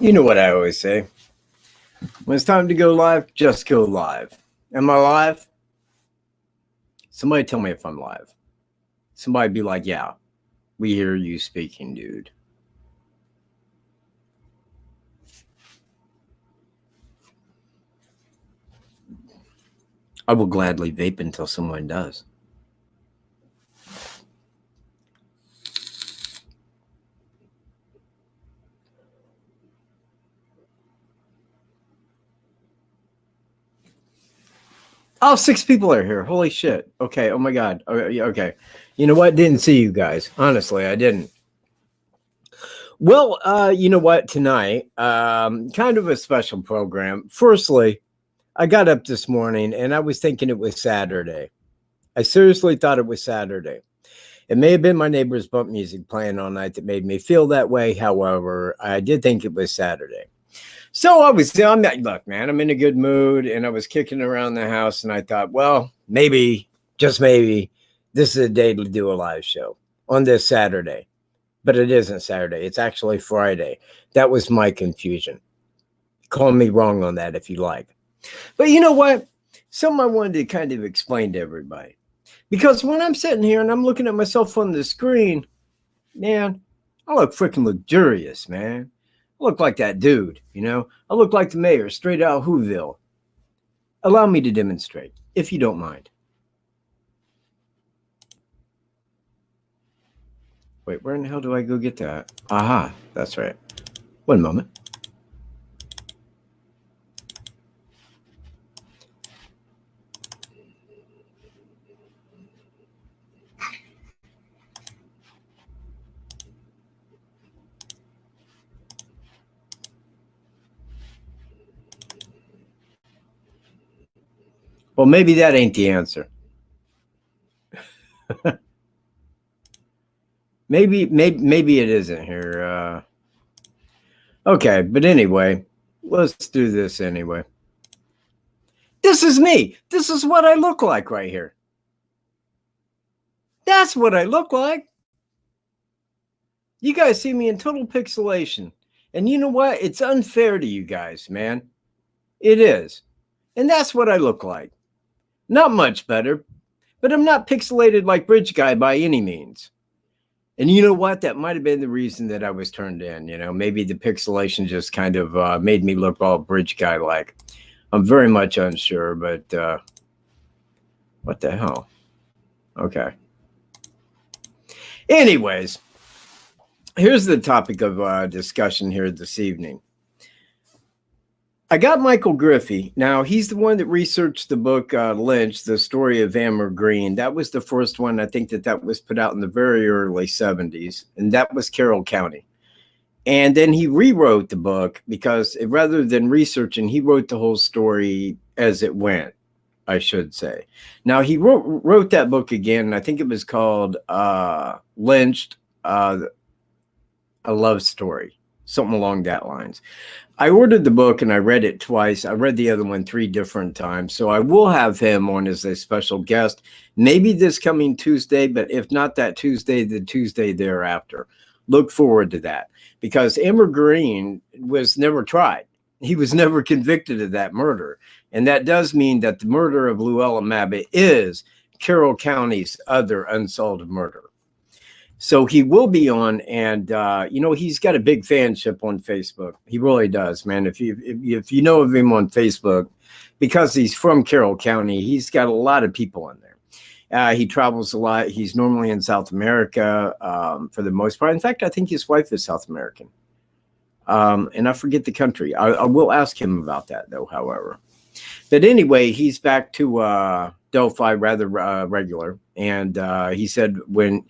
You know what I always say. When it's time to go live, just go live. Am I live? Somebody tell me if I'm live. Somebody be like, yeah, we hear you speaking, dude. I will gladly vape until someone does. Oh, 6 people are here. Holy shit. Okay. Oh my God. Okay. You know what? Didn't see you guys. Honestly, I didn't. Well, you know what? Tonight, kind of a special program. Firstly, I got up this morning and I was thinking it was Saturday. I seriously thought it was Saturday. It may have been my neighbor's bump music playing all night that made me feel that way. However, I did think it was Saturday. So look, man, I'm in a good mood and I was kicking around the house and I thought, well, maybe, just maybe, this is a day to do a live show on this Saturday. But it isn't Saturday. It's actually Friday. That was my confusion. Call me wrong on that if you like. But you know what? Something I wanted to kind of explain to everybody. Because when I'm sitting here and I'm looking at myself on the screen, man, I look freaking luxurious, man. I look like that dude, you know? I look like the mayor straight out of Whoville. Allow me to demonstrate, if you don't mind. Wait, where in the hell do I go get that? Aha, that's right. One moment. Well, maybe that ain't the answer. maybe it isn't here. Okay, but anyway, let's do this anyway. This is me. This is what I look like right here. That's what I look like. You guys see me in total pixelation. And you know what? It's unfair to you guys, man. It is. And that's what I look like. Not much better, but I'm not pixelated like Bridge Guy by any means. And you know what? That might have been the reason that I was turned in. You know, maybe the pixelation just kind of made me look all Bridge Guy-like. I'm very much unsure, but what the hell? Okay. Anyways, here's the topic of discussion here this evening. I got Michael Griffey. Now, he's the one that researched the book Lynch, The Story of Amber Green. That was the first one. I think that was put out in the very early 70s, and that was Carroll County. And then he rewrote the book because rather than researching, he wrote the whole story as it went, I should say. Now, he wrote that book again, and I think it was called Lynched, A Love Story, something along that lines. I ordered the book and I read it twice. I read the other one 3 different times. So I will have him on as a special guest, maybe this coming Tuesday, but if not that Tuesday, the Tuesday thereafter. Look forward to that because Amber Green was never tried. He was never convicted of that murder. And that does mean that the murder of Luella Mabbitt is Carroll County's other unsolved murder. So he will be on, and you know, he's got a big fanship on Facebook. He really does, man. If you know of him on Facebook, because he's from Carroll County, he's got a lot of people on there. He travels a lot. He's normally in South America for the most part. In fact, I think his wife is South American, and I forget the country. I will ask him about that, though. However, but anyway, he's back to Delphi rather regular, and he said when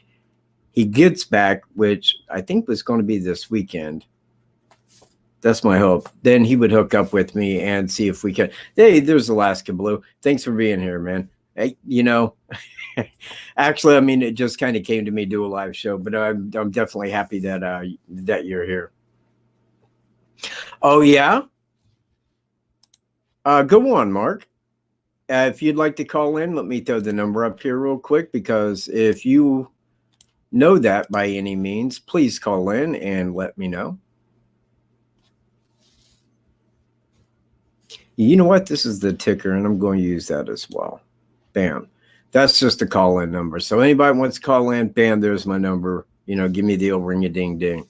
he gets back, which I think was going to be this weekend. That's my hope. Then he would hook up with me and see if we can. Hey, there's Alaska Blue. Thanks for being here, man. Hey, you know, actually, I mean, it just kind of came to me do a live show, but I'm definitely happy that that you're here. Oh yeah. Go on, Mark. If you'd like to call in, let me throw the number up here real quick because if you know that by any means, please call in and let me know. You know what? This is the ticker, and I'm going to use that as well. Bam. That's just a call-in number. So anybody wants to call in, bam, there's my number. You know, give me the old ring-a-ding-ding.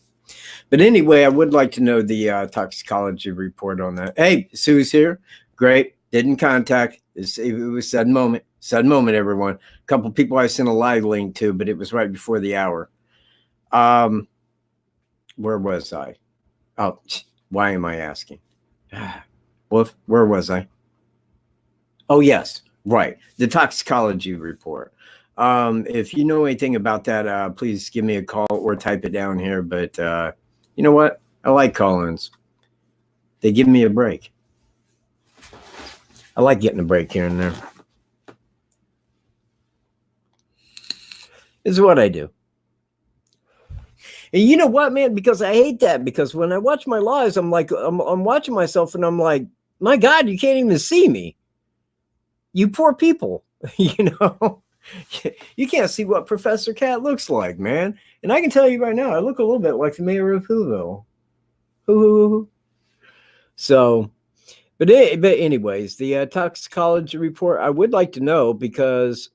But anyway, I would like to know the toxicology report on that. Hey, Sue's here. Great. Didn't contact. It was sudden moment. Sudden moment, everyone. A couple people I sent a live link to, but it was right before the hour. Where was I? Oh, why am I asking? Well, where was I? Oh, yes. Right. The toxicology report. If you know anything about that, please give me a call or type it down here. But you know what? I like call-ins. They give me a break. I like getting a break here and there. This is what I do. And you know what, man? Because I hate that. Because when I watch my lives, I'm like, I'm watching myself and I'm like, my God, you can't even see me. You poor people, you know. You can't see what Professor Katt looks like, man. And I can tell you right now, I look a little bit like the mayor of Whoville. So, but anyways, the toxicology report, I would like to know, because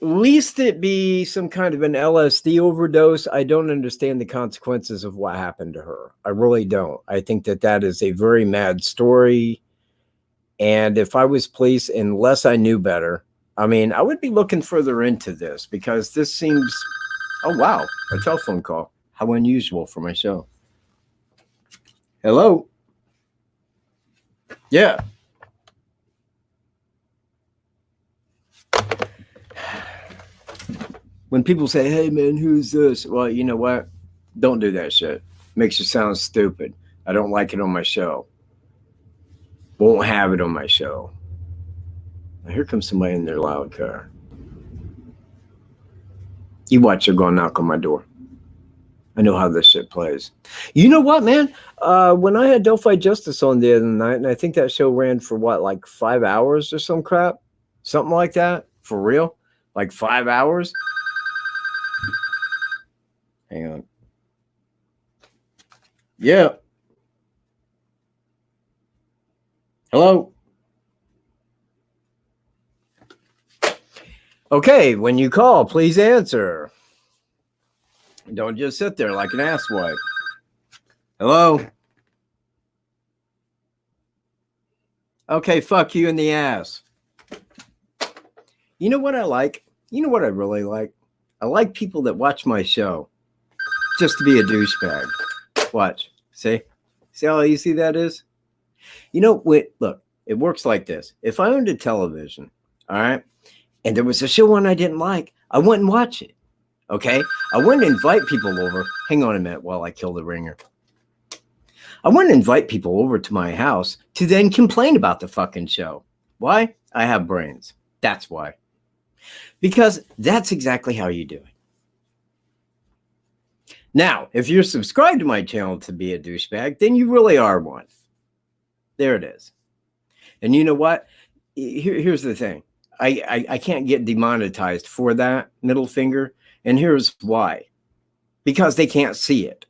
at least it be some kind of an LSD overdose. I don't understand the consequences of what happened to her. I really don't. I think that is a very mad story. And if I was police, unless I knew better, I mean, I would be looking further into this, because this seems, oh, wow, a telephone call. How unusual for my show. Hello? Yeah. When people say, hey, man, who's this? Well, you know what? Don't do that shit. Makes you sound stupid. I don't like it on my show. Won't have it on my show. Now, here comes somebody in their loud car. You watch her go knock on my door. I know how this shit plays. You know what, man? When I had Delphi Justice on the other night, and I think that show ran for what, like 5 hours or some crap? Something like that? For real? Like 5 hours? Hang on. Yeah. Hello? Okay, when you call, please answer. Don't just sit there like an asswipe. Hello? Okay, fuck you in the ass. You know what I like? You know what I really like? I like people that watch my show just to be a douchebag. Watch. See? See how easy that is? You know, wait, look, it works like this. If I owned a television, all right, and there was a show on I didn't like, I wouldn't watch it. Okay? I wouldn't invite people over. Hang on a minute while I kill the ringer. I wouldn't invite people over to my house to then complain about the fucking show. Why? I have brains. That's why. Because that's exactly how you do it. Now, if you're subscribed to my channel to be a douchebag, then you really are one. There it is. And you know what? Here's the thing. I can't get demonetized for that middle finger. And here's why. Because they can't see it.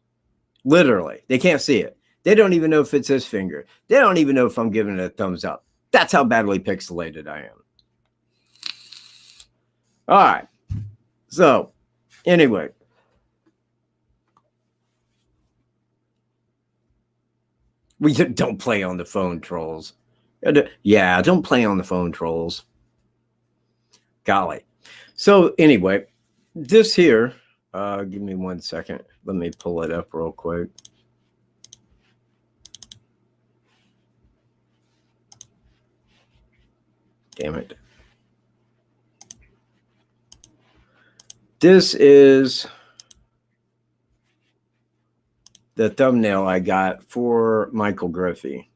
Literally, they can't see it. They don't even know if it's this finger. They don't even know if I'm giving it a thumbs up. That's how badly pixelated I am. All right. So, anyway. We don't play on the phone, trolls. Yeah, don't play on the phone, trolls. Golly. So, anyway, this here, give me 1 second. Let me pull it up real quick. Damn it. This is the thumbnail I got for Michael Griffey.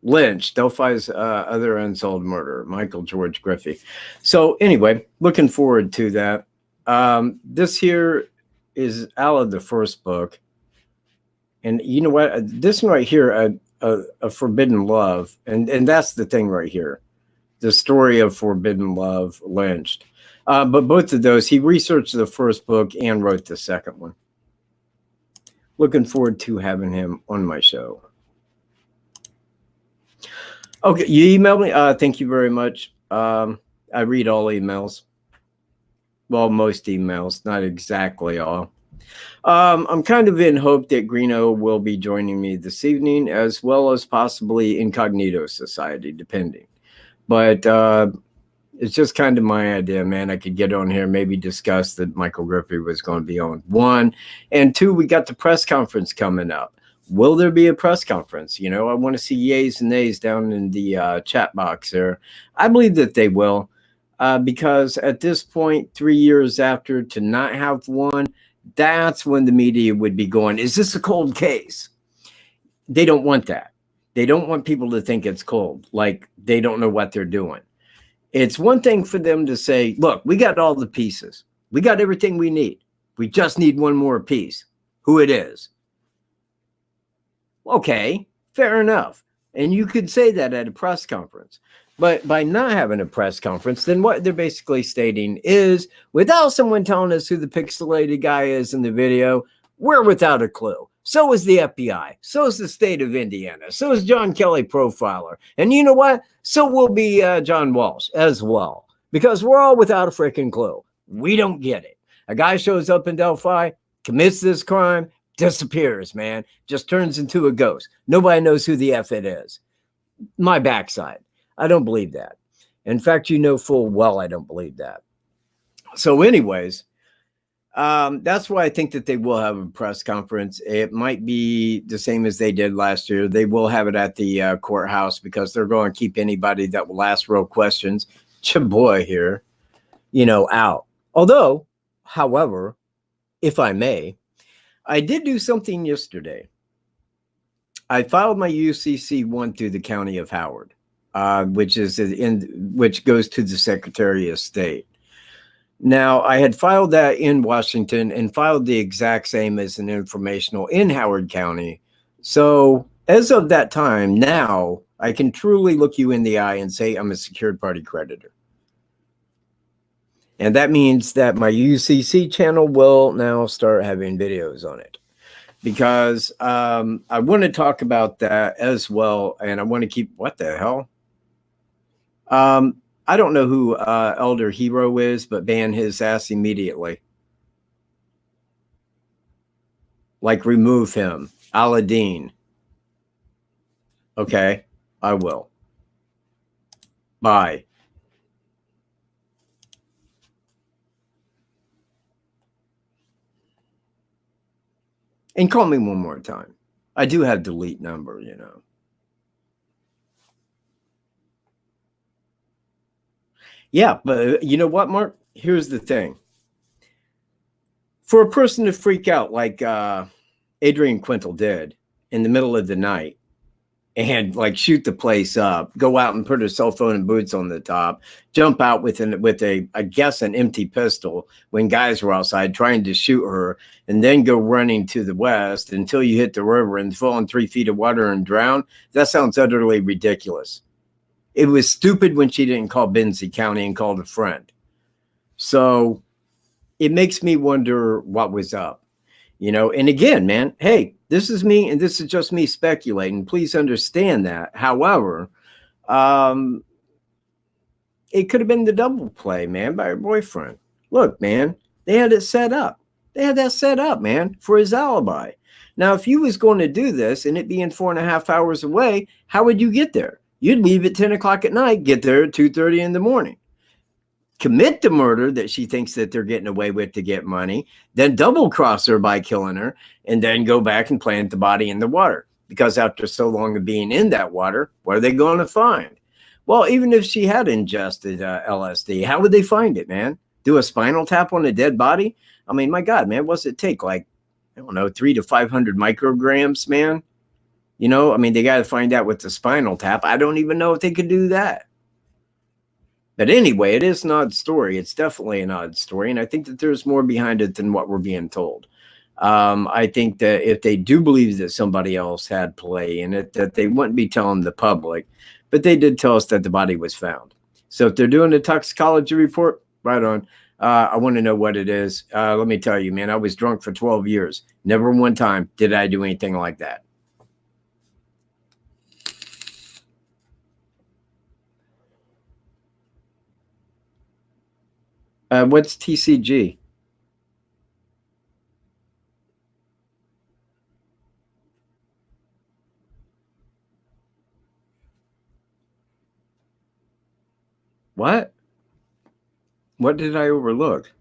Lynch, Delphi's other unsolved murder, Michael George Griffey. So anyway, looking forward to that. This here is out of the first book. And you know what? This one right here, a Forbidden Love. And that's the thing right here. The story of Forbidden Love, Lynched. But both of those, he researched the first book and wrote the second one. Looking forward to having him on my show. Okay, you emailed me. Thank you very much. I read all emails. Well, most emails, not exactly all. I'm kind of in hope that Greeno will be joining me this evening, as well as possibly Incognito Society, depending. But it's just kind of my idea, man. I could get on here, maybe discuss that Michael Griffey was going to be on. 1, and 2, we got the press conference coming up. Will there be a press conference? You know, I want to see yays and nays down in the chat box there. I believe that they will, because at this point, 3 years after, to not have one, that's when the media would be going, is this a cold case? They don't want that. They don't want people to think it's cold, like they don't know what they're doing. It's one thing for them to say, look, we got all the pieces. We got everything we need. We just need one more piece. Who it is. Okay, fair enough. And you could say that at a press conference. But by not having a press conference, then what they're basically stating is, without someone telling us who the pixelated guy is in the video, we're without a clue. So is the FBI. So is the state of Indiana. So is John Kelly Profiler. And you know what? So will be John Walsh as well. Because we're all without a freaking clue. We don't get it. A guy shows up in Delphi, commits this crime, disappears, man. Just turns into a ghost. Nobody knows who the F it is. My backside. I don't believe that. In fact, you know full well I don't believe that. So anyways, that's why I think that they will have a press conference. It might be the same as they did last year. They will have it at the courthouse because they're going to keep anybody that will ask real questions, boy here, you know, out. Although, however, if I may, I did do something yesterday. I filed my UCC-1 through the County of Howard, which goes to the Secretary of State. Now, I had filed that in Washington and filed the exact same as an informational in Howard County. So as of that time, now I can truly look you in the eye and say I'm a secured party creditor. And that means that my UCC channel will now start having videos on it. Because I want to talk about that as well. And I want to keep, what the hell? I don't know who Elder Hero is, but ban his ass immediately. Like remove him. Aladdin. Okay, I will. Bye. And call me one more time. I do have delete number, you know. Yeah, but you know what, Mark? Here's the thing. For a person to freak out like Adrian Quintal did in the middle of the night and like shoot the place up, go out and put her cell phone and boots on the top, jump out with a I guess an empty pistol when guys were outside trying to shoot her, and then go running to the west until you hit the river and fall in 3 feet of water and drown. That sounds utterly ridiculous. It was stupid when she didn't call Benzie County and called a friend. So it makes me wonder what was up, you know. And again, man, hey, this is me, and this is just me speculating. Please understand that. However, it could have been the double play, man, by her boyfriend. Look, man, they had it set up. They had that set up, man, for his alibi. Now, if you was going to do this and it being 4.5 hours away, how would you get there? You'd leave at 10 o'clock at night, get there at 2:30 in the morning. Commit the murder that she thinks that they're getting away with to get money, then double cross her by killing her, and then go back and plant the body in the water. Because after so long of being in that water, what are they going to find? Well, even if she had ingested LSD, how would they find it, man? Do a spinal tap on a dead body? I mean, my God, man, what's it take? Like, I don't know, 300 to 500 micrograms, man? You know, I mean, they got to find out with the spinal tap. I don't even know if they could do that. But anyway, it is an odd story. It's definitely an odd story. And I think that there's more behind it than what we're being told. I think that if they do believe that somebody else had play in it, that they wouldn't be telling the public. But they did tell us that the body was found. So if they're doing a toxicology report, right on. I want to know what it is. Let me tell you, man, I was drunk for 12 years. Never one time did I do anything like that. What's TCG? What? What did I overlook?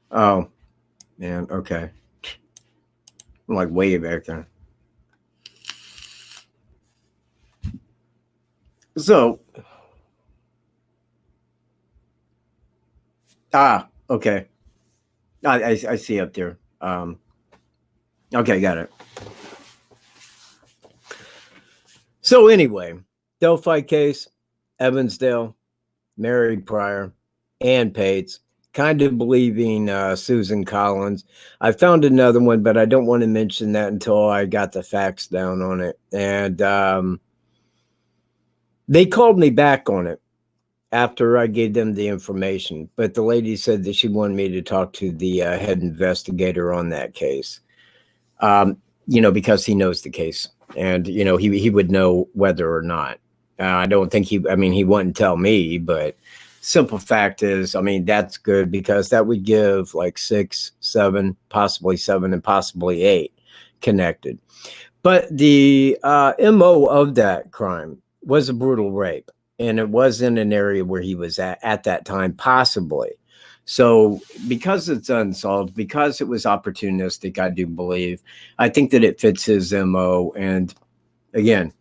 Oh, man. Okay. I'm like way back there. So, okay. I see up there. Okay, got it. So anyway, Delphi case, Evansdale, married Pryor, and Pates, kind of believing Susan Collins. I found another one, but I don't want to mention that until I got the facts down on it. And they called me back on it after I gave them the information. But the lady said that she wanted me to talk to the head investigator on that case, because he knows the case. And, he would know whether or not. I don't think he wouldn't tell me, but simple fact is, that's good because that would give like 6, 7, possibly 7, and possibly 8 connected. But the MO of that crime was a brutal rape, and it was in an area where he was at that time, possibly. So because it's unsolved, because it was opportunistic, I do believe, I think that it fits his MO. And again,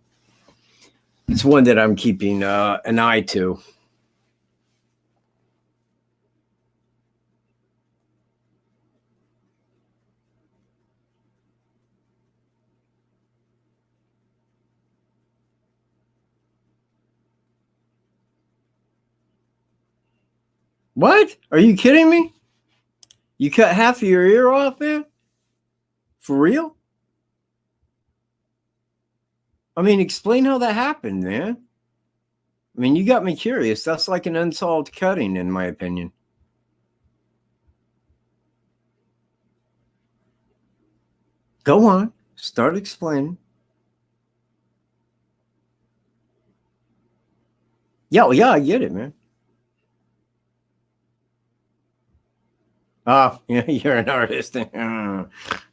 it's one that I'm keeping an eye to. What? Are you kidding me? You cut half of your ear off, man? For real? Explain how that happened, man. You got me curious. That's like an unsolved cutting, in my opinion. Go on. Start explaining. Yeah, I get it, man. Oh, yeah, you're an artist.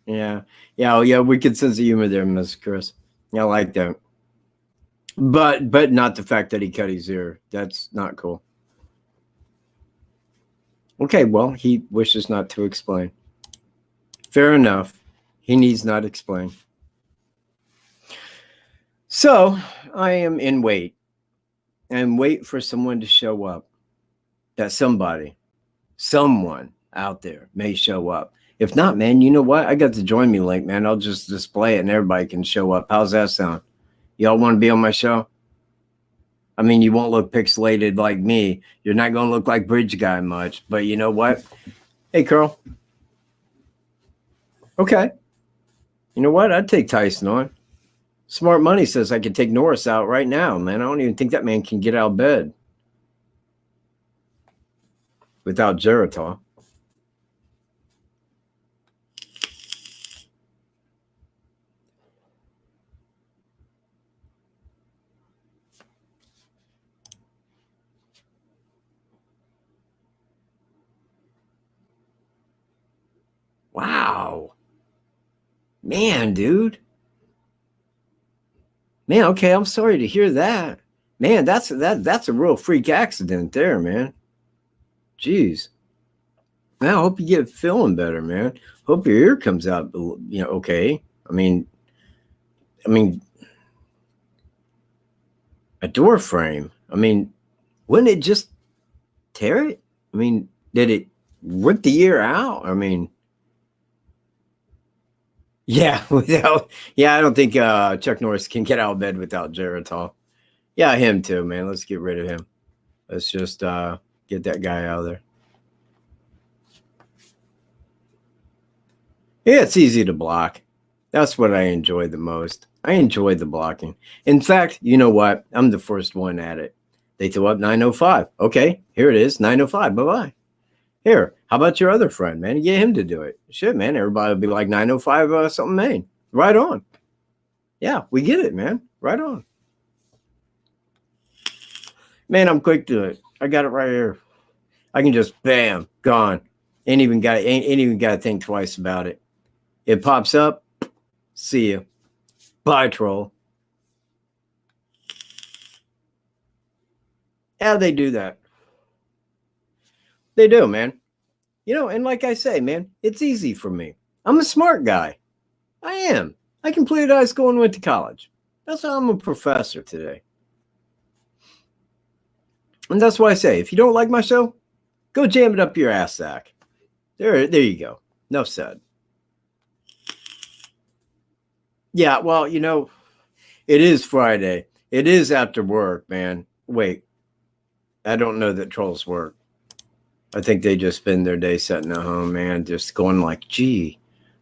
Yeah. Wicked sense of humor there, Miss Chris. I like that. But not the fact that he cut his ear. That's not cool. Okay, well, he wishes not to explain. Fair enough. He needs not explain. So I am in wait and wait for someone to show up. That someone out there may show up. If not, man, you know what? I got the join me link, man. I'll just display it and everybody can show up. How's that sound? Y'all want to be on my show? You won't look pixelated like me. You're not going to look like Bridge Guy much. But you know what? Hey, Carl. Okay. You know what? I'd take Tyson on. Smart Money says I could take Norris out right now, man. I don't even think that man can get out of bed without Geritol. Wow. Man, dude. Man, okay, I'm sorry to hear that. Man, that's a real freak accident there, man. Jeez. Man, I hope you get feeling better, man. Hope your ear comes out, okay. A door frame. Wouldn't it just tear it? Did it rip the ear out? Yeah, I don't think Chuck Norris can get out of bed without Geritol. Yeah, him too, man. Let's get rid of him. Let's just get that guy out of there. Yeah, it's easy to block. That's what I enjoy the most. I enjoy the blocking. In fact, you know what? I'm the first one at it. They throw up 905. Okay, here it is, 905. Bye-bye. Here, how about your other friend, man? Get him to do it. Shit, man. Everybody will be like 905 something Maine. Right on. Yeah, we get it, man. Right on. Man, I'm quick to it. I got it right here. I can just bam, gone. Ain't even got to think twice about it. It pops up. See you. Bye, troll. How they do that? They do, man. You know, and like I say, man, it's easy for me. I'm a smart guy. I am. I completed high school and went to college. That's why I'm a professor today. And that's why I say, if you don't like my show, go jam it up your ass sack. There you go. Enough said. Yeah, well, you know, it is Friday. It is after work, man. Wait, I don't know that trolls work. I think they just spend their day sitting at home, man, just going like, gee,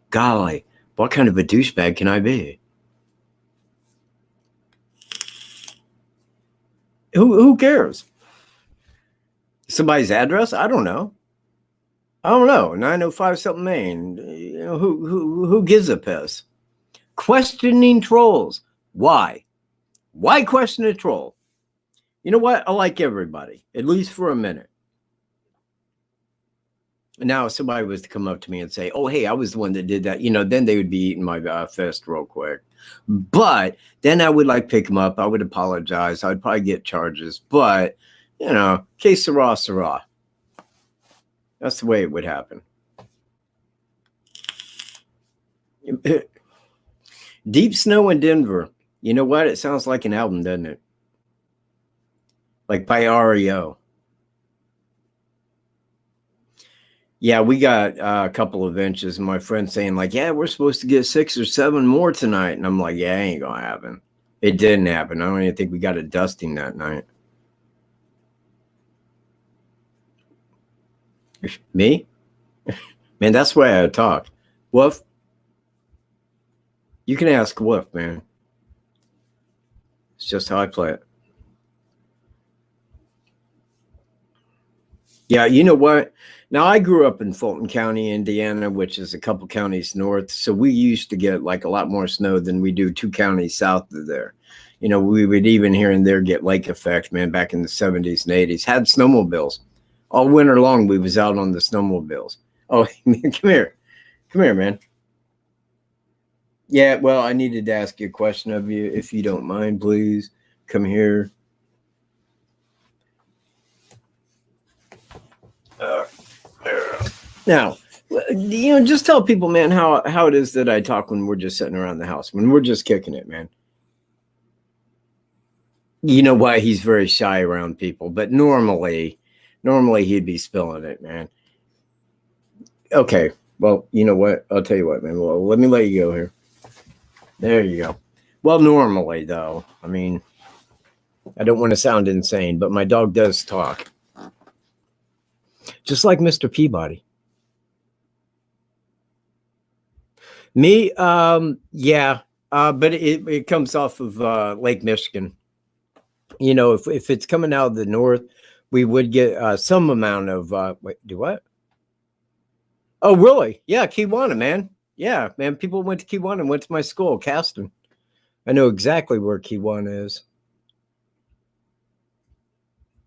golly, what kind of a douchebag can I be? Who cares? Somebody's address? I don't know. 905 something Maine. You know, who gives a piss? Questioning trolls. Why? Why question a troll? You know what? I like everybody, at least for a minute. Now, if somebody was to come up to me and say, oh, hey, I was the one that did that, you know, then they would be eating my fist real quick. But then I would like pick them up. I would apologize. I'd probably get charges. But, you know, que sera, sera. That's the way it would happen. Deep Snow in Denver. You know what? It sounds like an album, doesn't it? Like by REO. Yeah, we got a couple of inches. And my friend saying like, yeah, we're supposed to get 6 or 7 more tonight. And I'm like, yeah, ain't going to happen. It didn't happen. I don't even think we got a dusting that night. Me? Man, that's the way I talk. Woof. You can ask Woof, man. It's just how I play it. Yeah, you know what? Now, I grew up in Fulton County, Indiana, which is a couple counties north. So we used to get like a lot more snow than we do 2 counties south of there. You know, we would even here and there get lake effect, man, back in the 70s and 80s. Had snowmobiles. All winter long, we was out on the snowmobiles. Oh, come here. Come here, man. Yeah, well, I needed to ask you a question of you. If you don't mind, please come here. Now, you know, just tell people, man, how it is that I talk when we're just sitting around the house, when we're just kicking it, man. You know why he's very shy around people, but normally he'd be spilling it, man. Okay, well, you know what? I'll tell you what, man. Well, let me let you go here. There you go. Well, normally, though, I mean, I don't want to sound insane, but my dog does talk. Just like Mr. Peabody. Me, yeah, but it comes off of Lake Michigan. You know, if it's coming out of the north, we would get some amount of, wait, do what? Oh, really? Yeah, Kiwanis, man. Yeah, man, people went to Kiwanis and went to my school, Caston. I know exactly where Kiwanis is.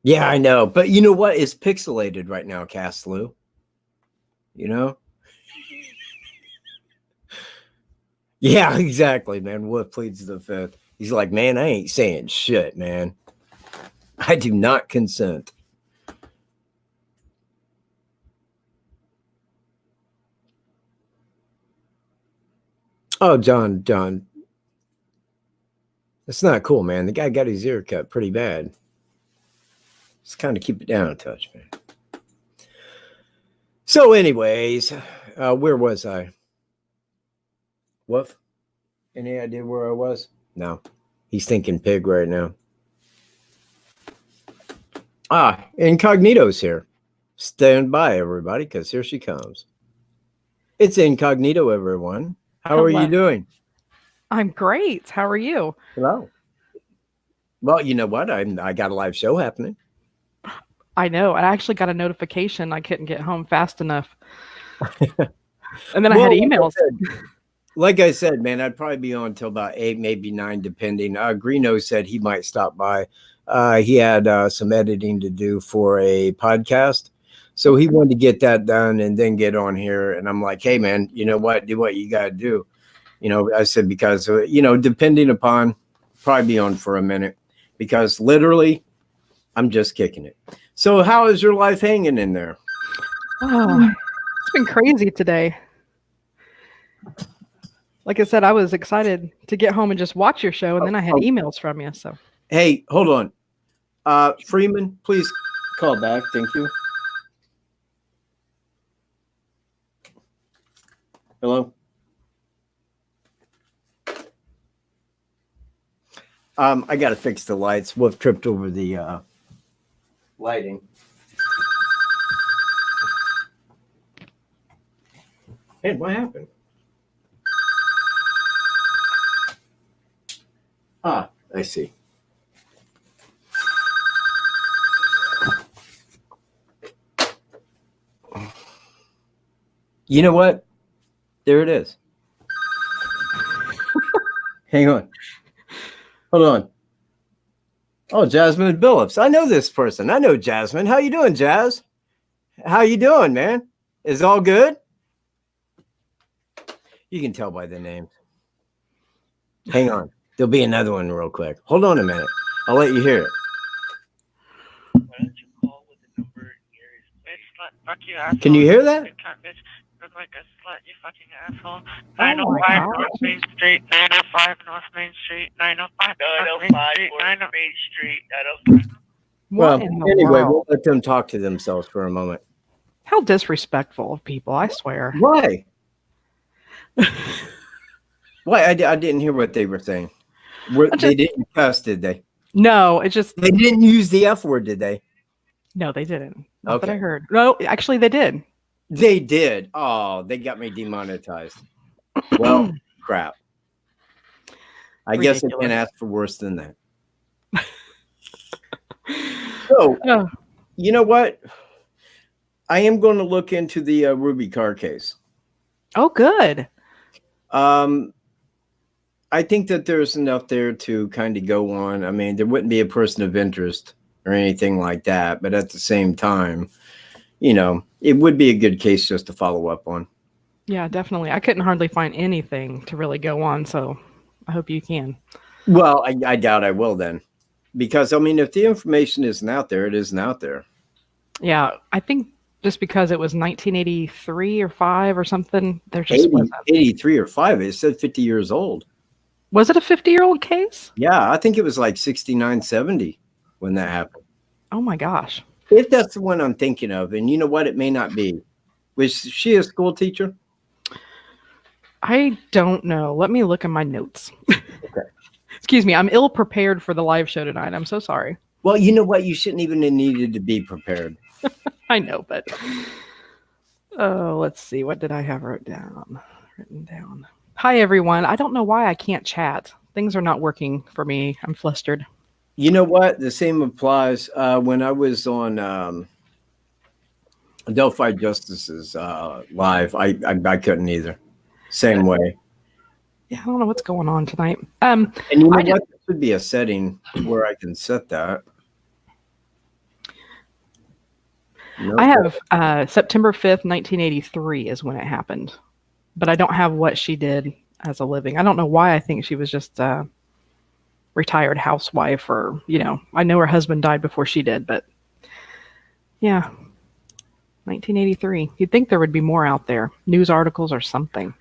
Yeah, I know. But you know what? It's pixelated right now, Castlou. You know? Yeah, exactly, man. Wolf pleads the fifth. He's like, man, I ain't saying shit, man. I do not consent. Oh, John. That's not cool, man. The guy got his ear cut pretty bad. Just kind of keep it down a touch, man. So anyways, where was I? Woof? Any idea where I was? No. He's thinking pig right now. Incognito's here. Stand by, everybody, because here she comes. It's Incognito, everyone. How are you doing? I'm great. How are you? Hello. Well, you know what? I got a live show happening. I know. I actually got a notification. I couldn't get home fast enough. And then I had emails. like I said, man, I'd probably be on till about 8, maybe 9, depending. Greeno said he might stop by. He had some editing to do for a podcast. So he wanted to get that done and then get on here. And I'm like, hey, man, you know what? Do what you got to do. I said, because, depending upon, probably be on for a minute because literally I'm just kicking it. So how is your life hanging in there? Oh, it's been crazy today. Like I said, I was excited to get home and just watch your show, and then I had emails from you. So, hey, hold on. Freeman, please call back. Thank you. Hello. I got to fix the lights. Wolf tripped over the lighting. Hey, what happened? Ah, I see. You know what? There it is. Hang on. Hold on. Oh, Jasmine Billups. I know this person. I know Jasmine. How you doing, Jazz? How you doing, man? Is all good? You can tell by the names. Hang on. There'll be another one real quick. Hold on a minute. I'll let you hear it. Why don't you call with the number here? Bitch, slut, fuck you, asshole. Can you hear that? You cunt, bitch. Look like a slut, you fucking asshole. my 905 God. North Main Street, 905 North Main Street, 905 North Main Street, 905 Street, 905. Well, what in the anyway, we'll world? let them talk to themselves for a moment. How disrespectful of people! I swear. Why? Why? I didn't hear what they were saying. They didn't cuss, did they? No, it just They didn't use the F word, did they? no, they didn't. Not that I Okay. heard. No, actually, they did. They did. Oh, they got me demonetized. Well, crap. I guess I Ridiculous. can't ask for worse than that. So, Oh, you know what? I am going to look into the Ruby Carr case. oh, good. I think that there's enough there to kind of go on. I mean, there wouldn't be a person of interest or anything like that, but at the same time, it would be a good case just to follow up on. Yeah, definitely. I couldn't hardly find anything to really go on, so I hope you can. Well, I doubt I will then, because I mean, if the information isn't out there, it isn't out there. Yeah, I think just because it was 1983 or 5 or something, there just wasn't. 83 or 5, it said 50 years old. Was it a 50-year-old case? Yeah, I think it was like 69, 70 when that happened. Oh my gosh. If that's the one I'm thinking of, and you know what, it may not be. Was she a school teacher? I don't know. Let me look at my notes. Okay. Excuse me, I'm ill prepared for the live show tonight. I'm so sorry. Well, you know what? You shouldn't even have needed to be prepared. I know, but oh, let's see. What did I have written down? Hi, everyone. I don't know why I can't chat. Things are not working for me. I'm flustered. You know what? The same applies. When I was on Delphi Justices live, I couldn't either. Same way. Yeah, I don't know what's going on tonight. And you know I what? just- There should be a setting where I can set that. No. I have September 5th, 1983 is when it happened, but I don't have what she did as a living. I don't know why. I think she was just a retired housewife, or, I know her husband died before she did, but yeah, 1983. You'd think there would be more out there, news articles or something.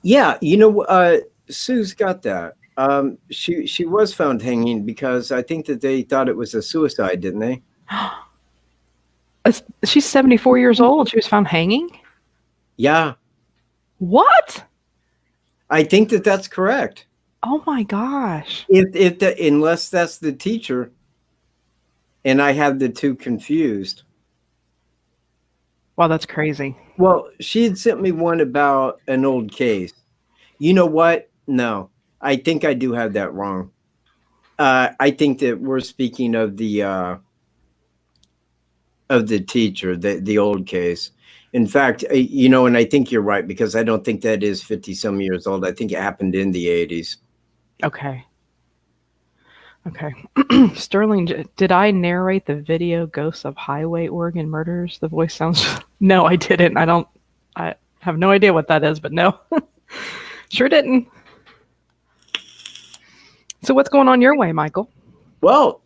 Yeah, Sue's got that. She was found hanging because I think that they thought it was a suicide, didn't they? She's 74 years old and she was found hanging? Yeah, What? I think that that's correct. Oh my gosh. Unless that's the teacher, and I have the two confused. Wow, that's crazy. Well, she had sent me one about an old case. You know what? No, I think I do have that wrong. I think that we're speaking of the of the teacher, the old case. In fact, and I think you're right, because I don't think that is 50 some years old. I think it happened in the 80s. Okay. Sterling, did I narrate the video Ghosts of Highway Oregon Murders? The voice sounds... No, I didn't. I have no idea what that is, but no. Sure didn't. So what's going on your way, Michael? Well,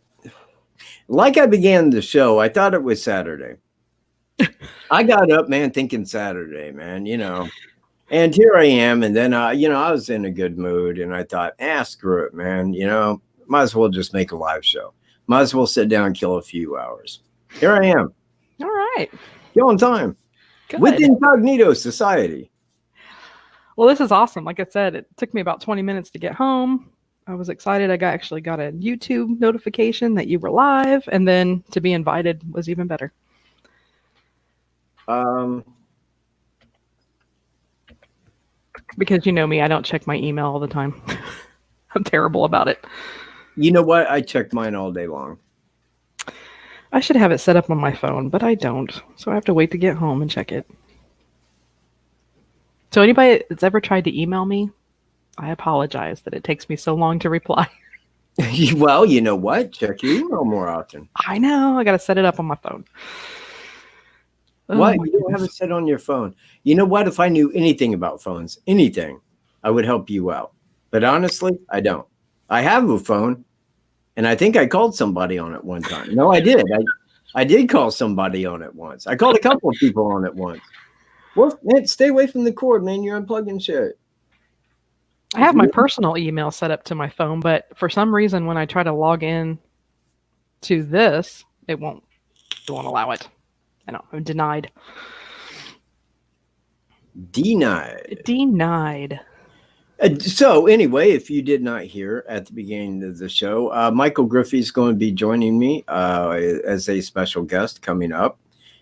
like I began the show, I thought it was Saturday. I got up, man, thinking Saturday, man, and here I am. And then, I was in a good mood, and I thought, screw it, man. Might as well just make a live show. Might as well sit down and kill a few hours. Here I am. All right. Killing time. Good. With Incognito Society. Well, this is awesome. Like I said, it took me about 20 minutes to get home. I was excited. I actually got a YouTube notification that you were live, and then to be invited was even better. Because you know me, I don't check my email all the time. I'm terrible about it. You know what? I check mine all day long. I should have it set up on my phone, but I don't. So I have to wait to get home and check it. So anybody that's ever tried to email me, I apologize that it takes me so long to reply. Well, you know what? Check your email more often. I know. I got to set it up on my phone. What? You don't have it set on your phone. You know what? If I knew anything about phones, anything, I would help you out. But honestly, I don't. I have a phone, and I think I called somebody on it one time. No, I did. I did call somebody on it once. I called a couple of people on it once. Well, man, stay away from the cord, man. You're unplugging shit. I have my personal email set up to my phone, but for some reason, when I try to log in to this, it won't allow it. I know. I'm denied. Denied. So anyway, if you did not hear at the beginning of the show, Michael Griffey is going to be joining me as a special guest coming up.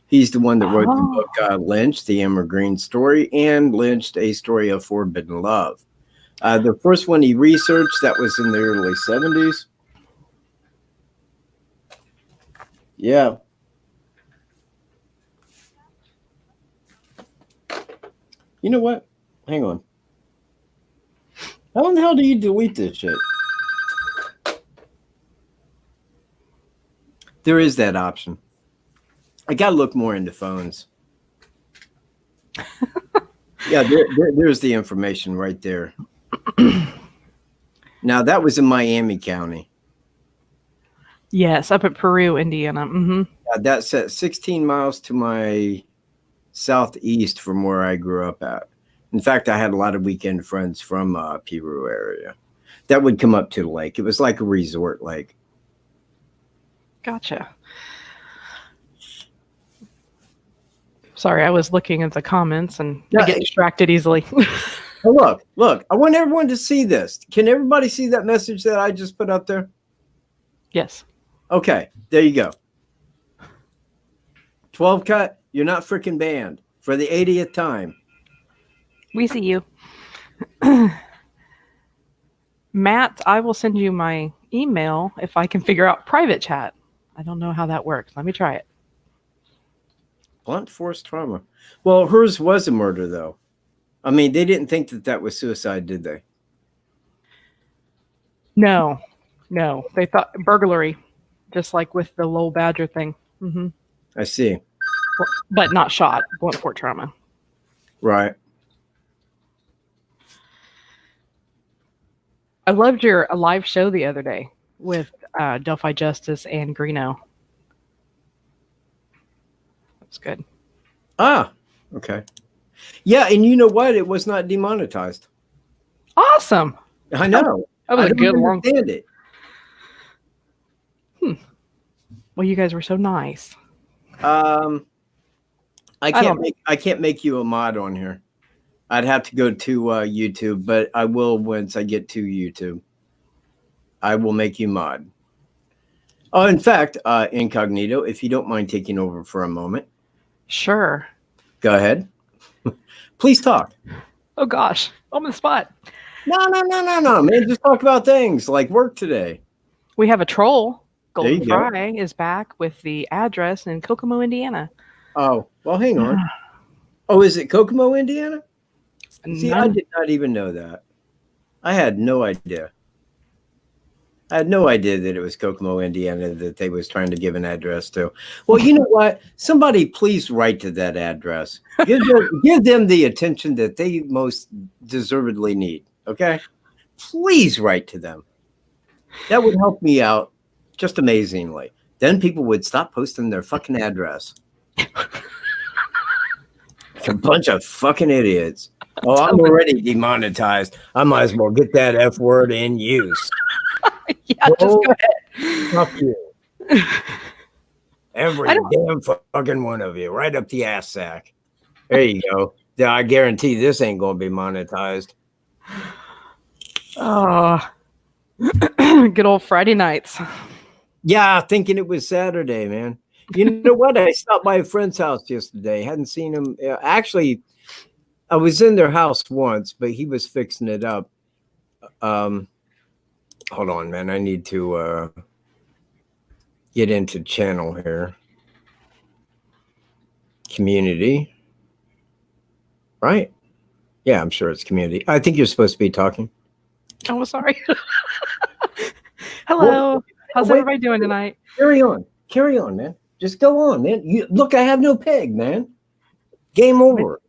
He's the one that wrote the book Lynched, the Emma Green story, and Lynched, a story of forbidden love. The first one he researched, that was in the early 70s. Yeah. You know what? Hang on. How in the hell do you delete this shit? There is that option. I gotta look more into phones. Yeah, there's the information right there. Now, that was in Miami County. Yes, up at Peru, Indiana. Mm-hmm. That's at 16 miles to my southeast from where I grew up at. In fact, I had a lot of weekend friends from Peru area. That would come up to the lake. It was like a resort lake. Gotcha. Sorry, I was looking at the comments and I get distracted easily. Oh, look. I want everyone to see this. Can everybody see that message that I just put up there? Yes. Okay, there you go. 12 cut, you're not freaking banned for the 80th time. We see you. Matt, I will send you my email if I can figure out private chat. I don't know how that works. Let me try it. Blunt force trauma. Well, hers was a murder, though. I mean, they didn't think that was suicide, did they? No. They thought burglary, just like with the Lowell Badger thing. Mm-hmm. I see. But not shot. Blunt force trauma. Right. I loved your live show the other day with Delphi Justice and Greeno. That's good. Ah, okay. Yeah, and you know what? It was not demonetized. Awesome. I know. That was a good long. Understand it. Well, you guys were so nice. I can't make you a mod on here. I'd have to go to YouTube, but I will once I get to YouTube. I will make you mod. Oh, in fact, Incognito, if you don't mind taking over for a moment. Sure. Go ahead. Please talk. Oh, gosh. I'm on the spot. No, man. Just talk about things like work today. We have a troll. Golden you go. Fry is back with the address in Kokomo, Indiana. Oh, well, hang on. Oh, is it Kokomo, Indiana? See, I None- did not even know that. I had no idea. I had no idea that it was Kokomo, Indiana that they was trying to give an address to. Well, you know what? Somebody please write to that address. Give them the attention that they most deservedly need. Okay? Please write to them. That would help me out just amazingly. Then people would stop posting their fucking address. A bunch of fucking idiots. Oh, I'm already demonetized. I might as well get that F word in use. Yeah, just go ahead. Fuck you. Every damn fucking one of you. Right up the ass sack. There you go. Yeah, I guarantee this ain't going to be monetized. Oh, good old Friday nights. Yeah, thinking it was Saturday, man. You know what? I stopped by a friend's house yesterday. Hadn't seen him. Actually, I was in their house once, but he was fixing it up. Hold on, man. I need to get into channel here. Community. Right? Yeah, I'm sure it's community. I think you're supposed to be talking. Oh, sorry. Hello. Well, How's everybody doing tonight? Carry on. Carry on, man. Just go on, man. Look, I have no peg, man. Game over.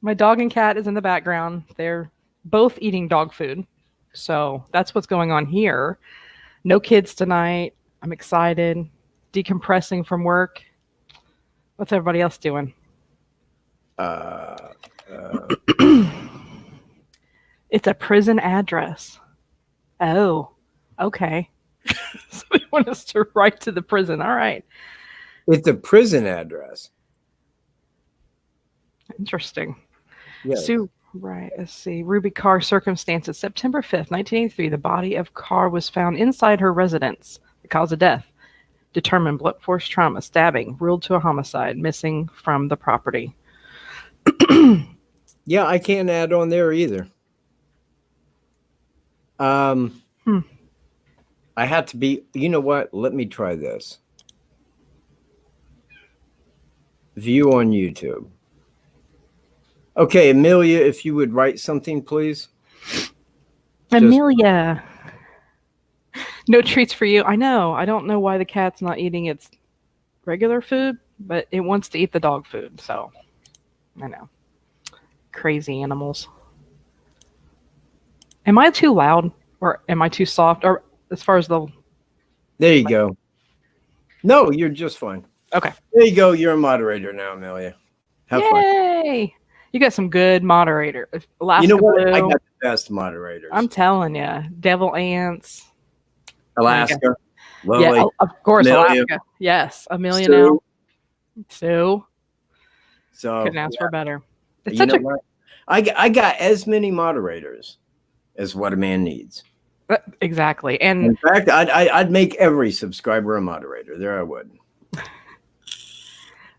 My dog and cat is in the background. They're both eating dog food. So that's what's going on here. No kids tonight. I'm excited. Decompressing from work. What's everybody else doing? It's a prison address. Oh, okay. So they want us to write to the prison. All right. It's a prison address. Interesting. Yes. So, right, let's see. Ruby Carr circumstances. September 5th, 1983, the body of Carr was found inside her residence. The cause of death determined blunt force trauma, stabbing, ruled to a homicide, missing from the property. Yeah, I can't add on there either. I had to be, you know what? Let me try this. View on YouTube. Okay, Amelia, if you would write something, please. Amelia. No treats for you. I know. I don't know why the cat's not eating its regular food, but it wants to eat the dog food. So, I know. Crazy animals. Am I too loud or am I too soft? Or as far as the... There you go. No, you're just fine. Okay. There you go. You're a moderator now, Amelia. Have fun. Yay! You got some good moderators. Alaska You know what? Blue. I got the best moderators. I'm telling you. Devil Ants. Alaska. Lily, Yeah, of course, Amelia. Alaska. Yes, Amelia Sue. now. Sue. So Couldn't ask for better. It's you such know a what? I got as many moderators as what a man needs. exactly. And In fact, I'd make every subscriber a moderator. There I would.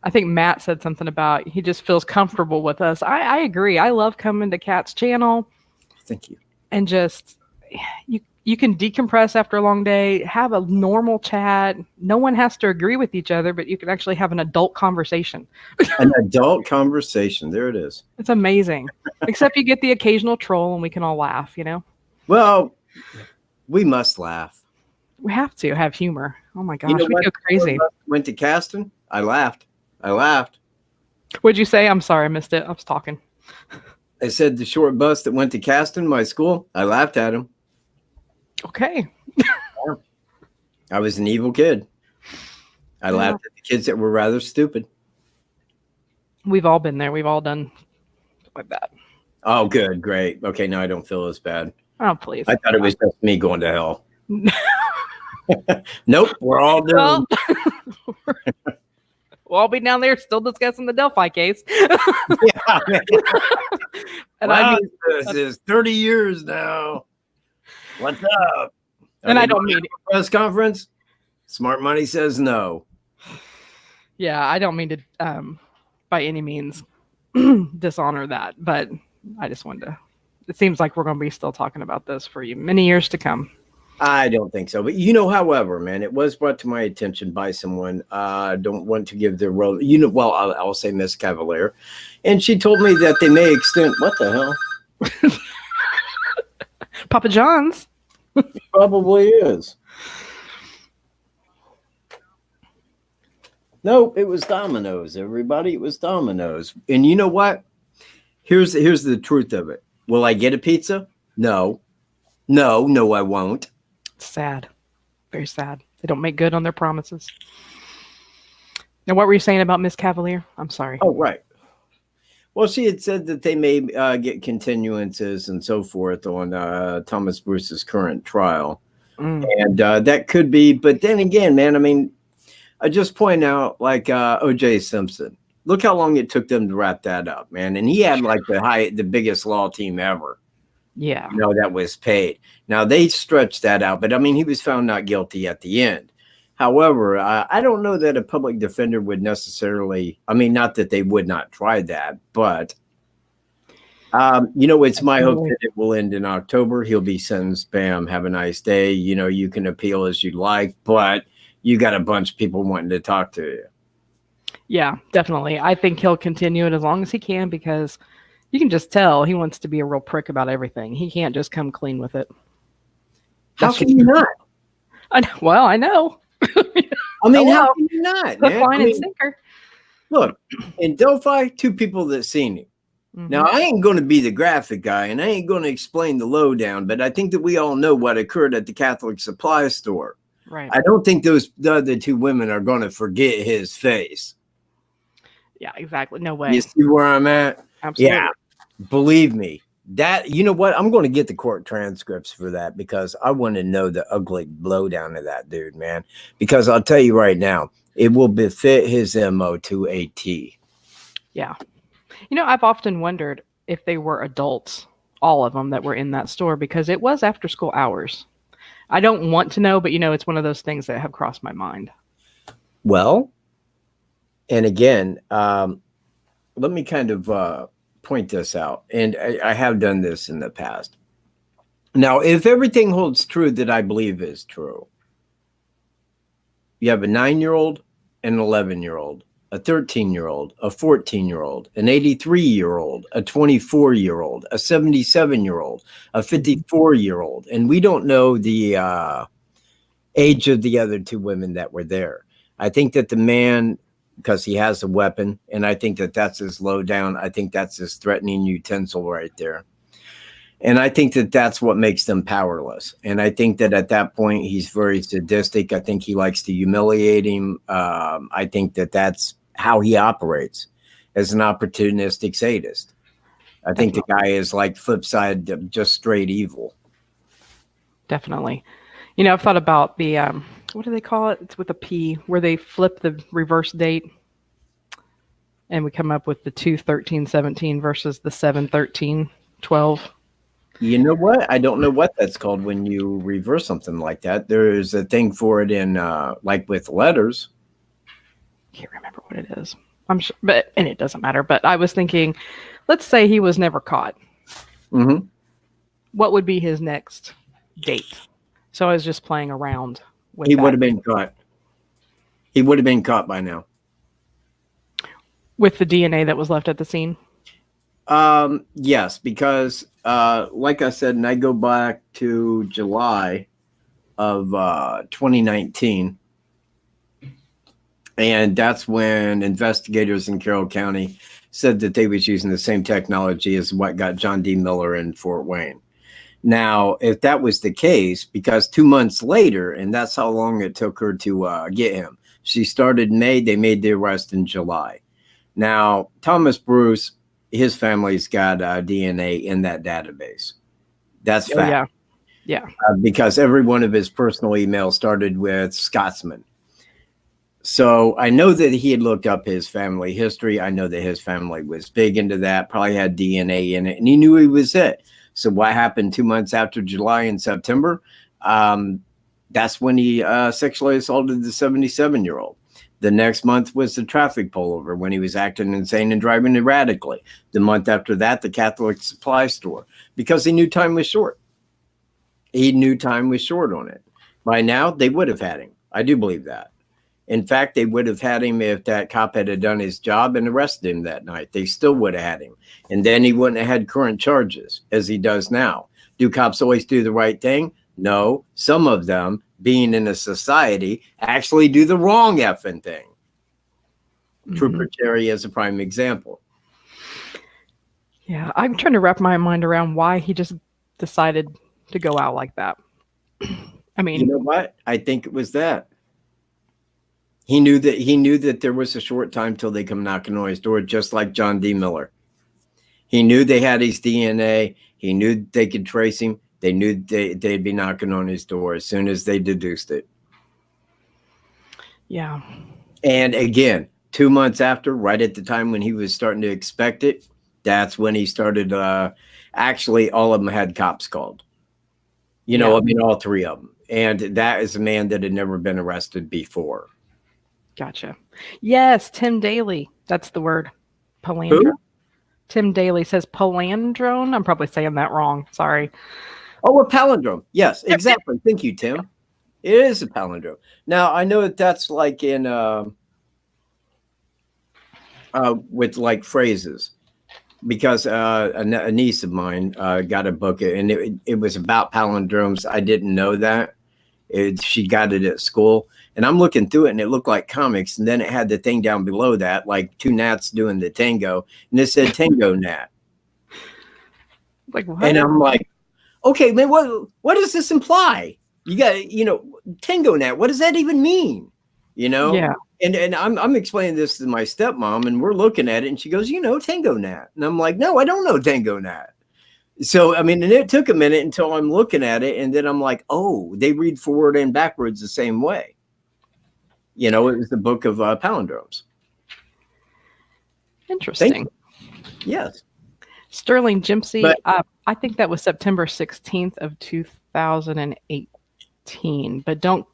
I think Matt said something about he just feels comfortable with us. I agree. I love coming to Katt's channel Thank you. and just you can decompress after a long day, have a normal chat. No one has to agree with each other, but you can actually have an adult conversation. An adult conversation. There it is. It's amazing. Except you get the occasional troll and we can all laugh, you know? Well, we must laugh. We have to have humor. Oh my gosh, You know we what? go crazy. Went to Caston. I laughed. What'd you say? I'm sorry, I missed it. I was talking. I said the short bus that went to Caston, my school. I laughed at him. Okay. I was an evil kid. I laughed at the kids that were rather stupid. We've all been there. We've all done like that. Oh, good. Great. Okay, now I don't feel as bad. Oh, please. I thought it was just me going to hell. Nope. We're all doomed. We'll all be down there still discussing the Delphi case. Yeah, man. And Wow, I mean, this is 30 years now. What's up? and I don't mean it. Press conference. Smart money says no. Yeah, I don't mean to by any means dishonor that, but I just wanted to. It seems like we're going to be still talking about this for many years to come. I don't think so. But, however, man, it was brought to my attention by someone. I don't want to give their role. Well, I'll say Miss Cavalier. And she told me that they may extend. What the hell? Papa John's. Probably is. No, it was Domino's, everybody. It was Domino's. And you know what? Here's the truth of it. Will I get a pizza? No. No, I won't. Sad. Very sad. They don't make good on their promises. Now, what were you saying about Miss Cavalier? I'm sorry. Oh, right. Well, she had said that they may get continuances and so forth on Thomas Bruce's current trial. And that could be. But then again, man, I mean, I just point out like O.J. Simpson. Look how long it took them to wrap that up, man. And he had like the biggest law team ever. Yeah. That was paid. Now they stretched that out, but I mean, he was found not guilty at the end. However, I don't know that a public defender would necessarily, I mean, not that they would not try that, but, it's my hope that it will end in October. He'll be sentenced. Bam. Have a nice day. You can appeal as you like, but you got a bunch of people wanting to talk to you. Yeah, definitely. I think he'll continue it as long as he can because you can just tell he wants to be a real prick about everything. He can't just come clean with it. How can you not? I know. I mean, how can you not, man? Line and sinker. Look, in Delphi, 2 people that seen him. Mm-hmm. Now, I ain't going to be the graphic guy, and I ain't going to explain the lowdown, but I think that we all know what occurred at the Catholic supply store. Right. I don't think the other 2 women are going to forget his face. Yeah, exactly. No way. You see where I'm at? Absolutely. Yeah, believe me. That, you know what? I'm going to get the court transcripts for that because I want to know the ugly blowdown of that dude, man. Because I'll tell you right now, it will befit his MO to a T. Yeah. I've often wondered if they were adults, all of them that were in that store, because it was after school hours. I don't want to know, but it's one of those things that have crossed my mind. Well, and again, let me kind of point this out, and I have done this in the past. Now, if everything holds true that I believe is true, you have a 9-year-old, an 11-year-old, a 13-year-old, a 14-year-old, an 83-year-old, a 24-year-old, a 77-year-old, a 54-year-old, and we don't know the age of the other 2 women that were there. I think that the man, because he has a weapon, and I think that that's his lowdown. I think that's his threatening utensil right there. And I think that that's what makes them powerless. And I think that at that point, he's very sadistic. I think he likes to humiliate him. I think that that's how he operates as an opportunistic sadist. I think the guy is like flip side of just straight evil. Definitely. I've thought about the, what do they call it? It's with a P, where they flip the reverse date. And we come up with the 2/13/17 versus the 7/13/12. You know what? I don't know what that's called when you reverse something like that. There is a thing for it in like with letters. Can't remember what it is. I'm sure, and it doesn't matter. But I was thinking, let's say he was never caught. Mm-hmm. What would be his next date? So I was just playing around with He that. would have been caught. He would have been caught by now. With the DNA that was left at the scene? Yes, because like I said, and I go back to July of 2019, and that's when investigators in Carroll County said that they was using the same technology as what got John D. Miller in Fort Wayne. Now, if that was the case, because 2 months later, and that's how long it took her to get him. She started in May, they made the arrest in July. Now, Thomas Bruce, his family's got DNA in that database. That's fact. Yeah. Because every one of his personal emails started with Scotsman. So I know that he had looked up his family history. I know that his family was big into that, probably had DNA in it, and he knew he was it. So what happened 2 months after July and September? That's when he sexually assaulted the 77-year-old. The next month was the traffic pullover when he was acting insane and driving erratically. The month after that, the Catholic supply store, because he knew time was short. He knew time was short on it. By now, they would have had him. I do believe that. In fact, they would have had him if that cop had done his job and arrested him that night. They still would have had him. And then he wouldn't have had current charges as he does now. Do cops always do the right thing? No. Some of them, being in a society, actually do the wrong effing thing. Trooper Cherry is a prime example. Yeah, I'm trying to wrap my mind around why he just decided to go out like that. I mean, you know what? I think it was that. He knew that there was a short time till they come knocking on his door, just like John D. Miller. He knew they had his DNA. He knew they could trace him. They knew they'd be knocking on his door as soon as they deduced it. Yeah. And again, 2 months after, right at the time when he was starting to expect it, that's when he started. Actually, all of them had cops called. You know, I mean, all three of them. And that is a man that had never been arrested before. Gotcha. Yes, Tim Daly. That's the word. Palandrone. Who? Tim Daly says palandrone. I'm probably saying that wrong. Sorry. Oh, a palindrome. Yes, exactly. Thank you, Tim. It is a palindrome. Now, I know that that's like in with like phrases, because a niece of mine got a book and it was about palindromes. I didn't know that. She got it at school. And I'm looking through it, and it looked like comics. And then it had the thing down below that, like two gnats doing the tango. And it said tango gnat. Like what? And I'm like, okay, man, what does this imply? You got, you know, tango gnat. What does that even mean? You know? Yeah. And I'm explaining this to my stepmom, and we're looking at it, and she goes, you know, tango gnat. And I'm like, no, I don't know tango gnat. So, I mean, and it took a minute until I'm looking at it, and then I'm like, oh, they read forward and backwards the same way. You know, it was the book of palindromes. Interesting. Yes. Sterling Jimpsey, But- I think that was September 16th of 2018. But don't,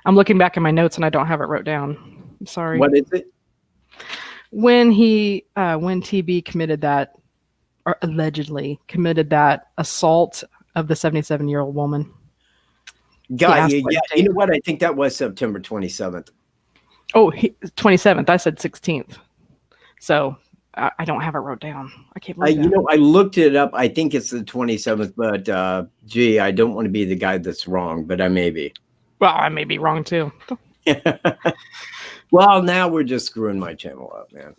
I'm looking back in my notes and I don't have it wrote down. I'm sorry. What is it? When TB committed that, or allegedly committed that assault of the 77-year-old woman. God, yeah, you know what? I think that was September 27th. Oh, 27th. I said 16th. So I don't have it wrote down. I can't believe that. You know, I looked it up. I think it's the 27th, but gee, I don't want to be the guy that's wrong, but I may be. Well, I may be wrong too. Well, now we're just screwing my channel up, man.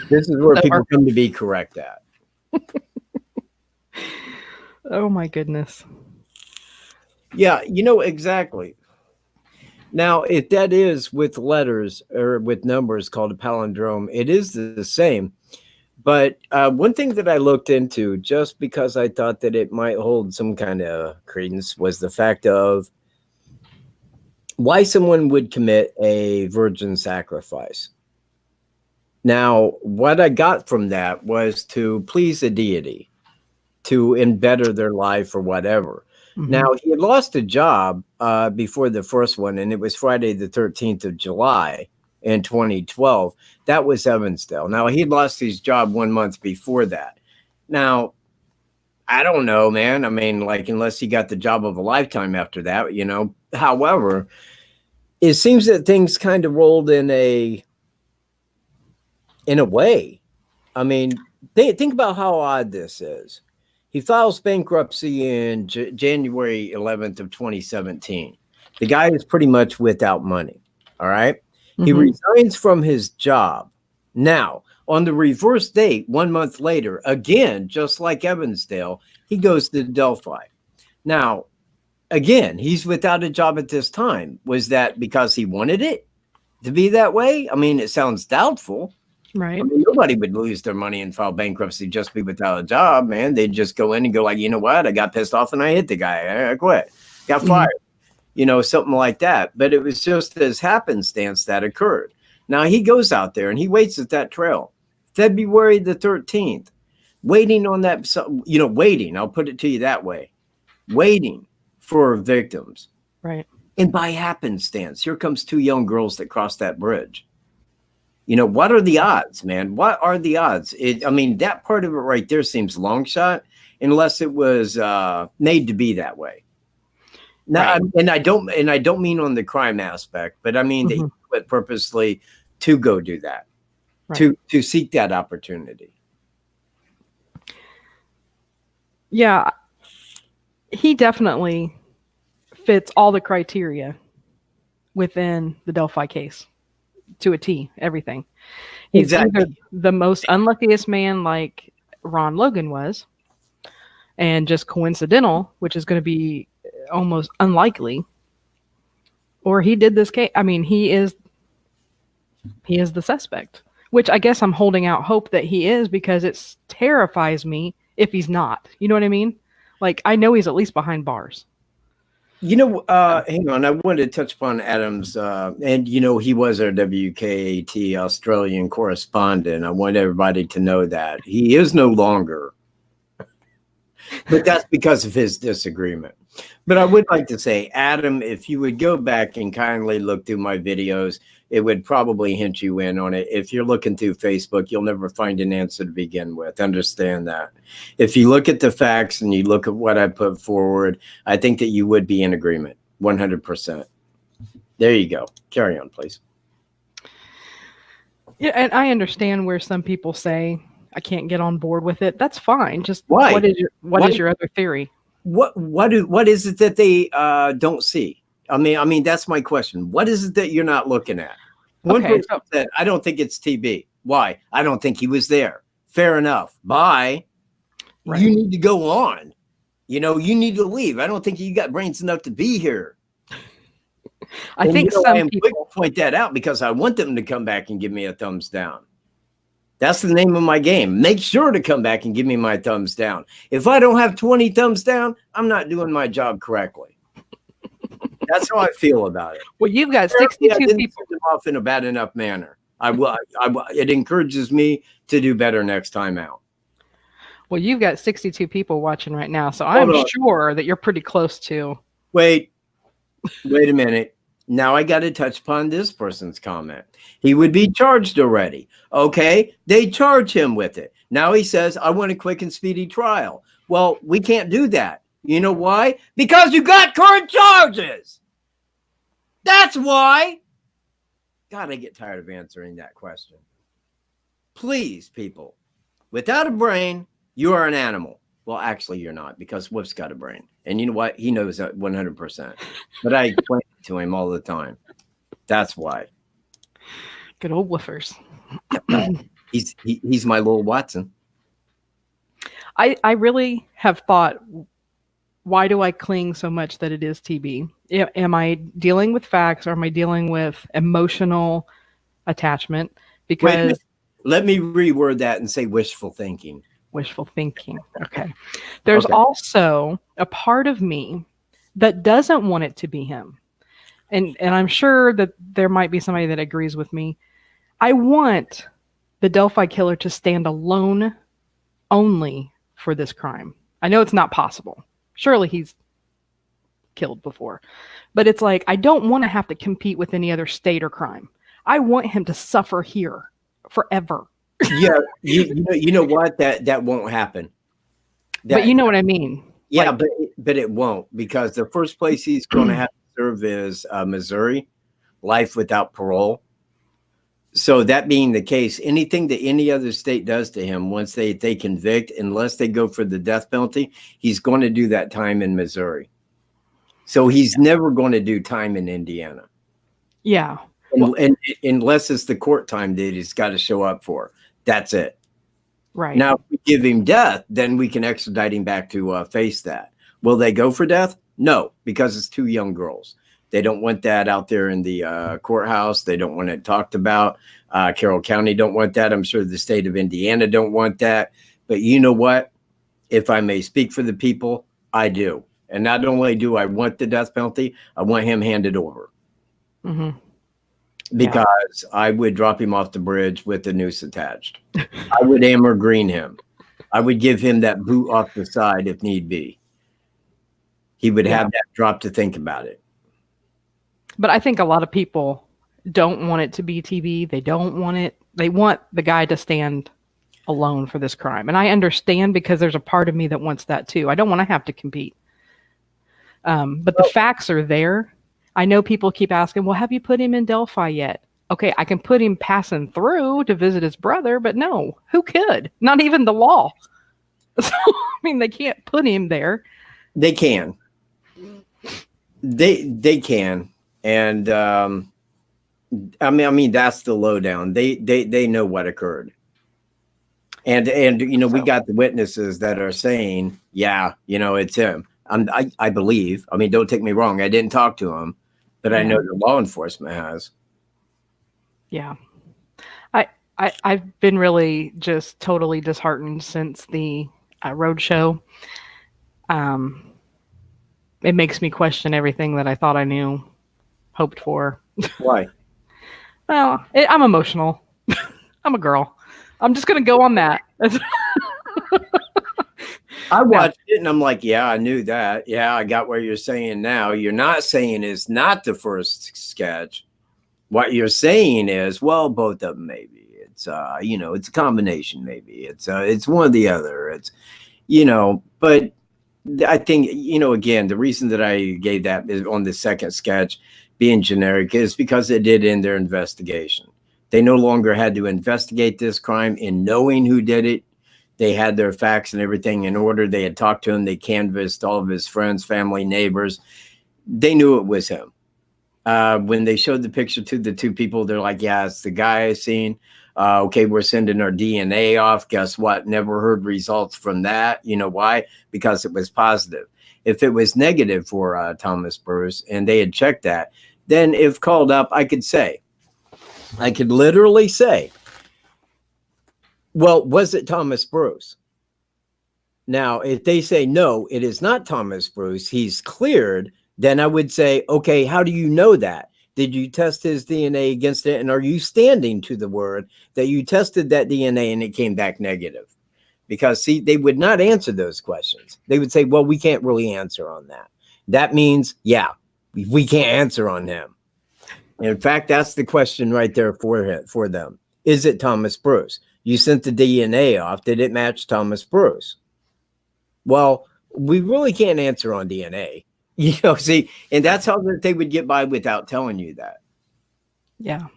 This is where people come to be correct at. Oh my goodness. Yeah, you know, exactly. Now, if that is with letters or with numbers called a palindrome, it is the same. But one thing that I looked into, just because I thought that it might hold some kind of credence, was the fact of why someone would commit a virgin sacrifice. Now, what I got from that was to please a deity, to better their life or whatever. Mm-hmm. Now, he had lost a job before the first one, and it was Friday the 13th of July in 2012. That was Evansdale. Now, he had lost his job 1 month before that. Now, I don't know, man. I mean, like, unless he got the job of a lifetime after that, you know. However, it seems that things kind of rolled in a way. I mean, think about how odd this is. He files bankruptcy in January 11th of 2017. The guy is pretty much without money. All right. Mm-hmm. He resigns from his job. Now, on the reverse date, 1 month later, again, just like Evansdale, he goes to Delphi. Now, again, he's without a job at this time. Was that because he wanted it to be that way? I mean, it sounds doubtful. Right. I mean, nobody would lose their money and file bankruptcy just be without a job, man. They'd just go in and go like, you know what? I got pissed off and I hit the guy. I quit. Got fired. You know, something like that. But it was just as happenstance that occurred. Now, he goes out there and he waits at that trail. February the 13th. Waiting on that, you know, waiting. I'll put it to you that way. Waiting for victims. Right. And by happenstance, here comes two young girls that cross that bridge. You know, what are the odds, man? What are the odds? I mean, that part of it right there seems long shot. unless it was made to be that way. Now, Right. and I don't mean on the crime aspect, but I mean they do it purposely to go do that, Right. to seek that opportunity. Yeah, he definitely fits all the criteria within the Delphi case to a T, everything. He's either the most unluckiest man like Ron Logan was, and just coincidental, which is going to be almost unlikely, or he did this case. I mean, he is the suspect, which I guess I'm holding out hope that he is, because it terrifies me if he's not. You know what I mean? Like, I know he's at least behind bars. You know, hang on. I wanted to touch upon Adams, and he was our WKAT Australian correspondent. I want everybody to know that he is no longer, but that's because of his disagreement. But I would like to say, Adam, if you would go back and kindly look through my videos, it would probably hint you in on it. If you're looking through Facebook, you'll never find an answer to begin with. Understand that. If you look at the facts and you look at what I put forward, I think that you would be in agreement, 100%. There you go. Carry on, please. Yeah, and I understand where some people say I can't get on board with it. That's fine. Just Why? What is your other theory? What is it that they don't see? I mean, that's my question. What is it that you're not looking at? One person said, I don't think it's TB. Why? I don't think he was there. Fair enough. Bye. Right. You need to go on. You need to leave. I don't think you got brains enough to be here. I think some people point that out because I want them to come back and give me a thumbs down. That's the name of my game. Make sure to come back and give me my thumbs down. If I don't have 20 thumbs down, I'm not doing my job correctly. That's how I feel about it. Well, you've got 62 people off in a bad enough manner. It encourages me to do better next time out. Well, you've got 62 people watching right now, so I'm sure that you're pretty close to. Wait a minute. Now I got to touch upon this person's comment. He would be charged already. Okay, they charge him with it. Now he says, I want a quick and speedy trial. Well, we can't do that. You know why? Because you got current charges. That's why. God, I get tired of answering that question. Please, people, without a brain, you are an animal. Well, actually, you're not, because Wolf's got a brain. And you know what? He knows that 100%. But I explain it to him all the time. That's why. Good old Woofers. He's my little Watson. I really have thought, why do I cling so much that it is TB? Am I dealing with facts, or am I dealing with emotional attachment? Because let me reword that and say wishful thinking. Wishful thinking. Okay. There's also a part of me that doesn't want it to be him. And I'm sure that there might be somebody that agrees with me. I want the Delphi killer to stand alone only for this crime. I know it's not possible. Surely he's killed before. But it's like, I don't want to have to compete with any other state or crime. I want him to suffer here forever. Yeah, you know what? That won't happen. But you know what I mean. Yeah, like, but it won't, because the first place he's going to have to serve is Missouri, life without parole. So that being the case, anything that any other state does to him, once they convict, unless they go for the death penalty, he's going to do that time in Missouri. So he's never going to do time in Indiana. Yeah. And unless it's the court time that he's got to show up for. That's it. Right. Now, if we give him death, then we can extradite him back to face that. Will they go for death? No, because it's two young girls. They don't want that out there in the courthouse. They don't want it talked about. Carroll County don't want that. I'm sure the state of Indiana don't want that. But you know what? If I may speak for the people, I do. And not only do I want the death penalty, I want him handed over. Mm-hmm. Because I would drop him off the bridge with the noose attached. I would amber green him. I would give him that boot off the side if need be. He would have that drop to think about it. But I think a lot of people don't want it to be TB. They don't want it. They want the guy to stand alone for this crime. And I understand, because there's a part of me that wants that too. I don't want to have to compete. But the facts are there. I know people keep asking, well, have you put him in Delphi yet? Okay, I can put him passing through to visit his brother, but no, who could? Not even the law. So, I mean, they can't put him there. They can. They can. And I mean that's the lowdown. They know what occurred. And you know, we got the witnesses that are saying, yeah, you know, it's him. I believe. I mean, don't take me wrong. I didn't talk to him, but I know the law enforcement has. Yeah. I've been really just totally disheartened since the road show. It makes me question everything that I thought I knew, hoped for. Why? Well, I'm emotional. I'm a girl. I'm just going to go on that. I watched it and I'm like, yeah, I knew that. Yeah, I got what you're saying now. You're not saying it's not the first sketch. What you're saying is, well, both of them maybe. It's you know, it's a combination maybe. It's one or the other. It's, you know, but I think, you know, again, the reason that I gave that is on the second sketch being generic is because it did end their investigation. They no longer had to investigate this crime in knowing who did it. They had their facts and everything in order. They had talked to him. They canvassed all of his friends, family, neighbors. They knew it was him. When they showed the picture to the two people, they're like, yeah, it's the guy I seen. Okay, we're sending our DNA off. Guess what? Never heard results from that. You know why? Because it was positive. If it was negative for Thomas Bruce and they had checked that, then if called up, I could literally say, well, was it Thomas Bruce? Now, if they say, no, it is not Thomas Bruce, he's cleared, then I would say, okay, how do you know that? Did you test his DNA against it? And are you standing to the word that you tested that DNA and it came back negative? Because, see, they would not answer those questions. They would say, well, we can't really answer on that. That means, yeah, we can't answer on him. In fact, that's the question right there for them. Is it Thomas Bruce? You sent the DNA off. Did it match Thomas Bruce? Well, we really can't answer on DNA. You know, see, and that's how they would get by without telling you that. Yeah.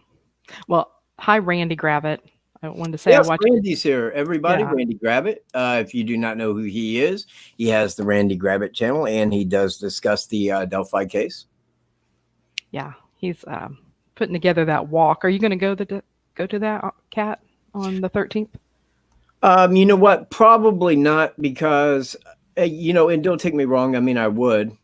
Well, hi, Randy Gravitt. I wanted to say, yes, I watched Randy's here. Everybody, Yeah. Randy Gravitt. If you do not know who he is, he has the Randy Gravitt channel, and he does discuss the Delphi case. Yeah, he's putting together that walk. Are you going to go to that, Katt, on the 13th? You know what? Probably not, because you know, and don't take me wrong. I mean, I would.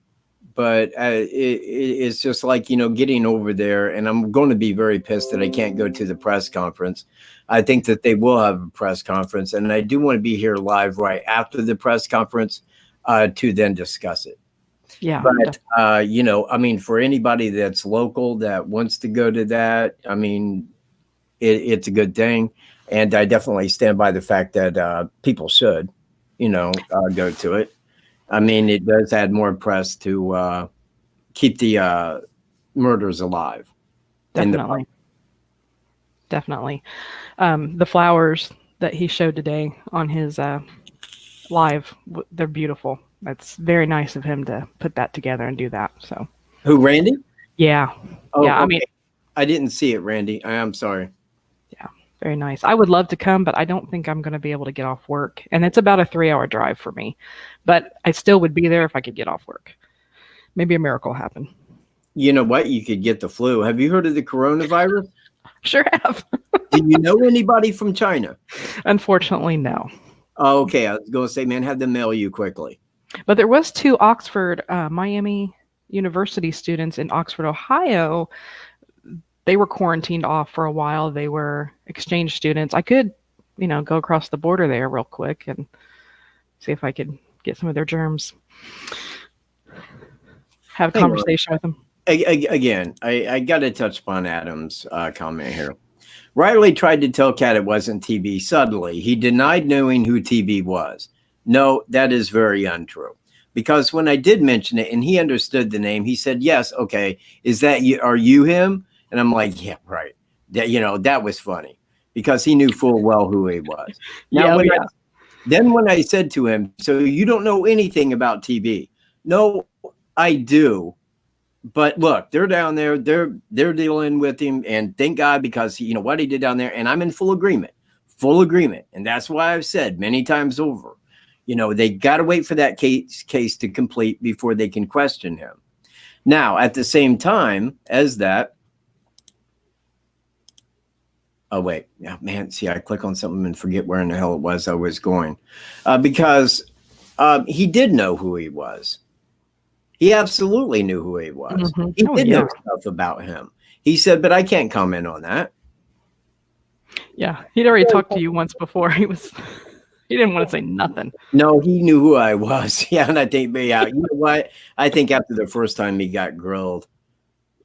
But it's just like, you know, getting over there, and I'm going to be very pissed that I can't go to the press conference. I think that they will have a press conference, and I do want to be here live right after the press conference to then discuss it. Yeah. But, you know, I mean, for anybody that's local that wants to go to that, I mean, it's a good thing. And I definitely stand by the fact that people should, you know, go to it. I mean, it does add more press to keep the murders alive. Definitely. Definitely. The flowers that he showed today on his live, they're beautiful. That's very nice of him to put that together and do that. So. Who, Randy? Yeah. Oh, yeah. okay. I mean, I didn't see it, Randy. I'm sorry. Yeah. Very nice. I would love to come, but I don't think I'm going to be able to get off work. And it's about a 3-hour drive for me. But I still would be there if I could get off work. Maybe a miracle will happen. You know what? You could get the flu. Have you heard of the coronavirus? Sure have. Do you know anybody from China? Unfortunately, no. Oh, okay. I was going to say, man, have them mail you quickly. But there was 2 Oxford, Miami University students in Oxford, Ohio. They were quarantined off for a while. They were exchange students. I could, you know, go across the border there real quick and see if I could get some of their germs. Have a conversation with them. Again, I got to touch upon Adam's comment here. Riley tried to tell Katt it wasn't TB suddenly. He denied knowing who TB was. No, that is very untrue. Because when I did mention it and he understood the name, he said, yes, okay, is that you? Are you him? And I'm like, yeah, right. That, you know, that was funny. because he knew full well who he was. Now, when I said to him, so you don't know anything about TB? No, I do. But look, they're down there. They're dealing with him, and thank God, because you know what he did down there, and I'm in full agreement, and that's why I've said many times over, you know, they got to wait for that case to complete before they can question him. Now, at the same time as that, oh wait, yeah, man, see, I click on something and forget where in the hell it was I was going, because he did know who he was. He absolutely knew who he was. Mm-hmm. He did know stuff about him. He said, but I can't comment on that. Yeah, he'd already talked to you once before. He didn't want to say nothing. No, he knew who I was. Yeah, and I think, you know what? I think after the first time he got grilled.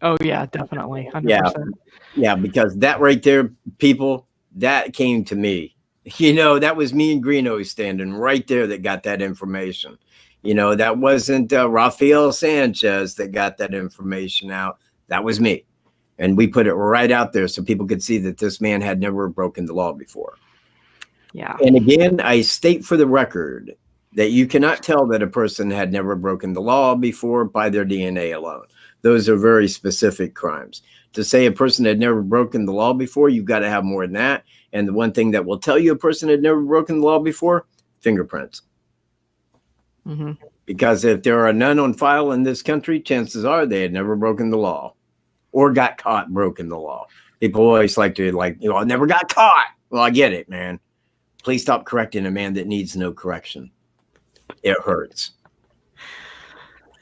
Oh yeah, definitely. 100%. Yeah, because that right there, people, that came to me. You know, that was me and Greeno standing right there that got that information. You know, that wasn't Rafael Sanchez that got that information out. That was me. And we put it right out there so people could see that this man had never broken the law before. Yeah. And again, I state for the record that you cannot tell that a person had never broken the law before by their DNA alone. Those are very specific crimes. To say a person had never broken the law before, you've got to have more than that. And the one thing that will tell you a person had never broken the law before, fingerprints. Mm-hmm. Because if there are none on file in this country, chances are they had never broken the law or got caught broken the law. People always like to I never got caught. Well, I get it, man. Please stop correcting a man that needs no correction. It hurts.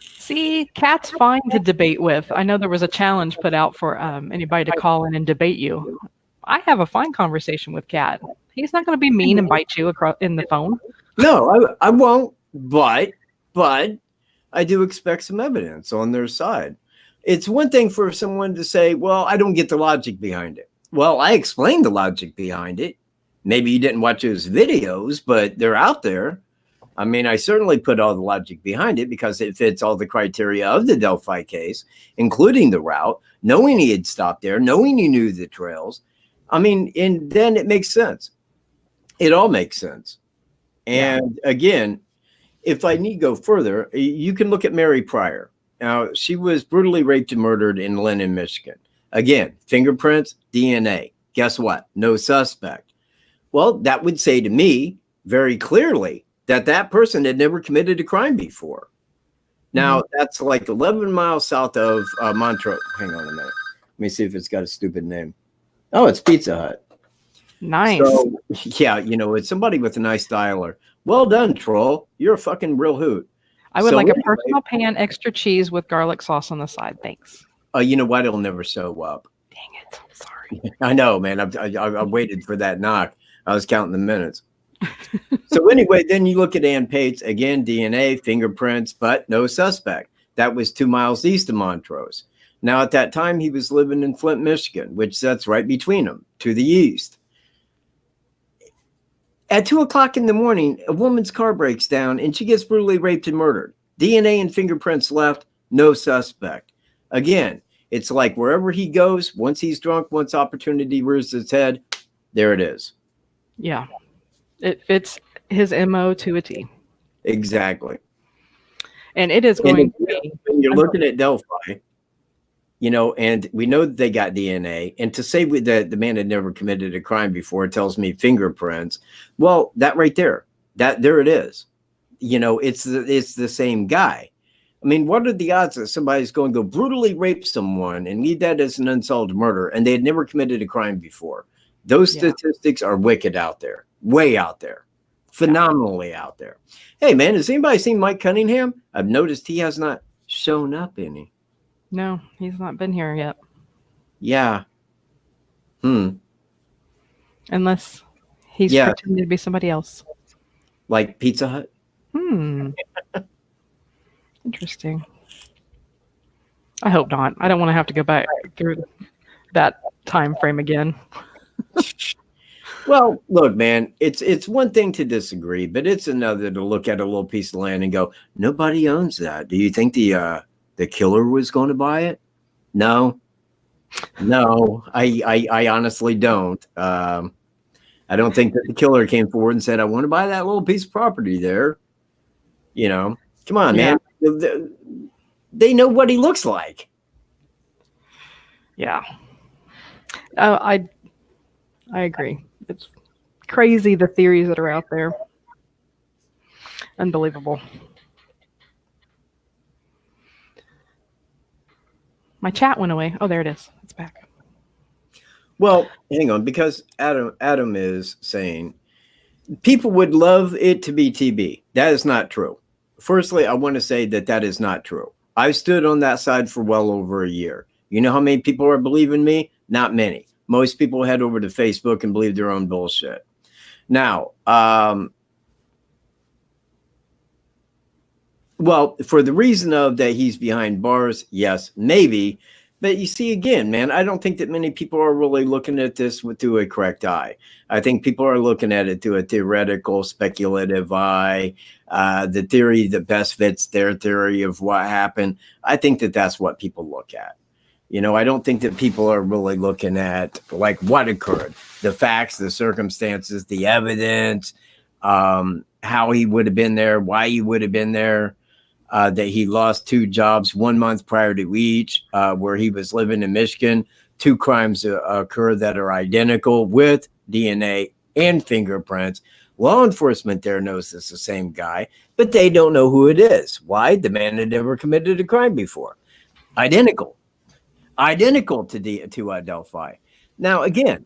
See, Katt's fine to debate with. I know there was a challenge put out for anybody to call in and debate you. I have a fine conversation with Katt. He's not going to be mean and bite you across in the phone. No, I won't. But I do expect some evidence on their side. It's one thing for someone to say, well, I don't get the logic behind it. Well, I explained the logic behind it. Maybe you didn't watch those videos, but they're out there. I mean, I certainly put all the logic behind it because it fits all the criteria of the Delphi case, including the route, knowing he had stopped there, knowing he knew the trails. I mean, and then it makes sense. It all makes sense. And again, if I need to go further, you can look at Mary Pryor. Now, she was brutally raped and murdered in Lennon, Michigan. Again, fingerprints, DNA. Guess what? No suspect. Well, that would say to me very clearly that that person had never committed a crime before. Now, that's like 11 miles south of Montrose. Hang on a minute. Let me see if it's got a stupid name. Oh, it's Pizza Hut. Nice. So, yeah, you know, it's somebody with a nice dialer. Well done, troll. You're a fucking real hoot. I would like a personal pan, extra cheese with garlic sauce on the side. Thanks. You know what? It'll never show up. Dang it. I'm sorry. I know, man. I waited for that knock. I was counting the minutes. So anyway, then you look at Ann Pates. Again, DNA, fingerprints, but no suspect. That was 2 miles east of Montrose. Now, at that time, he was living in Flint, Michigan, which that's right between them, to the east. At 2 o'clock in the morning, a woman's car breaks down and she gets brutally raped and murdered. DNA and fingerprints left, no suspect. Again, it's like wherever he goes, once he's drunk, once opportunity rears its head, there it is. Yeah. It fits his MO to a T. Exactly. And it is going to be. When you're looking at Delphi, you know, and we know that they got DNA, and to say that the man had never committed a crime before tells me fingerprints. Well, that right there, there it is. You know, it's the same guy. I mean, what are the odds that somebody's going to go brutally rape someone and leave that as an unsolved murder, and they had never committed a crime before? Those statistics are wicked out there, way out there, phenomenally out there. Hey, man, has anybody seen Mike Cunningham? I've noticed he has not shown up any. No, he's not been here yet. Yeah. Unless he's pretending to be somebody else. Like Pizza Hut? Interesting. I hope not. I don't want to have to go back through that time frame again. Well, look, man, it's one thing to disagree, but it's another to look at a little piece of land and go, nobody owns that. Do you think the killer was going to buy it? No. No, I honestly don't. I don't think that the killer came forward and said, "I want to buy that little piece of property there." You know, come on, Yeah. man. They know what he looks like. Yeah. I agree. It's crazy the theories that are out there. Unbelievable. My chat went away. Oh, there it is. It's back. Well, hang on, because Adam is saying people would love it to be TB. That is not true. Firstly, I want to say that is not true. I've stood on that side for well over a year. You know how many people are believing me? Not many. Most people head over to Facebook and believe their own bullshit. Now, well, for the reason of that he's behind bars, yes, maybe. But you see, again, man, I don't think that many people are really looking at this through a correct eye. I think people are looking at it through a theoretical, speculative eye, the theory that best fits their theory of what happened. I think that that's what people look at. You know, I don't think that people are really looking at like what occurred, the facts, the circumstances, the evidence, how he would have been there, why he would have been there. That he lost 2 jobs 1 month prior to each, where he was living in Michigan. 2 crimes occur that are identical with DNA and fingerprints. Law enforcement there knows it's the same guy, but they don't know who it is. Why? The man had never committed a crime before. Identical to Delphi. Now, again,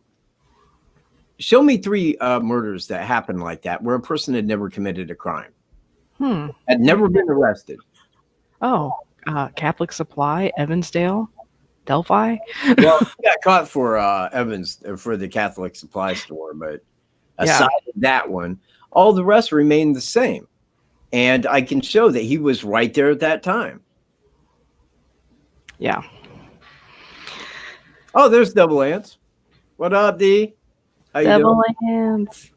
show me 3 murders that happened like that, where a person had never committed a crime. Had never been arrested. Oh, Catholic Supply, Evansdale, Delphi. Well, he got caught for Evans for the Catholic Supply store, but aside of that one, all the rest remained the same. And I can show that he was right there at that time. Yeah. Oh, there's Double Ants. What up, D? How you Double doing? Ants.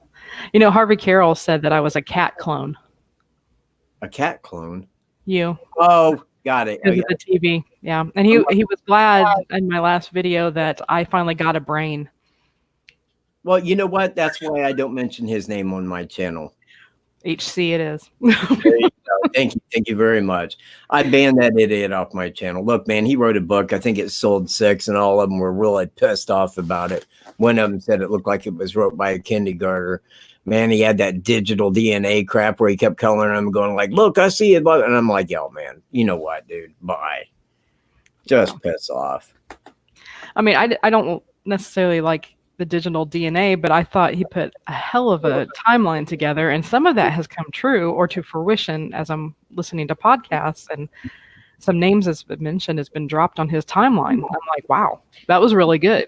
You know, Harvey Carroll said that I was a Katt clone. A cat clone? You. Oh, got it. Because of the TV. Yeah. And he was glad in my last video that I finally got a brain. Well, you know what? That's why I don't mention his name on my channel. HC it is. There you go. Thank you very much. I banned that idiot off my channel. Look, man, he wrote a book. I think it sold 6, and all of them were really pissed off about it. One of them said it looked like it was wrote by a kindergartner. Man, he had that digital DNA crap where he kept coloring them, going like, "Look, I see it," and I'm like, "Yo, man, you know what, dude? Bye." Just piss off. I mean, I don't necessarily like the digital DNA, but I thought he put a hell of a timeline together, and some of that has come true or to fruition as I'm listening to podcasts, and some names has been mentioned has been dropped on his timeline. I'm like, wow, that was really good.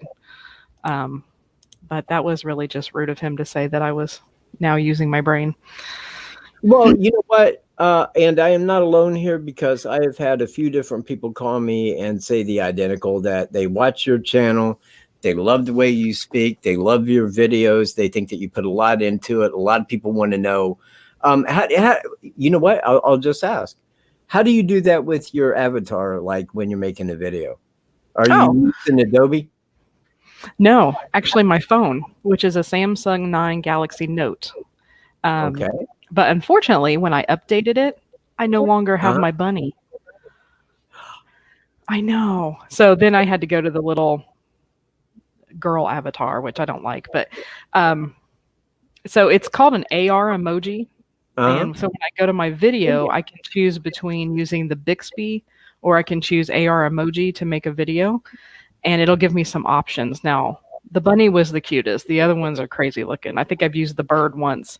But that was really just rude of him to say that I was now using my brain. Well, you know what? And I am not alone here, because I have had a few different people call me and say the identical, that they watch your channel. They love the way you speak. They love your videos. They think that you put a lot into it. A lot of people want to know, how you know what? I'll just ask, how do you do that with your avatar? Like when you're making a video, are you using Adobe? No, actually my phone, which is a Samsung 9 Galaxy Note. Okay. But unfortunately, when I updated it, I no longer have my bunny. I know. So then I had to go to the little girl avatar, which I don't like. But so it's called an AR emoji. And so when I go to my video, I can choose between using the Bixby or I can choose AR emoji to make a video. And it'll give me some options. Now, the bunny was the cutest. The other ones are crazy looking. I think I've used the bird once.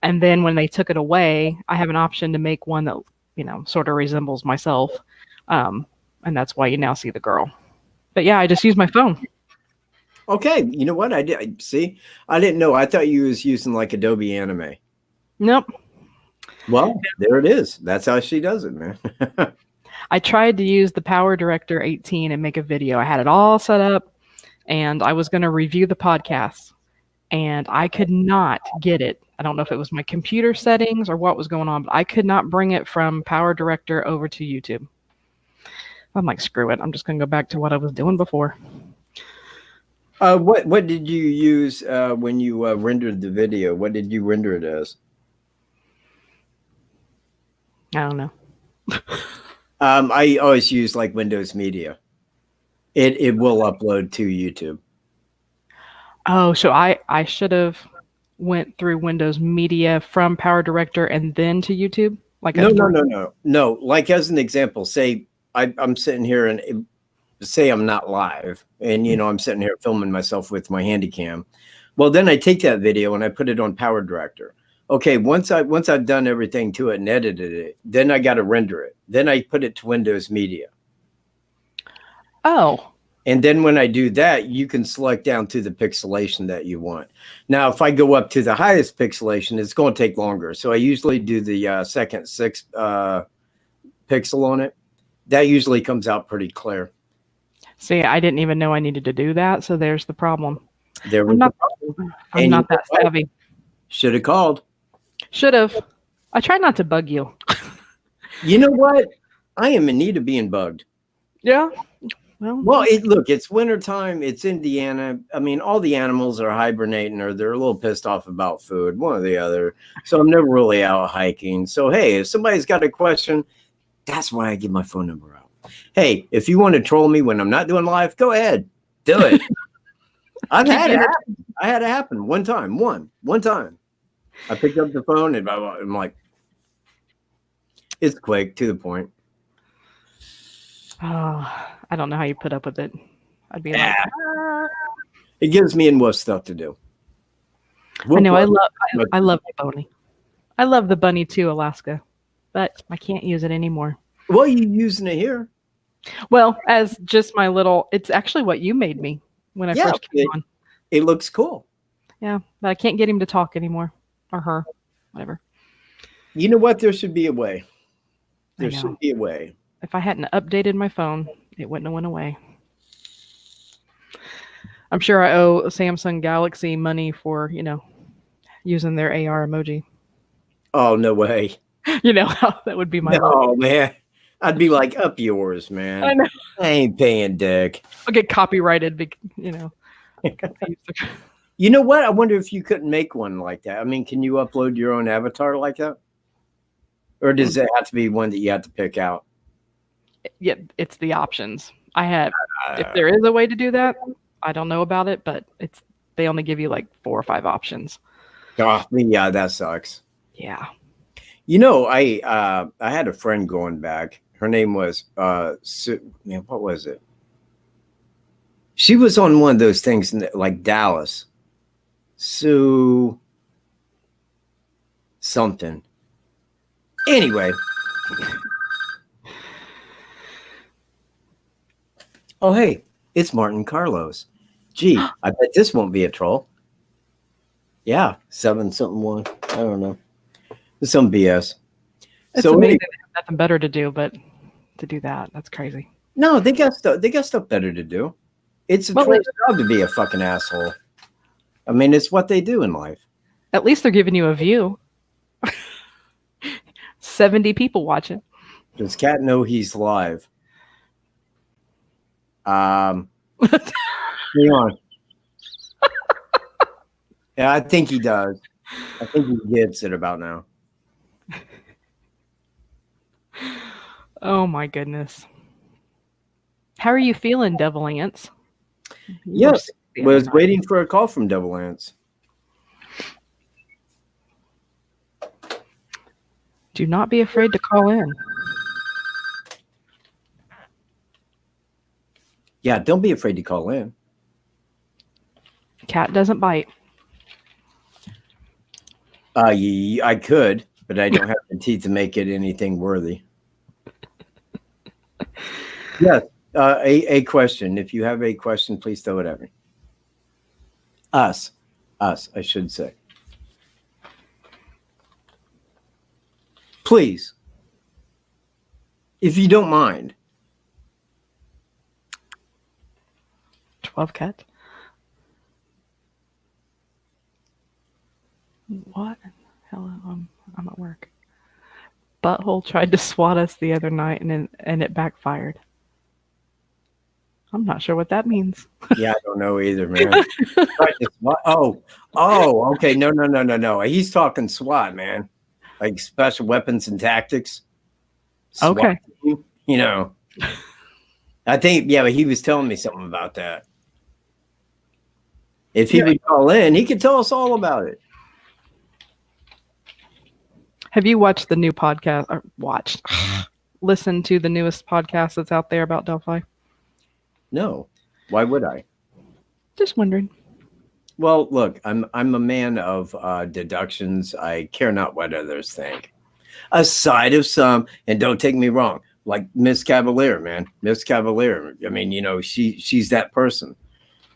And then when they took it away, I have an option to make one that, you know, sort of resembles myself. And that's why you now see the girl. But yeah, I just use my phone. Okay. You know what? I did see. I didn't know. I thought you was using like Adobe Anime. Nope. Well, there it is. That's how she does it, man. I tried to use the Power Director 18 and make a video. I had it all set up and I was going to review the podcast and I could not get it. I don't know if it was my computer settings or what was going on, but I could not bring it from Power Director over to YouTube. I'm like, screw it. I'm just going to go back to what I was doing before. What did you use when you rendered the video? What did you render it as? I don't know. I always use like Windows Media. It will upload to YouTube. Oh, so I should have went through Windows Media from Power Director and then to YouTube? No. Like as an example, say I'm sitting here and say I'm not live and, I'm sitting here filming myself with my handy cam. Well, then I take that video and I put it on Power Director. Okay, once I've done everything to it and edited it, then I got to render it. Then I put it to Windows Media. Oh. And then when I do that, you can select down to the pixelation that you want. Now, if I go up to the highest pixelation, it's going to take longer. So I usually do the second 6 pixel on it. That usually comes out pretty clear. See, I didn't even know I needed to do that. So there's the problem. I'm not that savvy. Should have called. Should have. I try not to bug you. You know what? I am in need of being bugged. Yeah. Well, look, it's wintertime. It's Indiana. I mean, all the animals are hibernating or they're a little pissed off about food, one or the other. So I'm never really out hiking. So, hey, if somebody's got a question, that's why I give my phone number out. Hey, if you want to troll me when I'm not doing live, go ahead. Do it. I've had it happen. I had it happen one time. One time. I picked up the phone and I'm like, it's quick, to the point. Oh, I don't know how you put up with it. I'd be like, it gives me and Wolf stuff to do. I know. I love the bunny. I love the bunny too, Alaska, but I can't use it anymore. Well, you're using it here. Well, as just my little. It's actually what you made me when I first came on. It looks cool. Yeah, but I can't get him to talk anymore, or her, whatever. You know what? There should be a way. There should be a way. If I hadn't updated my phone, it wouldn't have went away. I'm sure I owe Samsung Galaxy money for, using their AR emoji. Oh, no way. That would be my man. I'd be like, up yours, man. I know. I ain't paying dick. I'll get copyrighted, You know what? I wonder if you couldn't make one like that. I mean, can you upload your own avatar like that? Or does it have to be one that you have to pick out? Yeah, it's the options. I have. If there is a way to do that, I don't know about it, but they only give you like 4 or 5 options. Oh, yeah, that sucks. Yeah. I had a friend going back. Her name was what was it? She was on one of those things like Dallas. Sue something. Anyway. Oh, hey, it's Martin Carlos. Gee, I bet this won't be a troll. Yeah, 7-something-1. I don't know. It's some BS. It's amazing they have nothing better to do, but to do that's crazy. No, they got stuff better to do. It's a troll's job to be a fucking asshole. I mean, it's what they do in life. At least they're giving you a view. 70 people watching. Does Katt know he's live? Hang on. Yeah, I think he does. I think he gets it about now. Oh my goodness. How are you feeling, Devil Ants? Yes, was waiting for a call from Devil Ants. Do not be afraid to call in. Yeah, don't be afraid to call in. Cat doesn't bite. I could, but I don't have the teeth to make it anything worthy. Yes, a question. If you have a question, please throw it at me. Us, I should say. Please, if you don't mind. 12 Cat. What? Hell, I'm at work. Butthole tried to swat us the other night and it backfired. I'm not sure what that means. Yeah, I don't know either, man. Oh, okay. No. He's talking SWAT, man. Like special weapons and tactics. Okay. Swatting, you know. I think, yeah, but he was telling me something about that. If he would call in, he could tell us all about it. Have you watched the new podcast or listened to the newest podcast that's out there about Delphi? No. Why would I? Just wondering. Well, look, I'm a man of deductions. I care not what others think. Aside of some, and don't take me wrong, like Miss Cavalier, man. Miss Cavalier. I mean, you know, she's that person.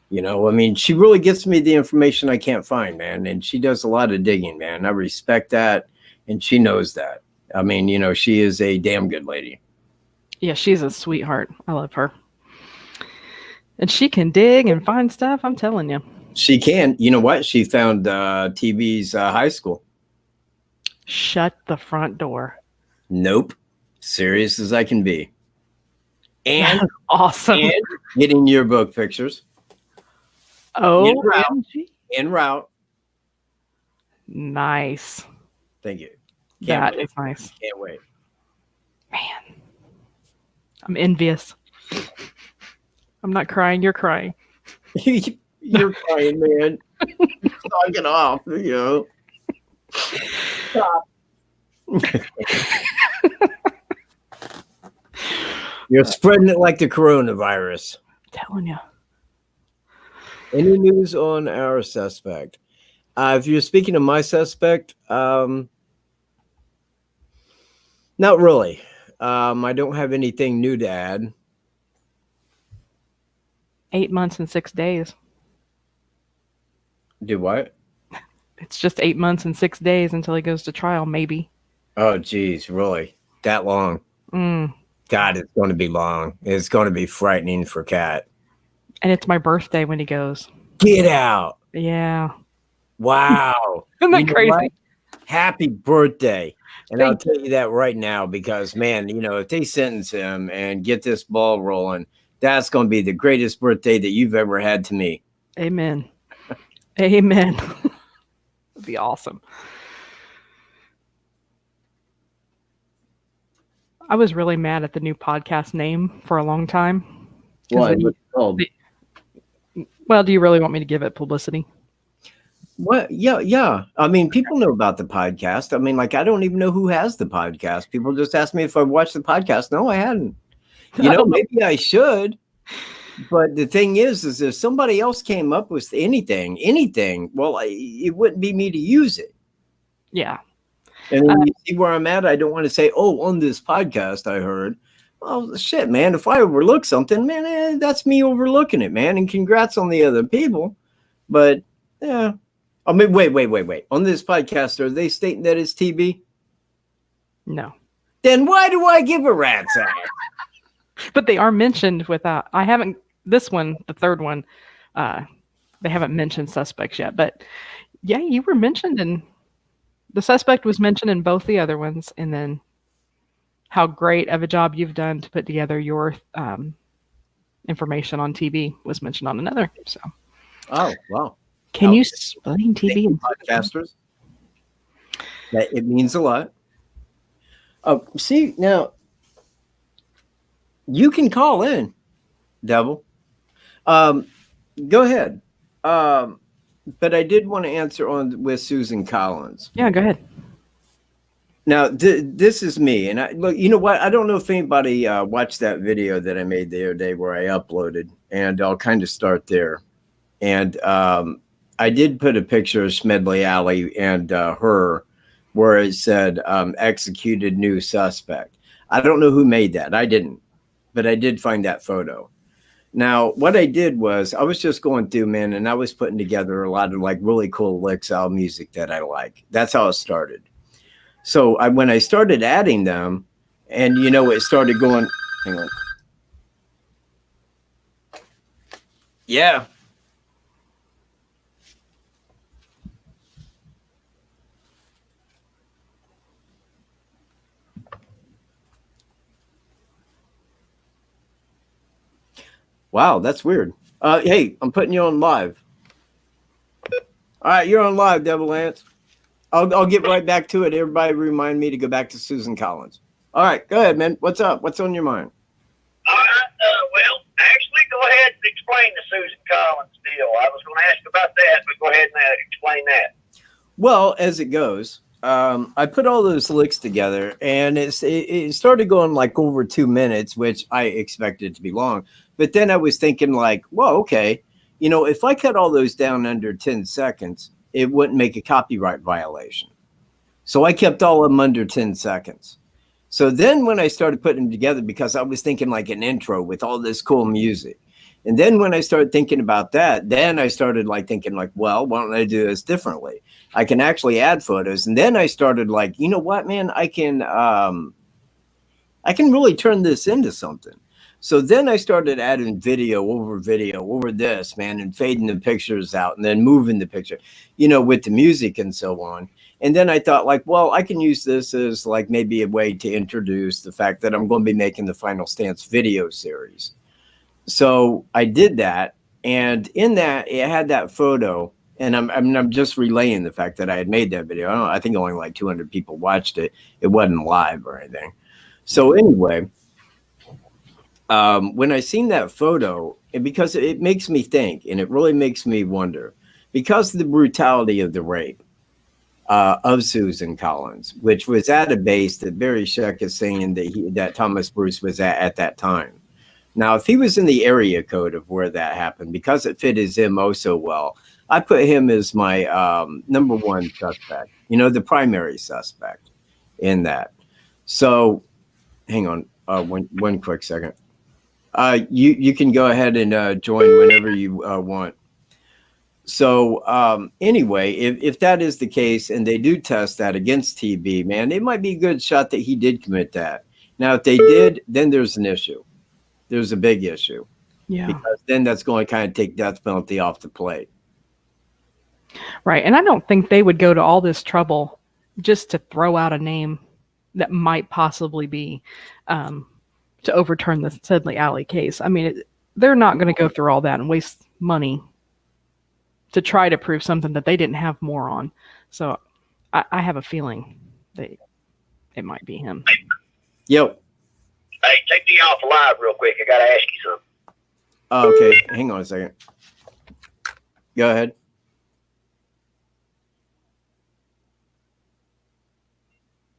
You know, I mean, she really gets me the information I can't find, man. And she does a lot of digging, man. I respect that. And she knows that. I mean, you know, she is a damn good lady. Yeah, she's a sweetheart. I love her. And she can dig and find stuff, I'm telling you. She can. You know what? She found TV's high school. Shut the front door. Nope. Serious as I can be. And That's awesome. And getting yearbook pictures. Oh, en route. Nice. Thank you. That is nice. Can't wait. Man, I'm envious. I'm not crying. You're crying. You're crying, man. Knock it off, you know. Stop. You're spreading it like the coronavirus. I'm telling you. Any news on our suspect? If you're speaking of my suspect, not really. I don't have anything new to add. 8 months and 6 days. Do what? It's just 8 months and 6 days until he goes to trial, maybe. Oh, geez, really? That long? God, it's going to be long. It's going to be frightening for Katt. And it's my birthday when he goes. Get out. Yeah. Wow. Isn't that crazy? What? Happy birthday. And Thank I'll tell you that right now because, man, you know, if they sentence him and get this ball rolling, that's going to be the greatest birthday that you've ever had to me. Amen. Amen. That'd be awesome. I was really mad at the new podcast name for a long time. What? Called? Well, do you really want me to give it publicity? What? Yeah. I mean, people know about the podcast. I mean, like, I don't even know who has the podcast. People just ask me if I watched the podcast. No, I hadn't. You know, maybe I should. But the thing is if somebody else came up with anything, well, it wouldn't be me to use it. Yeah. And then you see where I'm at. I don't want to say, oh, on this podcast I heard. Well, shit, man. If I overlook something, man, that's me overlooking it, man. And congrats on the other people. But, yeah. I mean, wait. On this podcast, are they stating that it's TB? No. Then why do I give a rat's ass? But they are mentioned without. I haven't. This one, the third one, they haven't mentioned suspects yet. But yeah, you were mentioned, and the suspect was mentioned in both the other ones. And then how great of a job you've done to put together your information on TB was mentioned on another. So. Oh, wow. Can you explain TB and podcasters? That it means a lot. Oh, see now. You can call in, Devil. Go ahead. But I did want to answer on with Susan Collins. Yeah, go ahead. Now, this is me. And look, you know what? I don't know if anybody watched that video that I made the other day where I uploaded. And I'll kind of start there. And I did put a picture of Smedley Alley and her where it said executed new suspect. I don't know who made that. I didn't. But I did find that photo. Now, what I did was I was just going through, man, and I was putting together a lot of like really cool licks out music that I like. That's how it started. So when I started adding them, and you know, it started going. Hang on. Yeah. Wow, that's weird. Hey, I'm putting you on live. All right, you're on live, Devil Lance. I'll get right back to it. Everybody remind me to go back to Susan Collins. All right, go ahead, man. What's up? What's on your mind? All right. Well, actually, go ahead and explain the Susan Collins deal. I was going to ask about that, but go ahead and explain that. Well, as it goes, I put all those links together, and it started going like over 2 minutes, which I expected to be long. But then I was thinking like, well, okay, you know, if I cut all those down under 10 seconds, it wouldn't make a copyright violation. So I kept all of them under 10 seconds. So then when I started putting them together, because I was thinking like an intro with all this cool music. And then when I started thinking about that, then I started like thinking like, well, why don't I do this differently? I can actually add photos. And then I started like, you know what, man, I can really turn this into something. So then I started adding video over this, man, and fading the pictures out and then moving the picture, you know, with the music and so on. And then I thought like, well, I can use this as like maybe a way to introduce the fact that I'm going to be making the Final Stance video series. So I did that. And in that, it had that photo. And I'm just relaying the fact that I had made that video. I think only like 200 people watched it. It wasn't live or anything. So anyway, when I seen that photo, because it makes me think, and it really makes me wonder, because of the brutality of the rape of Susan Collins, which was at a base that Barry Scheck is saying that Thomas Bruce was at that time. Now, if he was in the area code of where that happened, because it fit his MO so well, I put him as my number one suspect, you know, the primary suspect in that. So hang on one quick second. You can go ahead and join whenever you want. So anyway, if that is the case and they do test that against TB, man, it might be a good shot that he did commit that. Now, if they did, then there's an issue. There's a big issue. Yeah. Because then that's going to kind of take death penalty off the plate. Right. And I don't think they would go to all this trouble just to throw out a name that might possibly be to overturn the Sedley Alley case. I mean, they're not going to go through all that and waste money to try to prove something that they didn't have more on. So I have a feeling that it might be him. Yo. Hey, take me off live real quick. I got to ask you something. Okay. Hang on a second. Go ahead.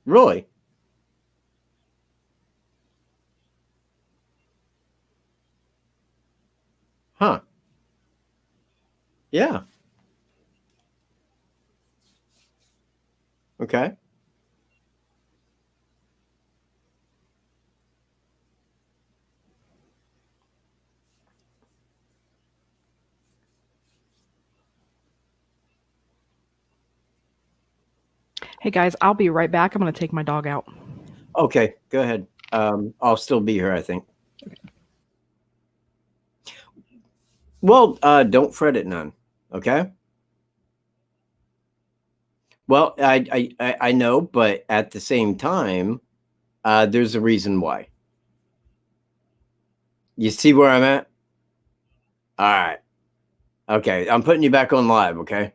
Really? Huh. Yeah. Okay. Hey guys, I'll be right back. I'm going to take my dog out. Okay, go ahead. I'll still be here, I think. Well, don't fret it none. Okay. Well, I know, but at the same time, there's a reason why. You see where I'm at? All right. Okay, I'm putting you back on live, okay?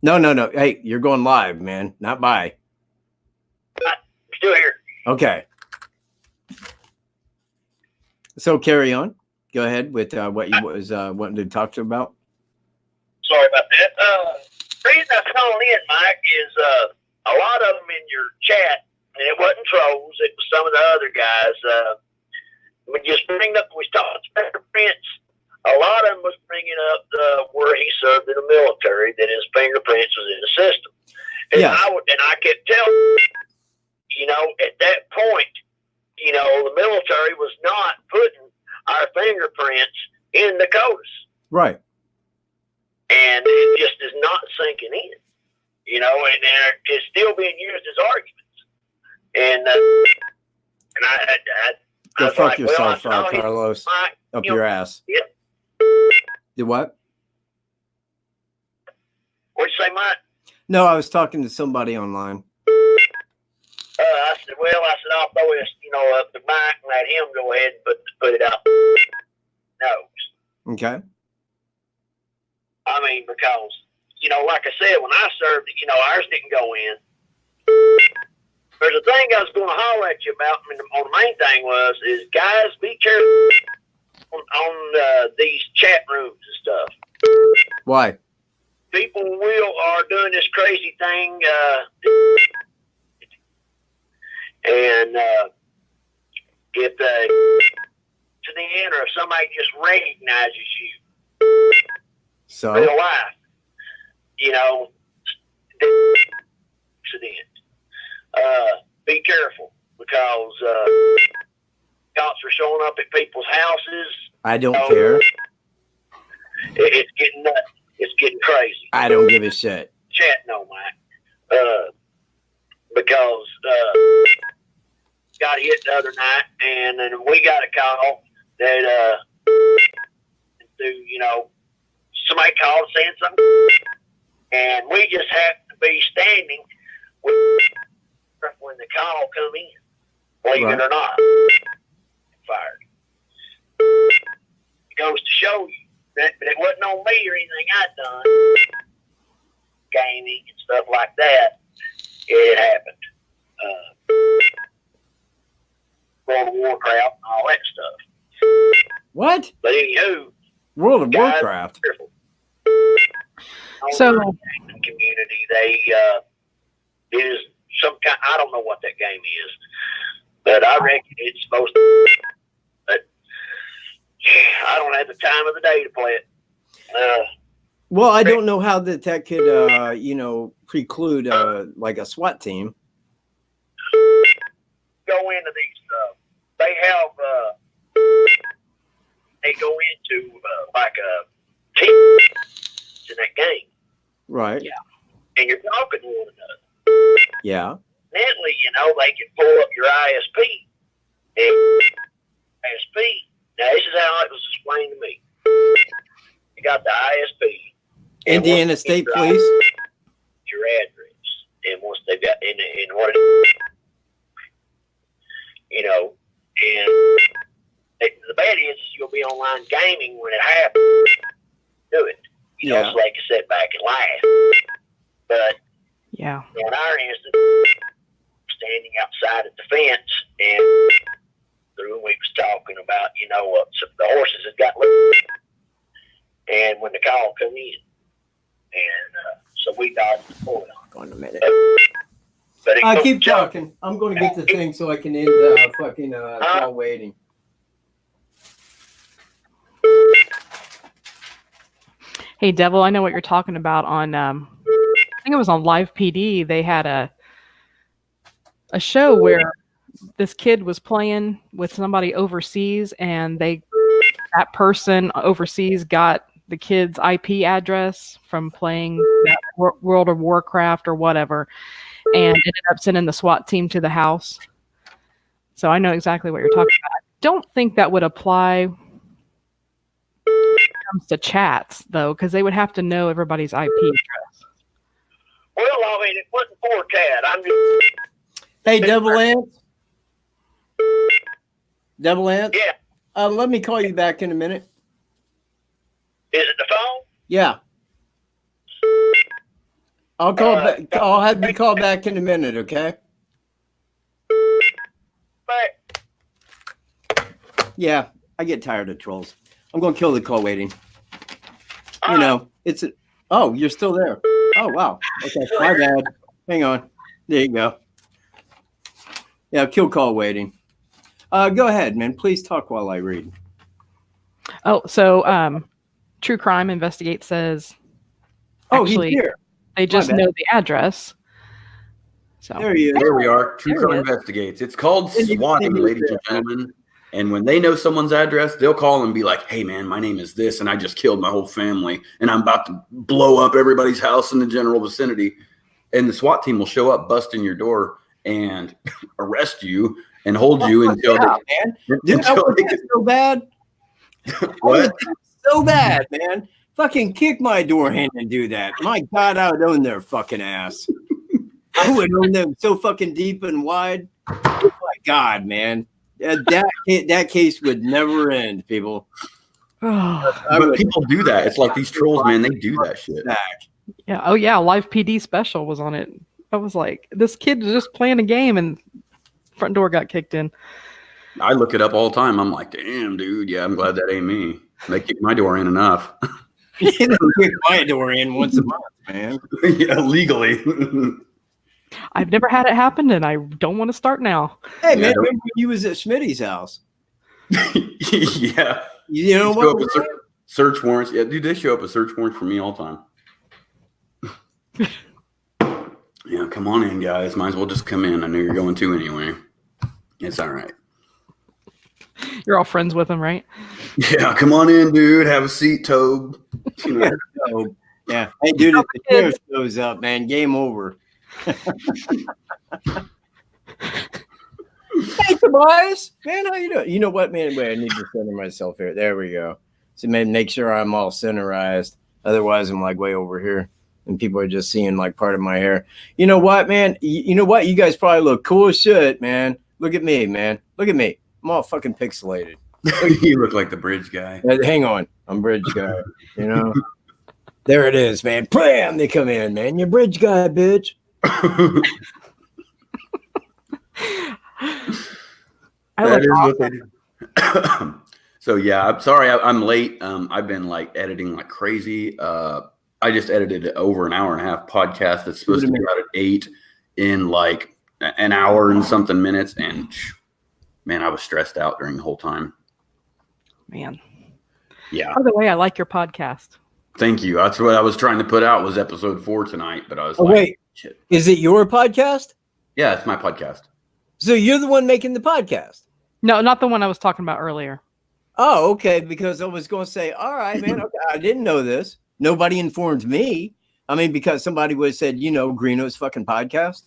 No. Hey, you're going live, man. Not bye. I'm still here. Okay. So carry on. Go ahead with what you was wanting to talk to about. Sorry about that. The reason I called in, Mike, is a lot of them in your chat, and it wasn't trolls, it was some of the other guys. We just bring up, we talked about Prince. A lot of them was bringing up where he served in the military, that his fingerprints was in the system. And Yes. I kept telling, you know, at that point, you know, the military was not putting our fingerprints in the CODIS. Right. And it just is not sinking in, you know, and it's still being used as arguments. And I Go was fuck like, yourself, well, Carlos. Up your ass. Yeah. Do what? What'd you say, Mike? No, I was talking to somebody online. I said, I'll throw this, you know, up the mic and let him go ahead and put it out. knows. Okay. I mean, because, you know, like I said, when I served, you know, ours didn't go in. There's a thing I was going to holler at you about, and the main thing is guys, be careful on these chat rooms and stuff. Why? People are doing this crazy thing, and if to the end, or if somebody just recognizes you, So real life, you know, accident. Be careful, because cops are showing up at people's houses. I don't care. It's getting nuts. It's getting crazy. I don't give a shit. Chat no, Mike. Because got hit the other night, and then we got a call that you know, somebody called saying something, and we just happened to be standing when the call come in, believe it or not, fired. It goes to show you that, but it wasn't on me or anything I'd done, gaming and stuff like that. It happened. World of Warcraft and all that stuff. What? But anywho, World of guys, Warcraft. Careful. So- On the community, they is some kind. I don't know what that game is, but I reckon it's supposed to. But I don't have the time of the day to play it. Well, I don't know how that could, you know, preclude like a SWAT team. Go into these. They have. They go into like a team in that game. Right. Yeah. And you're talking to one another. Yeah. Evidently, you know, they can pull up your ISP. And ISP. Now, this is how it was explained to me. You got the ISP. Indiana State Police. Your address. And once they've got in what it, you know, and the bad is you'll be online gaming when it happens. Do it. You know, so they can sit back and laugh. But yeah, in our instance, standing outside at the fence, and we was talking about, you know, the horses had got loose, and when the call come in, and so we dodged the bullet. Hold on a minute. But I keep talking. I'm going to get the thing so I can end the fucking call waiting. Hey, Devil, I know what you're talking about on, I think it was on Live PD. They had a show where this kid was playing with somebody overseas, and that person overseas got the kid's IP address from playing that World of Warcraft or whatever, and ended up sending the SWAT team to the house. So I know exactly what you're talking about. I don't think that would apply comes to chats, though, because they would have to know everybody's IP address. Well, I mean, it wasn't for Katt. I'm just... Hey, Devil Ants. Devil Ants? Yeah. Let me call you back in a minute. Is it the phone? Yeah. I'll call back. I'll have you call back in a minute, okay? But Yeah, I get tired of trolls. I'm going to kill the call waiting. You know, it's oh, you're still there. Oh, wow. Okay, my bad. Hang on. There you go. Yeah, kill call waiting. Go ahead, man. Please talk while I read. Oh, so True Crime Investigate says actually, he's here. they just know the address. So There he is. There we are. True There Crime he is. Investigates. It's called swatting, ladies and gentlemen. And when they know someone's address, they'll call and be like, hey, man, my name is this, and I just killed my whole family, and I'm about to blow up everybody's house in the general vicinity. And the SWAT team will show up, bust in your door, and arrest you and hold you until Dude, I want that so bad. What? So bad, man. Fucking kick my door in and do that. My God, I would own their fucking ass. I would own them so fucking deep and wide. Oh my God, man. That case would never end, people. But people do that. It's like these trolls, man. They do that shit. Yeah. Oh yeah. Live PD special was on it. I was like, this kid was just playing a game and front door got kicked in. I look it up all the time. I'm like, damn, dude. Yeah, I'm glad that ain't me. They kick my door in enough. You don't kick my door in once a month, man. Yeah, legally. I've never had it happen, and I don't want to start now. Hey, man, remember when you was at Schmitty's house? Yeah. You know Show what? up with search warrants. Yeah, dude, they show up with search warrants for me all the time. Yeah, come on in, guys. Might as well just come in. I know you're going to anyway. It's all right. You're all friends with him, right? Yeah, come on in, dude. Have a seat, Tobe. You know. So, yeah. Hey, dude, if the sheriff shows up, man, game over. Hey, Tobias. Man, how you doing? You know what, man? Wait, I need to center myself here. There we go. So, man, make sure I'm all centerized. Otherwise, I'm like way over here. And people are just seeing like part of my hair. You know what, man? You know what? You guys probably look cool as shit, man. Look at me, man. Look at me. I'm all fucking pixelated. You look like the bridge guy. Hang on. I'm bridge guy. You know? There it is, man. Bam! They come in, man. You're bridge guy, bitch. So yeah, I'm sorry I'm late. I've been like editing like crazy. I just edited over an hour and a half podcast that's supposed to be out at 8 in like an hour and something minutes, and man, I was stressed out during the whole time. Man. Yeah. By the way, I like your podcast. Thank you. That's what I was trying to put out was episode 4 tonight, but I was wait, shit. Is it your podcast? Yeah, it's my podcast. So you're the one making the podcast? No, not the one I was talking about earlier. Oh, okay. Because I was going to say, all right, man. Okay, I didn't know this. Nobody informed me. I mean, because somebody would have said, you know, Greeno's fucking podcast.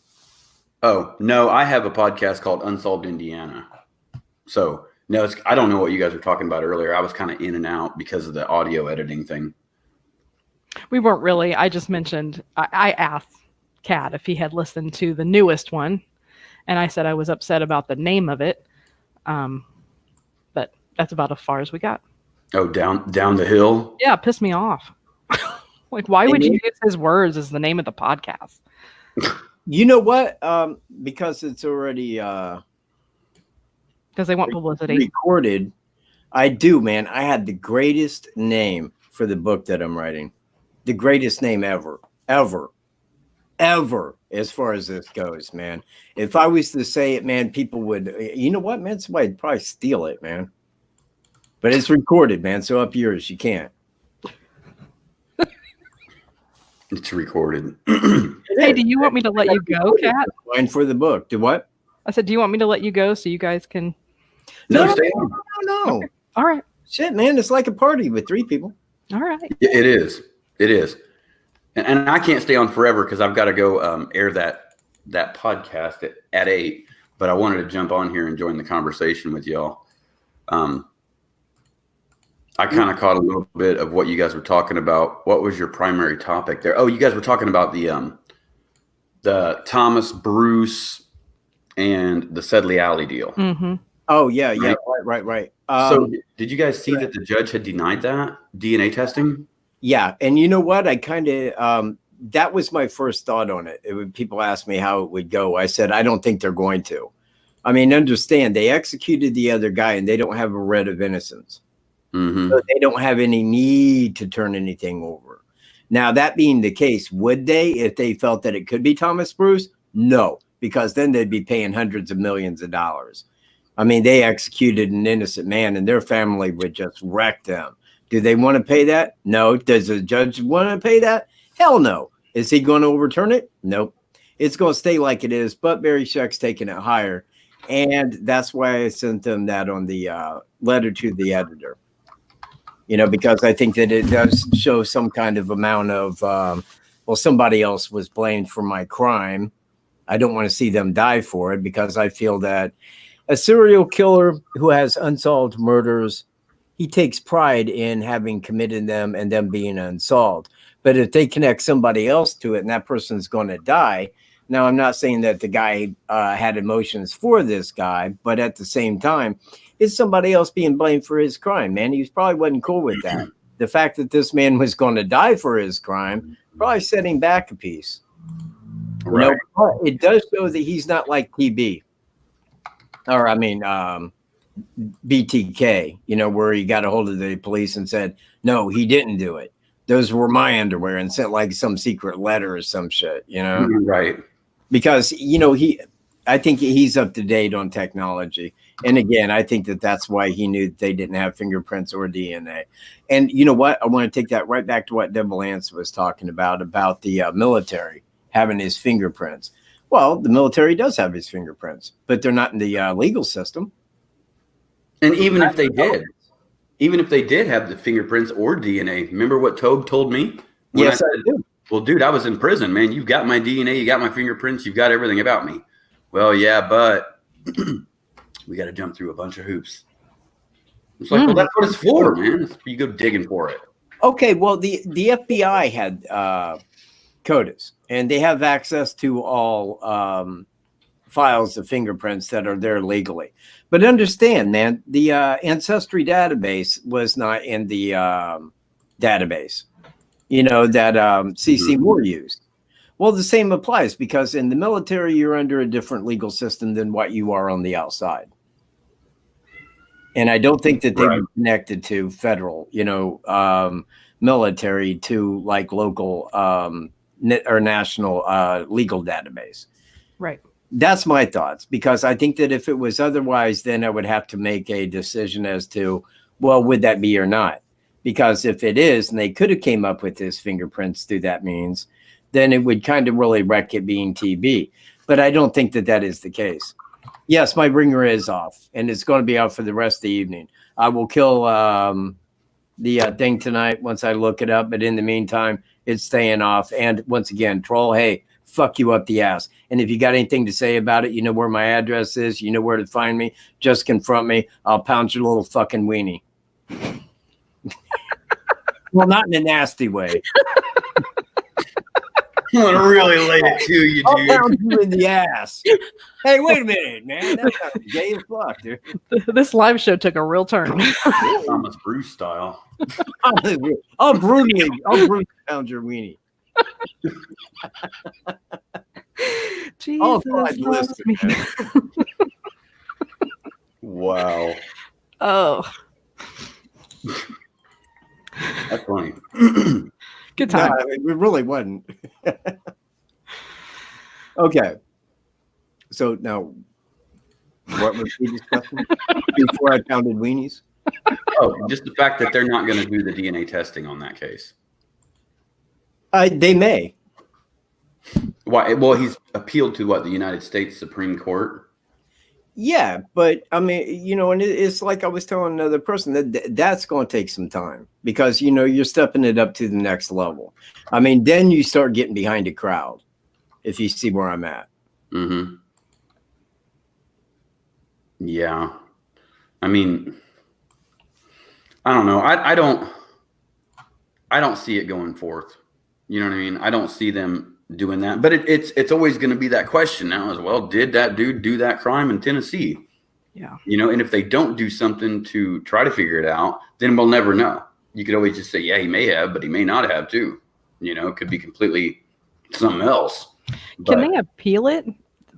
Oh, no, I have a podcast called Unsolved Indiana. So, no, I don't know what you guys were talking about earlier. I was kind of in and out because of the audio editing thing. We weren't really. I just mentioned, I asked Katt if he had listened to the newest one, and I said I was upset about the name of it. But that's about as far as we got. Oh, down the hill? Yeah, it pissed me off. Like, why would you use his words as the name of the podcast? You know what? Because it's already Because they want publicity. Recorded. I do, man. I had the greatest name for the book that I'm writing. The greatest name ever, as far as this goes, man. If I was to say it, man, people would, you know what, man? Somebody would probably steal it, man. But it's recorded, man. So up yours, you can't. It's recorded. Hey, do you want me to let you go, Katt? Fine for the book. Do what? I said, do you want me to let you go so you guys can? No, stay on. No. Okay. All right. Shit, man. It's like a party with 3 people. All right. It is. It is. And I can't stay on forever because I've got to go air that podcast at 8. But I wanted to jump on here and join the conversation with y'all. I kind of caught a little bit of what you guys were talking about. What was your primary topic there? Oh, you guys were talking about the Thomas Bruce and the Sedley Alley deal. Mm-hmm. Oh, yeah. Right. So did you guys see that the judge had denied that DNA testing? Yeah. And you know what? I kind of, that was my first thought on it. People asked me how it would go. I said, I don't think they're going to. I mean, understand, they executed the other guy and they don't have a writ of innocence. Mm-hmm. So they don't have any need to turn anything over. Now, that being the case, would they, if they felt that it could be Thomas Bruce? No, because then they'd be paying hundreds of millions of dollars. I mean, they executed an innocent man and their family would just wreck them. Do they want to pay that? No. Does the judge want to pay that? Hell no. Is he going to overturn it? Nope. It's going to stay like it is, but Barry Scheck's taking it higher. And that's why I sent them that on the letter to the editor. You know, because I think that it does show some kind of amount of, well, somebody else was blamed for my crime. I don't want to see them die for it because I feel that a serial killer who has unsolved murders, he takes pride in having committed them and them being unsolved. But if they connect somebody else to it and that person's going to die, Now, I'm not saying that the guy had emotions for this guy, but at the same time, it's somebody else being blamed for his crime, man. He probably wasn't cool with that. The fact that this man was going to die for his crime probably set him back a piece. Right. You know, it does show that he's not like TB. Or, I mean, BTK, you know, where he got a hold of the police and said, no, he didn't do it. Those were my underwear, and sent like some secret letter or some shit, you know? Right. Because, you know, I think he's up to date on technology. And again, I think that that's why he knew that they didn't have fingerprints or DNA. And you know what? I want to take that right back to what Devil Lance was talking about the military having his fingerprints. Well, the military does have his fingerprints, but they're not in the legal system. And even if they did have the fingerprints or DNA, remember what Tobe told me? Yes, I do. Well, dude, I was in prison, man. You've got my DNA, you got my fingerprints, you've got everything about me. Well, yeah, but we got to jump through a bunch of hoops. It's like, well, that's what it's for, man. You go digging for it. Okay, well, the FBI had CODIS, and they have access to all files of fingerprints that are there legally. But understand, man, the Ancestry database was not in the database, you know, that CC Moore used. Well, the same applies, because in the military, you're under a different legal system than what you are on the outside. And I don't think that they were connected to federal, you know, military to like local or national legal database. Right. That's my thoughts, because I think that if it was otherwise, then I would have to make a decision as to, well, would that be or not? Because if it is, and they could have came up with his fingerprints through that means, then it would kind of really wreck it being TB. But I don't think that that is the case. Yes, my ringer is off, and it's going to be out for the rest of the evening. I will kill the thing tonight once I look it up, but in the meantime, it's staying off. And once again, troll, hey, fuck you up the ass. And if you got anything to say about it, you know where my address is, you know where to find me, just confront me. I'll pound your little fucking weenie. Well, not in a nasty way. I want to really lay it to you, I'll dude. pound you in the ass. Hey, wait a minute, man. That's not gay as fuck, dude. This live show took a real turn. Thomas Bruce style. I'll brutally pound your weenie. Jesus, Oh, God, loves listen, me. man. Wow. Oh, That's funny. good time. No, it really wasn't. Okay. So now, what was we discussing before I pounded weenies? Oh, just the fact that they're not going to do the DNA testing on that case. They may. Why? Well, he's appealed to what, the United States Supreme Court. Yeah, but I mean, you know, and it's like I was telling another person that's going to take some time, because, you know, you're stepping it up to the next level. I mean, then you start getting behind a crowd, if you see where I'm at. Mm-hmm. Yeah. I mean, I don't know. I don't see it going forth. You know what I mean? I don't see them doing that, but it's always going to be that question now as well. Did that dude do that crime in Tennessee? Yeah. You know, and if they don't do something to try to figure it out, then we'll never know. You could always just say, yeah, he may have, but he may not have too. You know, it could be completely something else. Can they appeal it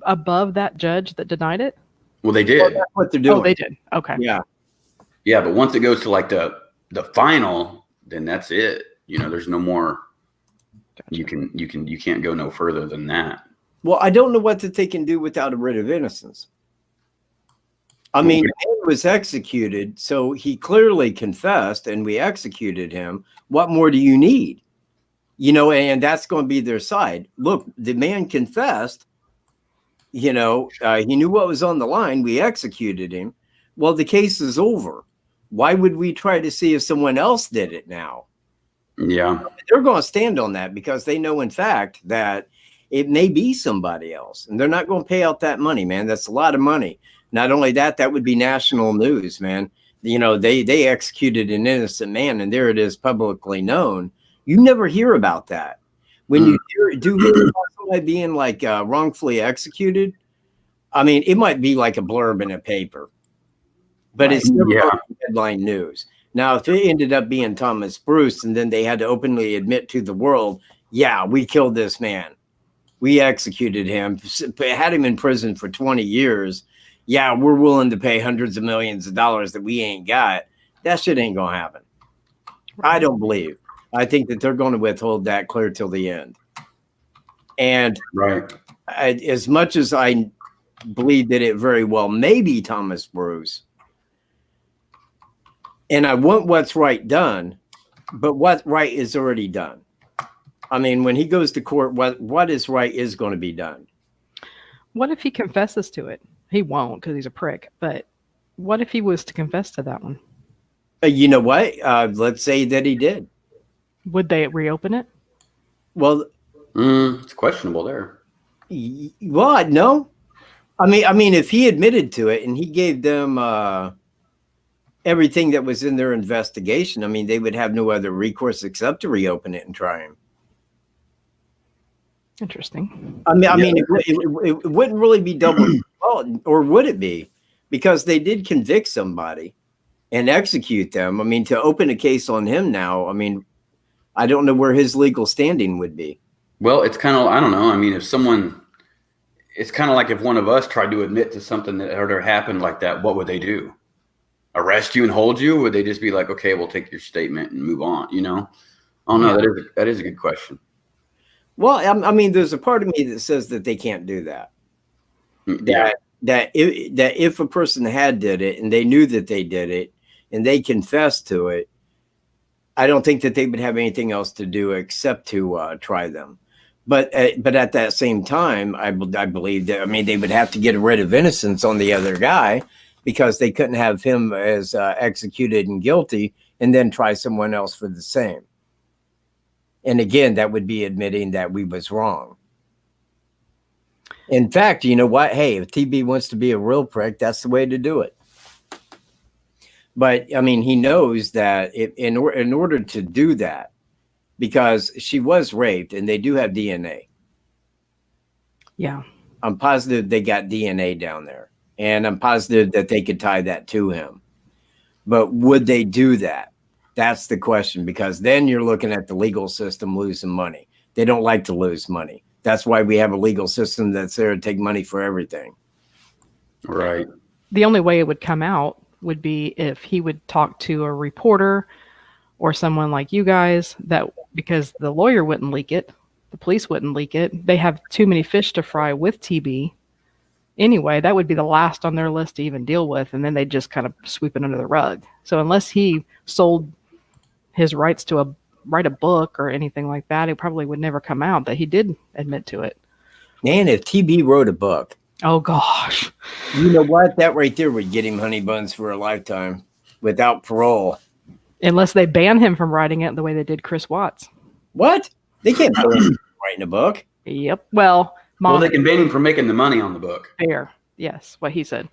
above that judge that denied it? Well, they did. Well, that's what they're doing. Oh, they did. Okay. Yeah. Yeah, but once it goes to like the final, then that's it. You know, there's no more. Gotcha. You can't go no further than that. Well, I don't know what that they can do without a writ of innocence. I mean, he was executed, so he clearly confessed, and we executed him. What more do you need? You know, and that's going to be their side. Look, the man confessed. You know, he knew what was on the line. We executed him. Well, the case is over. Why would we try to see if someone else did it now? Yeah. They're going to stand on that, because they know, in fact, that it may be somebody else, and they're not going to pay out that money, man. That's a lot of money. Not only that, that would be national news, man. You know, they executed an innocent man, and there it is, publicly known. You never hear about that. When you do hear about somebody being like wrongfully executed, I mean, it might be like a blurb in a paper, but it's never headline news. Now, if it ended up being Thomas Bruce and then they had to openly admit to the world, yeah, we killed this man. We executed him, had him in prison for 20 years. Yeah, we're willing to pay hundreds of millions of dollars that we ain't got. That shit ain't going to happen. I don't believe. I think that they're going to withhold that clear till the end. And as much as I believe that it very well may be Thomas Bruce, and I want what's right done, but what right is already done. I mean, when he goes to court, what is right is going to be done. What if he confesses to it? He won't because he's a prick. But what if he was to confess to that one? You know what? Let's say that he did. Would they reopen it? Well, it's questionable there. Well, no. I mean, if he admitted to it and he gave them everything that was in their investigation, I mean, they would have no other recourse except to reopen it and try him. Interesting. I mean, it wouldn't really be double, or would it be? Because they did convict somebody and execute them. I mean, to open a case on him now, I mean, I don't know where his legal standing would be. Well, it's kind of, I don't know. I mean, it's kind of like if one of us tried to admit to something that ever happened like that, what would they do? Arrest you and hold you? Would they just be like, okay, we'll take your statement and move on? You know? Oh no, that is a good question. Well, I mean, there's a part of me that says that they can't do that. That if a person had did it and they knew that they did it and they confessed to it, I don't think that they would have anything else to do except to try them. But at that same time, I believe that, I mean, they would have to get rid of innocence on the other guy because they couldn't have him as executed and guilty and then try someone else for the same. And again, that would be admitting that we was wrong. In fact, you know what? Hey, if TB wants to be a real prick, that's the way to do it. But I mean, he knows that in order to do that, because she was raped and they do have DNA. Yeah. I'm positive they got DNA down there. And I'm positive that they could tie that to him. But would they do that? That's the question, because then you're looking at the legal system losing money. They don't like to lose money. That's why we have a legal system that's there to take money for everything. Right. The only way it would come out would be if he would talk to a reporter or someone like you guys, that because the lawyer wouldn't leak it, the police wouldn't leak it. They have too many fish to fry with TB. Anyway, that would be the last on their list to even deal with, and then they'd just kind of sweep it under the rug. So unless he sold his rights to write a book or anything like that, it probably would never come out that he did admit to it. Man, if TB wrote a book. Oh, gosh. You know what? That right there would get him honey buns for a lifetime without parole. Unless they ban him from writing it the way they did Chris Watts. What? They can't ban him from writing a book. Yep. Well, they can ban him from making the money on the book. Fair. Yes, what he said.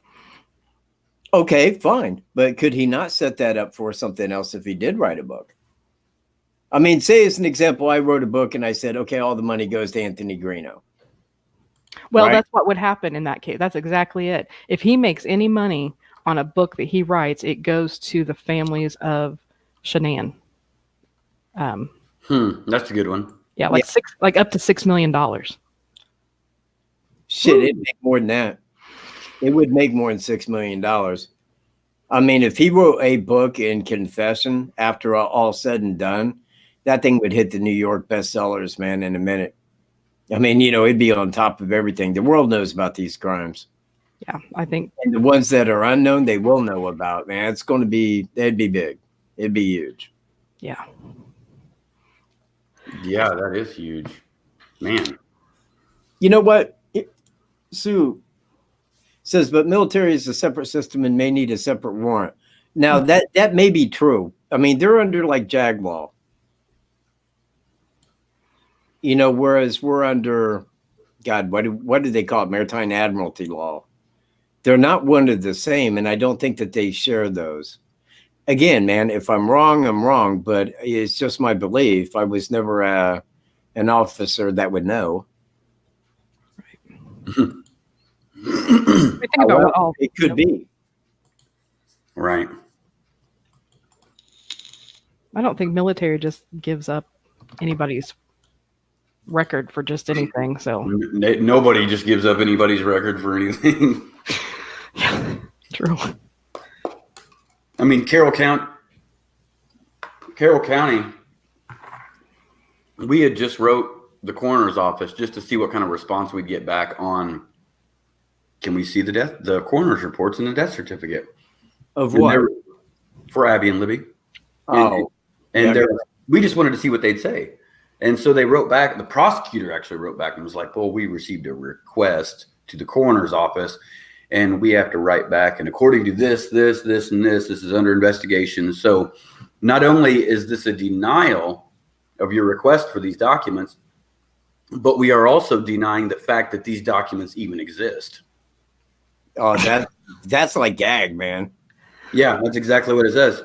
Okay, fine. But could he not set that up for something else if he did write a book? I mean, say as an example, I wrote a book and I said, okay, all the money goes to Anthony Greeno. Well, right? That's what would happen in that case. That's exactly it. If he makes any money on a book that he writes, it goes to the families of Shanann. That's a good one. Yeah, like up to $6 million. Shit, it'd make more than that. It would make more than $6 million. I mean, if he wrote a book in confession after all said and done, that thing would hit the New York bestsellers, man, in a minute. I mean, you know, it'd be on top of everything. The world knows about these crimes. Yeah, I think. And the ones that are unknown, they will know about, man. It's going to be, it'd be big. It'd be huge. Yeah. Yeah, that is huge. Man. You know what? Sue says, but military is a separate system and may need a separate warrant. Now, that may be true. I mean, they're under like JAG law. You know, whereas we're under, God, what do they call it? Maritime Admiralty law. They're not one of the same, and I don't think that they share those. Again, man, if I'm wrong, I'm wrong, but it's just my belief. I was never a an officer that would know. We think about what all It could be. Right. I don't think military just gives up anybody's record for just anything. So Nobody just gives up anybody's record for anything. true. I mean, Carroll County, we had just wrote the coroner's office just to see what kind of response we'd get back on. Can we see the coroner's reports and the death certificate Of what? For Abby and Libby. Oh, and we just wanted to see what they'd say. And so they wrote back. The prosecutor actually wrote back and was like, well, we received a request to the coroner's office and we have to write back. And according to this, and this is under investigation. So not only is this a denial of your request for these documents, but we are also denying the fact that these documents even exist. Oh, that's like gag, man. Yeah, that's exactly what it says.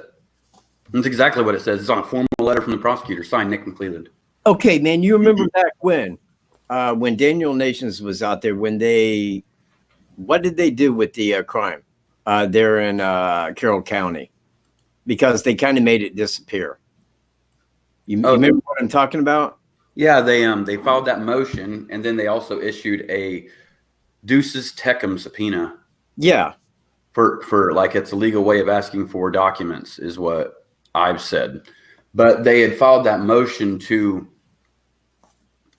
That's exactly what it says. It's on a formal letter from the prosecutor, signed Nick McClelland. Okay, man, you remember back when Daniel Nations was out there, what did they do with the crime there in Carroll County? Because they kind of made it disappear. You remember what I'm talking about? Yeah, they filed that motion, and then they also issued a Deuces Tecum subpoena. Yeah. For like it's a legal way of asking for documents is what I've said. But they had filed that motion to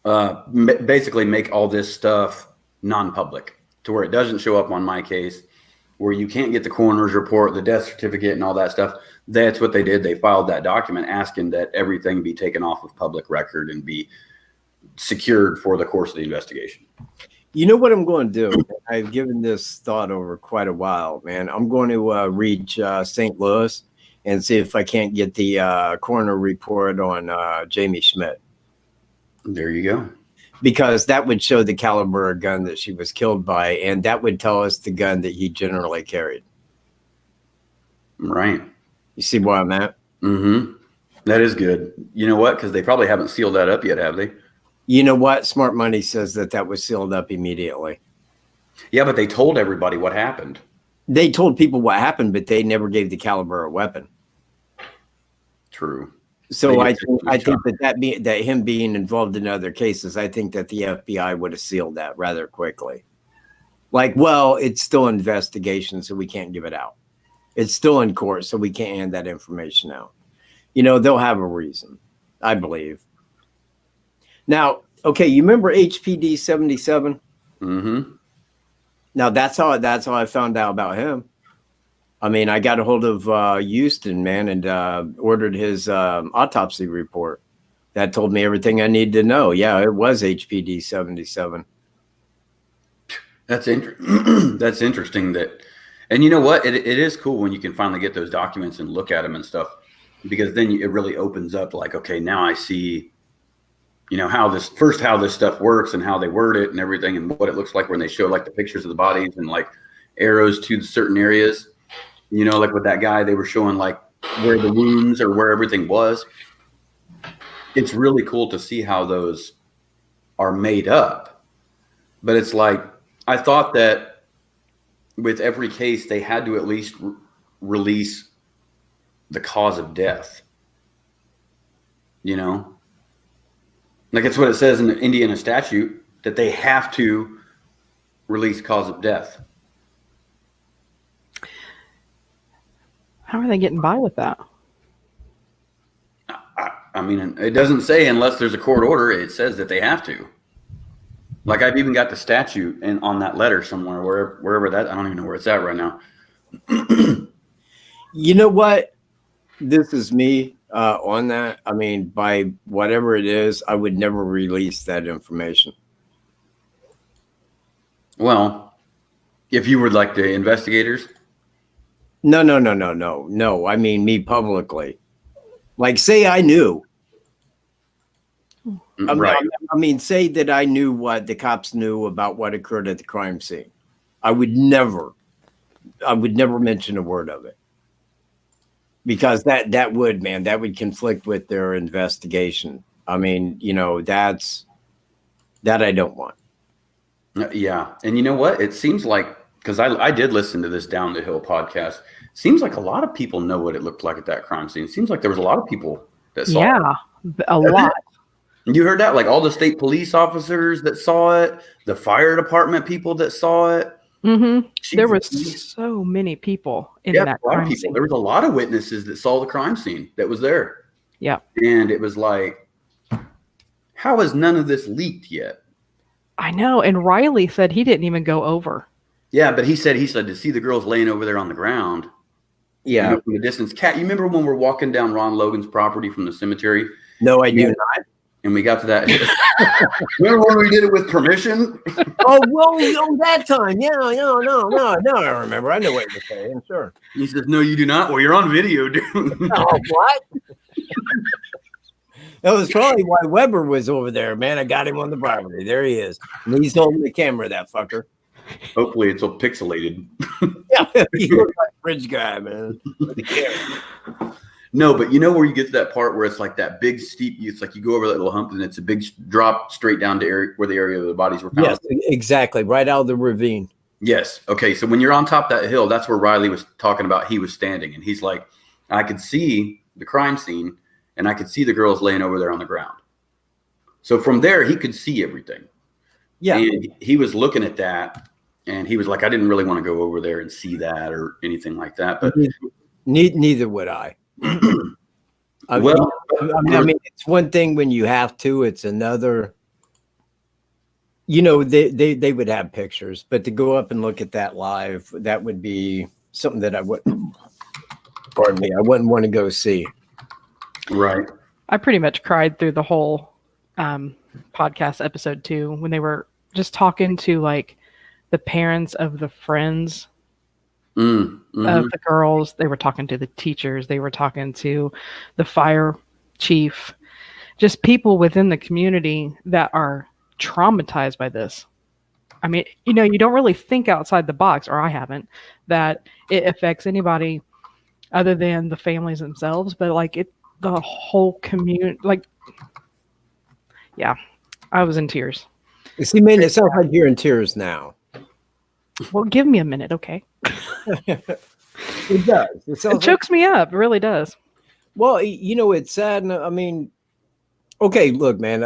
basically make all this stuff non-public to where it doesn't show up on my case, where you can't get the coroner's report, the death certificate, and all that stuff. That's what they did. They filed that document asking that everything be taken off of public record and be secured for the course of the investigation. You know what I'm going to do? I've given this thought over quite a while, man. I'm going to reach St. Louis and see if I can't get the coroner report on Jamie Schmidt. There you go. Because that would show the caliber of gun that she was killed by, and that would tell us the gun that he generally carried. Right. You see where I'm at? Mm-hmm. That is good. You know what? Because they probably haven't sealed that up yet, have they? You know what? Smart Money says that was sealed up immediately. Yeah, but they told everybody what happened. They told people what happened, but they never gave the caliber of weapon. True. So I think that him being involved in other cases, I think that the FBI would have sealed that rather quickly. Like, well, it's still an investigation, so we can't give it out. It's still in court, so we can't hand that information out. You know, they'll have a reason, I believe. Now, okay, you remember HPD 77? Mm-hmm. Now that's how I found out about him. I mean, I got a hold of Houston, man, and ordered his autopsy report. That told me everything I needed to know. Yeah, it was HPD 77. That's interesting. And you know what? It is cool when you can finally get those documents and look at them and stuff, because then it really opens up. Like, okay, now I see, you know, how this stuff works and how they word it and everything, and what it looks like when they show like the pictures of the bodies and like arrows to the certain areas. You know, like with that guy, they were showing like where the wounds or where everything was. It's really cool to see how those are made up. But it's like, I thought that with every case, they had to at least release the cause of death. You know? Like it's what it says in the Indiana statute, that they have to release cause of death. How are they getting by with that? I mean, it doesn't say unless there's a court order. It says that they have to. Like I've even got the statute and on that letter somewhere, wherever that, I don't even know where it's at right now. You know what? This is me on that. I mean, by whatever it is, I would never release that information. Well, if you were like the investigators. No. I mean, me publicly. Like, say I knew. Right. I mean, say that I knew what the cops knew about what occurred at the crime scene. I would never mention a word of it. Because that would conflict with their investigation. I mean, that I don't want. Yeah. And you know what? It seems like, because I did listen to this Down the Hill podcast. Seems like a lot of people know what it looked like at that crime scene. It seems like there was a lot of people that saw it. Yeah, a lot. You heard that? Like all the state police officers that saw it, the fire department people that saw it. Mm-hmm. There was so many people in that crime scene. There was a lot of witnesses that saw the crime scene that was there. Yeah. And it was like, how has none of this leaked yet? I know. And Riley said he didn't even go over. Yeah, but he said to see the girls laying over there on the ground. Yeah. From the distance. Katt, you remember when we're walking down Ron Logan's property from the cemetery? No, I do not. And we got to that. Remember when we did it with permission? That time. Yeah, no, I remember. I know what you're saying. Sure. He says, no, you do not. Well, you're on video, dude. Oh, what? That was probably why Weber was over there, man. I got him on the property. There he is. And he's holding the camera, that fucker. Hopefully it's all pixelated. Yeah, he looks like a bridge guy, man. With the camera. No, but you know where you get to that part where it's like that big steep, it's like you go over that little hump and it's a big drop straight down to where the area of the bodies were found. Yes, exactly. Right out of the ravine. Yes. Okay. So when you're on top of that hill, that's where Riley was talking about. He was standing and he's like, I could see the crime scene and I could see the girls laying over there on the ground. So from there, he could see everything. Yeah. And he was looking at that and he was like, I didn't really want to go over there and see that or anything like that. But neither would I. I mean, it's one thing when you have to, it's another. They would have pictures, but to go up and look at that live, that would be something that I wouldn't. Pardon me, I wouldn't want to go see. Right. I pretty much cried through the whole podcast episode too, when they were just talking to like the parents of the friends of the girls. They were talking to the teachers. They were talking to the fire chief, just people within the community that are traumatized by this. I mean, you don't really think outside the box, or I haven't, that it affects anybody other than the families themselves, but like the whole community, like, yeah, I was in tears. You see, man, it sounds like you're in tears now. Well, give me a minute, okay? It does. It chokes me up. It really does. Well, it's sad. I mean, okay, look, man,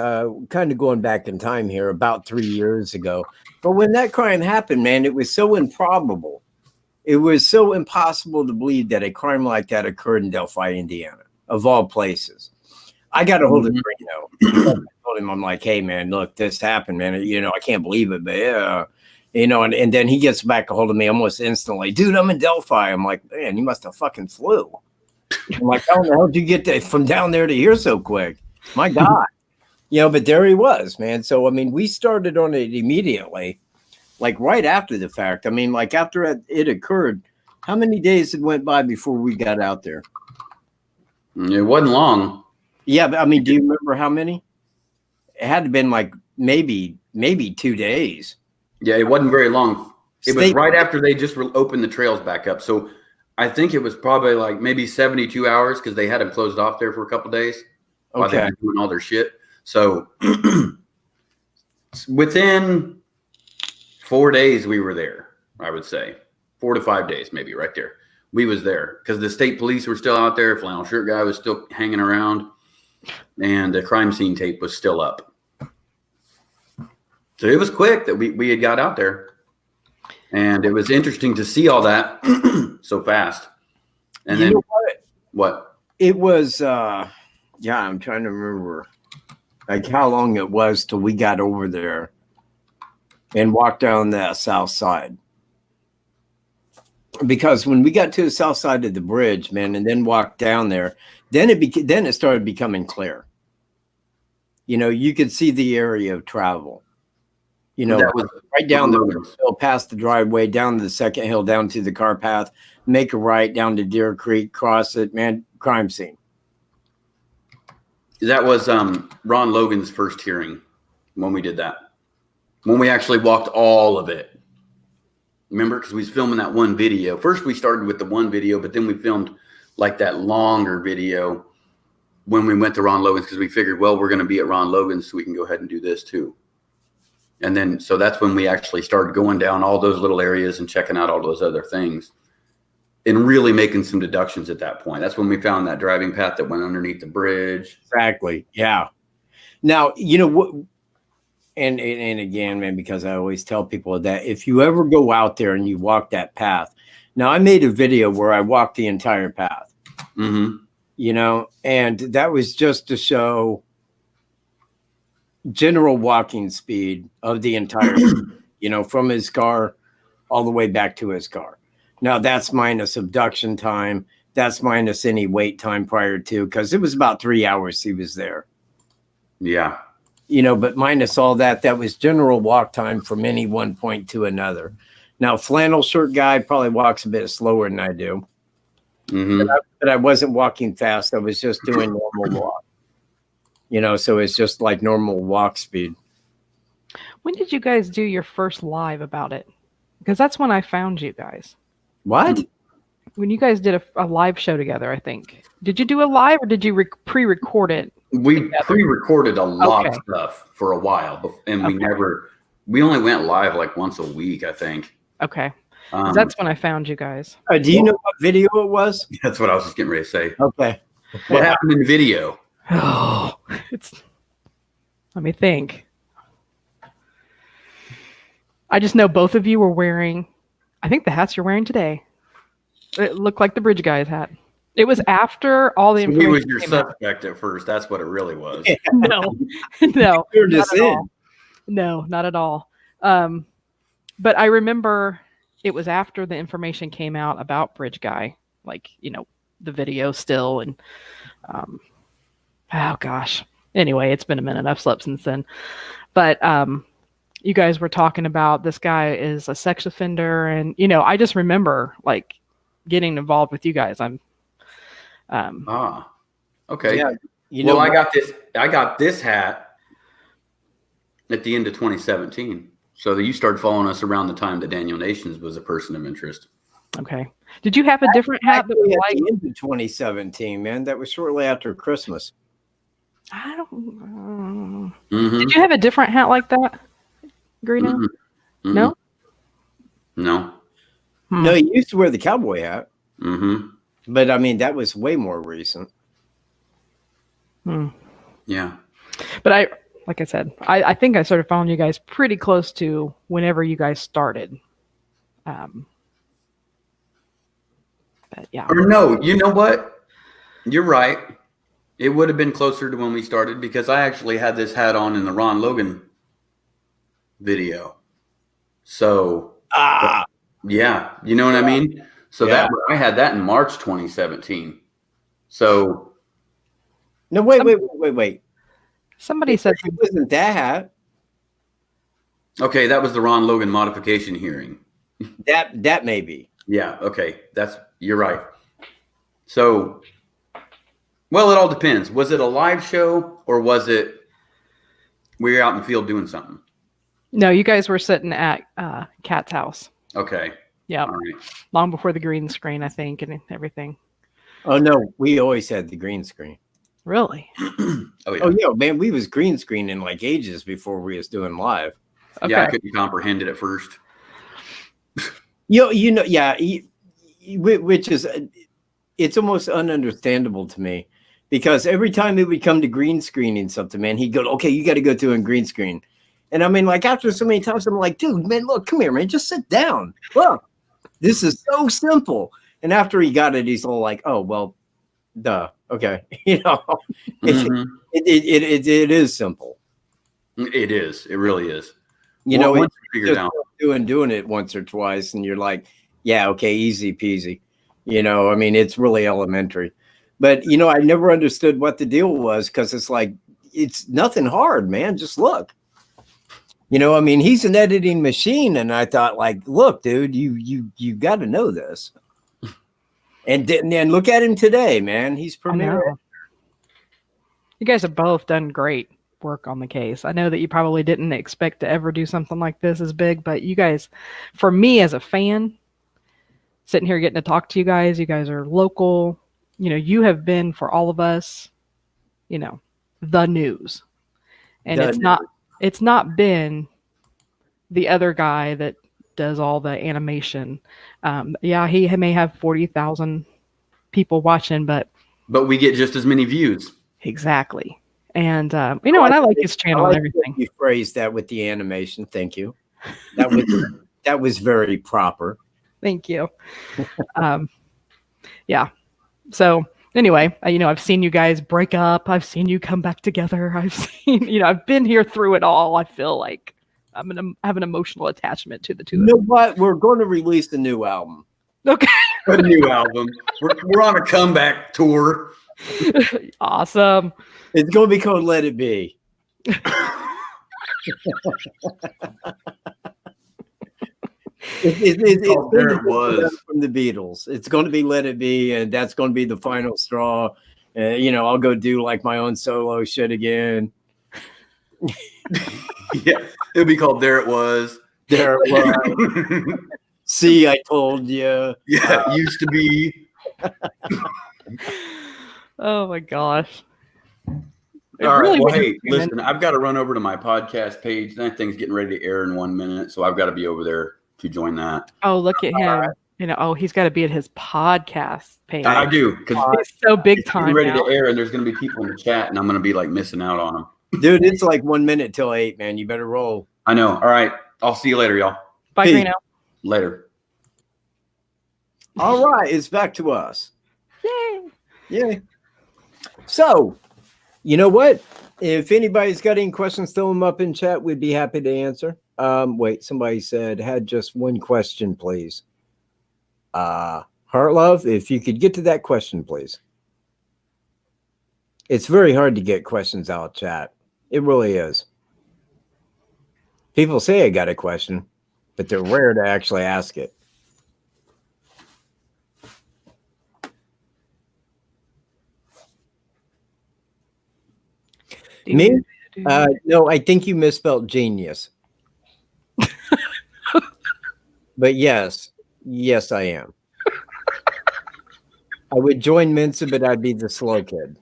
kind of going back in time here, about 3 years ago. But when that crime happened, man, it was so improbable. It was so impossible to believe that a crime like that occurred in Delphi, Indiana, of all places. I got a hold of Reno. I told him, I'm like, hey, man, look, this happened, man. I can't believe it, but yeah. And then he gets back a hold of me almost instantly. Dude, I'm in Delphi. I'm like, man, you must have fucking flew. I'm like, how the hell did you get from down there to here so quick? My God. But there he was, man. So, I mean, we started on it immediately, like right after the fact. I mean, like after it occurred, how many days had went by before we got out there? It wasn't long. Yeah, but I mean, do you remember how many? It had to have been like maybe 2 days. Yeah, it wasn't very long. It was right after they just opened the trails back up. So I think it was probably like maybe 72 hours because they had them closed off there for a couple of days while they were doing all their shit. So within 4 days, we were there, I would say. 4 to 5 days, maybe right there. We was there because the state police were still out there. Flannel shirt guy was still hanging around. And the crime scene tape was still up. So it was quick that we had got out there. And it was interesting to see all that so fast. And then what? It was, I'm trying to remember like how long it was till we got over there and walked down the south side. Because when we got to the south side of the bridge, man, and then walked down there, then it started becoming clear. You could see the area of travel. That was right down the hill, past the driveway, down to the second hill, down to the car path, make a right down to Deer Creek, cross it, man, crime scene. That was Ron Logan's first hearing when we did that. When we actually walked all of it. Remember? Because we was filming that one video. First, we started with the one video, but then we filmed like that longer video when we went to Ron Logan's, because we figured, well, we're going to be at Ron Logan's, so we can go ahead and do this too. And then, so that's when we actually started going down all those little areas and checking out all those other things and really making some deductions at that point. That's when we found that driving path that went underneath the bridge. Exactly. Yeah. Now, you know what, and again, man, because I always tell people that if you ever go out there and you walk that path, now I made a video where I walked the entire path, you know, and that was just to show general walking speed of the entire, you know, from his car all the way back to his car. Now that's minus abduction time. That's minus any wait time prior to, because it was about 3 hours he was there. Yeah. You know, but minus all that, that was general walk time from any one point to another. Now, flannel shirt guy probably walks a bit slower than I do. But I wasn't walking fast. I was just doing normal walk. You know, so it's just like normal walk speed. When did you guys do your first live about it? Because that's when I found you guys. What? When you guys did a live show together, I think. Did you do a live or did you pre-record it? We together? pre-recorded a lot of stuff for a while, and we only went live like once a week, I think. Okay. That's when I found you guys. Do you know what video it was? That's what I was just getting ready to say. Okay. What happened in the video? Oh, let me think. I just know both of you were wearing, I think the hats you're wearing today. It looked like the bridge guy's hat. It was after all the information. He was your came out. suspect at first. That's what it really was. No, You're just not at in. all. No, not at all. But I remember it was after the information came out about Bridge Guy, like, you know, the video still. And, oh gosh. Anyway, it's been a minute. I've slept since then. But, you guys were talking about this guy is a sex offender. And, you know, I just remember like getting involved with you guys. Okay. Yeah. You know, I got this hat at the end of 2017. So you started following us around the time that Daniel Nations was a person of interest. Okay. Did you have a different hat that was at like the end of 2017, man? That was shortly after Christmas. I don't Did you have a different hat like that, Greeno? No? No. No, he used to wear the cowboy hat. Mm-hmm. But I mean, that was way more recent. Yeah. But like I said, I think I started following you guys pretty close to whenever you guys started. But yeah. Or no, you know what? You're right. It would have been closer to when we started because I actually had this hat on in the Ron Logan video. So, yeah, you know what I mean? So that I had that in March 2017. So. No, wait. Somebody said it wasn't that hat. Okay, that was the Ron Logan modification hearing. That may be. Yeah, okay. You're right. So, well, it all depends. Was it a live show or was it we were out in the field doing something? No, you guys were sitting at Katt's house. Okay. Yeah. All right. Long before the green screen, I think, and everything. Oh no, we always had the green screen. Really? Oh yeah, man, we was green screening like ages before we was doing live. Okay. Yeah, I couldn't comprehend it at first. You know, yeah, which is it's almost ununderstandable to me because every time it would come to green screening something, man, he'd go, "Okay, you got to go to a green screen." And I mean, like after so many times, I'm like, "Dude, man, look, come here, man, just sit down. Look, this is so simple." And after he got it, he's all like, "Oh, well, duh, okay." You know, it is simple. It is. It really is. You know, once you figure it out, doing it once or twice, and you're like, "Yeah, okay, easy peasy." You know, I mean, it's really elementary. But you know, I never understood what the deal was because it's like it's nothing hard, man. Just look. You know, I mean, he's an editing machine, and I thought, like, look, dude, you got to know this. And then look at him today, man. He's premier. You guys have both done great work on the case. I know that you probably didn't expect to ever do something like this as big, but you guys, for me as a fan, sitting here getting to talk to you guys are local. You know, you have been for all of us the news. And The it's not been the other guy that does all the animation. He may have 40,000 people watching, but we get just as many views. exactly. And and I like his channel and everything. You phrased that with the animation. Thank you. That was very proper. Thank you. Yeah. So anyway, I've seen you guys break up. I've seen you come back together. I've seen, I've been here through it all. I feel like I'm going to have an emotional attachment to the two of You know them. what? We're going to release a new album. Okay. A new album. We're on a comeback tour. Awesome. It's going to be called Let It Be. It's There it was from the Beatles. It's going to be Let It Be, and that's going to be the final straw. I'll go do like my own solo shit again. Yeah, it'll be called There It Was. There it was. See, I told you. Yeah, it used to be. Oh my gosh. All right. Well, hey, listen, I've got to run over to my podcast page. That thing's getting ready to air in 1 minute, so I've got to be over there to join that. Oh, look at him. He's got to be at his podcast page. I do, because he's so big time ready now. to air, and there's going to be people in the chat, and I'm going to be like missing out on them. Dude, it's like 1 minute till 8, man. You better roll. I know. All right. I'll see you later, y'all. Bye, Grino. Later. All right. It's back to us. Yay. Yeah. So, you know what? If anybody's got any questions, throw them up in chat. We'd be happy to answer. Wait, somebody said, had just one question, please. Heartlove, if you could get to that question, please. It's very hard to get questions out of chat. It really is. People say I got a question, but they're rare to actually ask it. Me? No, I think you misspelled genius. But yes, I am. I would join Mensa, but I'd be the slow kid.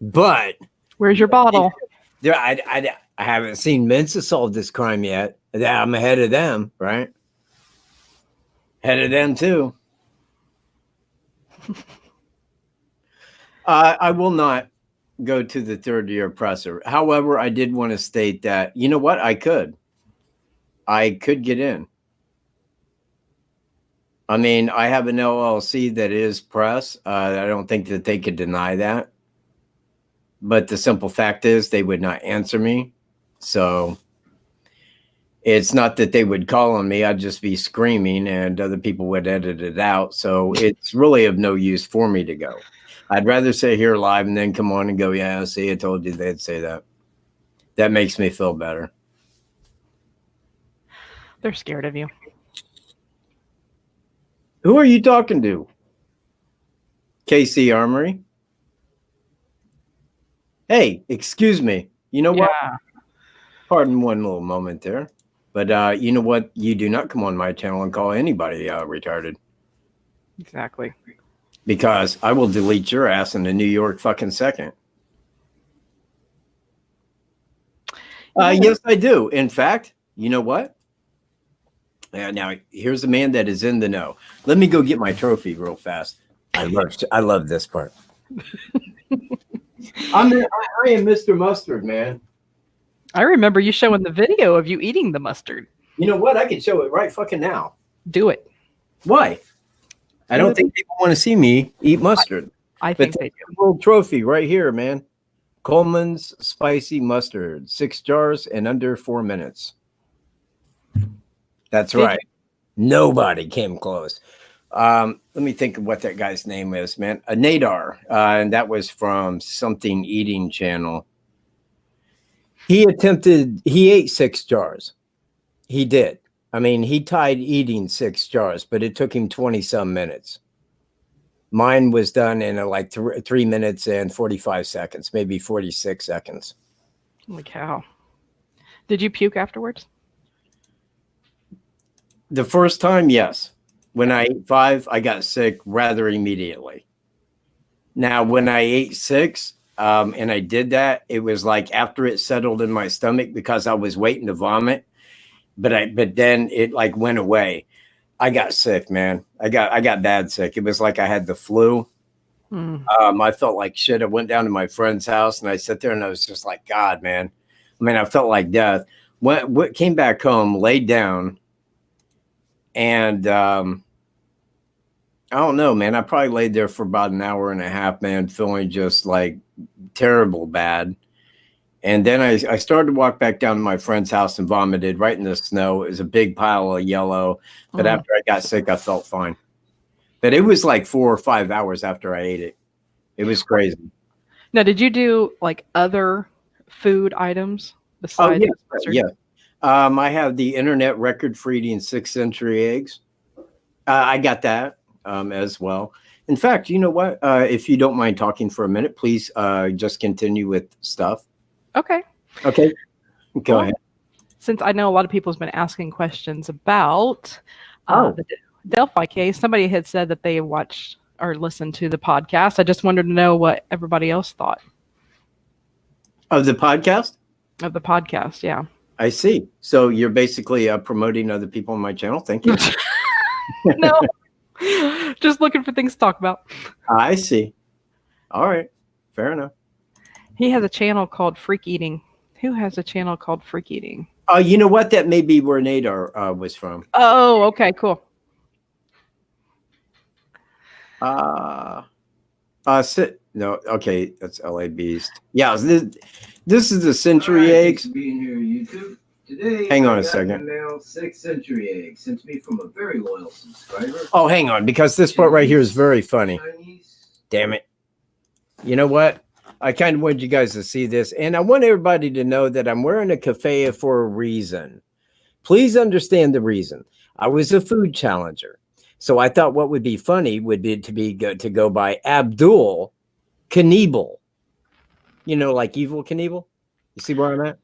But where's your bottle? There, I haven't seen Mensa solve this crime yet. I'm ahead of them, right? Ahead of them too. I will not go to the third year presser. However, I did want to state that, you know what? I could get in. I mean, I have an LLC that is press. I don't think that they could deny that. But the simple fact is they would not answer me. So it's not that they would call on me. I'd just be screaming and other people would edit it out. So it's really of no use for me to go. I'd rather sit here live and then come on and go, yeah, see, I told you they'd say that. That makes me feel better. They're scared of you. Who are you talking to? KC Armory? Hey, excuse me. You know what? Pardon one little moment there. But you know what? You do not come on my channel and call anybody retarded. Exactly. Because I will delete your ass in a New York fucking second. Yes, I do. In fact, you know what? Now, here's a man that is in the know. Let me go get my trophy real fast. I love this part. I am Mr. Mustard, man. I remember you showing the video of you eating the mustard. You know what? I can show it right fucking now. Do it. Why? I don't think people want to see me eat mustard. I think they do. World trophy right here, man. Coleman's spicy mustard, 6 jars in under 4 minutes. That's right. Nobody came close. Let me think of what that guy's name is, man. Nadar, and that was from something eating channel. He ate 6 jars. He did. I mean, he tried eating 6 jars, but it took him 20-some minutes. Mine was done in like 3 minutes and 45 seconds, maybe 46 seconds. Holy cow. Did you puke afterwards? The first time, yes. When I ate 5, I got sick rather immediately. Now, when I ate 6, and I did that, it was like after it settled in my stomach because I was waiting to vomit, but then it like went away. I got sick, man. I got bad sick. It was like I had the flu. I felt like shit. I went down to my friend's house and I sat there and I was just like, God, man. I mean, I felt like death. What came back home, laid down, and I don't know, man. I probably laid there for about an hour and a half, man, feeling just like terrible bad. And then I started to walk back down to my friend's house and vomited right in the snow. It was a big pile of yellow. But after I got sick, I felt fine. But it was like 4 or 5 hours after I ate it. It was crazy. Now, did you do like other food items besides? Yeah. I have the internet record for eating 6th century eggs. I got that as well. In fact, you know what? If you don't mind talking for a minute, please just continue with stuff. Okay. Go ahead. Since I know a lot of people have been asking questions about the Delphi case, somebody had said that they watched or listened to the podcast. I just wanted to know what everybody else thought. Of the podcast? Of the podcast, yeah. I see. So you're basically promoting other people on my channel. Thank you. No, just looking for things to talk about. I see. All right. Fair enough. He has a channel called Freak Eating. Who has a channel called Freak Eating? Oh, you know what? That may be where Nadar was from. Oh, okay, cool. No, okay, that's LA Beast. Yeah, this is the century eggs. Being here, YouTube. Today, hang on a second. Mail 6th century eggs sent to me from a very loyal subscriber. Oh, hang on, because this part right here is very funny. Damn it. You know what? I kind of wanted you guys to see this, and I want everybody to know that I'm wearing a keffiyeh for a reason. Please understand the reason. I was a food challenger. So I thought what would be funny would be to go by Abdul Knievel. You know, like Evil Knievel. You see where I'm at?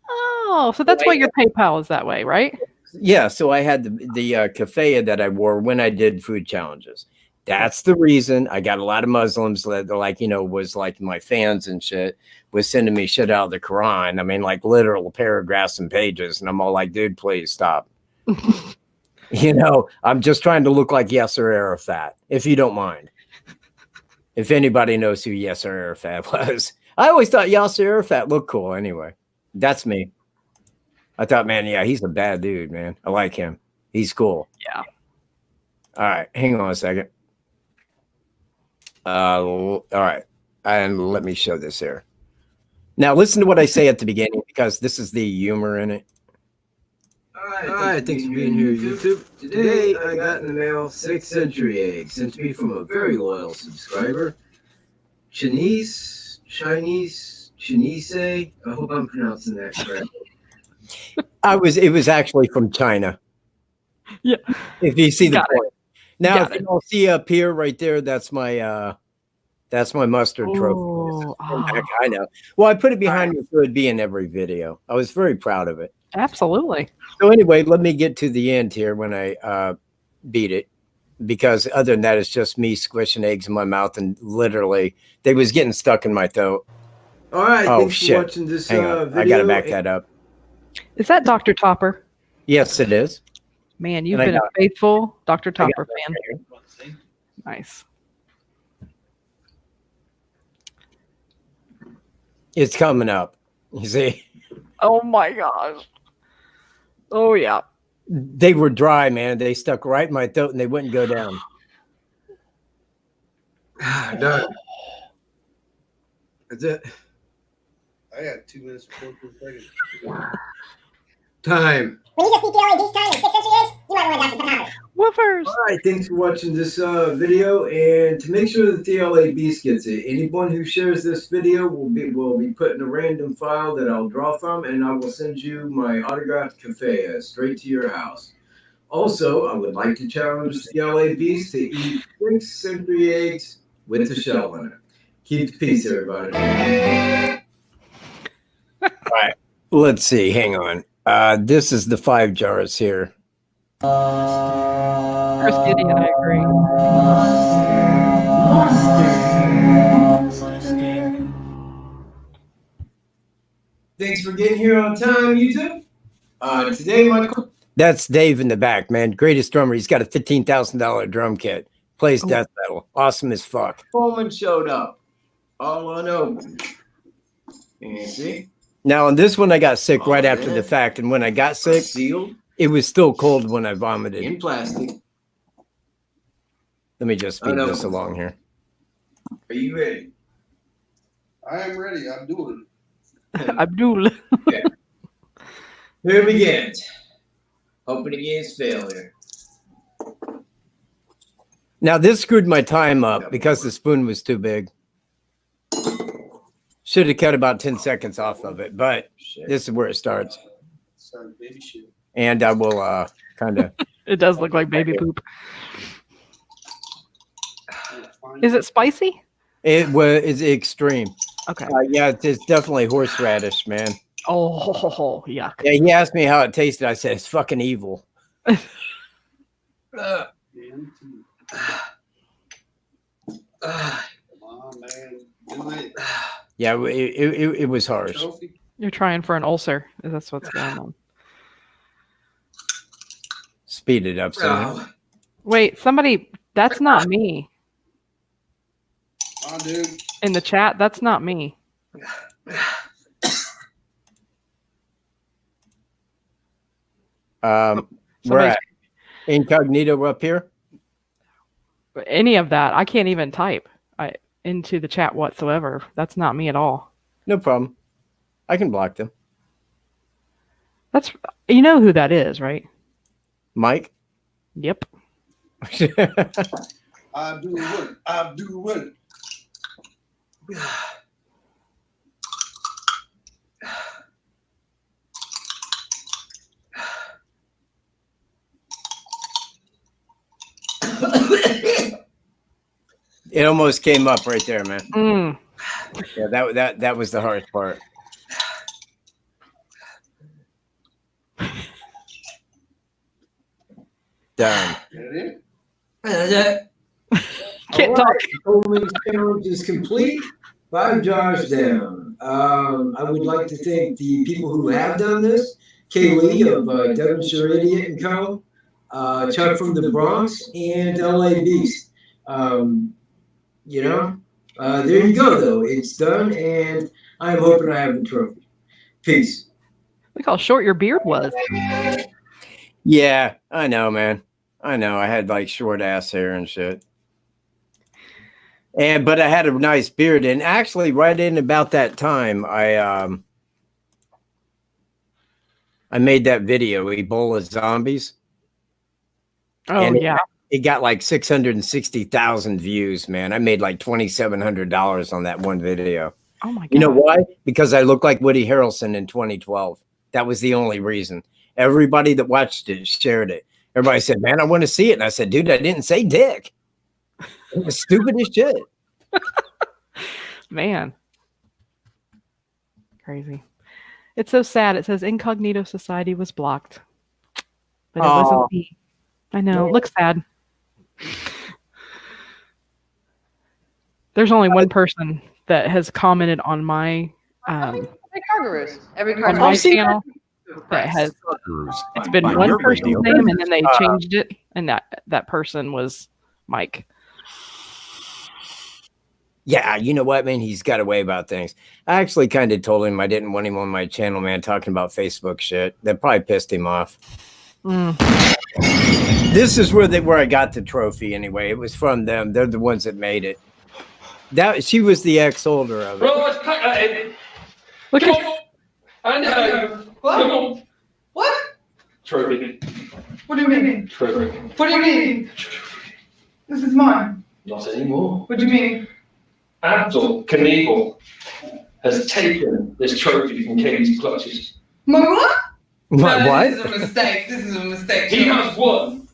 Oh, so that's why your PayPal is that way, right? Yeah. So I had the keffiyeh that I wore when I did food challenges. That's the reason. I got a lot of Muslims that like, you know, was like my fans and shit was sending me shit out of the Quran. I mean, like literal paragraphs and pages. And I'm all like, dude, please stop. You know, I'm just trying to look like Yasser Arafat, if you don't mind. If anybody knows who Yasser Arafat was. I always thought Yasser Arafat looked cool anyway. That's me. I thought, man, yeah, he's a bad dude, man. I like him. He's cool. Yeah. All right. Hang on a second. All right. And let me show this here. Now, listen to what I say at the beginning because this is the humor in it. All right, thanks for being here, YouTube. Today, I got in the mail 6th century eggs sent to me from a very loyal subscriber. Chinese. I hope I'm pronouncing that correctly. It was actually from China. Yeah. If you see the Got point. Now, if you don't see up here, right there, that's my mustard trophy. I know. Well, I put it behind me so it'd be in every video. I was very proud of it. Absolutely. So anyway, let me get to the end here when I beat it, because other than that, it's just me squishing eggs in my mouth, and literally they was getting stuck in my throat. All right. Oh, thanks shit. for watching this Hang on. video. I got to back that up. Is that Dr. Topper? Yes, it is. Man, you've been a faithful Dr. Topper fan. Nice. It's coming up. You see? Oh my gosh. Oh yeah. They were dry, man. They stuck right in my throat and they wouldn't go down. Done. That's it. I got 2 minutes before we're ready. Time. When you just beat the LAB's time in 6th century eggs, you might want to Dr. Potato. Woofers. All right, thanks for watching this video, and to make sure that the LA Beast gets it, anyone who shares this video will be put in a random file that I'll draw from, and I will send you my autographed keffiyeh straight to your house. Also, I would like to challenge the LA Beast to eat 6th century eggs with the shell in it. Keep the peace, everybody. All right, let's see. Hang on. This is the 5 jars here. Chris Gideon, I agree. Thanks for getting here on time, YouTube. Today, Michael. That's Dave in the back, man. Greatest drummer. He's got a $15,000 drum kit. Plays death metal. Awesome as fuck. Coleman showed up. All unopened. You see? Now, on this one, I got sick right after the fact. And when I got sick, Sealed it was still cold when I vomited. in plastic. Let me just speed this along here. Are you ready? I am ready. I'm doing Abdul. Okay. Here it begins. Hoping against failure. Now, this screwed my time up because the spoon was too big. Should have cut about 10 seconds off of it, but this is where it starts. Sorry, baby shit. And I will kind of... It does look like baby poop. Is it spicy? It's extreme. Okay. Yeah, it's definitely horseradish, man. Oh, yuck. Yeah, he asked me how it tasted. I said, it's fucking evil. Come on, man. Do it. Yeah, it was harsh. Trophy. You're trying for an ulcer. That's what's going on. Speed it up. So Wait, somebody, that's not me. Come on, dude. In the chat, that's not me. We're at incognito up here. Any of that, I can't even type into the chat whatsoever. That's not me at all. No problem. I can block them. That's, you know who that is, right? Mike? Yep. I'm doing it. I'm doing it. It almost came up right there, man. Mm. Yeah, that was the hardest part. Done. Get it? Can't talk. Coleman's challenge is complete. 5 jars down. I would like to thank the people who have done this. Kaylee of Devonshire Idiot and Co. Chuck from the Bronx and LA Beast. You know, there you go, though. It's done, and I'm hoping I have the trophy. Peace. Look how short your beard was. Yeah, I know, man. I know. I had like short ass hair and shit. But I had a nice beard. And actually, right in about that time, I made that video, Ebola Zombies. Oh, and yeah. It got like 660,000 views, man. I made like $2,700 on that one video. Oh, my God. You know why? Because I looked like Woody Harrelson in 2012. That was the only reason. Everybody that watched it shared it. Everybody said, man, I want to see it. And I said, dude, I didn't say dick. It was stupid as shit. Man. Crazy. It's so sad. It says Incognito Society was blocked. But it wasn't me. I know. It looks sad. There's only one person that has commented on my Every on my channel that has it's been one person's name and then they changed it and that person was Mike. Yeah, you know what, man? He's got a way about things. I actually kind of told him I didn't want him on my channel, man, talking about Facebook shit. That probably pissed him off. This is where I got the trophy anyway. It was from them. They're the ones that made it. That she was the ex-holder of it. Let's pack that in. Look Come at on. And What? come on. What? Trophy. What do you mean? Trophy. What do you mean? This is mine. Not anymore. What do you mean? Abdul Knievel has taken this trophy from Katie's clutches. My what? What? No, What? This is a mistake. This is a mistake. He has won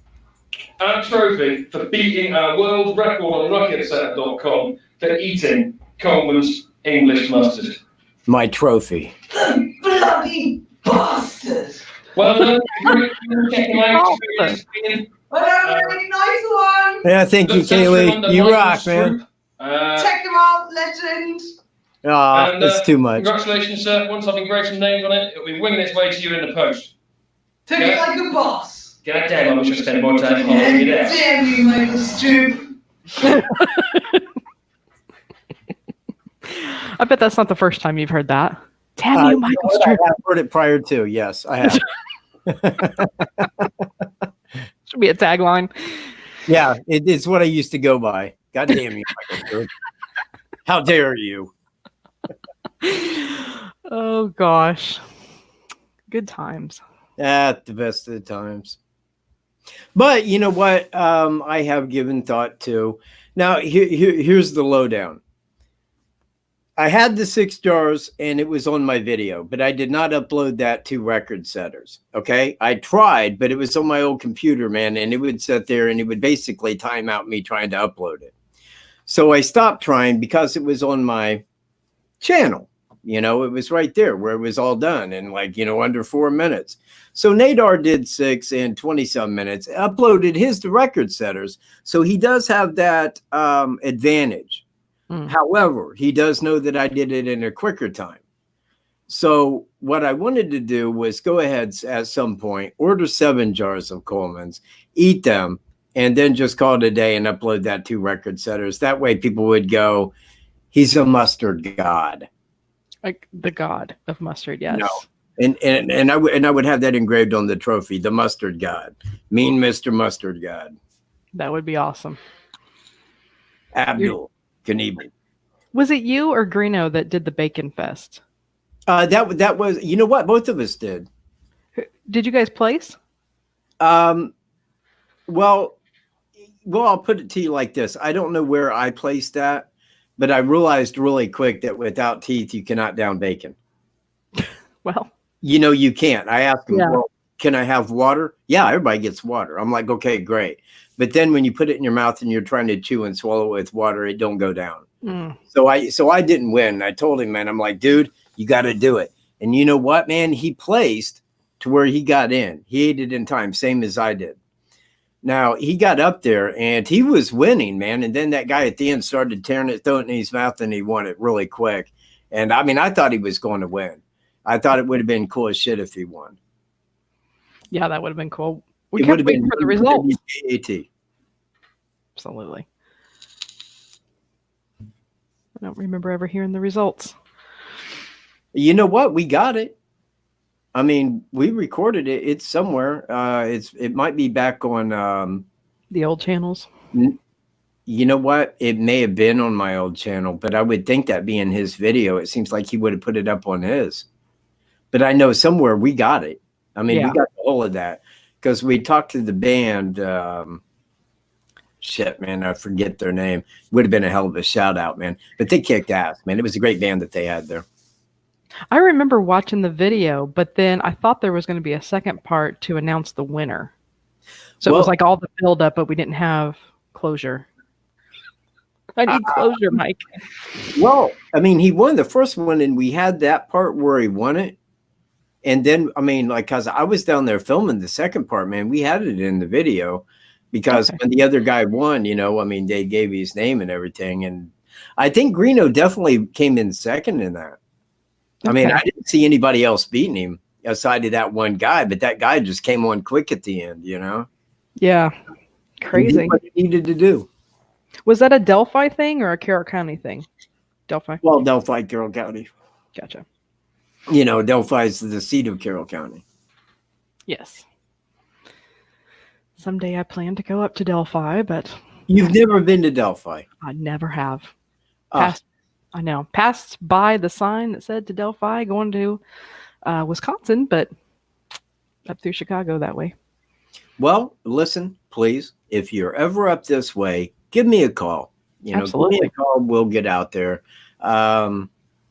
a trophy for beating our world record on RocketSet.com for eating Coleman's English mustard. My trophy. The bloody bastard! Well done. Check him out. Well done, really nice one. Yeah, thank you, Kaylee. You rock, man. Check him out, legend. Oh, that's too much. Congratulations, sir. Once I've engraved some names on it, it'll be winging its way to you in the post. Take it like a boss. God damn, I wish I spent more time following you there. Damn you, Michael Stoop. I bet that's not the first time you've heard that. Damn you, Michael I Stewart. have heard it prior to. Yes, I have. Should be a tagline. Yeah, it's what I used to go by. God damn you, Michael Stewart. How dare you? Oh gosh, good times. At the best of the times. But you know what? I have given thought to. Now, here's the lowdown. I had the 6 jars and it was on my video, but I did not upload that to Record Setters. Okay. I tried, but it was on my old computer, man. And it would sit there and it would basically time out me trying to upload it. So I stopped trying because it was on my channel. You know, it was right there where it was all done in like, you know, under 4 minutes. So Nadar did 6 in 20-some minutes, uploaded his to Record Setters. So he does have that advantage. However, he does know that I did it in a quicker time. So what I wanted to do was go ahead at some point, order 7 jars of Coleman's, eat them, and then just call it a day and upload that to Record Setters. That way people would go, he's a mustard god. Like the god of mustard, yes. No. And I would have that engraved on the trophy, the mustard god. Mean Mr. Mustard God. That would be awesome. Abdul Knievel. Was it you or Greeno that did the Bacon Fest? That was, you know what? Both of us did. Did you guys place? Well, I'll put it to you like this. I don't know where I placed that, but I realized really quick that without teeth, you cannot down bacon. Well, you know, you can't. I asked him, well, can I have water? Yeah, everybody gets water. I'm like, okay, great. But then when you put it in your mouth and you're trying to chew and swallow it with water, it don't go down. So I didn't win. I told him, man, I'm like, dude, you got to do it. And you know what, man? He placed to where he got in. He ate it in time, same as I did. Now, he got up there and he was winning, man. And then that guy at the end started tearing it, throwing it in his mouth, and he won it really quick. And I mean, I thought he was going to win. I thought it would have been cool as shit if he won. Yeah, that would have been cool. We kept waiting for the results. Absolutely. I don't remember ever hearing the results. You know what? We got it. I mean, we recorded it. It's somewhere. It might be back on the old channels. You know what? It may have been on my old channel, but I would think that being his video, it seems like he would have put it up on his. But I know somewhere we got it. I mean, we got all of that because we talked to the band. Shit, man, I forget their name. Would have been a hell of a shout out, man. But they kicked ass, man. It was a great band that they had there. I remember watching the video, but then I thought there was going to be a second part to announce the winner. So it was like all the build up, but we didn't have closure. I need closure, Mike. Well, I mean, he won the first one, and we had that part where he won it. And then, I mean, like, cause I was down there filming the second part, man, we had it in the video because when the other guy won, you know, I mean, they gave his name and everything. And I think Greeno definitely came in second in that. I mean, I didn't see anybody else beating him aside of that one guy, but that guy just came on quick at the end, you know? Yeah. Crazy. He did what he needed to do. Was that a Delphi thing or a Carroll County thing? Delphi? Well, Delphi, Carroll County. Gotcha. You know, Delphi is the seat of Carroll County. Yes. Someday I plan to go up to Delphi, but... You've never been to Delphi? I never have. I know. Passed by the sign that said to Delphi, going to Wisconsin, but up through Chicago that way. Well, listen, please, if you're ever up this way, give me a call. You know, Absolutely. give me a call. We'll get out there.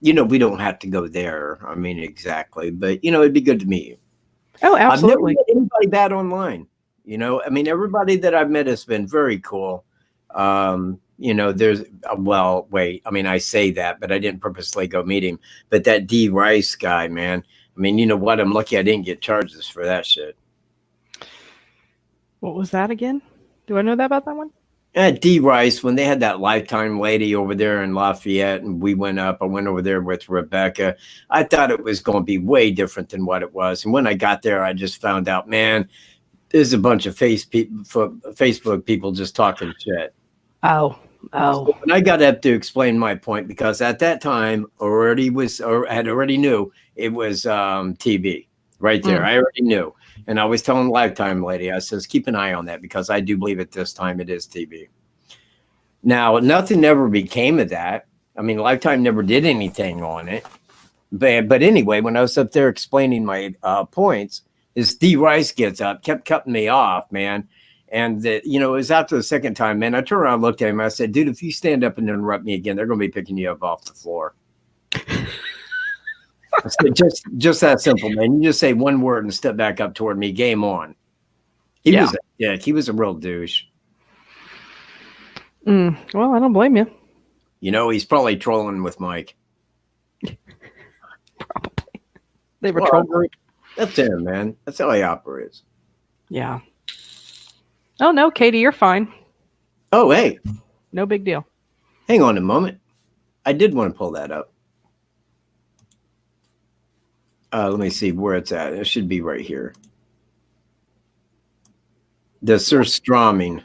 You know, we don't have to go there. I mean, exactly. But, you know, it'd be good to meet you. Oh, absolutely. I've never met anybody bad online. You know, I mean, everybody that I've met has been very cool. You know, there's, well, wait, I mean, I say that, but I didn't purposely go meet him. But that D. Rice guy, man, I mean, you know what? I'm lucky I didn't get charges for that shit. What was that again? Do I know that about that one? At D Rice, when they had that Lifetime lady over there in Lafayette, and we went up, I went over there with Rebecca. I thought it was going to be way different than what it was. And when I got there, I just found out, man, there's a bunch of Facebook people just talking shit. Oh. So when I got up to explain my point, because at that time had already knew it was TV right there. I already knew. And I was telling Lifetime lady, I says, keep an eye on that, because I do believe at this time it is TV. Now, nothing ever became of that. I mean, Lifetime never did anything on it. But anyway, when I was up there explaining my points, this D Rice gets up, kept cutting me off, man. And, it was after the second time, man, I turned around and looked at him. I said, dude, if you stand up and interrupt me again, they're going to be picking you up off the floor. I said, just that simple, man. You just say one word and step back up toward me. Game on. He was a dick. He was a real douche. Well, I don't blame you. He's probably trolling with Mike. Probably. They have a troll group. That's him, man. That's how he operates. Yeah. Oh, no, Katie, you're fine. Oh, hey. No big deal. Hang on a moment. I did want to pull that up. Let me see where it's at. It should be right here. The surströmming.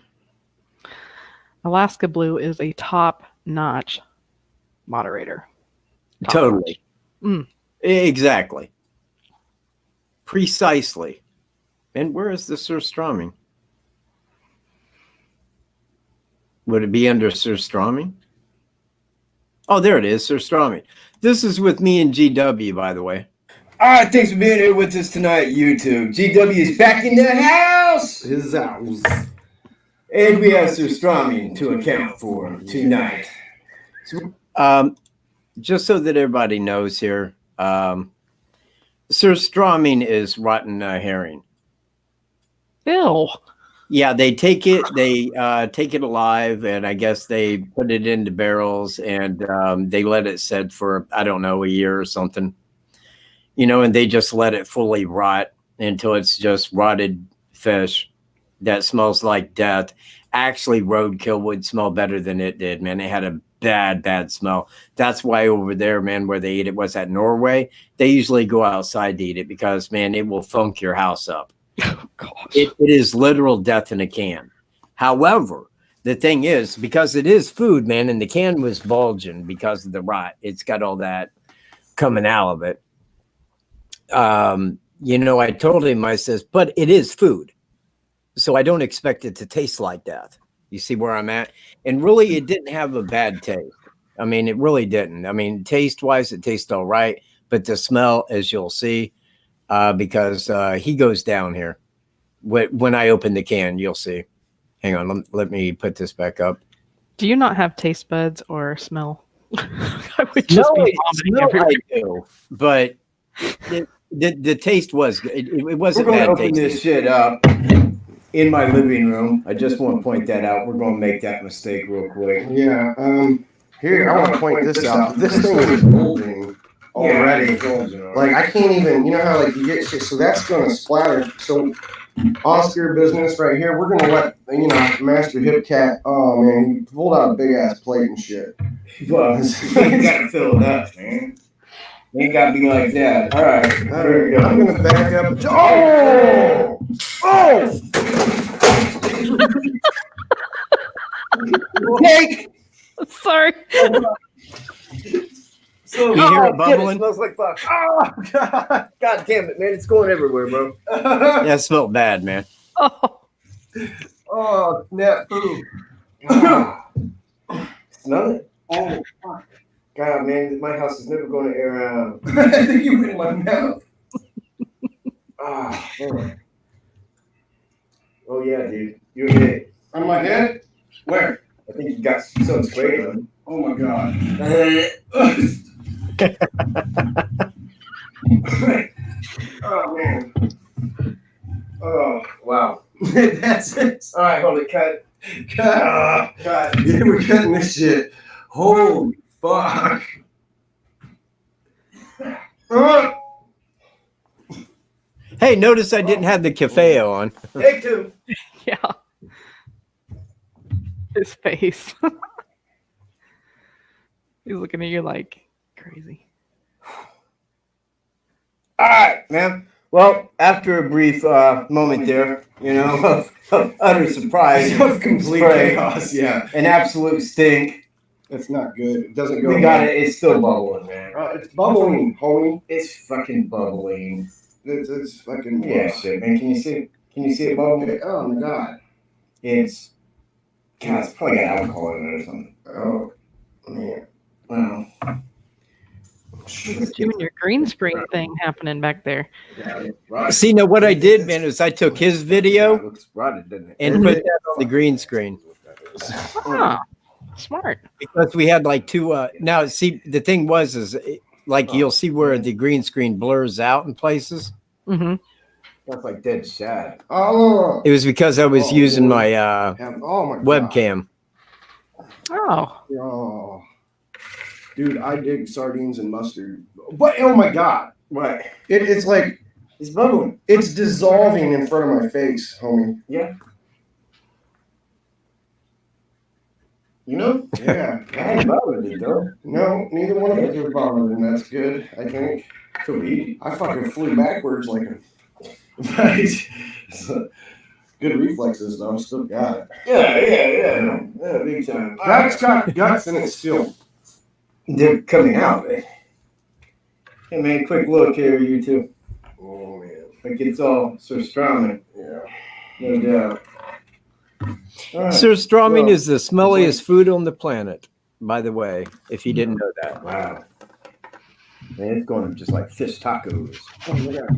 Alaska Blue is a top-notch moderator. Totally. Exactly. Precisely. And where is the surströmming? Would it be under surströmming? Oh, there it is, surströmming. This is with me and GW, by the way. All right, thanks for being here with us tonight, YouTube. GW is back in the house. His house. And we have surströmming to account for tonight. Just so that everybody knows here, surströmming is rotten herring. Ew. Yeah, they take it alive, and I guess they put it into barrels, and they let it sit for, I don't know, a year or something. And they just let it fully rot until it's just rotted fish that smells like death. Actually, roadkill would smell better than it did, man. It had a bad smell. That's why over there, man, where they eat it was at Norway. They usually go outside to eat it because, man, it will funk your house up. Oh, gosh. It is literal death in a can. However, the thing is, because it is food, man, and the can was bulging because of the rot. It's got all that coming out of it. I told him, I says, but it is food. So I don't expect it to taste like death. You see where I'm at? And really, it didn't have a bad taste. I mean, it really didn't. I mean, taste-wise, it tastes all right. But the smell, as you'll see, because he goes down here. When I open the can, you'll see. Hang on, let me put this back up. Do you not have taste buds or smell? I would just be vomiting everywhere. I do, but the taste was good. It wasn't We're going bad to open tasting. this shit up in my living room. I just want to point that out. We're going to make that mistake real quick. Yeah. Here, I want to point this out. This thing is bulging already. Like, I can't even, how, like, you get shit. So that's going to splatter. So, Oscar business right here. We're going to let, Master Hip Cat, oh, man, he pulled out a big-ass plate and shit. Well, you got to fill it up, man. Ain't got to be like that. All right. There we go. I'm going to back up. Oh! Oh! Cake! Sorry. So, you hear it bubbling? It smells like fuck. Oh, God. God damn it, man. It's going everywhere, bro. Yeah, it smelled bad, man. Oh, snap food. Smell it? Oh, fuck. God, man, my house is never going to air out. I think you went in my mouth. Oh, yeah, dude. You're hit. On my head? Where? I think you got some spray on. Oh, my God. Oh, man. Oh, wow. That's it. All right, hold it. Cut. Yeah, we're cutting this shit. Holy fuck. Hey, notice I didn't have the cafe on. Take two. Yeah. His face. He's looking at you like crazy. All right, man. Well, after a brief moment there, of utter surprise, Of complete chaos, yeah. an absolute stink. That's not good. It doesn't go. We got it. It's still bubbling, man. It's bubbling, homie. It's fucking bubbling. It's fucking. Yeah, shit, man. Can you see? Can you see it bubbling? Oh my god. It's probably got alcohol in it or something. Oh man. Wow. Look at you and your green screen thing happening back there. Yeah, right. See, now what I did, man, is I took his video Looks rotted, doesn't it? and put that on the green screen Ah, smart. because we had like two. Now, see, the thing is like you'll see where the green screen blurs out in places. Mm-hmm. That's like dead shad. Oh. It was because I was using my Oh my God. webcam. Oh. Oh. Dude, I dig sardines and mustard. What? Oh my God. What? It's like, It's bubbling. it's dissolving in front of my face, homie. Yeah. You know? Yeah. I ain't bothered it though. No, neither one of us are bothered, and that's good, I think. Could be. I fucking flew backwards like a. Right. Good reflexes, though. Still got it. Yeah, big time. That's got guts in it still. They're coming out. Eh? Hey man, quick look here, you two. Oh, man. Like it's all surströmming, Yeah. no doubt. All right. Surströmming Well, is the smelliest food on the planet, by the way, if you didn't know that. Wow. Man, it's going just like fish tacos. Oh, my God.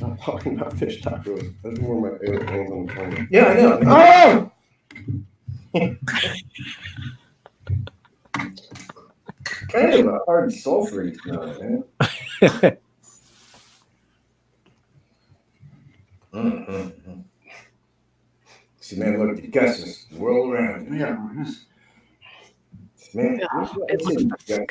I'm talking about fish tacos. That's one of my favorite things on the planet. Yeah, I know. Oh! Kind of a hard sulfury smell, man. See, man, look, the guts just whirl around. Yeah. Man, It looks disgusting.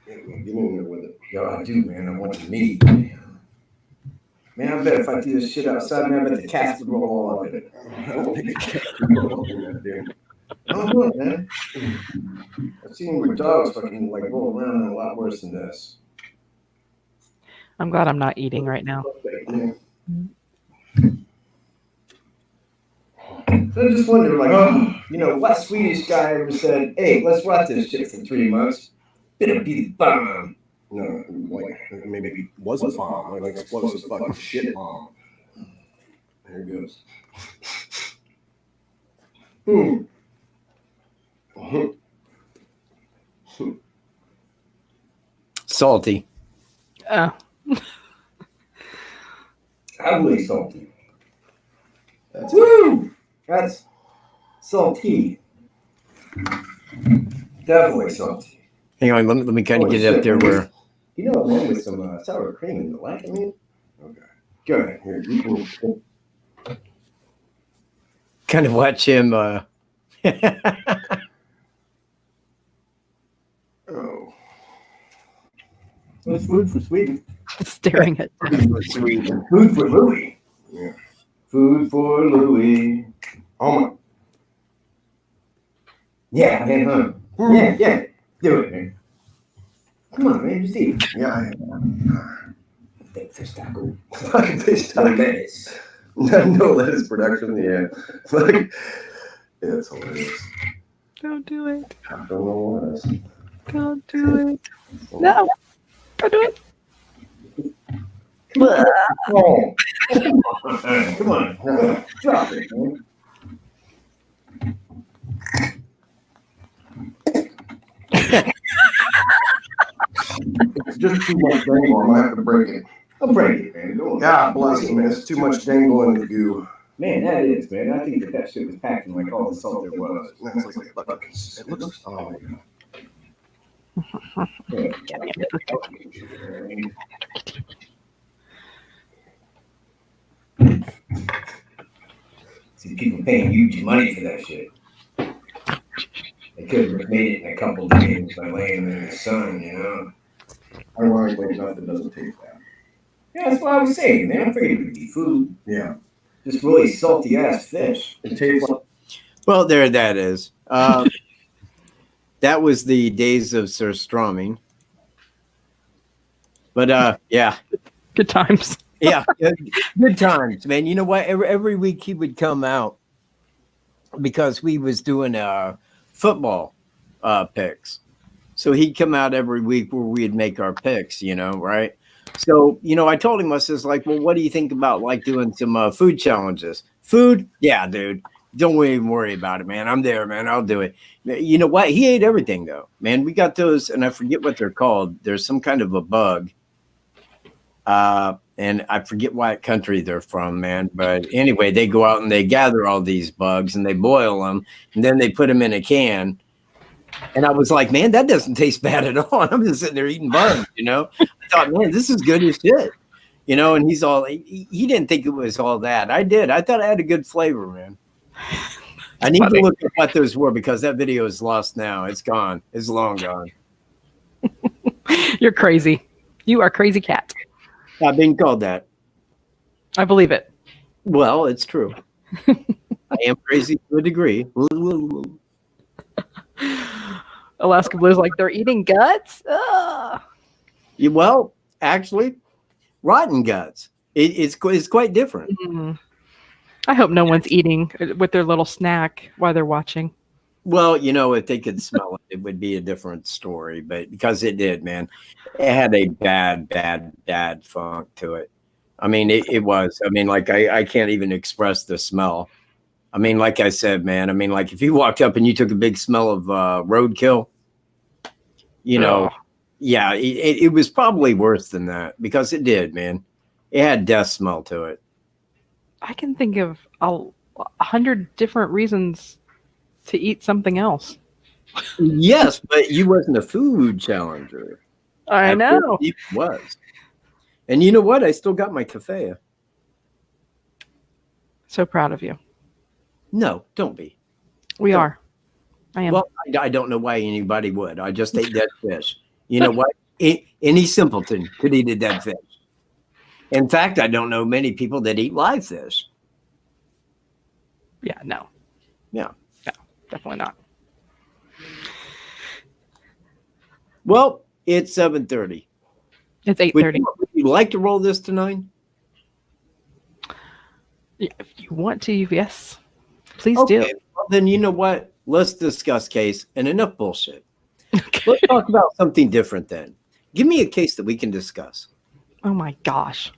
Get in there with it. Yo, I do, man. I want the meat. Man, I bet if I do this shit outside, man, I bet the cats would roll all up in it. I don't think it can roll in that dude. I don't know, man. I've seen where dogs fucking like roll around a lot worse than this. I'm glad I'm not eating right now. Yeah. So I just wonder, like, what Swedish guy ever said, "Hey, let's rot this shit for 3 months. It'll be the bomb." No, like maybe it was a bomb, like explosive fucking shit bomb. There it goes. Salty. Heavily salty. That's Woo! That's salty. Definitely salty. Hang on, let me kind of get it up there where. You know, man, with some sour cream in the like, I mean. okay. Go ahead. Here, you can. Kind of watch him. Oh. What's food for Sweden? Staring at Sweden. Food for Louis. Yeah. Food for Louis. Oh my. Yeah, man, huh? Yeah. Do it, man. Come on, man, just eat. Yeah. Big fish taco. Fucking fish taco. Lettuce. No lettuce production. Yeah. Like, yeah, it's hilarious. Don't do it. I don't know what else. Don't do it. No. Don't do it. Oh. Come on. Drop it, man. It's just too much dangle. I'm gonna have to break it. I'll break it, man. Go on. God bless you, man. It's too much dangle in the goo. Man, that is, man. I think that shit was packed in like all the salt there was. That's like fucking. It looks. Oh my God. See, people paying huge money for that shit. They could have made it in a couple of days by laying in the sun, you know. Ironically enough, it doesn't taste bad. Yeah, that's what I was saying, man. I figured it would be food. Yeah. Just really salty ass fish. It tastes like. Well, there that is. That was the days of surströmming. But yeah. Good times. Yeah, good times, man. You know what? Every week he would come out because we was doing football picks. So he'd come out every week where we'd make our picks, right? So, I told him, I says, like, well, what do you think about like doing some food challenges? Food? Yeah, dude. Don't even worry about it, man. I'm there, man. I'll do it. You know what? He ate everything, though, man. We got those, and I forget what they're called. There's some kind of a bug. And I forget what country they're from, man. But anyway, they go out and they gather all these bugs and they boil them, and then they put them in a can. And I was like, man, that doesn't taste bad at all. I'm just sitting there eating bugs, I thought, man, this is good as shit, and he's all, he didn't think it was all that. I did. I thought it had a good flavor, man. I need to look at what those were because that video is lost now. It's gone. It's long gone. You're crazy. You are crazy, Katt. I've been called that. I believe it. Well, it's true. I am crazy to a degree. Alaska Blue's like, they're eating guts? Ugh. Well, actually, rotten guts. It's quite different. Mm-hmm. I hope no one's eating with their little snack while they're watching. Well, if they could smell it, it would be a different story. But because it did, man, it had a bad funk to it. I mean, it was. I mean, like, I can't even express the smell. I mean, like I said, man, I mean, like if you walked up and you took a big smell of roadkill, yeah, it was probably worse than that because it did, man. It had death smell to it. I can think of 100 different reasons to eat something else. Yes, but you wasn't a food challenger. I know. It was. And you know what? I still got my cafe. So proud of you. No, don't be. We are. I am. Well, I don't know why anybody would. I just ate dead fish. You know what? Any simpleton could eat a dead fish. In fact, I don't know many people that eat live fish. Yeah, no. Yeah. No, definitely not. Well, it's 7:30. It's 8:30. Would you like to roll this tonight? Yeah, if you want to, yes. Please Okay. do. Well, then you know what? Let's discuss case and enough bullshit. Okay. Let's talk about something different then. Give me a case that we can discuss. Oh my gosh.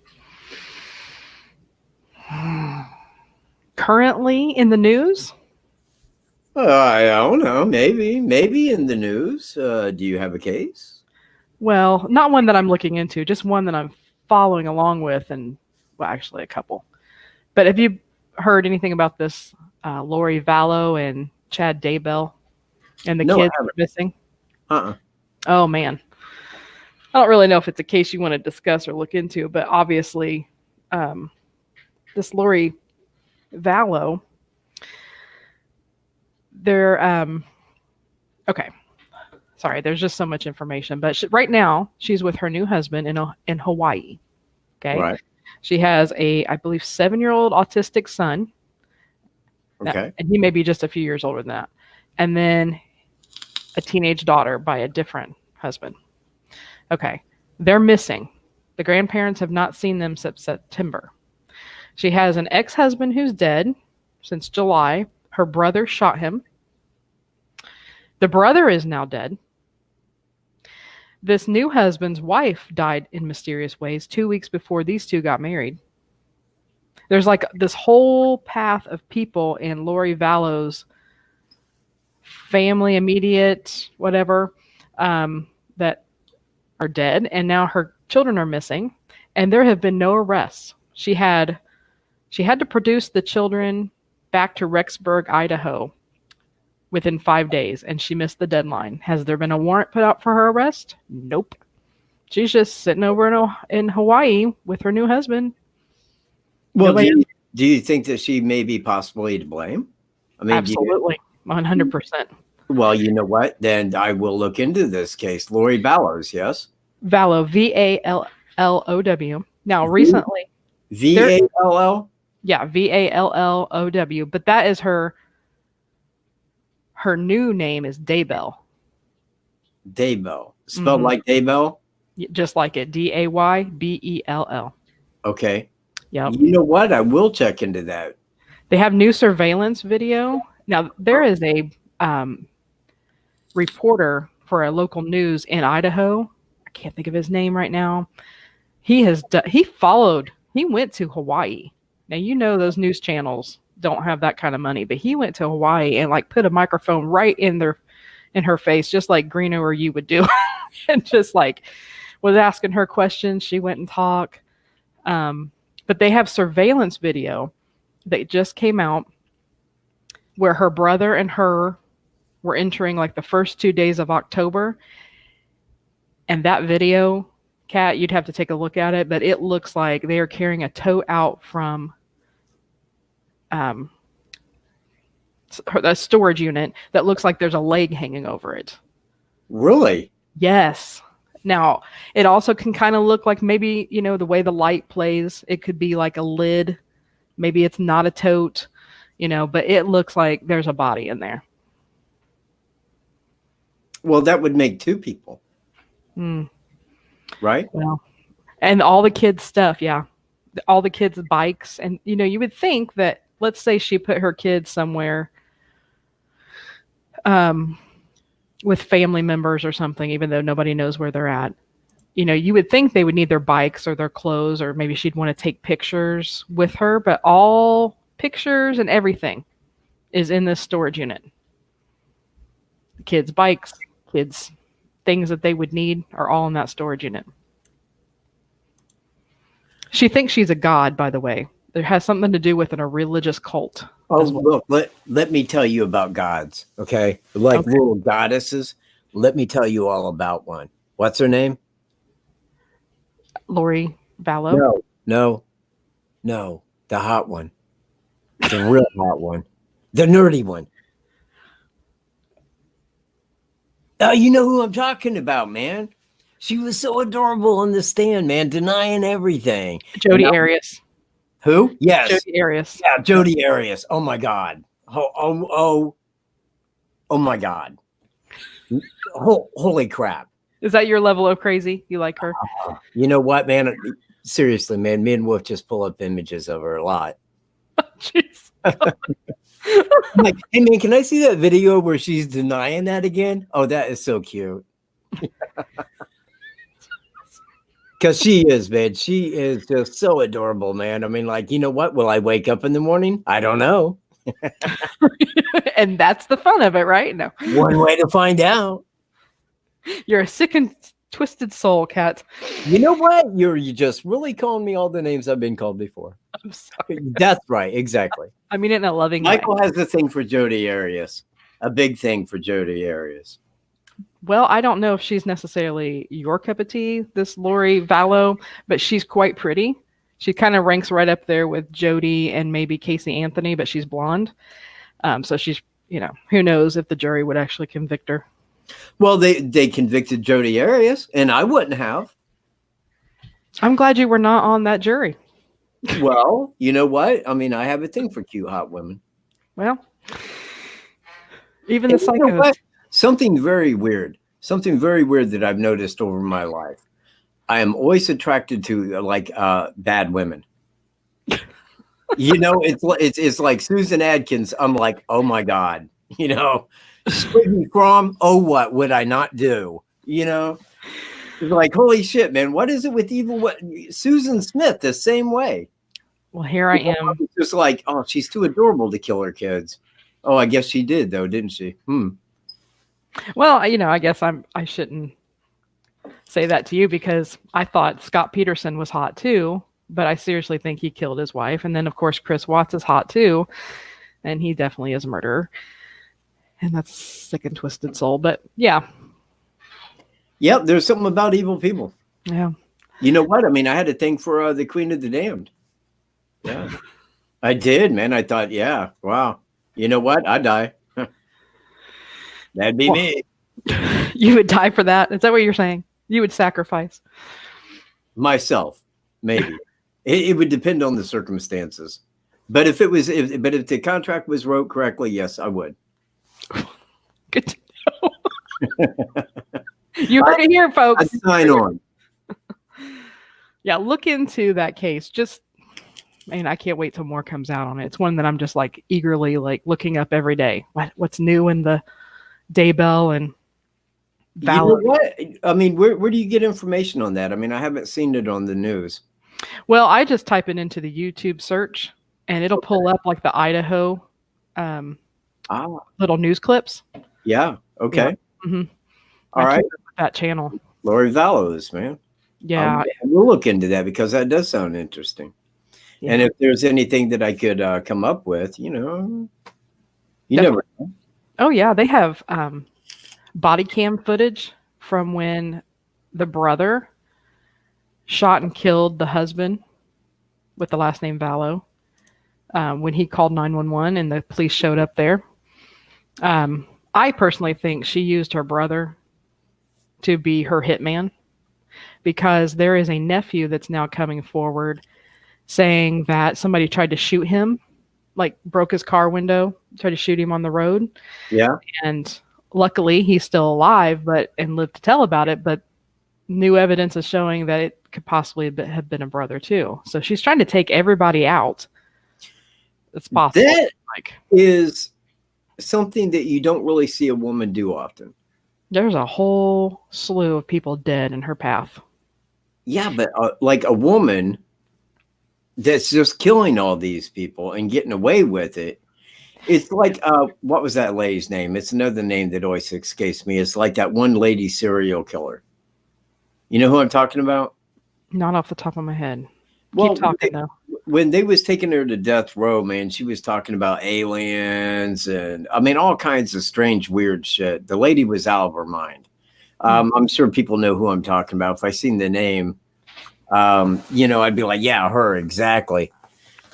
Currently in the news? I don't know. Maybe in the news. Do you have a case? Well, not one that I'm looking into, just one that I'm following along with, and well, actually a couple. But have you heard anything about this Lori Vallow and Chad Daybell and the kids that are missing? Oh man. I don't really know if it's a case you want to discuss or look into, but obviously this Lori Vallow, they're okay. Sorry, there's just so much information, but right now she's with her new husband in Hawaii. Okay. Right. She has I believe 7-year-old autistic son. Okay. And he may be just a few years older than that. And then a teenage daughter by a different husband. Okay. They're missing. The grandparents have not seen them since September. She has an ex-husband who's dead since July. Her brother shot him. The brother is now dead. This new husband's wife died in mysterious ways 2 weeks before these two got married. There's like this whole path of people in Lori Vallow's family, immediate, whatever, that are dead. And now her children are missing. And there have been no arrests. She had to produce the children back to Rexburg, Idaho within 5 days, and she missed the deadline. Has there been a warrant put out for her arrest? Nope. She's just sitting over in Hawaii with her new husband. Well, do you think that she may be possibly to blame? I mean, absolutely, 100%. Well, you know what? Then I will look into this case. Lori Vallow, yes? Vallow, Vallow. Now, recently, VALL? yeah, VALLOW, but that is her new name is Daybell. Daybell. Spelled like Daybell? Just like it. DAYBELL. Okay. Yep. You know what? I will check into that. They have new surveillance video. Now, there is a reporter for a local news in Idaho. I can't think of his name right now. He went to Hawaii. Now, you know those news channels don't have that kind of money, but he went to Hawaii and like put a microphone right in her face, just like Greeno or you would do, and just like was asking her questions. She went and talked. But they have surveillance video that just came out where her brother and her were entering like the first 2 days of October. And that video, Katt, you'd have to take a look at it, but it looks like they are carrying a tote out from a storage unit that looks like there's a leg hanging over it. Really? Yes. Now, it also can kind of look like maybe, the way the light plays, it could be like a lid. Maybe it's not a tote, but it looks like there's a body in there. Well, that would make 2 people. Right? Well, and all the kids' stuff, yeah. All the kids' bikes. And, you would think that, let's say she put her kids somewhere with family members or something, even though nobody knows where they're at. You would think they would need their bikes or their clothes, or maybe she'd want to take pictures with her, but all pictures and everything is in this storage unit. Kids' bikes, kids' things that they would need are all in that storage unit. She thinks she's a god, by the way. It has something to do with a religious cult. Oh, look, let me tell you about gods, okay? Like little goddesses. Let me tell you all about one. What's her name? Lori Vallow? No. The hot one. The real hot one. The nerdy one. Oh, you know who I'm talking about, man. She was so adorable on the stand, man, denying everything. Jodi Arias. Who? Yes. Jodi Arias. Yeah, Jodi Arias. Oh my God. Oh my God. Holy crap. Is that your level of crazy? You like her? You know what, man? Seriously, man. Me and Wolf just pull up images of her a lot. Jeez. I'm like, hey, man, can I see that video where she's denying that again? Oh, that is so cute. Because she is, man. She is just so adorable, man. I mean, like, you know what? Will I wake up in the morning? I don't know. And that's the fun of it, right? No. One way to find out. You're a sick and twisted soul, Katt. You know what? You're just really calling me all the names I've been called before. I'm sorry. That's right. Exactly. I mean it in a loving Michael way. has a thing for Jodi Arias. A big thing for Jodi Arias. Well, I don't know if she's necessarily your cup of tea, this Lori Vallow, but she's quite pretty. She kind of ranks right up there with Jodi and maybe Casey Anthony, but she's blonde. So she's, who knows if the jury would actually convict her. Well, they convicted Jodi Arias, and I wouldn't have. I'm glad you were not on that jury. Well, you know what? I mean, I have a thing for cute, hot women. Well, even the You know psychos. what? Something very weird that I've noticed over my life. I am always attracted to bad women. It's like Susan Adkins. I'm like, oh my God, Squiggy Crom. Oh, what would I not do? It's like, holy shit, man. What is it with evil? Susan Smith, the same way. Well, here I am. It's just like, oh, she's too adorable to kill her kids. Oh, I guess she did though, didn't she? Well, I guess I shouldn't say that to you because I thought Scott Peterson was hot too, but I seriously think he killed his wife. And then of course Chris Watts is hot too, and he definitely is a murderer. And that's a sick and twisted soul. But yeah. Yep, there's something about evil people. Yeah. You know what? I mean, I had a thing for the Queen of the Damned. Yeah. I did, man. I thought, yeah, wow. You know what? I'd die. That'd be me. You would die for that? Is that what you're saying? You would sacrifice? Myself. Maybe. It would depend on the circumstances. But if the contract was wrote correctly, yes, I would. Good to know. You heard it here, folks. I'd sign on. Yeah, look into that case. Just, man, I can't wait till more comes out on it. It's one that I'm just like eagerly like looking up every day. What's new in the Daybell and Valor? You know what? I mean, where do you get information on that? I mean, I haven't seen it on the news. Well, I just type it into the YouTube search, and it'll pull up like the Idaho little news clips. Yeah. Okay. Yeah. Mm-hmm. All right. That channel. Lori Vallows, man. Yeah. We'll look into that because that does sound interesting. Yeah. And if there's anything that I could come up with, you know, you never know. Oh, yeah. They have body cam footage from when the brother shot and killed the husband with the last name Vallow when he called 911 and the police showed up there. I personally think she used her brother to be her hitman because there is a nephew that's now coming forward saying that somebody tried to shoot him, like broke his car window, tried to shoot him on the road. Yeah. And luckily he's still alive and lived to tell about it, but new evidence is showing that it could possibly have been a brother too. So she's trying to take everybody out. It's possible. That is something that you don't really see a woman do often. There's a whole slew of people dead in her path. Yeah, but like a woman that's just killing all these people and getting away with it. It's like, what was that lady's name? It's another name that always escapes me. It's like that one lady serial killer. You know who I'm talking about? Not off the top of my head. Well, keep talking though. When they was taking her to death row, man, she was talking about aliens and I mean all kinds of strange, weird shit. The lady was out of her mind. I'm sure people know who I'm talking about. If I seen the name, you know, I'd be like, yeah, her exactly.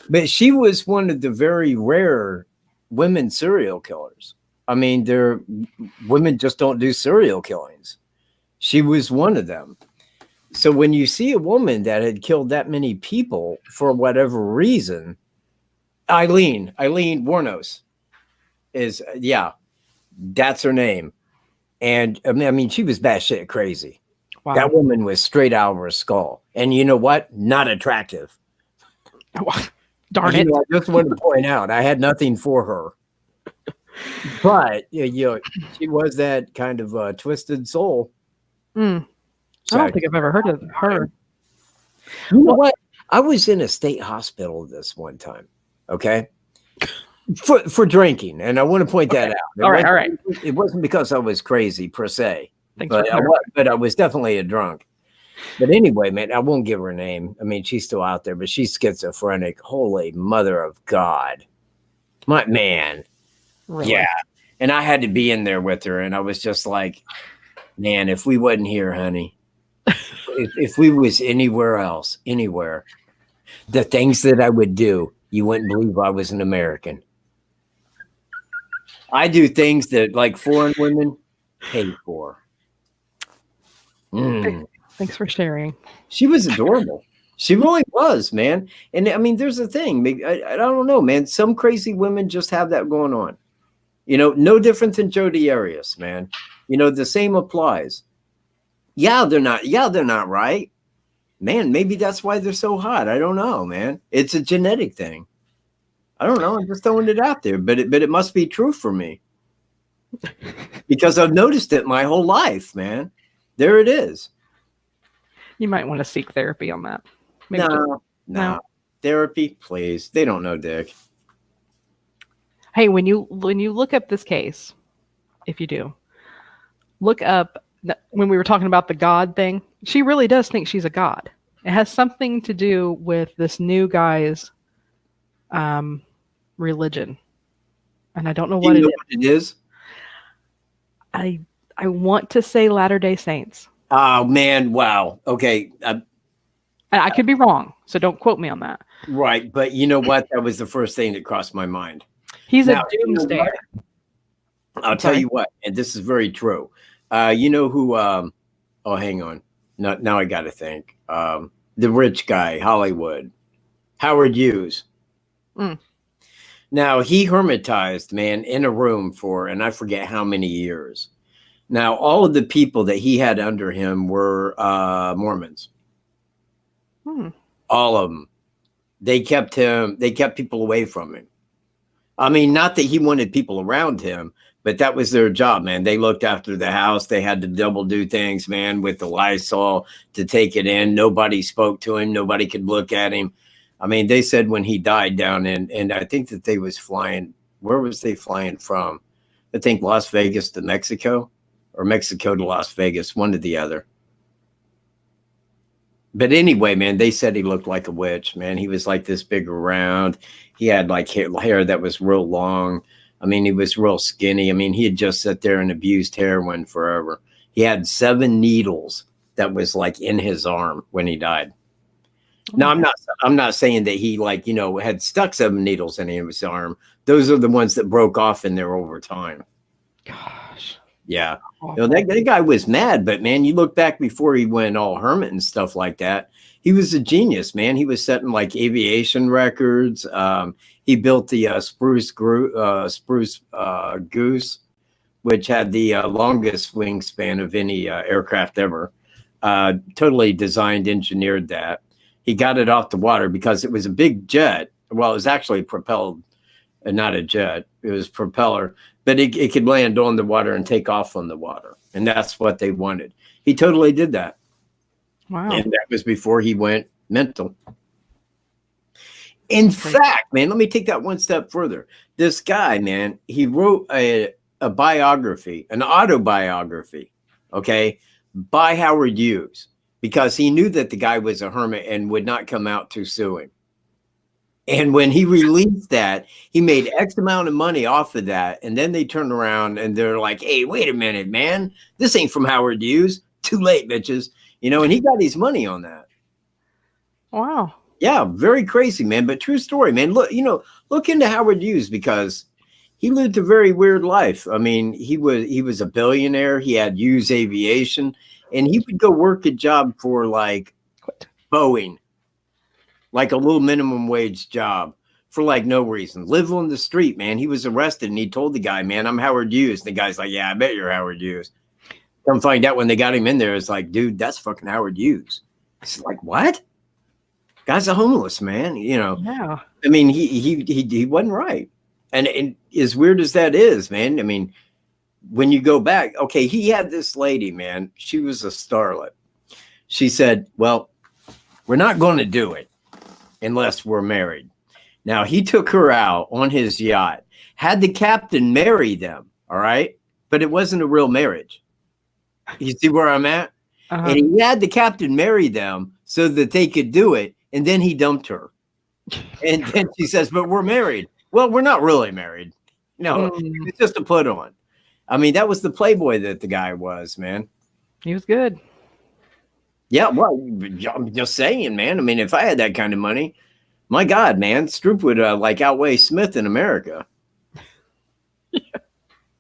But she was one of the very rare women serial killers. I mean, women just don't do serial killings. She was one of them. So when you see a woman that had killed that many people for whatever reason, Eileen Wuornos is, yeah, that's her name. And I mean, she was batshit crazy. Wow. That woman was straight out of her skull. And you know what? Not attractive. Darn it. I just wanted to point out, I had nothing for her. But, you know, she was that kind of twisted soul. I don't think I've ever heard of her. You know what? I was in a state hospital this one time, okay? For drinking, and I want to point that out. All right. It wasn't because I was crazy per se, but I was definitely a drunk. But anyway, man, I won't give her a name. I mean, she's still out there, but she's schizophrenic. Holy mother of God. My man. Really? Yeah. And I had to be in there with her, and I was just like, man, if we wasn't here, honey, if we was anywhere else, anywhere, the things that I would do, you wouldn't believe I was an American. I do things that like foreign women pay for. Thanks for sharing. She was adorable. She really was, man. And I mean, there's a thing. I don't know, man. Some crazy women just have that going on. You know, no different than Jodi Arias, man. You know, the same applies. Yeah, they're not right. Man, maybe that's why they're so hot. I don't know, man. It's a genetic thing. I don't know. I'm just throwing it out there, but it must be true for me because I've noticed it my whole life, man. There it is. You might want to seek therapy on that. No. Therapy, please. They don't know dick. Hey, when you look up this case, if you do, look up when we were talking about the God thing. She really does think she's a god. It has something to do with this new guy's religion, and I don't know what it is. I want to say Latter-day Saints. Oh man! Wow. Okay. I could be wrong, so don't quote me on that. Right, but you know what? That was the first thing that crossed my mind. He's a doomsday. I'll tell you what, and this is very true. You know who? Oh, hang on. Now I got to think. the rich guy, Hollywood, Howard Hughes. Mm. Now, he hermitized, man, in a room for, and I forget how many years. Now, all of the people that he had under him were Mormons. All of them. They kept people away from him. I mean, not that he wanted people around him, but that was their job, man. They looked after the house. They had to double do things, man, with the Lysol to take it in. Nobody spoke to him. Nobody could look at him. I mean, they said when he died down in, and I think that they was flying, where was they flying from? I think Las Vegas to Mexico, or Mexico to Las Vegas, one to the other. But anyway, man, they said he looked like a witch, man. He was like this big around. He had like hair that was real long. I mean, he was real skinny. I mean, he had just sat there and abused heroin forever. He had 7 needles that was like in his arm when he died. Now, I'm not saying that he like, you know, had stuck 7 needles in his arm. Those are the ones that broke off in there over time. Gosh. Yeah. You know, that guy was mad, but man, you look back before he went all hermit and stuff like that. He was a genius, man. He was setting like aviation records. He built the Spruce Goose, which had the longest wingspan of any aircraft ever. Totally designed, engineered that. He got it off the water because it was a big jet. Well, it was actually propelled, not a jet. It was propeller, but it could land on the water and take off on the water. And that's what they wanted. He totally did that. Wow. And that was before he went mental. In fact, man, let me take that one step further. This guy, man, he wrote a biography, an autobiography, okay, by Howard Hughes, because he knew that the guy was a hermit and would not come out to sue him. And when he released that, he made X amount of money off of that. And then they turned around and they're like, hey, wait a minute, man. This ain't from Howard Hughes. Too late, bitches. You know, and he got his money on that. Wow. Yeah, very crazy, man. But true story, man. Look, you know, look into Howard Hughes because he lived a very weird life. I mean, he was a billionaire. He had Hughes Aviation, and he would go work a job for like Boeing, like a little minimum wage job for like no reason. Live on the street, man. He was arrested, and he told the guy, "Man, I'm Howard Hughes." And the guy's like, "Yeah, I bet you're Howard Hughes." Come find out when they got him in there, it's like, dude, that's fucking Howard Hughes. It's like, what? Guy's a homeless man, you know. Yeah. I mean, he wasn't right. And as weird as that is, man, I mean, when you go back, okay, he had this lady, man. She was a starlet. She said, well, we're not going to do it unless we're married. Now, he took her out on his yacht, had the captain marry them, all right? But it wasn't a real marriage. You see where I'm at? Uh-huh. And he had the captain marry them so that they could do it. And then he dumped her. And then she says, but we're married. Well, we're not really married. No, it's just a put on. I mean, that was the playboy that the guy was, man. He was good. Yeah, well, I'm just saying, man. I mean, if I had that kind of money, my God, man, Stroop would like outweigh Smith in America. Yeah.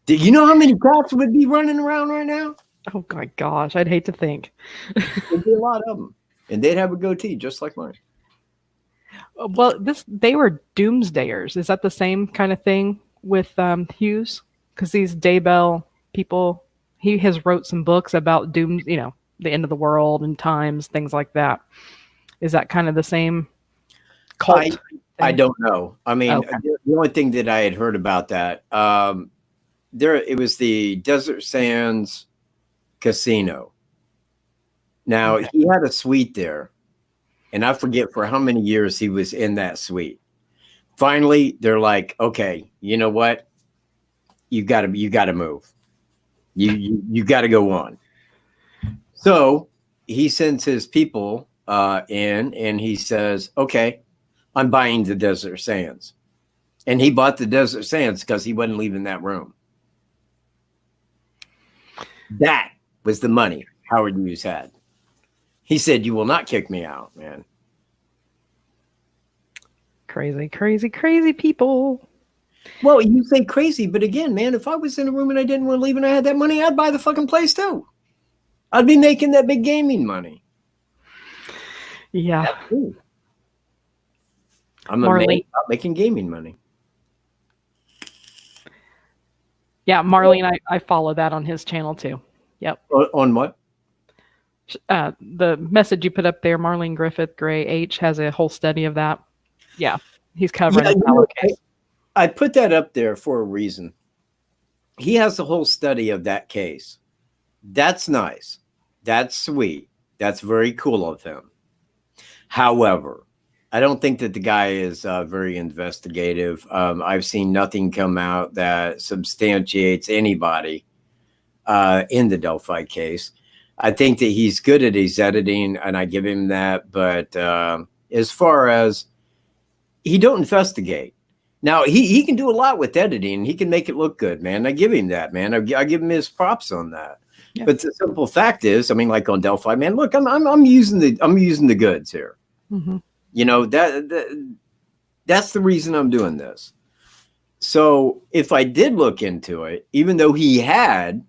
Do you know how many cops would be running around right now? Oh my gosh, I'd hate to think. There'd be a lot of them, and they'd have a goatee just like mine. Well, they were doomsdayers. Is that the same kind of thing with Hughes? Because these Daybell people, he has wrote some books about doom, you know, the end of the world and times, things like that. Is that kind of the same cult? I don't know. I mean, okay. The only thing that I had heard about that, it was the Desert Sands Casino. Now, okay. He had a suite there, and I forget for how many years he was in that suite. Finally, they're like, okay, you know what? You got to move. You got to go on. So he sends his people in, and he says, okay, I'm buying the Desert Sands. And he bought the Desert Sands because he wasn't leaving that room. That was the money Howard Hughes had. He said, you will not kick me out, man. Crazy, crazy, crazy people. Well, you say crazy, but again, man, if I was in a room and I didn't want to leave and I had that money, I'd buy the fucking place too. I'd be making that big gaming money. Yeah. Ooh. I'm Marlene. making gaming money. Yeah, Marlene, I follow that on his channel too. Yep. On what? The message you put up there, Marlene Griffith Gray H has a whole study of that. Yeah, he's covering the Fallow case. I put that up there for a reason. He has a whole study of that case. That's nice. That's sweet. That's very cool of him. However, I don't think that the guy is very investigative. I've seen nothing come out that substantiates anybody in the Delphi case. I think that he's good at his editing, and I give him that. But as far as he don't investigate. Now, he can do a lot with editing. He can make it look good, man. I give him that, man. I give him his props on that. Yeah. But the simple fact is, I mean, like on Delphi, man, look, I'm using the goods here. Mm-hmm. You know, that's the reason I'm doing this. So if I did look into it, even though he had,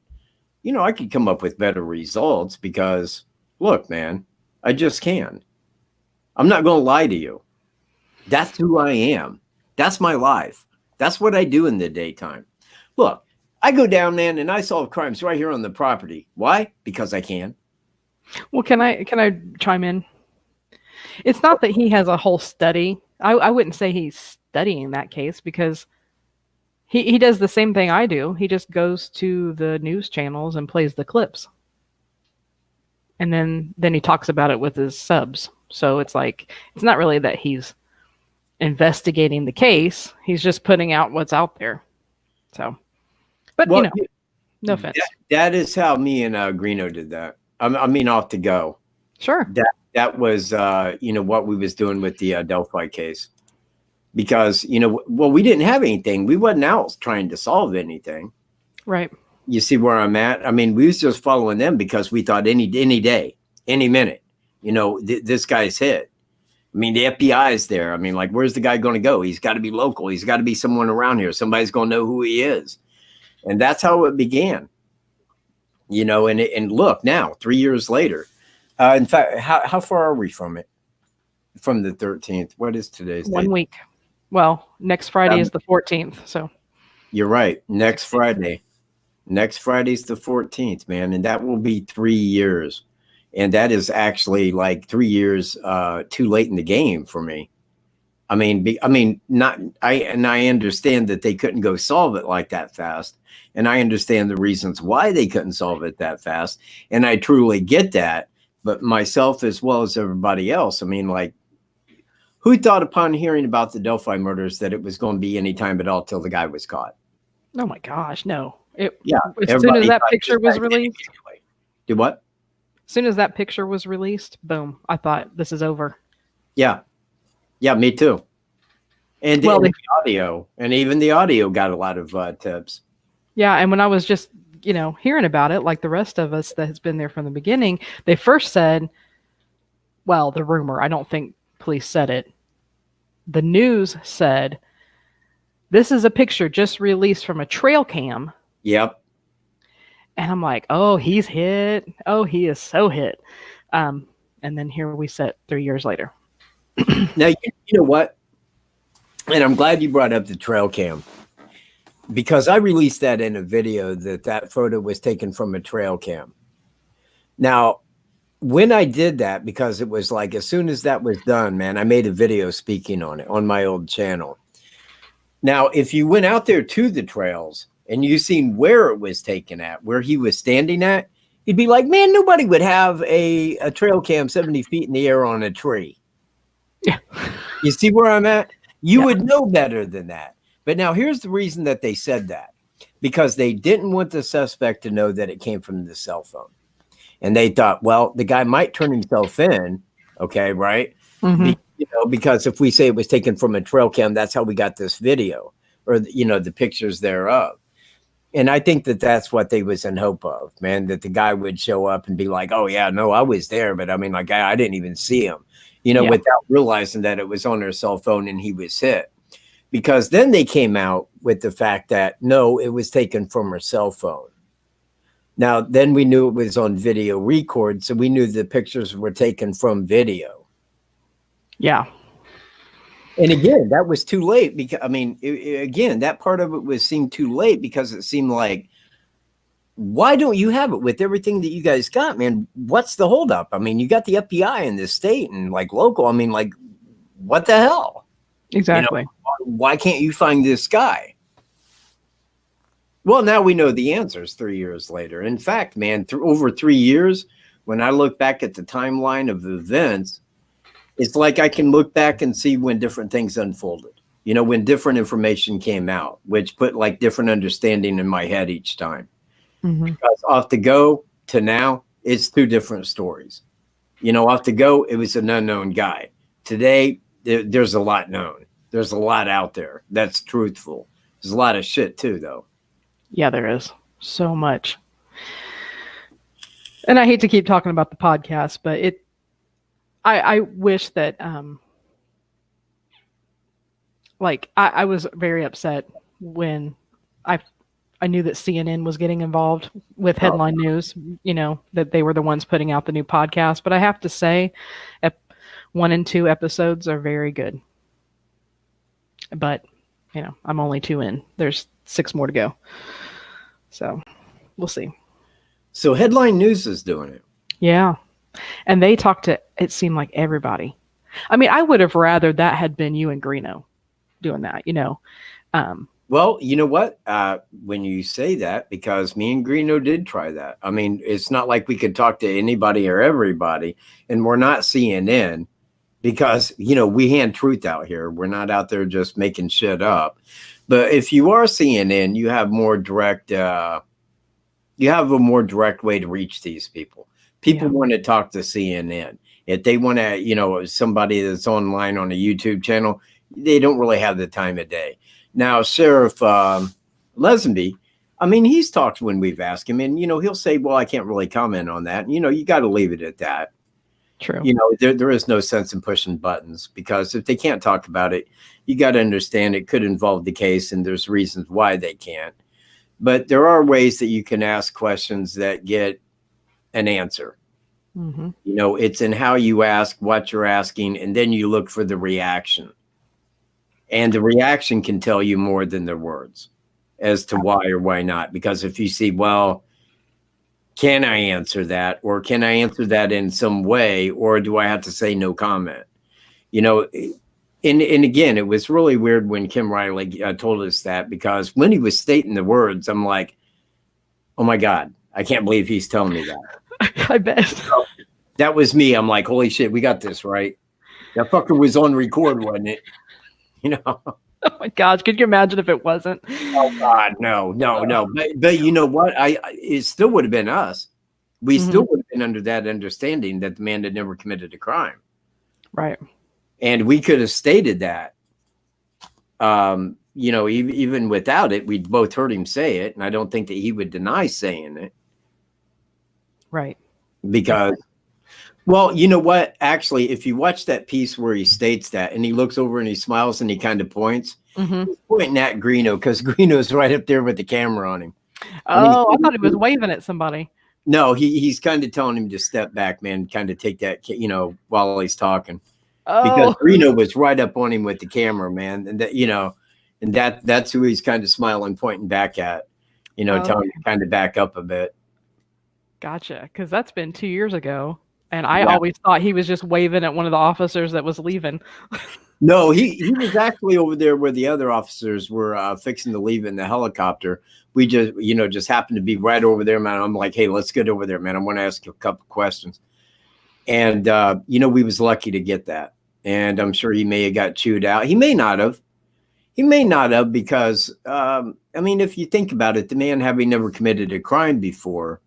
you know, I could come up with better results because, look, man, I just can. I'm not going to lie to you. That's who I am. That's my life. That's what I do in the daytime. Look, I go down, man, and I solve crimes right here on the property. Why? Because I can. Well, can I chime in? It's not that he has a whole study. I wouldn't say he's studying that case because he does the same thing I do. He just goes to the news channels and plays the clips. And then he talks about it with his subs. So it's like, it's not really that he's investigating the case. He's just putting out what's out there. So, but well, you know, no offense. That is how me and Greeno did that. I mean, off to go. Sure. That was, you know, what we was doing with the Delphi case. Because, you know, well, we didn't have anything. We wasn't out trying to solve anything. Right. You see where I'm at? I mean, we was just following them because we thought any day, any minute, you know, this guy's hit. I mean, the FBI is there. I mean, like, where's the guy going to go? He's got to be local. He's got to be someone around here. Somebody's going to know who he is. And that's how it began. You know, and look, now, 3 years later. In fact, how far are we from it? From the 13th? What is today's date? 1 week. Well, next Friday is the 14th. So you're right. Next Friday. Next Friday's the 14th, man. And that will be 3 years. And that is actually like 3 years too late in the game for me. I understand that they couldn't go solve it like that fast. And I understand the reasons why they couldn't solve it that fast. And I truly get that. But myself, as well as everybody else, I mean, like, who thought upon hearing about the Delphi murders that it was going to be any time at all till the guy was caught? Oh my gosh, no. As As soon as that picture was released. Anyway. Do what? As soon as that picture was released, boom, I thought this is over. Yeah. Yeah, me too. And well, the audio, and even the audio got a lot of tips. Yeah, and when I was just, you know, hearing about it, like the rest of us that has been there from the beginning, they first said, well, the rumor, I don't think police said it. The news said, this is a picture just released from a trail cam. Yep. And I'm like, oh, he's hit. Oh, he is so hit. And then here we sit 3 years later. Now, you know what? And I'm glad you brought up the trail cam. Because I released that in a video that photo was taken from a trail cam. Now, when I did that, because it was like as soon as that was done, man, I made a video speaking on it on my old channel. Now, if you went out there to the trails and you seen where it was taken at, where he was standing at, you'd be like, man, nobody would have a trail cam 70 feet in the air on a tree. Yeah. You see where I'm at? You would know better than that. But now here's the reason that they said that. Because they didn't want the suspect to know that it came from the cell phone. And they thought, well, the guy might turn himself in. Okay, right? Mm-hmm. Because if we say it was taken from a trail cam, that's how we got this video or, you know, the pictures thereof. And I think that that's what they was in hope of, man, that the guy would show up and be like, oh, yeah, no, I was there. But I mean, like, I didn't even see him, you know, without realizing that it was on their cell phone and he was hit. Because then they came out with the fact that, no, it was taken from her cell phone. Now, then we knew it was on video record, so we knew the pictures were taken from video. Yeah. And again, that was too late because, I mean, again, that part of it seemed too late because it seemed like, why don't you have it with everything that you guys got, man? What's the holdup? I mean, you got the FBI in this state and like local. I mean, like, what the hell? Exactly. You know, why can't you find this guy? Well, now we know the answers 3 years later. In fact, man, over 3 years, when I look back at the timeline of events, it's like I can look back and see when different things unfolded, you know, when different information came out, which put like different understanding in my head each time. Because off the go to now, it's two different stories. You know, off the go, it was an unknown guy. Today, there's a lot known. There's a lot out there that's truthful. There's a lot of shit too, though. Yeah, there is so much. And I hate to keep talking about the podcast, but I wish that, like, I was very upset when I knew that CNN was getting involved with headline news, you know, that they were the ones putting out the new podcast. But I have to say, 1 and 2 episodes are very good. But, you know, I'm only 2 in. There's 6 more to go. So we'll see. So Headline News is doing it. Yeah. And they talked to, it seemed like everybody. I mean, I would have rather that had been you and Greeno doing that, you know. Well, you know what? When you say that, because me and Greeno did try that. I mean, it's not like we could talk to anybody or everybody, and we're not CNN because, you know, we hand truth out here. We're not out there just making shit up. But if you are CNN, you have more direct, you have a more direct way to reach these people. People want to talk to CNN. If they want to, you know, somebody that's online on a YouTube channel, they don't really have the time of day. Now, Sheriff Lesenby, I mean, he's talked when we've asked him, and, you know, he'll say, well, I can't really comment on that. And, you know, you got to leave it at that. True. You know, there is no sense in pushing buttons, because if they can't talk about it, you got to understand it could involve the case, and there's reasons why they can't. But there are ways that you can ask questions that get an answer. You know, it's in how you ask, what you're asking, and then you look for the reaction. And the reaction can tell you more than the words as to why or why not. Because if you see, well, can I answer that? Or can I answer that in some way? Or do I have to say no comment? You know, and again, it was really weird when Kim Riley told us that, because when he was stating the words, I'm like, oh my God, I can't believe he's telling me that. I bet. So that was me. I'm like, holy shit, we got this right. That fucker was on record, wasn't it? You know? Oh my gosh, could you imagine if it wasn't? Oh God, no. But you know what? It still would have been us. We still would have been under that understanding that the man had never committed a crime. Right. And we could have stated that. You know, even without it, we both heard him say it, and I don't think that he would deny saying it. Right. Because, well, you know what? Actually, if you watch that piece where he states that, and he looks over and he smiles and he kind of points, he's pointing at Greeno, because Greeno's right up there with the camera on him. Oh, I thought he was waving at somebody. No, he's kind of telling him to step back, man, kind of take that, you know, while he's talking. Because Greeno was right up on him with the camera, man. And that, you know, and that's who he's kind of smiling, pointing back at, you know, telling him to kind of back up a bit. Gotcha. Because that's been 2 years ago. And I always thought he was just waving at one of the officers that was leaving. No, he was actually over there where the other officers were fixing to leave in the helicopter. We just, you know, just happened to be right over there, man. I'm like, hey, let's get over there, man. I want to ask you a couple questions. And, you know, we was lucky to get that. And I'm sure he may have got chewed out. He may not have. He may not have, because, I mean, if you think about it, the man having never committed a crime before,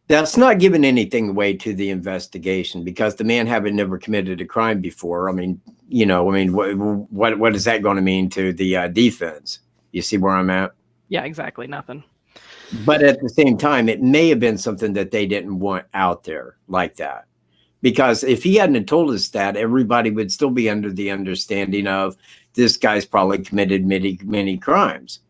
that's not giving anything away to the investigation, because the man having never committed a crime before, I mean, you know, I mean, what is that going to mean to the defense? You see where I'm at? Yeah, exactly. Nothing. But at the same time, it may have been something that they didn't want out there like that. Because if he hadn't told us that, everybody would still be under the understanding of this guy's probably committed many crimes.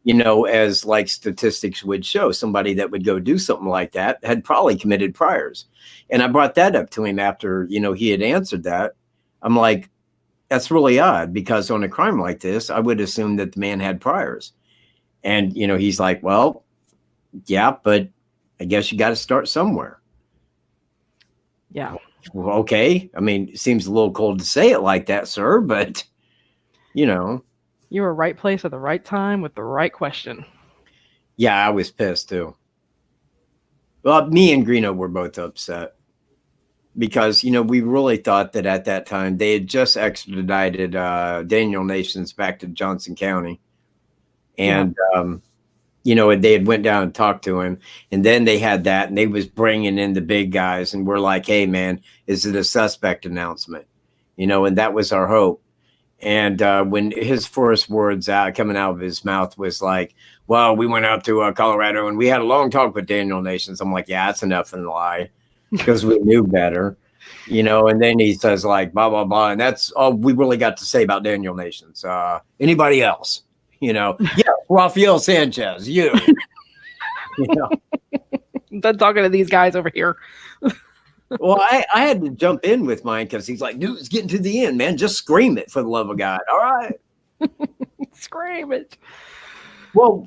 you know, as like statistics would show, somebody that would go do something like that had probably committed priors. And I brought that up to him after, you know, he had answered that. I'm like, that's really odd, because on a crime like this, I would assume that the man had priors. And, you know, he's like, well, yeah, but I guess you got to start somewhere. Yeah. Well, okay. I mean, it seems a little cold to say it like that, sir, but, you know. You were right place at the right time with the right question. Yeah, I was pissed too. Well, me and Greeno were both upset because, you know, we really thought that at that time they had just extradited Daniel Nations back to Johnson County. And, you know, they had went down and talked to him, and then they had that, and they was bringing in the big guys, and we're like, hey, man, is it a suspect announcement? You know, and that was our hope. And when his first words coming out of his mouth was like, well, we went out to Colorado, and we had a long talk with Daniel Nations. I'm like, yeah, that's enough in the lie, because we knew better, you know. And then he says like, blah, blah, blah. And that's all we really got to say about Daniel Nations. Anybody else? You know, yeah, Rafael Sanchez, you know. Done talking to these guys over here. Well, I had to jump in with mine because he's like, dude, it's getting to the end, man. Just scream it, for the love of God. All right. Scream it. Well,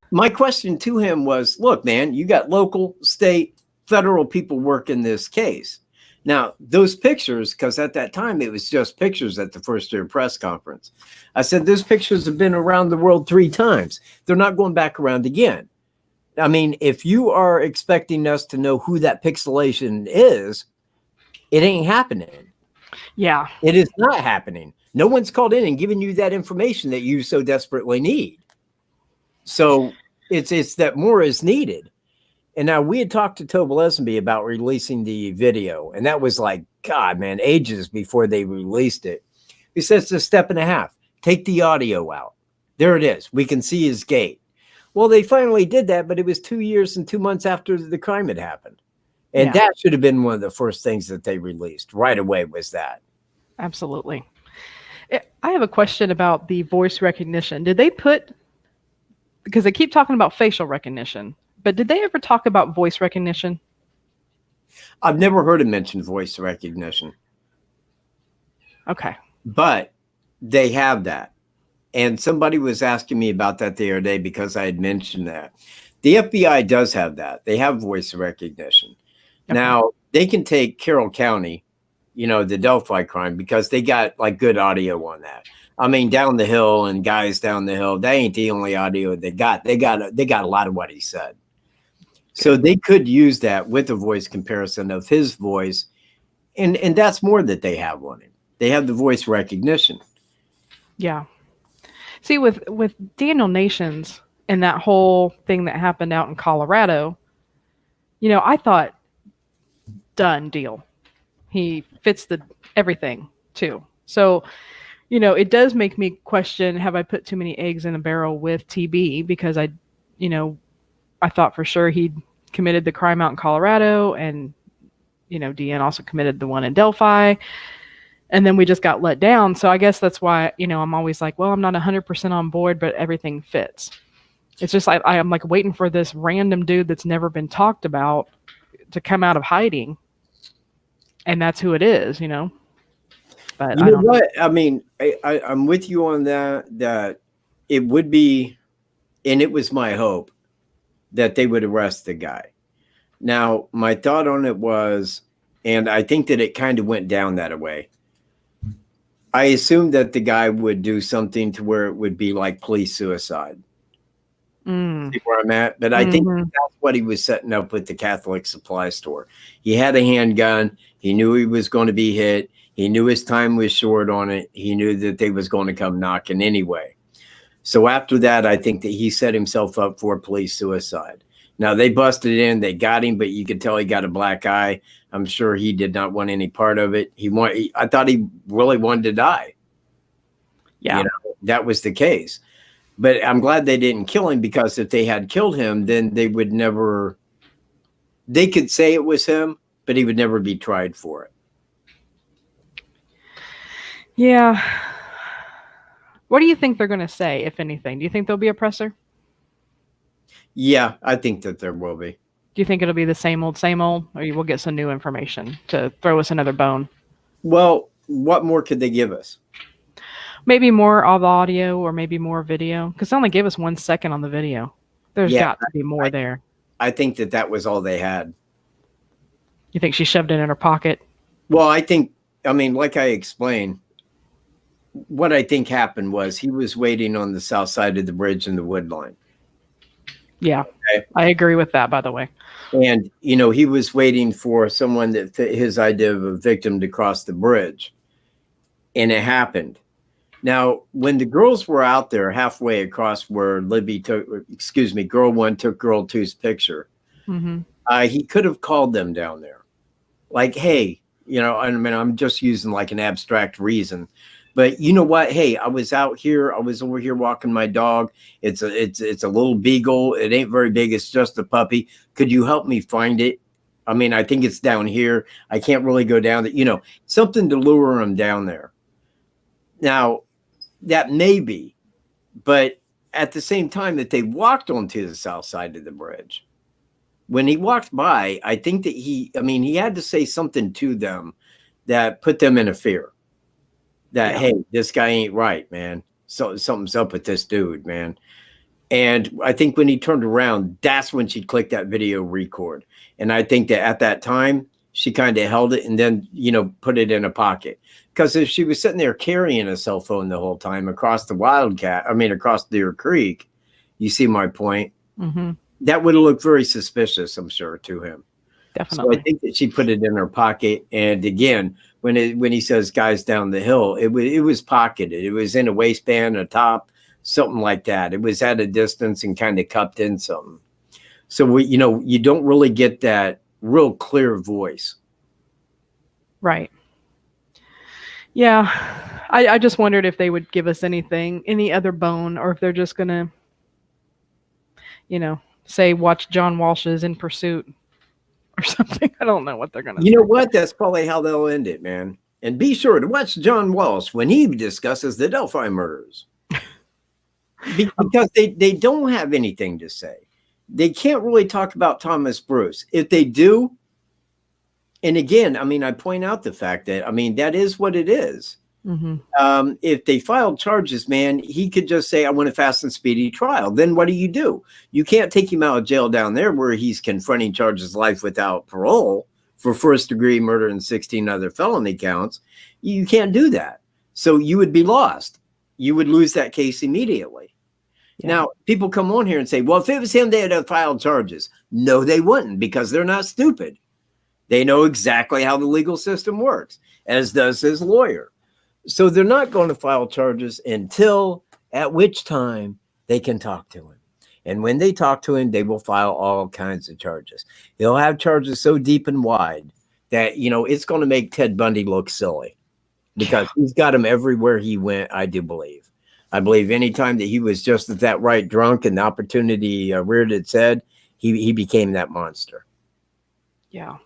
my question to him was, look, man, you got local, state, federal people working this case. Now, those pictures, because at that time it was just pictures at the first year press conference. I said, those pictures have been around the world 3 times. They're not going back around again. I mean, if you are expecting us to know who that pixelation is, it ain't happening. Yeah. It is not happening. No one's called in and given you that information that you so desperately need. So it's that more is needed. And now we had talked to Tobe Lesenby about releasing the video, and that was like, God, man, ages before they released it. He says it's a step and a half. Take the audio out. There it is. We can see his gait. Well, they finally did that, but it was 2 years and 2 months after the crime had happened. And that should have been one of the first things that they released right away, was that. Absolutely. I have a question about the voice recognition. Did they put, because they keep talking about facial recognition, but did they ever talk about voice recognition? I've never heard him mention voice recognition. Okay. But they have that. And somebody was asking me about that the other day because I had mentioned that. The FBI does have that. They have voice recognition. Okay. Now, they can take Carroll County, you know, the Delphi crime, because they got like good audio on that. I mean, down the hill and guys down the hill, that ain't the only audio they got. They got a lot of what he said. So they could use that with a voice comparison of his voice. And that's more that they have on him. They have the voice recognition. Yeah. See, with Daniel Nations and that whole thing that happened out in Colorado, you know, I thought, done deal. He fits everything too. So, you know, it does make me question, have I put too many eggs in a barrel with TB? Because I thought for sure he'd committed the crime out in Colorado, and, you know, Deanne also committed the one in Delphi. And then we just got let down. So I guess that's why, you know, I'm always like, well, I'm not 100% on board, but everything fits. It's just like, I'm like waiting for this random dude that's never been talked about to come out of hiding. And that's who it is, you know. But you know what? I mean, I'm with you on that it would be, and it was my hope that they would arrest the guy. Now, my thought on it was, and I think that it kind of went down that way, I assumed that the guy would do something to where it would be like police suicide. See where I'm at? But I think that's what he was setting up with the Catholic supply store. He had a handgun. He knew he was going to be hit. He knew his time was short on it. He knew that they was going to come knocking anyway. So after that, I think that he set himself up for police suicide. Now, they busted in, they got him, but you could tell he got a black eye. I'm sure he did not want any part of it. I thought he really wanted to die. Yeah. You know, that was the case. But I'm glad they didn't kill him, because if they had killed him, then they could say it was him, but he would never be tried for it. Yeah. What do you think they're going to say, if anything? Do you think there'll be a presser? Yeah, I think that there will be. Do you think it'll be the same old, or you will get some new information to throw us another bone? Well, what more could they give us? Maybe more of audio or maybe more video, because they only gave us 1 second on the video. There's got to be more there. I think that was all they had. You think she shoved it in her pocket? Well, I mean, like I explained, what I think happened was he was waiting on the south side of the bridge in the wood line. Yeah, okay. I agree with that, by the way. And, he was waiting for someone that fit his idea of a victim to cross the bridge. And it happened. Now, when the girls were out there halfway across where girl 1 took girl 2's picture, he could have called them down there. Like, hey, I mean, I'm just using like an abstract reason. But you know what? Hey, I was out here. I was over here walking my dog. It's a little beagle. It ain't very big. It's just a puppy. Could you help me find it? I mean, I think it's down here. I can't really go down there. Something to lure them down there. Now, that may be, but at the same time that they walked onto the south side of the bridge, when he walked by, I think that he had to say something to them that put them in a fear. That, hey, this guy ain't right, man. So something's up with this dude, man. And I think when he turned around, that's when she clicked that video record. And I think that at that time, she kind of held it and then, put it in a pocket. Because if she was sitting there carrying a cell phone the whole time across across Deer Creek, you see my point? Mm-hmm. That would have looked very suspicious, I'm sure, to him. Definitely. So I think that she put it in her pocket. And again, when he says guys down the hill, it was pocketed. It was in a waistband, a top, something like that. It was at a distance and kind of cupped in something. So you don't really get that real clear voice. Right. Yeah. I just wondered if they would give us any other bone, or if they're just gonna, say watch John Walsh's In Pursuit or something. I don't know what they're gonna say. You know what? That's probably how they'll end it, man. And be sure to watch John Walsh when he discusses the Delphi murders. Because they don't have anything to say. They can't really talk about Thomas Bruce. If they do, and again, I point out the fact that, that is what it is. Mm-hmm. If they filed charges, man, he could just say, I want a fast and speedy trial. Then what do? You can't take him out of jail down there where he's confronting charges life without parole for first-degree murder and 16 other felony counts. You can't do that. So you would be lost. You would lose that case immediately. Yeah. Now, people come on here and say, well, if it was him, they'd have filed charges. No, they wouldn't, because they're not stupid. They know exactly how the legal system works, as does his lawyer. So they're not going to file charges until at which time they can talk to him. And when they talk to him, they will file all kinds of charges. He'll have charges so deep and wide that, it's going to make Ted Bundy look silly, because he's got him everywhere he went, I do believe. I believe anytime that he was just at that right drunk and the opportunity reared its head, he became that monster. Yeah.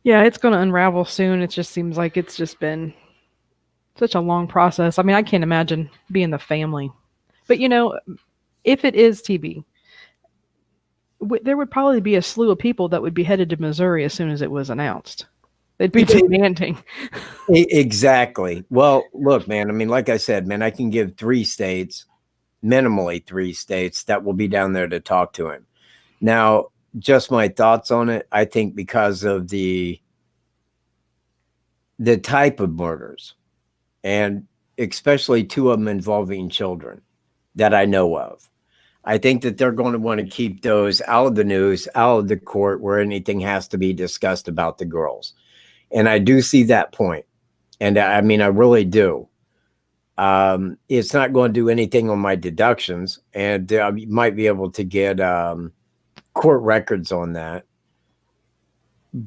Yeah, it's going to unravel soon. It just seems like it's just been such a long process. I can't imagine being the family. But, if it is TB, there would probably be a slew of people that would be headed to Missouri as soon as it was announced. They'd be demanding. Exactly. Well, look, man, like I said, man, I can give 3 states, minimally 3 states that will be down there to talk to him. Now, just my thoughts on it, I think because of the type of murders, and especially 2 of them involving children that I know of, I think that they're going to want to keep those out of the news, out of the court where anything has to be discussed about the girls. And I do see that point. And I really do. It's not going to do anything on my deductions, and you might be able to get court records on that.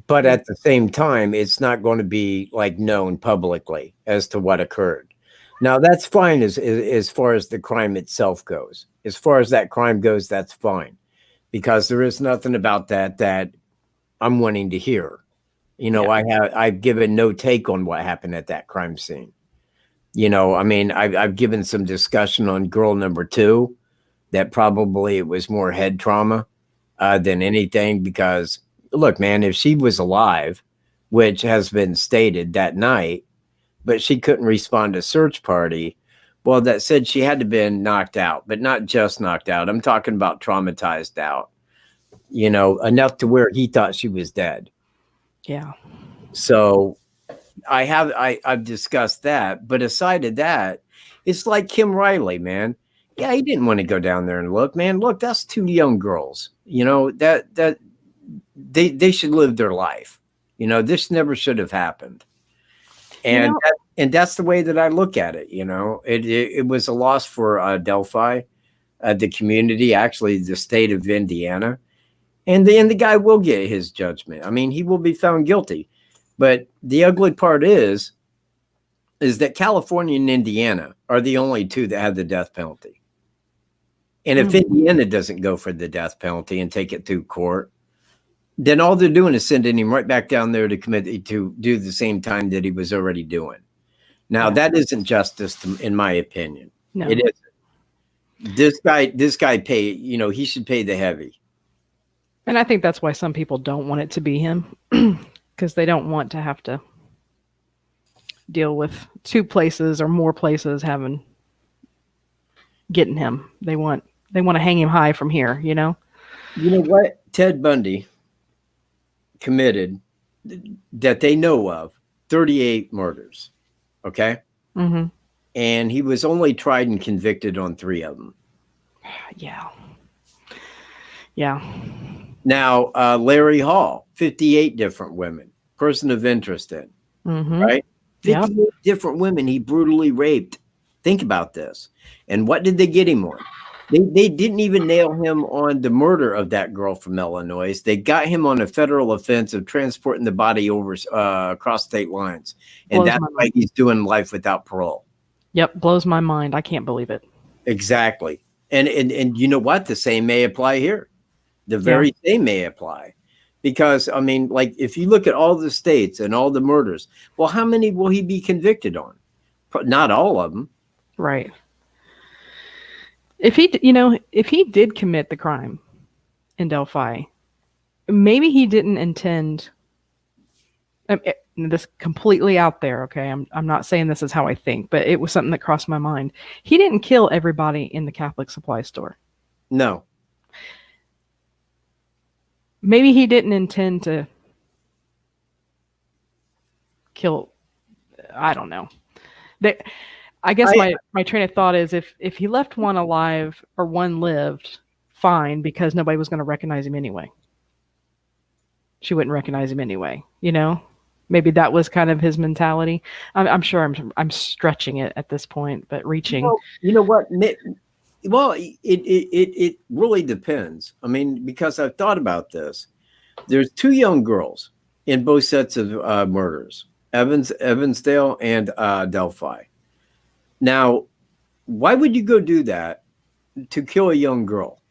But at the same time, it's not going to be known publicly as to what occurred. Now, that's fine as far as the crime itself goes. As far as that crime goes, that's fine, because there is nothing about that I'm wanting to hear. I've given no take on what happened at that crime scene. You know, I mean, I've given some discussion on girl number 2 that probably it was more head trauma than anything because, look, man, if she was alive, which has been stated that night, but she couldn't respond to search party, well, that said she had to have been knocked out, but not just knocked out. I'm talking about traumatized out, you know, enough to where he thought she was dead. Yeah. So I've discussed that, but aside of that, it's like Kim Riley, man. Yeah, he didn't want to go down there and look, man. Look, that's 2 young girls. You know, that they should live their life. You know, this never should have happened. And and that's the way that I look at it. You know, it was a loss for Delphi, the community, actually the state of Indiana, and the guy will get his judgment. I mean, he will be found guilty. But the ugly part is that California and Indiana are the only 2 that have the death penalty. And if Indiana doesn't go for the death penalty and take it through court, then all they're doing is sending him right back down there to do the same time that he was already doing. Now, that isn't justice, in my opinion. No. It isn't. This guy pay, you know, he should pay the heavy. And I think that's why some people don't want it to be him, because they don't want to have to deal with 2 places or more places getting him. They want to hang him high from here, you know? You know what? Ted Bundy committed, that they know of, 38 murders. Okay? Mm-hmm. And he was only tried and convicted on 3 of them. Yeah. Yeah. Now, Larry Hall, 58 different women, person of interest in, right? 58 different women he brutally raped. Think about this. And what did they get him on? They didn't even nail him on the murder of that girl from Illinois. They got him on a federal offense of transporting the body over across state lines. And that's why he's doing life without parole. Yep, blows my mind. I can't believe it. Exactly. And you know what? The same may apply here. The very same may apply. Because, I mean, like, if you look at all the states and all the murders, well, how many will he be convicted on? Not all of them. Right. If he did commit the crime in Delphi, maybe he didn't intend this completely out there. Okay. I'm not saying this is how I think, but it was something that crossed my mind. He didn't kill everybody in the Catholic supply store. No. Maybe he didn't intend to kill. I don't know. I guess my train of thought is if he left one alive or one lived, fine, because nobody was going to recognize him anyway. She wouldn't recognize him anyway, you know? Maybe that was kind of his mentality. I'm sure I'm stretching it at this point, but reaching. Well, you know what? Well, it really depends. I mean, because I've thought about this. There's 2 young girls in both sets of murders, Evansdale and Delphi. Now, why would you go do that to kill a young girl?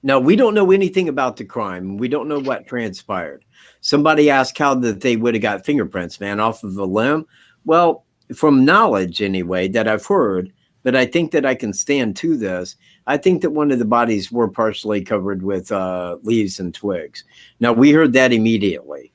Now, we don't know anything about the crime. We don't know what transpired. Somebody asked how that they would have got fingerprints, man, off of a limb. Well, from knowledge anyway that I've heard, but I think that I can stand to this. I think that one of the bodies were partially covered with leaves and twigs. Now, we heard that immediately.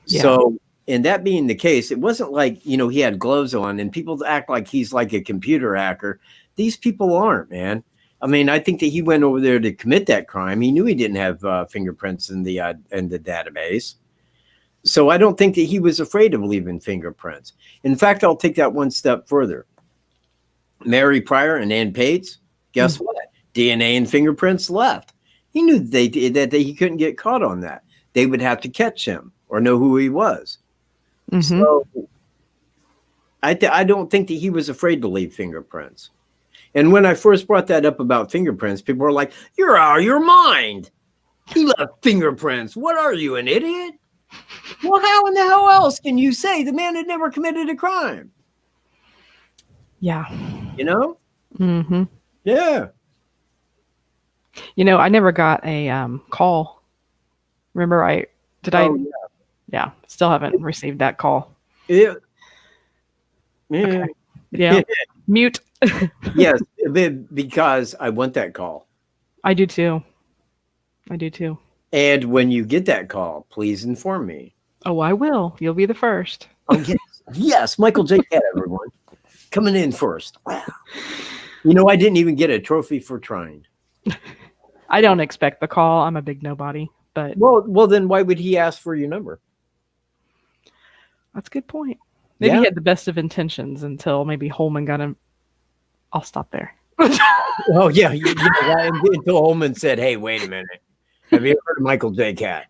Yeah. So, and that being the case, it wasn't like, you know, he had gloves on and people act like he's like a computer hacker. These people aren't, man. I mean, I think that he went over there to commit that crime. He knew he didn't have fingerprints in the database. So I don't think that he was afraid of leaving fingerprints. In fact, I'll take that one step further. Mary Pryor and Ann Pates, guess what? DNA and fingerprints left. He knew that he couldn't get caught on that. They would have to catch him or know who he was. So I don't think that he was afraid to leave fingerprints. And when I first brought that up about fingerprints, people were like, "You're out of your mind. He left fingerprints. What are you, an idiot?" Well, how in the hell else can you say the man had never committed a crime? Yeah. You know? Mm-hmm. Yeah. You know, I never got a call. Remember, Yeah, still haven't received that call. Yeah. Okay. Yeah. Mute. Yes, because I want that call. I do too. I do too. And when you get that call, please inform me. Oh, I will. You'll be the first. Oh, yes. Yes, Michael J. Katt, everyone. Coming in first. Wow. You know, I didn't even get a trophy for trying. I don't expect the call. I'm a big nobody. But Well, then why would he ask for your number? that's a good point. Maybe Yeah. he had the best of intentions until maybe Holman got him. I'll stop there. Oh, yeah. You know why? Until Holman said, hey, wait a minute. Have you ever heard of Michael J. Katt?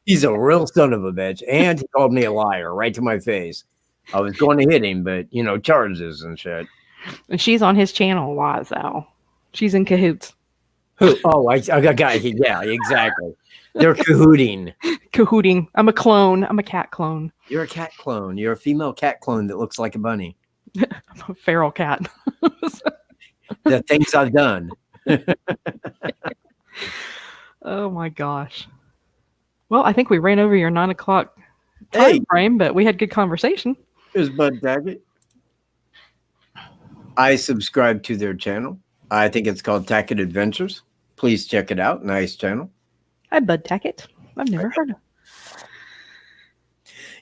He's a real son of a bitch. And he called me a liar right to my face. I was going to hit him, but, you know, charges and shit. And she's on his channel a lot, so she's in cahoots. Who? Oh, I got you. Yeah, exactly. They're cahooting. Cahooting. I'm a clone. I'm a cat clone. You're a cat clone. You're a female cat clone that looks like a bunny. I'm a feral cat. The things I've done. Oh my gosh. Well, I think we ran over your 9 o'clock time frame, but we had good conversation. Here's Bud Tackett. I subscribe to their channel. I think it's called Tackett Adventures. Please check it out. Nice channel. Hi, Bud Tackett. I've never heard of.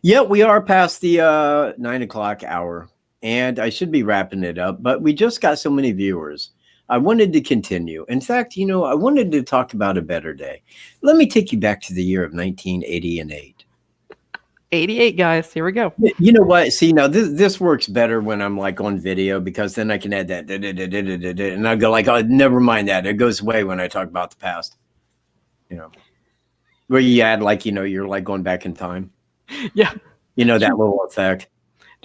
Yeah, we are past the 9 o'clock hour, and I should be wrapping it up, but we just got so many viewers. I wanted to continue. In fact, you know, I wanted to talk about a better day. Let me take you back to the year of 1988. 88, guys. Here we go. You know what? See, now this works better when I'm like on video because then I can add that and I go like, oh, never mind that. It goes away when I talk about the past. You know, where you add like, you know, you're like going back in time. Yeah. You know, that little effect.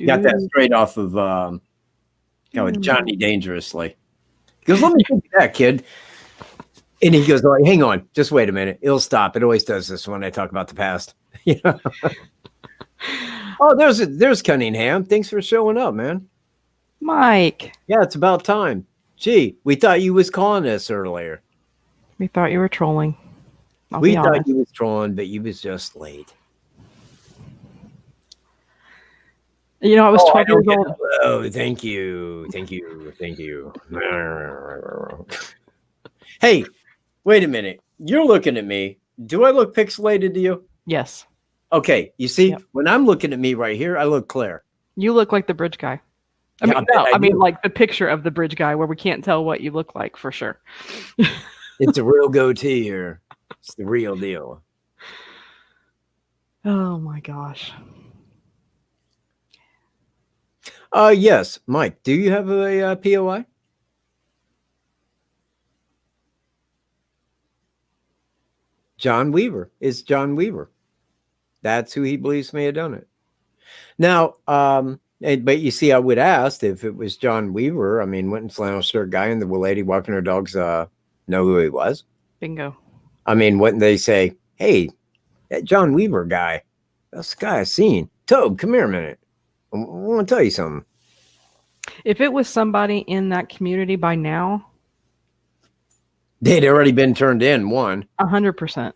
Got that straight off of Johnny Dangerously. He goes, let me take that, kid. And he goes, oh, hang on, just wait a minute. It'll stop. It always does this when I talk about the past. You know? Oh, there's Cunningham. Thanks for showing up, man. Mike. Yeah, it's about time. Gee, we thought you was calling us earlier. We thought you were trolling. We thought you was trolling, but you was just late. You know, I was 12 years old. Oh, thank you. Thank you. Thank you. Hey, wait a minute. You're looking at me. Do I look pixelated to you? Yes. Okay. You see, when I'm looking at me right here, I look clear. You look like the bridge guy. I mean, like the picture of the bridge guy where we can't tell what you look like for sure. It's a real goatee here. It's the real deal. Oh my gosh. Yes, Mike, do you have a POI? John Weaver. It's John Weaver. That's who he believes may have done it. Now, but you see, I would ask if it was John Weaver. I mean, wouldn't flannel shirt guy and the lady walking her dogs know who he was? Bingo. I mean, wouldn't they say, hey, that John Weaver guy, that's the guy I seen. Tobe, come here a minute. I want to tell you something. If it was somebody in that community by now, they'd already been turned in. 100%.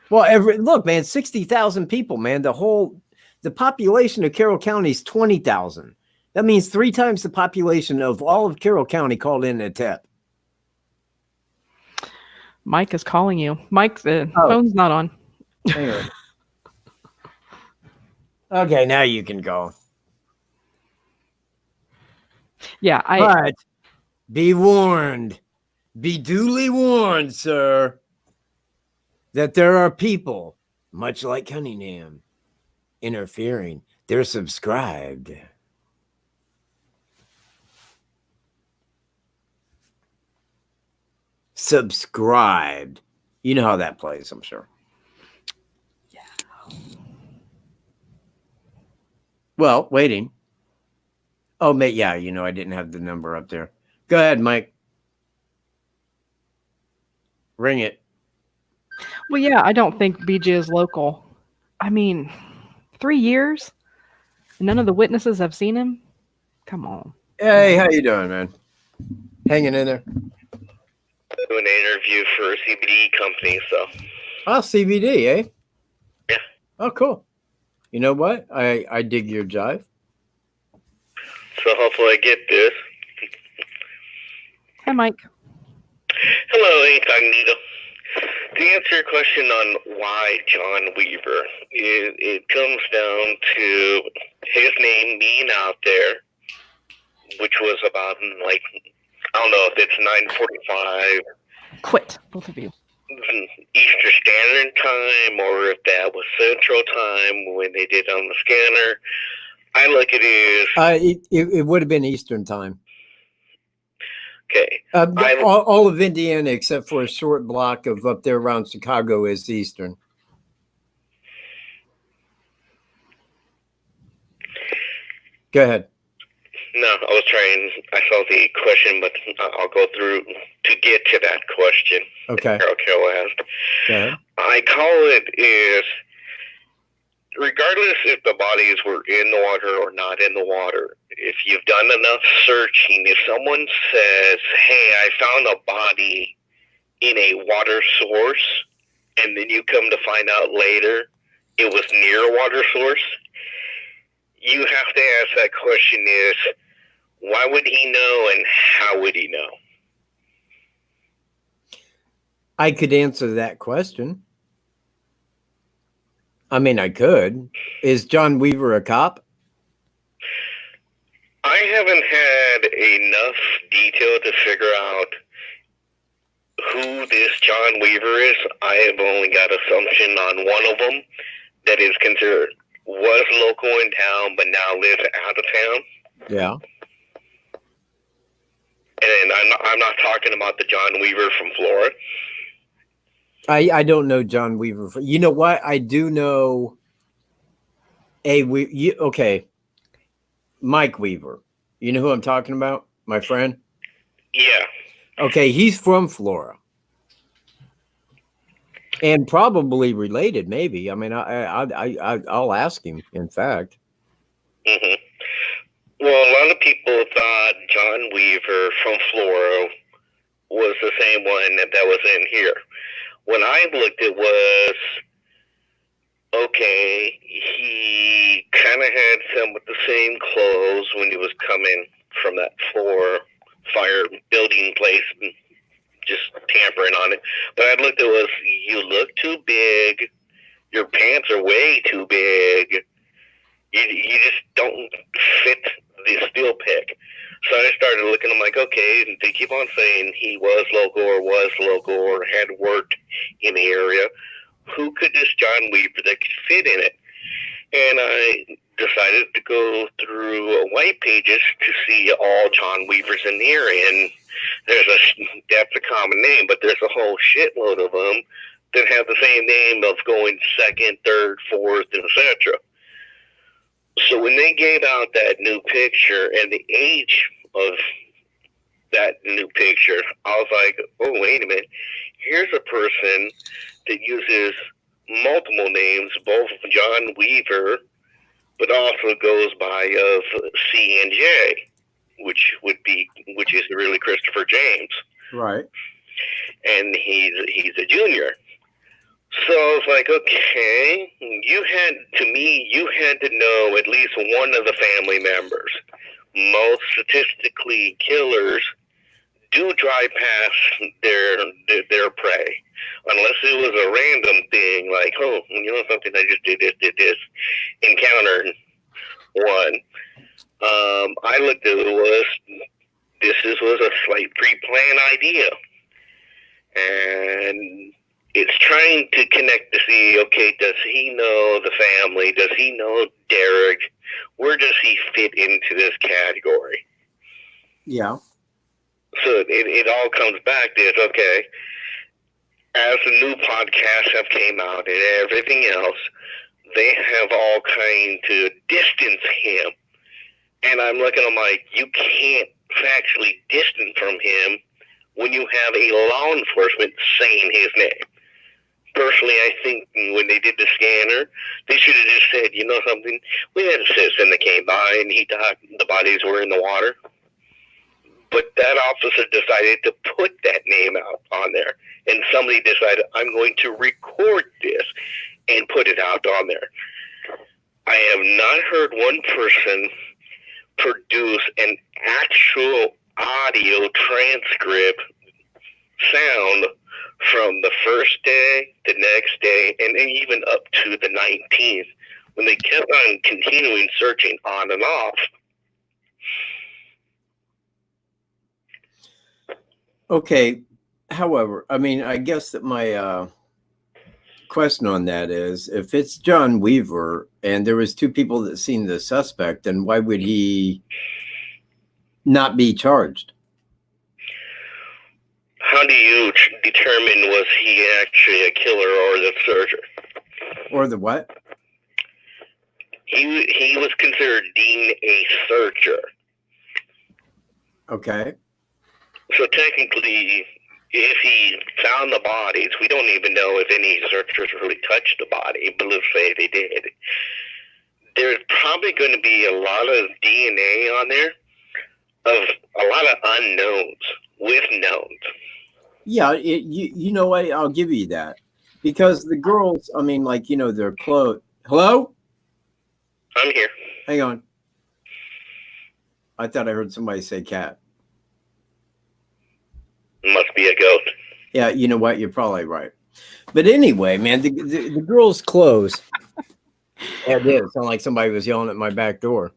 Well, look, man, 60,000 people, man. The population of Carroll County is 20,000. That means 3 times the population of all of Carroll County called in a tip. Mike is calling you. Mike, the phone's not on. Hang on. Okay, now you can go. Yeah, But be warned. Be duly warned, sir, that there are people, much like Cunningham, interfering. They're subscribed. Subscribed. You know how that plays, I'm sure. Yeah. Well, waiting. Oh, mate, yeah, you know, I didn't have the number up there. Go ahead, Mike. Ring it. Well, yeah, I don't think BJ is local. I mean, 3 years? And none of the witnesses have seen him? Come on. Hey, how you doing, man? Hanging in there? Doing an interview for a CBD company, so. Oh, CBD, eh? Yeah. Oh, cool. You know what? I dig your jive. so hopefully I get this. Hi, Mike. Hello, Incognito. To answer your question on why John Weaver, it comes down to his name being out there, which was about, like, I don't know if it's 9:45. Quit, both of you. Eastern Standard Time, or if that was Central Time when they did on the scanner. I look at it as... It would have been Eastern Time. Okay. All of Indiana, except for a short block of up there around Chicago, is Eastern. Go ahead. No, I saw the question, but I'll go through to get to that question. Okay. Carol asked. Go ahead. I call it is, regardless if the bodies were in the water or not in the water, if you've done enough searching, if someone says, hey, I found a body in a water source, and then you come to find out later it was near a water source, you have to ask that question is, why would he know and how would he know? I could answer that question. I mean, I could. Is John Weaver a cop? I haven't had enough detail to figure out who this John Weaver is. I have only got assumption on one of them that is considered was local in town but now lives out of town. Yeah. And I'm not talking about the John Weaver from Florida. I don't know John Weaver. You know what? I do know okay. Mike Weaver. You know who I'm talking about? My friend? Yeah. Okay, he's from Florida. And probably related, maybe. I mean, I'll ask him, in fact. Mm-hmm. Well, a lot of people thought John Weaver from Florida was the same one that was in here. When I looked, it was, okay, he kind of had some with the same clothes when he was coming from that floor fire building place, just tampering on it. But I looked, it was, you look too big, your pants are way too big, you just don't fit the steel pick. So I started looking, I'm like, okay, and they keep on saying he was local or had worked in the area. Who could this John Weaver that could fit in it? And I decided to go through white pages to see all John Weavers in the area. And that's a common name, but there's a whole shitload of them that have the same name of going second, third, fourth, etc. So when they gave out that new picture and the age of that new picture, I was like, oh, wait a minute. Here's a person that uses multiple names, both John Weaver, but also goes by of C and J, which is really Christopher James. Right. And he's a junior. So I was like, okay, you had to know at least one of the family members. Most statistically, killers do drive past their prey, unless it was a random thing like, oh, you know something, I just did this, encountered one. I looked at it was a slight pre-planned idea, and it's trying to connect to see, okay, does he know the family? Does he know Derek? Where does he fit into this category? Yeah. So it all comes back to, okay, as the new podcasts have came out and everything else, they have all kind to distance him. And I'm looking, I'm like, you can't factually distance from him when you have a law enforcement saying his name. Personally, I think when they did the scanner, they should have just said, you know something, we had a citizen that came by and he thought the bodies were in the water. But that officer decided to put that name out on there. And somebody decided, I'm going to record this and put it out on there. I have not heard one person produce an actual audio transcript sound from the first day, the next day, and then even up to the 19th, when they kept on continuing searching on and off. Okay. However, I mean, I guess that my question on that is, if it's John Weaver and there was two people that seen the suspect, then why would he not be charged? How do you determine was he actually a killer or the searcher? Or the what? He was considered being a searcher. Okay. So technically, if he found the bodies, we don't even know if any searchers really touched the body, but let's say they did. There's probably going to be a lot of DNA on there of a lot of unknowns with knowns. Yeah, you know what? I'll give you that. Because the girls, I mean, like, you know, their clothes. Hello? I'm here. Hang on. I thought I heard somebody say Katt. Must be a goat. Yeah, you know what? You're probably right. But anyway, man, the girls' clothes. Yeah, it did sound like somebody was yelling at my back door.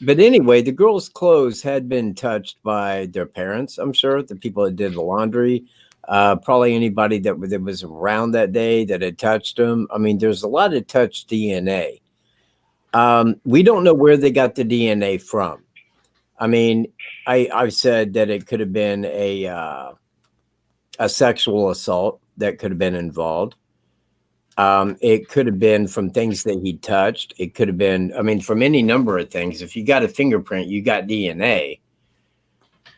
But anyway, the girls' clothes had been touched by their parents, I'm sure, the people that did the laundry, probably anybody that was around that day that had touched them. I mean, there's a lot of touched DNA. We don't know where they got the DNA from. I mean, I've said that it could have been a sexual assault that could have been involved. It could have been from things that he touched. It could have been, I mean, from any number of things. If you got a fingerprint, you got DNA.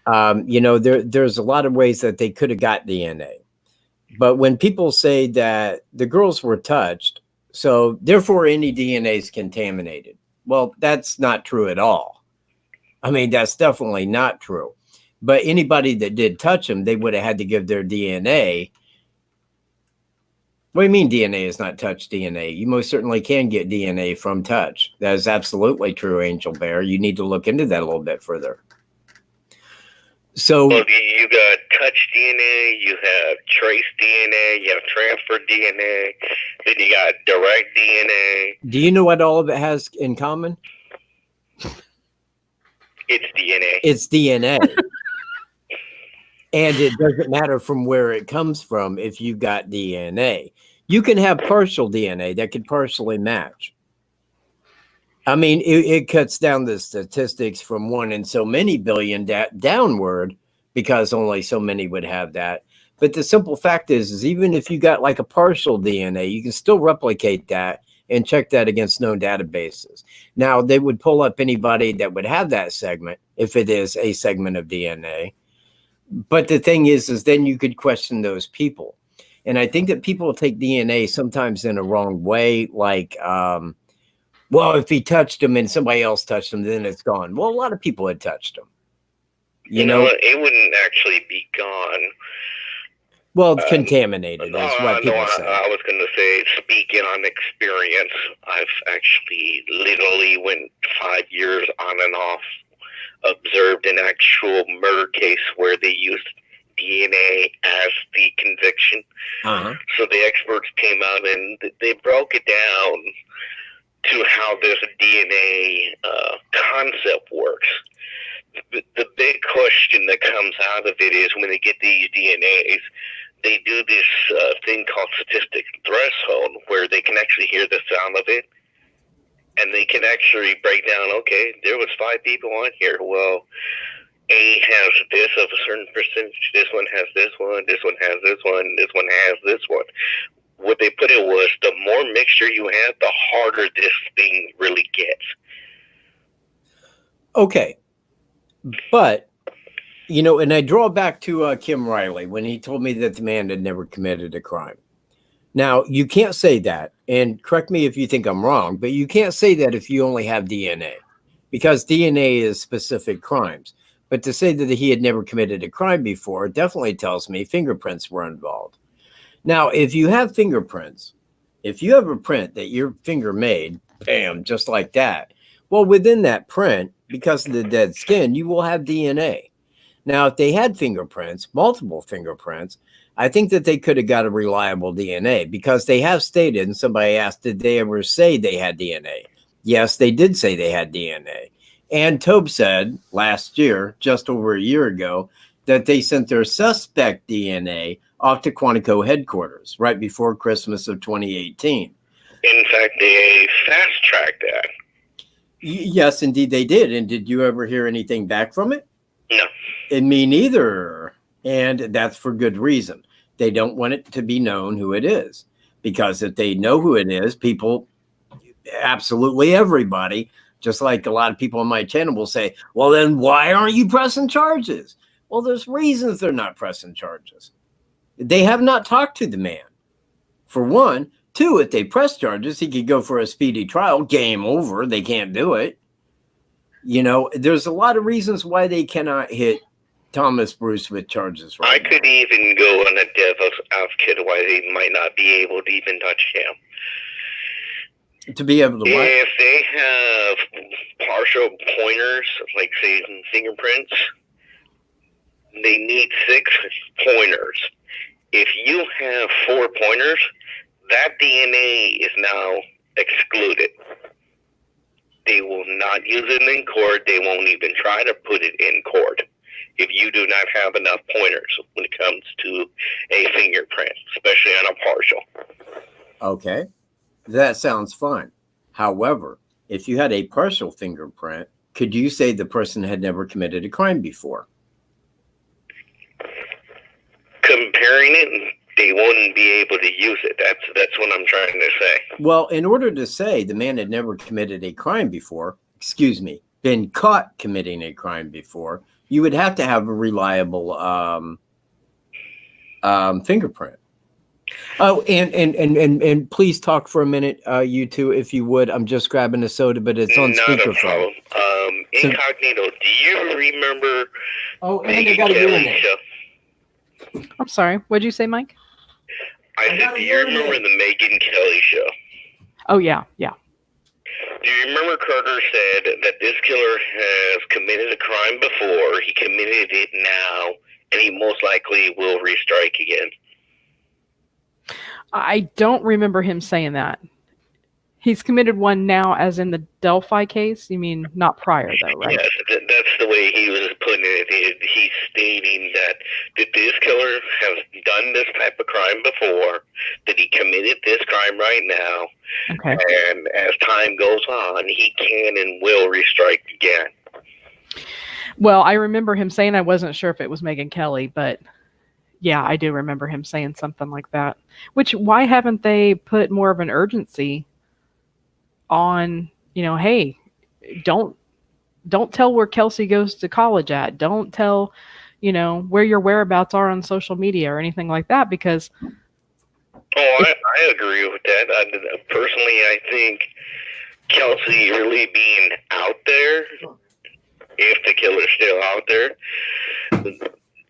You know, there's a lot of ways that they could have got DNA. But when people say that the girls were touched, so therefore any DNA is contaminated. Well, that's not true at all. I mean, that's definitely not true. But anybody that did touch them, they would have had to give their DNA. What do you mean DNA is not touch DNA? You most certainly can get DNA from touch. That is absolutely true, Angel Bear. You need to look into that a little bit further. So, well, you got touch DNA, you have trace DNA, you have transfer DNA, then you got direct DNA. Do you know what all of it has in common? It's DNA. It's DNA. And it doesn't matter from where it comes from if you got DNA. You can have partial DNA that could partially match. I mean, it cuts down the statistics from 1 in so many billion downward because only so many would have that. But the simple fact is even if you got like a partial DNA, you can still replicate that and check that against known databases. Now, they would pull up anybody that would have that segment if it is a segment of DNA. But the thing is then you could question those people. And I think that people take DNA sometimes in a wrong way, like, well, if he touched them and somebody else touched them, then it's gone. Well, a lot of people had touched them. You know, it wouldn't actually be gone. Well, it's contaminated. That's what people say. I was going to say, speaking on experience, I've actually literally went 5 years on and off, observed an actual murder case where they used DNA as the conviction. So the experts came out and they broke it down to how this DNA concept works. The big question that comes out of it is when they get these DNAs, they do this thing called statistic threshold where they can actually hear the sound of it and they can actually break down, okay, there was 5 people on here. Well, A has this of a certain percentage, this one has this one, this one has this one, this one has this one. What they put it was the more mixture you have, the harder this thing really gets. Okay. But, you know, and I draw back to Kim Riley when he told me that the man had never committed a crime. Now, you can't say that, and correct me if you think I'm wrong, but you can't say that if you only have DNA, because DNA is specific crimes. But to say that he had never committed a crime before definitely tells me fingerprints were involved. Now, if you have fingerprints, if you have a print that your finger made, bam, just like that, Well, within that print, because of the dead skin, you will have DNA. Now, if they had fingerprints, multiple fingerprints, I think that they could have got a reliable DNA, because they have stated, and somebody asked, did they ever say they had DNA? Yes, they did say they had DNA. And Tobe said last year, just over a year ago, that they sent their suspect DNA off to Quantico headquarters right before Christmas of 2018. In fact, they fast-tracked that. Yes, indeed they did. And did you ever hear anything back from it? No. And me neither. And that's for good reason. They don't want it to be known who it is. Because if they know who it is, people, absolutely everybody, just like a lot of people on my channel will say, well, then why aren't you pressing charges? Well, there's reasons they're not pressing charges. They have not talked to the man, for one. Two, if they press charges, he could go for a speedy trial. Game over. They can't do it. You know, there's a lot of reasons why they cannot hit Thomas Bruce with charges right now. I could even go on a devil's advocate why they might not be able to even touch him. To be able to what? If they have partial pointers, like say fingerprints, they need 6 pointers. If you have 4 pointers, that DNA is now excluded. They will not use it in court. They won't even try to put it in court if you do not have enough pointers when it comes to a fingerprint, especially on a partial. Okay, that sounds fine. However, if you had a partial fingerprint, could you say the person had never committed a crime before? Comparing it, they wouldn't be able to use it. That's what I'm trying to say. Well, in order to say the man had never committed a crime before, been caught committing a crime before, you would have to have a reliable fingerprint. Oh, and please talk for a minute, you two, if you would. I'm just grabbing a soda, but it's on speakerphone. Incognito, do you remember? Oh, and they got to do it. I'm sorry. What'd you say, Mike? I said, do you remember the Megyn Kelly show? Oh, yeah. Do you remember Carter said that this killer has committed a crime before, he committed it now, and he most likely will restrike again? I don't remember him saying that. He's committed one now, as in the Delphi case? You mean not prior, though, right? Yes, that's the way he was putting it. He's stating that this killer has done this type of crime before, that he committed this crime right now, okay. And as time goes on, he can and will restrike again. Well, I remember him saying, I wasn't sure if it was Megyn Kelly, but yeah, I do remember him saying something like that. Which, why haven't they put more of an urgency on, hey, don't tell where Kelsey goes to college at. Don't tell, where your whereabouts are on social media or anything like that, because... Oh, I agree with that. Personally, I think Kelsey really being out there, if the killer's still out there,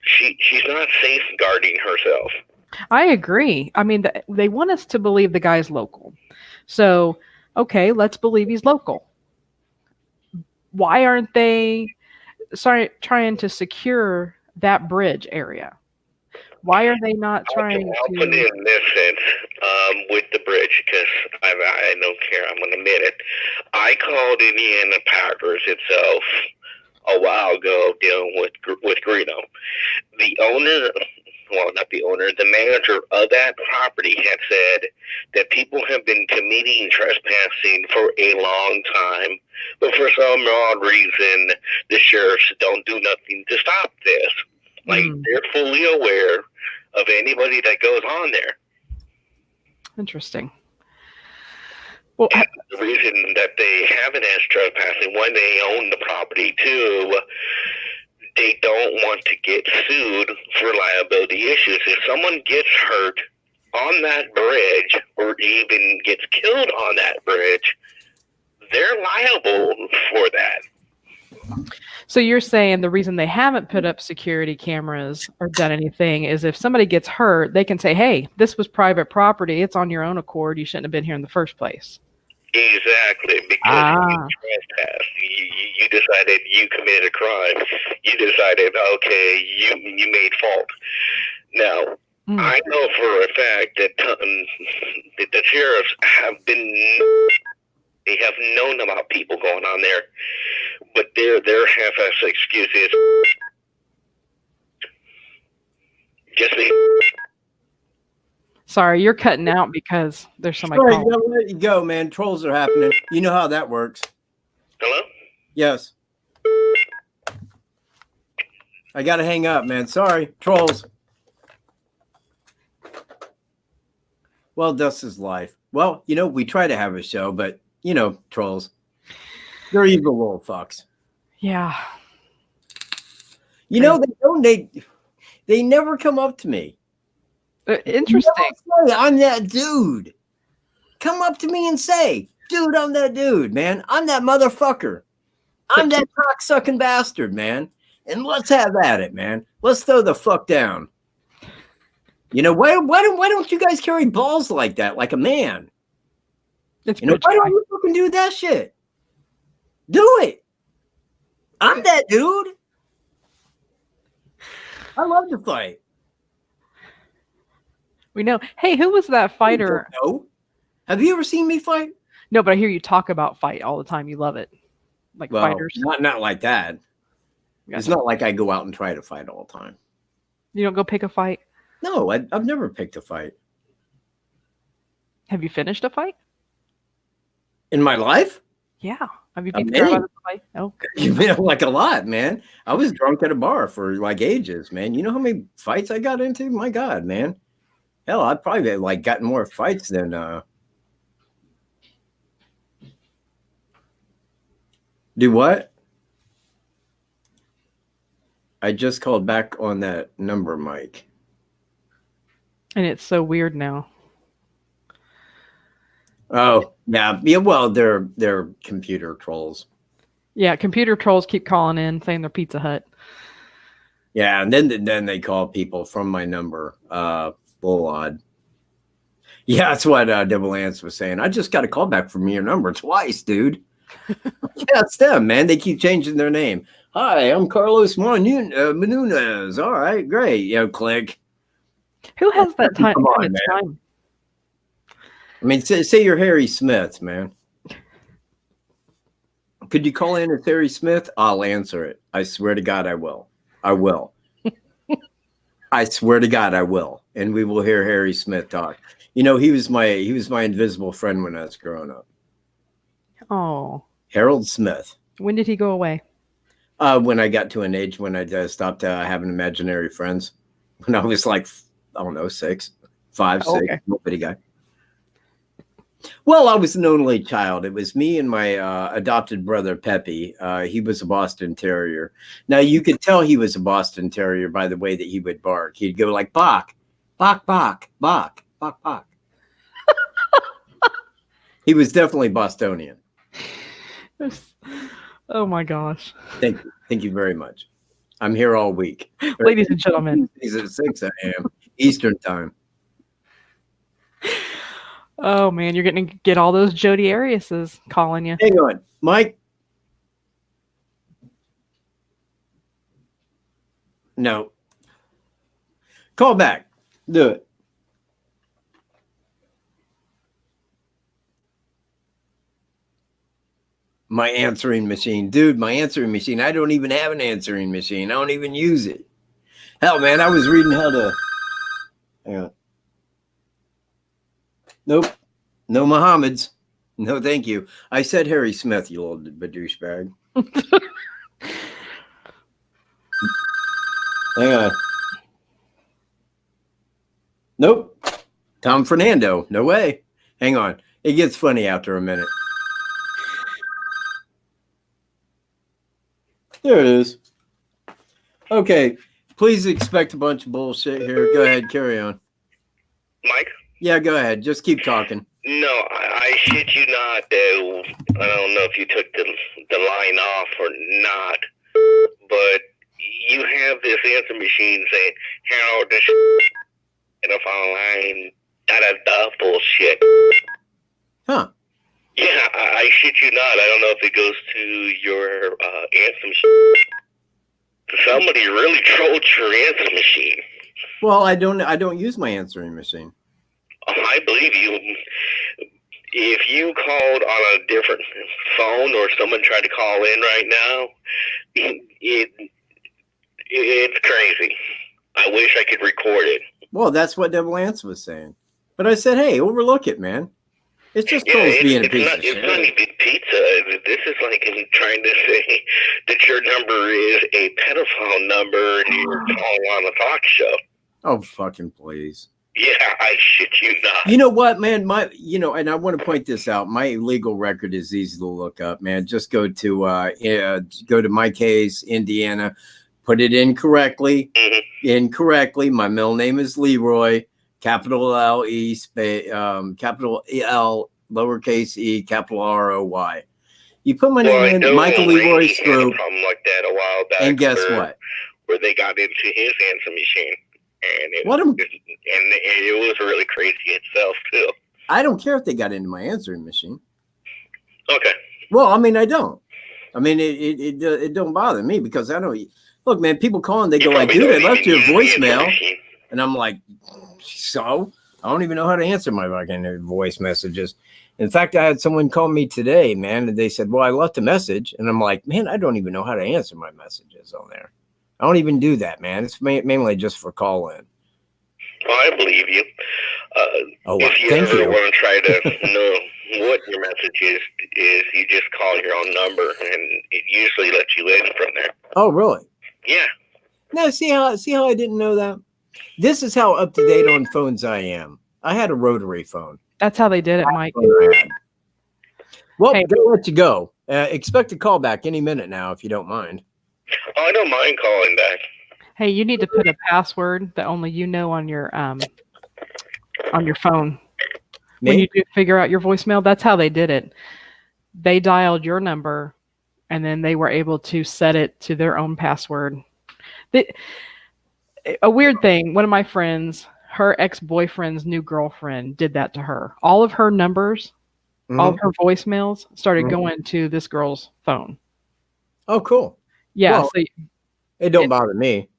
she's not safeguarding herself. I agree. I mean, they want us to believe the guy's local. So, okay, let's believe he's local. Why aren't they trying to secure that bridge area? Why are they not trying I'll put it in this sense, with the bridge, because I don't care. I'm going to admit it. I called Indiana Packers itself a while ago dealing with Greeno. The owner, well, not the owner, the manager of that property had said that people have been committing trespassing for a long time, but for some odd reason, the sheriffs don't do nothing to stop this. Like, they're fully aware of anybody that goes on there. Interesting. Well, and the reason that they haven't as trespassing, one, they own the property, two, they don't want to get sued for liability issues. If someone gets hurt on that bridge or even gets killed on that bridge, they're liable for that. So you're saying the reason they haven't put up security cameras or done anything is if somebody gets hurt, they can say, hey, this was private property. It's on your own accord. You shouldn't have been here in the first place. Exactly, because you trespassed. You decided you committed a crime. You decided, okay, you made fault. Now, I know for a fact that the sheriffs they have known about people going on there, but their half-ass excuse is just Sorry, you're cutting out because there's somebody Sorry, calling. I'll let you go, man. Trolls are happening. You know how that works. Hello? Yes. I got to hang up, man. Sorry, trolls. Well, that's his life. Well, we try to have a show, but, trolls. They're evil little fucks. Yeah. They never come up to me. Interesting. Say, I'm that dude. Come up to me and say, dude, I'm that dude, man. I'm that motherfucker. I'm that cocksucking bastard, man. And let's have at it, man. Let's throw the fuck down. Why don't you guys carry balls like that, like a man? Why don't you fucking do that shit? Do it. I'm that dude. I love to fight. We know. Hey, who was that fighter? No. Have you ever seen me fight? No, but I hear you talk about fight all the time. You love it. Like fighters. Not like that. Gotcha. It's not like I go out and try to fight all the time. You don't go pick a fight? No, I've never picked a fight. Have you finished a fight? In my life? Yeah. Have you beat the crap out of a fight? Oh, like a lot, man. I was drunk at a bar for like ages, man. You know how many fights I got into? My God, man. Hell, I'd probably like gotten more fights than do what? I just called back on that number, Mike. And it's so weird now. Oh, yeah. Yeah, well, they're computer trolls. Yeah, computer trolls keep calling in saying they're Pizza Hut. Yeah, and then they call people from my number. Bull odd. Yeah, that's what Double Ants was saying. I just got a call back from your number twice, dude. Yeah, it's them, man. They keep changing their name. Hi, I'm Carlos Menunez. All right, great. Click. Who has that time? Come on, man. I mean, say you're Harry Smith, man. Could you call in as Harry Smith? I'll answer it. I swear to God, I will. I will. I swear to God, I will. And we will hear Harry Smith talk. He was my invisible friend when I was growing up. Oh. Harold Smith. When did he go away? When I got to an age when I stopped having imaginary friends. When I was like, I don't know, 6, 5, 6, okay. Little bitty guy. Well, I was an only child. It was me and my adopted brother, Peppy. He was a Boston Terrier. Now, you could tell he was a Boston Terrier by the way that he would bark. He'd go like, bark, bark, bark, bark, bark, bark. He was definitely Bostonian. Oh, my gosh. Thank you. Thank you very much. I'm here all week. Ladies and gentlemen. He's at 6 a.m. Eastern time. Oh, man, you're going to get all those Jodi Ariases calling you. Hang on. Mike? No. Call back. Do it. My answering machine. Dude, my answering machine. I don't even have an answering machine. I don't even use it. Hell, man, I was reading how to... Hang on. Nope. No Mohammeds. No, thank you. I said Harry Smith, you little douchebag. Hang on. Nope. Tom Fernando. No way. Hang on. It gets funny after a minute. There it is. Okay. Please expect a bunch of bullshit here. Go ahead. Carry on. Mike? Yeah, go ahead. Just keep talking. No, I shit you not. I don't know if you took the line off or not, but you have this answer machine saying, Harold, this and if online, da-da-da bullshit. Huh. Yeah, I shit you not. I don't know if it goes to your answer machine. Somebody really trolled your answer machine. Well, I don't use my answering machine. I believe you. If you called on a different phone or someone tried to call in right now, it's crazy. I wish I could record it. Well, that's what Devil Ants was saying. But I said, hey, overlook it, man. It's just Cole's being a piece of shit. It's not even pizza. This is like trying to say that your number is a pedophile number and you're calling on a talk show. Oh, fucking please. Yeah, I shit you not. You know what, man? And I want to point this out. My legal record is easy to look up, man. Just go to my case, Indiana, put it in correctly. Incorrectly. My middle name is Leroy, capital L-E, capital L, lowercase e, capital R-O-Y. You put my name in, Michael Leroy Stroop. Something like that a while back. And guess what? Where they got into his answer machine. And it was really crazy itself, too. I don't care if they got into my answering machine. Okay. Well, I mean, I don't. I mean, it don't bother me because I don't. Look, man, people calling, they go like, dude, I left you a voicemail. And I'm like, so? I don't even know how to answer my fucking voice messages. In fact, I had someone call me today, man, and they said, well, I left a message. And I'm like, man, I don't even know how to answer my messages on there. I don't even do that, man. It's mainly just for call in. Well, I believe you. If you ever want to try to know what your message is you just call your own number, and it usually lets you in from there. Oh, really? Yeah. No, see how I didn't know that? This is how up to date on phones I am. I had a rotary phone. That's how they did it, Mike. Well, hey, they'll let you go. Expect a call back any minute now, if you don't mind. Oh, I don't mind calling back. Hey, you need to put a password that only you know on your phone. Me? When you do figure out your voicemail, that's how they did it. They dialed your number, and then they were able to set it to their own password. A weird thing, one of my friends, her ex-boyfriend's new girlfriend did that to her. All of her numbers, all of her voicemails started going to this girl's phone. Oh, cool. Yeah. Well, so it don't bother me.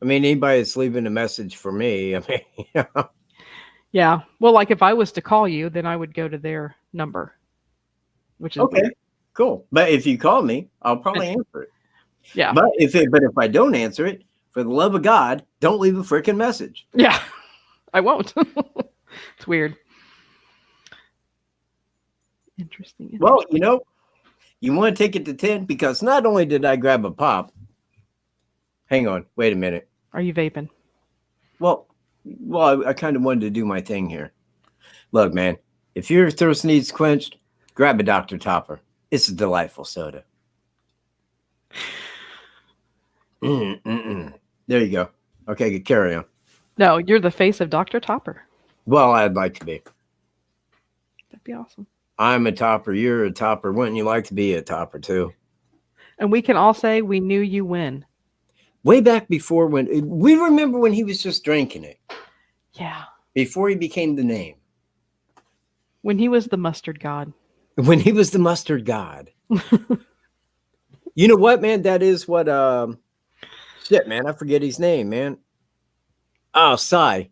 I mean, anybody that's leaving a message for me, I mean, yeah. Well, like if I was to call you, then I would go to their number, which is okay. Weird. Cool. But if you call me, I'll probably answer it. Yeah. But if I don't answer it, for the love of God, don't leave a freaking message. Yeah, I won't. It's weird. Interesting. Well, you want to take it to 10 because not only did I grab a pop. Hang on. Wait a minute. Are you vaping? Well, I kind of wanted to do my thing here. Look, man, if your thirst needs quenched, grab a Dr. Topper. It's a delightful soda. There you go. Okay, carry on. No, you're the face of Dr. Topper. Well, I'd like to be. That'd be awesome. I'm a topper. You're a topper. Wouldn't you like to be a topper too? And we can all say we knew you when. Way back before we remember when he was just drinking it. Yeah. Before he became the name. When he was the mustard god. When he was the mustard god. You know what, man? That is what shit, man. I forget his name, man. Oh, Cy.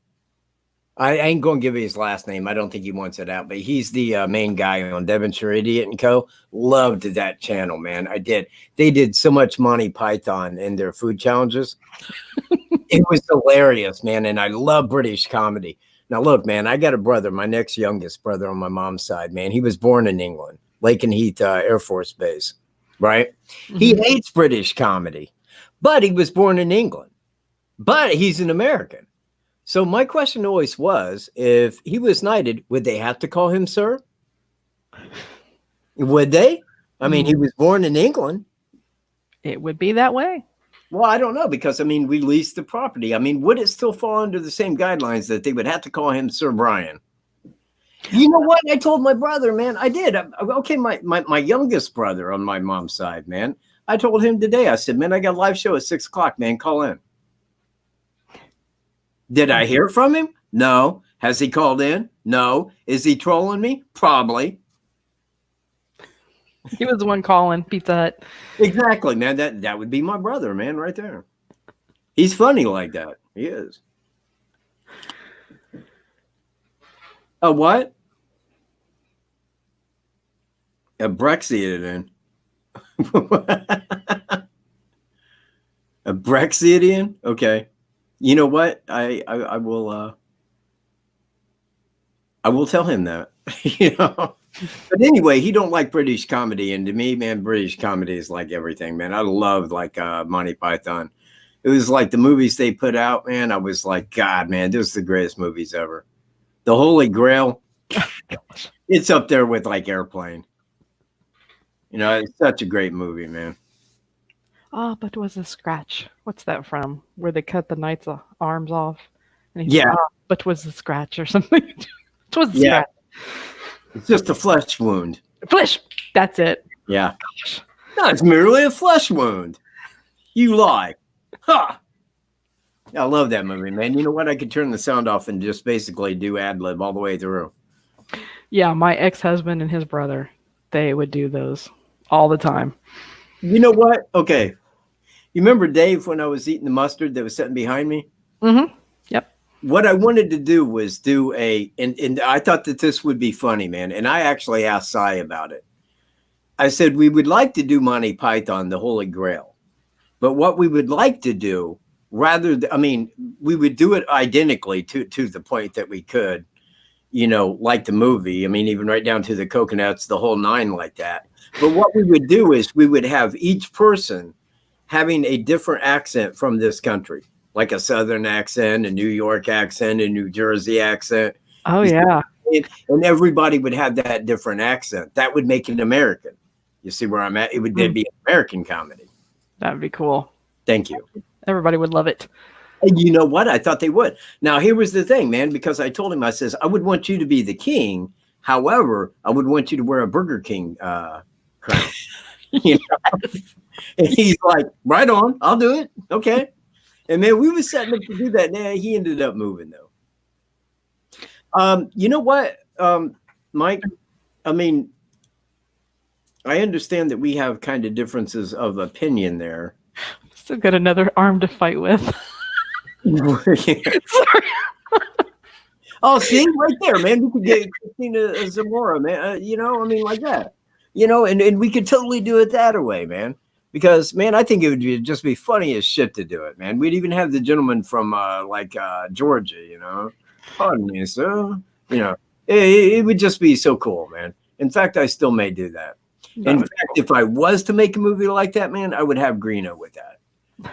I ain't going to give you his last name. I don't think he wants it out, but he's the main guy on Devonshire Idiot and Co. Loved that channel, man. I did. They did so much Monty Python in their food challenges. It was hilarious, man. And I love British comedy. Now, look, man, I got a brother, my next youngest brother on my mom's side, man. He was born in England, Lakenheath Air Force Base, right? Mm-hmm. He hates British comedy, but he was born in England, but he's an American. So my question always was, if he was knighted, would they have to call him sir? Would they? I mean, he was born in England. It would be that way. Well, I don't know, because, I mean, we leased the property. I mean, would it still fall under the same guidelines that they would have to call him Sir Brian? You know what? I told my brother, man. I did. Okay, my youngest brother on my mom's side, man. I told him today, I said, man, I got a live show at 6 o'clock, man. Call in. Did I hear from him? No. Has he called in? No. Is he trolling me? Probably. He was the one calling Pizza Hut. Exactly, man. That would be my brother, man, right there. He's funny like that. He is. A what? A Brexidian. A Brexidian? Okay. You know what? I will tell him that. You know. But anyway, he don't like British comedy, and to me, man, British comedy is like everything, man. I love like Monty Python. It was like the movies they put out, man. I was like, God, man, this is the greatest movies ever. The Holy Grail, it's up there with like Airplane. You know, it's such a great movie, man. Oh, but it was a scratch. What's that from? Where they cut the knight's arms off? And he's Yeah. like, oh, but it was a scratch or something. It was a Yeah. scratch. It's just a flesh wound. Flesh. That's it. Yeah. No, it's merely a flesh wound. You lie. Ha! I love that movie, man. You know what? I could turn the sound off and just basically do ad lib all the way through. Yeah, my ex-husband and his brother, they would do those all the time. You know what? Okay. You remember Dave when I was eating the mustard that was sitting behind me? Mm-hmm. Yep. What I wanted to do was do and I thought that this would be funny, man. And I actually asked Cy about it. I said, we would like to do Monty Python, the Holy Grail. But what we would like to do, we would do it identically to the point that we could, you know, like the movie. I mean, even right down to the coconuts, the whole nine like that. But what we would do is we would have each person having a different accent from this country, like a Southern accent, a New York accent, a New Jersey accent. Oh, yeah. And everybody would have that different accent. That would make it American. You see where I'm at? It would be an American comedy. That'd be cool. Thank you. Everybody would love it. And you know what? I thought they would. Now, here was the thing, man, because I told him, I says, I would want you to be the king. However, I would want you to wear a Burger King crown. You know? And he's like, right on. I'll do it. Okay. And man, we were setting up to do that. Now he ended up moving though. You know what, Mike? I mean, I understand that we have kind of differences of opinion there. Still got another arm to fight with. Sorry. Oh, see, right there, man. We could get Christina Zamora, man. You know, I mean, like that. You know, and we could totally do it that way, man. Because, man, I think it would just be funny as shit to do it, man. We'd even have the gentleman from, Georgia, you know. Pardon me, sir. You know, it would just be so cool, man. In fact, I still may do that. In fact, if I was to make a movie like that, man, I would have Greeno with that.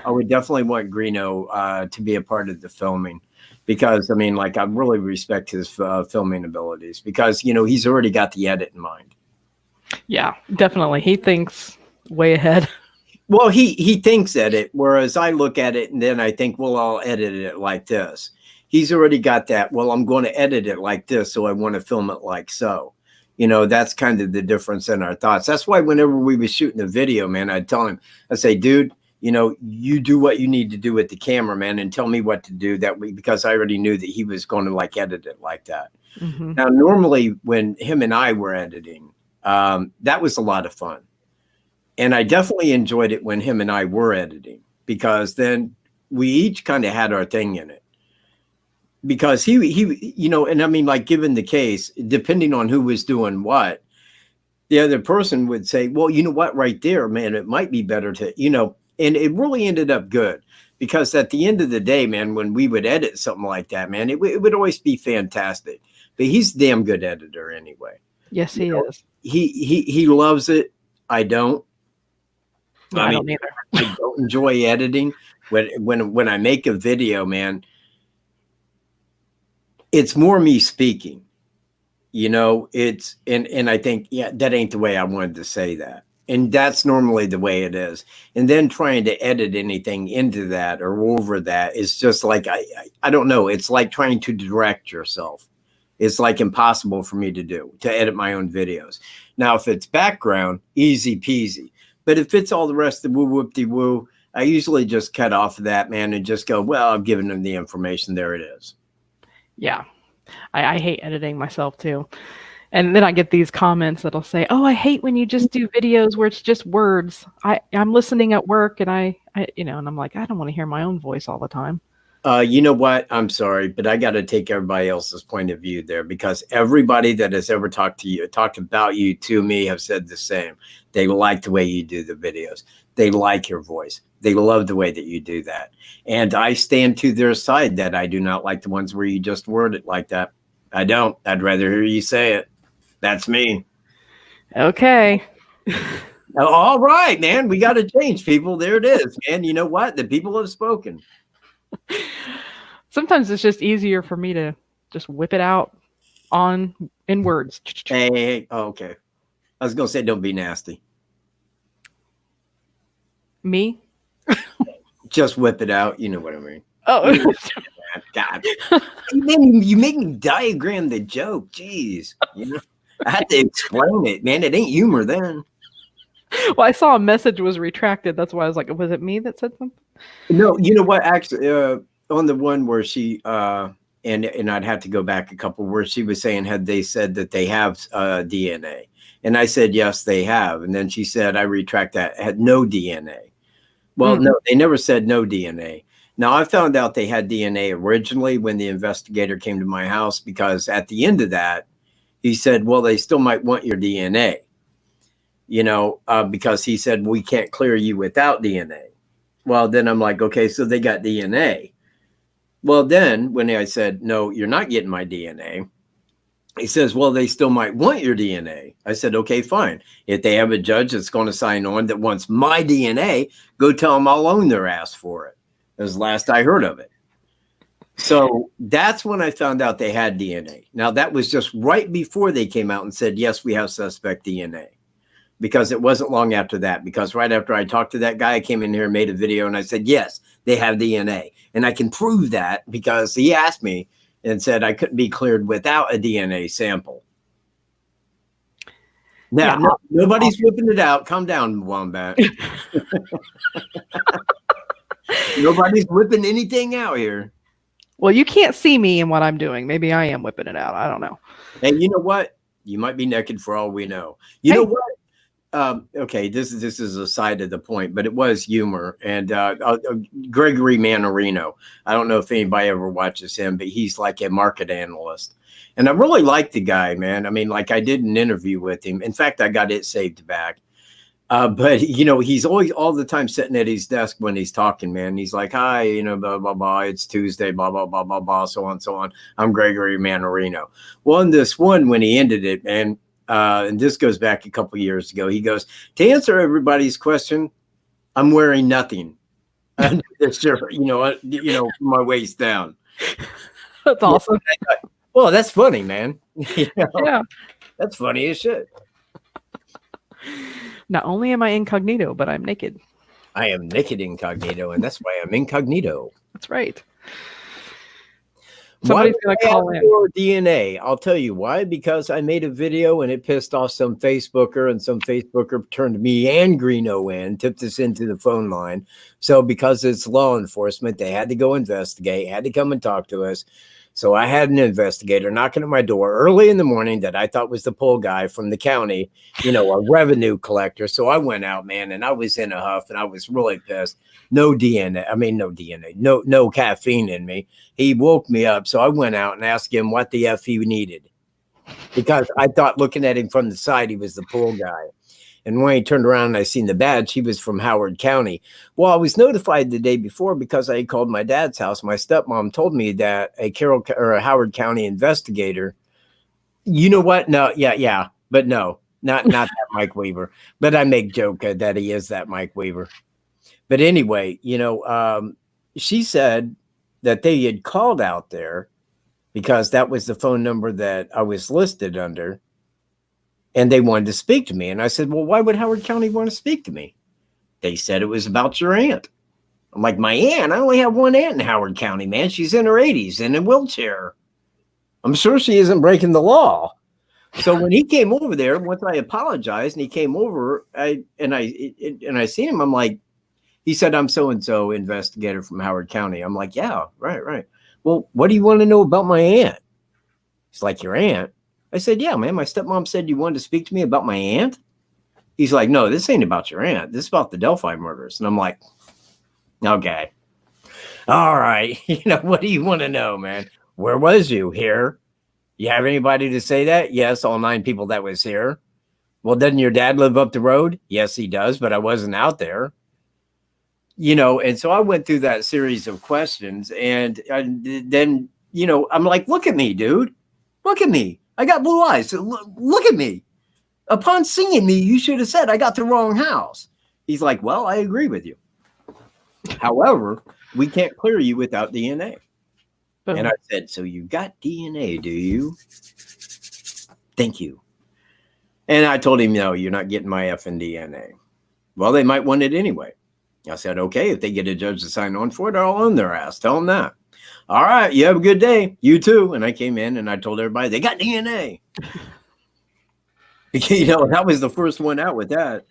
I would definitely want Greeno to be a part of the filming. Because, I mean, like, I really respect his filming abilities. Because, you know, he's already got the edit in mind. Yeah, definitely. He thinks way ahead. Well, he thinks edit, whereas I look at it and then I think, well, I'll edit it like this. He's already got that. Well, I'm going to edit it like this, so I want to film it like so. You know, that's kind of the difference in our thoughts. That's why whenever we were shooting a video, man, I'd tell him, I'd say, dude, you know, you do what you need to do with the camera, man, and tell me what to do that way, because I already knew that he was going to like edit it like that. Mm-hmm. Now, normally when him and I were editing, that was a lot of fun. And I definitely enjoyed it when him and I were editing, because then we each kind of had our thing in it. Because he, you know, and I mean, like, given the case, depending on who was doing what, the other person would say, well, you know what, right there, man, it might be better to, you know, and it really ended up good, because at the end of the day, man, when we would edit something like that, man, it would always be fantastic. But he's a damn good editor anyway. Yes, he is. He loves it. I don't. I don't either. I don't enjoy editing. When I make a video, man, it's more me speaking. You know, it's and I think, yeah, that ain't the way I wanted to say that. And that's normally the way it is. And then trying to edit anything into that or over that is just like, I don't know. It's like trying to direct yourself. It's like impossible for me to do, to edit my own videos. Now, if it's background, easy peasy. But if it's all the rest of woo-whoop-de-woo, I usually just cut off of that, man, and just go, well, I've given them the information. There it is. Yeah. I hate editing myself, too. And then I get these comments that'll say, "Oh, I hate when you just do videos where it's just words. I'm listening at work and I and I'm like, I don't want to hear my own voice all the time." You know what? I'm sorry, but I got to take everybody else's point of view there, because everybody that has ever talked about you to me have said the same. They like the way you do the videos. They like your voice. They love the way that you do that. And I stand to their side that I do not like the ones where you just word it like that. I don't. I'd rather hear you say it. That's me. Okay. All right, man. We got to change, people. There it is, man. You know what? The people have spoken. Sometimes it's just easier for me to just whip it out in words. Hey. Oh, okay. I was going to say, don't be nasty. Me? Just whip it out. You know what I mean. Oh, God. You make me diagram the joke. Jeez. I had to explain it, man. It ain't humor then. Well, I saw a message was retracted. That's why I was like, was it me that said something? No, you know what? Actually, on the one where she and I'd have to go back a couple where she was saying, had they said that they have DNA? And I said, yes, they have. And then she said, I retract that, had no DNA. Well, no, they never said no DNA. Now, I found out they had DNA originally when the investigator came to my house, because at the end of that, he said, well, they still might want your DNA, because he said, we can't clear you without DNA. Well, then I'm like, okay, so they got DNA. Well, then when I said, no, you're not getting my DNA, he says, well, they still might want your DNA. I said, okay, fine. If they have a judge that's going to sign on that wants my DNA, go tell them I'll own their ass for it. That was the last I heard of it. So that's when I found out they had DNA. Now, that was just right before they came out and said, yes, we have suspect DNA. Because it wasn't long after that. Because right after I talked to that guy, I came in here and made a video and I said, yes, they have DNA. And I can prove that because he asked me and said I couldn't be cleared without a DNA sample. Now, nobody's whipping it out. Calm down, Wombat. Nobody's whipping anything out here. Well, you can't see me and what I'm doing. Maybe I am whipping it out. I don't know. And you know what? You might be naked for all we know. You know what? Okay, this is a side of the point, but it was humor. And Gregory Manorino, I don't know if anybody ever watches him, but he's like a market analyst. And I really like the guy, man. I mean, like I did an interview with him. In fact, I got it saved back. But, he's always all the time sitting at his desk when he's talking, man. He's like, hi, blah, blah, blah. It's Tuesday, blah, blah, blah, blah, blah, so on, so on. I'm Gregory Manorino. Well, in this one, when he ended it, man, and this goes back a couple of years ago, he goes, to answer everybody's question, I'm wearing nothing under the shirt, from my waist down. That's awesome. Well, that's funny, man. Yeah. That's funny as shit. Not only am I incognito, but I'm naked. I am naked incognito, and that's why I'm incognito. That's right. Somebody's going to call in. For DNA. I'll tell you why. Because I made a video and it pissed off some Facebooker, and some Facebooker turned me and Greeno in, tipped us into the phone line. So because it's law enforcement, they had to go investigate, had to come and talk to us. So I had an investigator knocking at my door early in the morning that I thought was the poll guy from the county, a revenue collector. So I went out, man, and I was in a huff and I was really pissed. No DNA, no caffeine in me. He woke me up. So I went out and asked him what the F he needed, because I thought, looking at him from the side, he was the poll guy. And when he turned around and I seen the badge, he was from Howard County. Well, I was notified the day before because I called my dad's house. My stepmom told me that a Howard County investigator, you know what? No, yeah. But no, not that Mike Weaver. But I make joke that he is that Mike Weaver. But anyway, she said that they had called out there because that was the phone number that I was listed under. And they wanted to speak to me. And I said, well, why would Howard County want to speak to me? They said it was about your aunt. I'm like, my aunt? I only have one aunt in Howard County, man. She's in her 80s in a wheelchair. I'm sure she isn't breaking the law. So when he came over there, once I apologized and he came over, I seen him, I'm like, he said, I'm so-and-so investigator from Howard County. I'm like, yeah, right. Well, what do you want to know about my aunt? He's like, your aunt? I said, yeah, man, my stepmom said you wanted to speak to me about my aunt. He's like, no, this ain't about your aunt. This is about the Delphi murders. And I'm like, okay. All right. What do you want to know, man? Where was you? Here? You have anybody to say that? Yes, all 9 people that was here. Well, doesn't your dad live up the road? Yes, he does, but I wasn't out there. And so I went through that series of questions, and then, I'm like, look at me, dude. Look at me. I got blue eyes. Look at me. Upon seeing me, you should have said I got the wrong house. He's like, well, I agree with you. However, we can't clear you without DNA. Boom. And I said, so you got DNA, do you? Thank you. And I told him, no, you're not getting my effing DNA. Well, they might want it anyway. I said, okay, if they get a judge to sign on for it, I'll own their ass. Tell them that. All right, you have a good day. You too. And I came in and I told everybody, they got DNA. That was the first one out with that.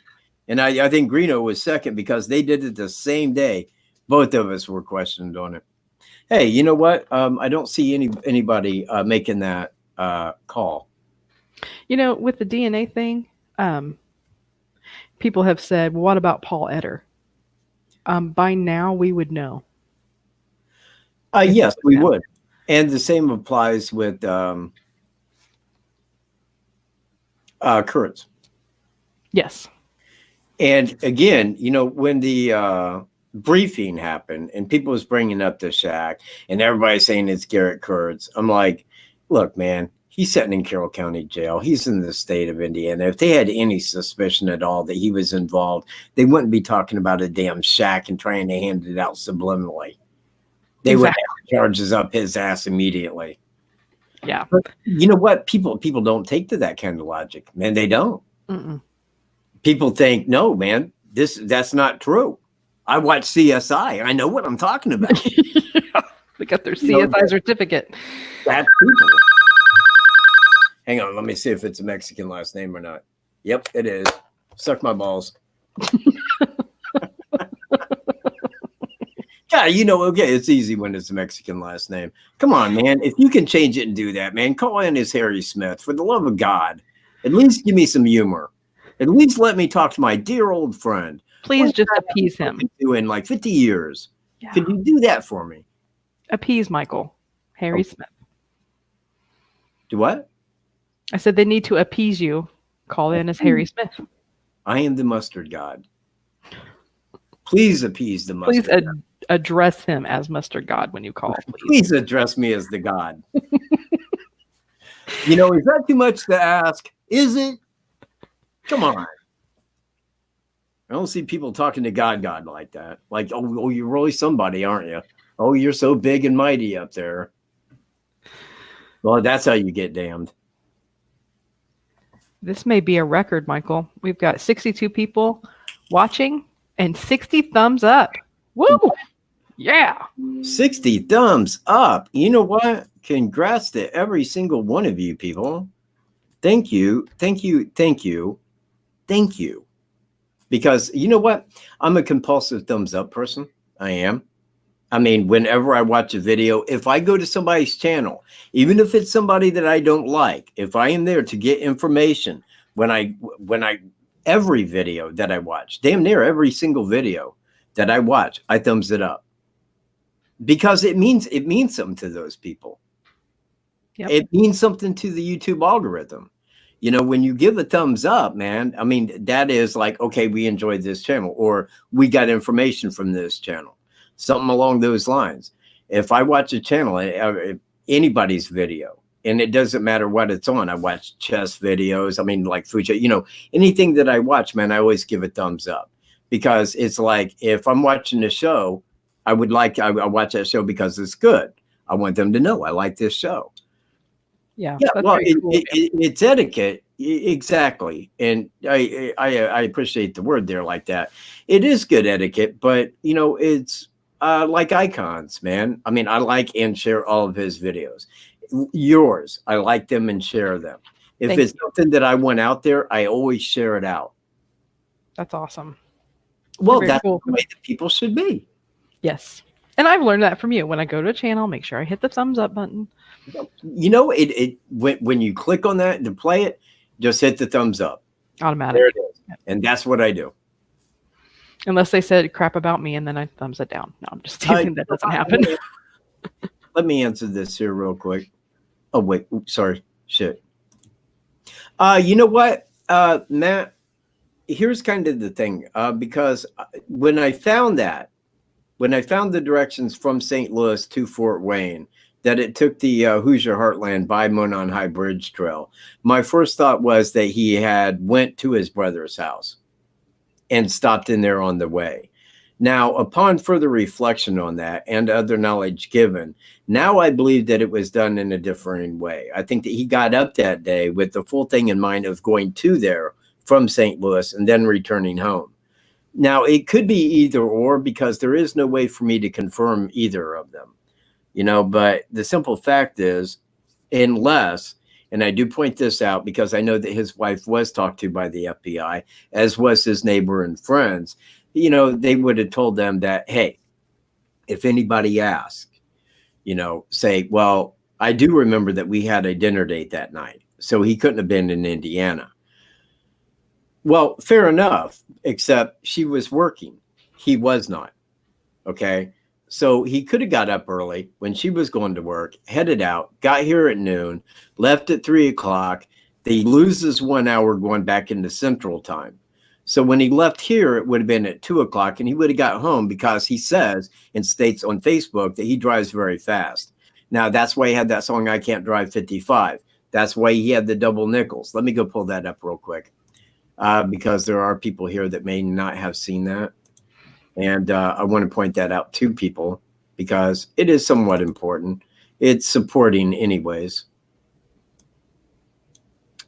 And I think Greeno was second because they did it the same day. Both of us were questioned on it. Hey, you know what? I don't see anybody making that call. With the DNA thing, people have said, well, what about Paul Etter? By now, we would know. Yes, we would. And the same applies with Kurtz. Yes. And again, when the briefing happened and people was bringing up the shack and everybody's saying it's Garrett Kurtz, I'm like, look, man, he's sitting in Carroll County Jail. He's in the state of Indiana. If they had any suspicion at all that he was involved, they wouldn't be talking about a damn shack and trying to hand it out subliminally. They would have charges up his ass immediately. Yeah. But you know what? People don't take to that kind of logic, man. They don't. Mm-mm. People think, no, man, that's not true. I watch CSI. I know what I'm talking about. They got their CSI certificate. That's people. Hang on, let me see if it's a Mexican last name or not. Yep, it is. Suck my balls. Yeah, okay, it's easy when it's a Mexican last name. Come on, man. If you can change it and do that, man, call in as Harry Smith. For the love of God, at least give me some humor. At least let me talk to my dear old friend. Please just appease him. In like 50 years. Yeah. Could you do that for me? Appease Michael. Harry Smith. Do what? I said they need to appease you. Call in as Harry Smith. I am the mustard god. Please appease the mustard god. God. Address him as mustard god when you call. Please address me as the god. Is that too much to ask? Is it? Come on. I don't see people talking to God like that. Like, oh, you're really somebody, aren't you? Oh, you're so big and mighty up there. Well, that's how you get damned. This may be a record, Michael. We've got 62 people watching and 60 thumbs up. Woo! Yeah. 60 thumbs up. You know what? Congrats to every single one of you people. Thank you. Thank you. Thank you. Thank you. Because you know what? I'm a compulsive thumbs up person. I am. I mean, whenever I watch a video, if I go to somebody's channel, even if it's somebody that I don't like, if I am there to get information, every video that I watch, damn near every single video that I watch, I thumbs it up. Because it means something to those people. Yep. It means something to the YouTube algorithm. When you give a thumbs up, man, I mean, that is like, okay, we enjoyed this channel, or we got information from this channel, something along those lines. If I watch a channel, anybody's video, and it doesn't matter what it's on, I watch chess videos. I mean, like food, anything that I watch, man, I always give a thumbs up, because it's like, if I'm watching a show, I watch that show because it's good. I want them to know I like this show. Yeah. Well, it's etiquette. Exactly. And I appreciate the word there like that. It is good etiquette, but it's like icons, man. I mean, I like and share all of his videos. Yours, I like them and share them. If it's something that I want out there, I always share it out. That's awesome. Well, that's the way that people should be. Yes. And I've learned that from you. When I go to a channel, make sure I hit the thumbs up button. You know, it when you click on that to play it, just hit the thumbs up. Automatic. There it is. And that's what I do. Unless they said crap about me and then I thumbs it down. No, I'm just teasing. That doesn't happen. Let me answer this here real quick. Oh, wait. Oops, sorry. Shit. You know what, Matt? Here's kind of the thing. Because when I found the directions from St. Louis to Fort Wayne, that it took the Hoosier Heartland by Monon High Bridge Trail, my first thought was that he had went to his brother's house and stopped in there on the way. Now, upon further reflection on that and other knowledge given, now I believe that it was done in a different way. I think that he got up that day with the full thing in mind of going to there from St. Louis and then returning home. Now, it could be either or, because there is no way for me to confirm either of them, you know, but the simple fact is, unless, and I do point this out because I know that his wife was talked to by the FBI, as was his neighbor and friends, you know, they would have told them that, hey, if anybody asked, you know, say, well, I do remember that we had a dinner date that night, so he couldn't have been in Indiana. Well, fair enough, except she was working. He was not. Okay. So he could have got up early when she was going to work, headed out, got here at noon, left at 3 o'clock. He loses 1 hour going back into Central Time. So when he left here, it would have been at 2 o'clock, and he would have got home, because he says and states on Facebook that he drives very fast. Now, that's why he had that song, I Can't Drive 55. That's why he had the double nickels. Let me go pull that up real quick, because there are people here that may not have seen that. And I want to point that out to people because it is somewhat important. It's supporting anyways.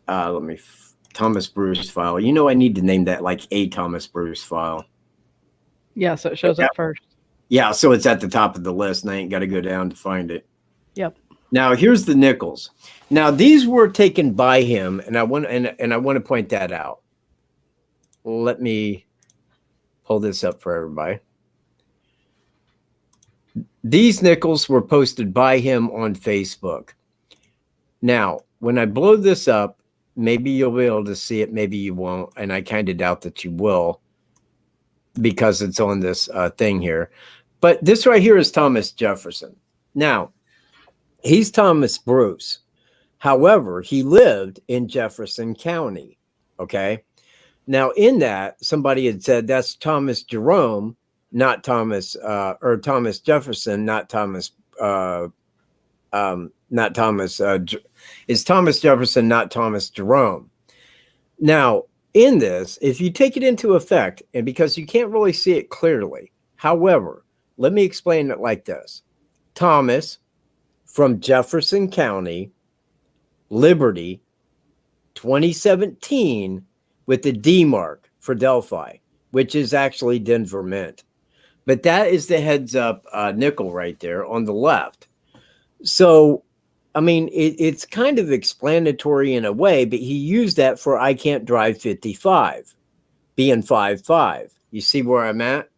Let me, Thomas Bruce file. You know, I need to name that like a Thomas Bruce file. Yeah, so it shows up first. Yeah, so it's at the top of the list, and I ain't got to go down to find it. Yep. Now, here's the nickels. Now, these were taken by him, and I want to point that out. Let me pull this up for everybody. These nickels were posted by him on Facebook. Now, when I blow this up, maybe you'll be able to see it, maybe you won't, and I kind of doubt that you will because it's on this thing here. But this right here is Thomas Jefferson. Now, he's Thomas Bruce. However, he lived in Jefferson County, okay? Now, in that, somebody had said that's Thomas Jerome, not Thomas, or Thomas Jefferson, not Thomas, is Thomas Jefferson, not Thomas Jerome. Now, in this, if you take it into effect, and because you can't really see it clearly, however, let me explain it like this. Thomas from Jefferson County, Liberty, 2017, with the D mark for Delphi, which is actually Denver Mint. But that is the heads up nickel right there on the left. So, I mean, it's kind of explanatory in a way, but he used that for I Can't Drive 55, being 5'5". You see where I'm at?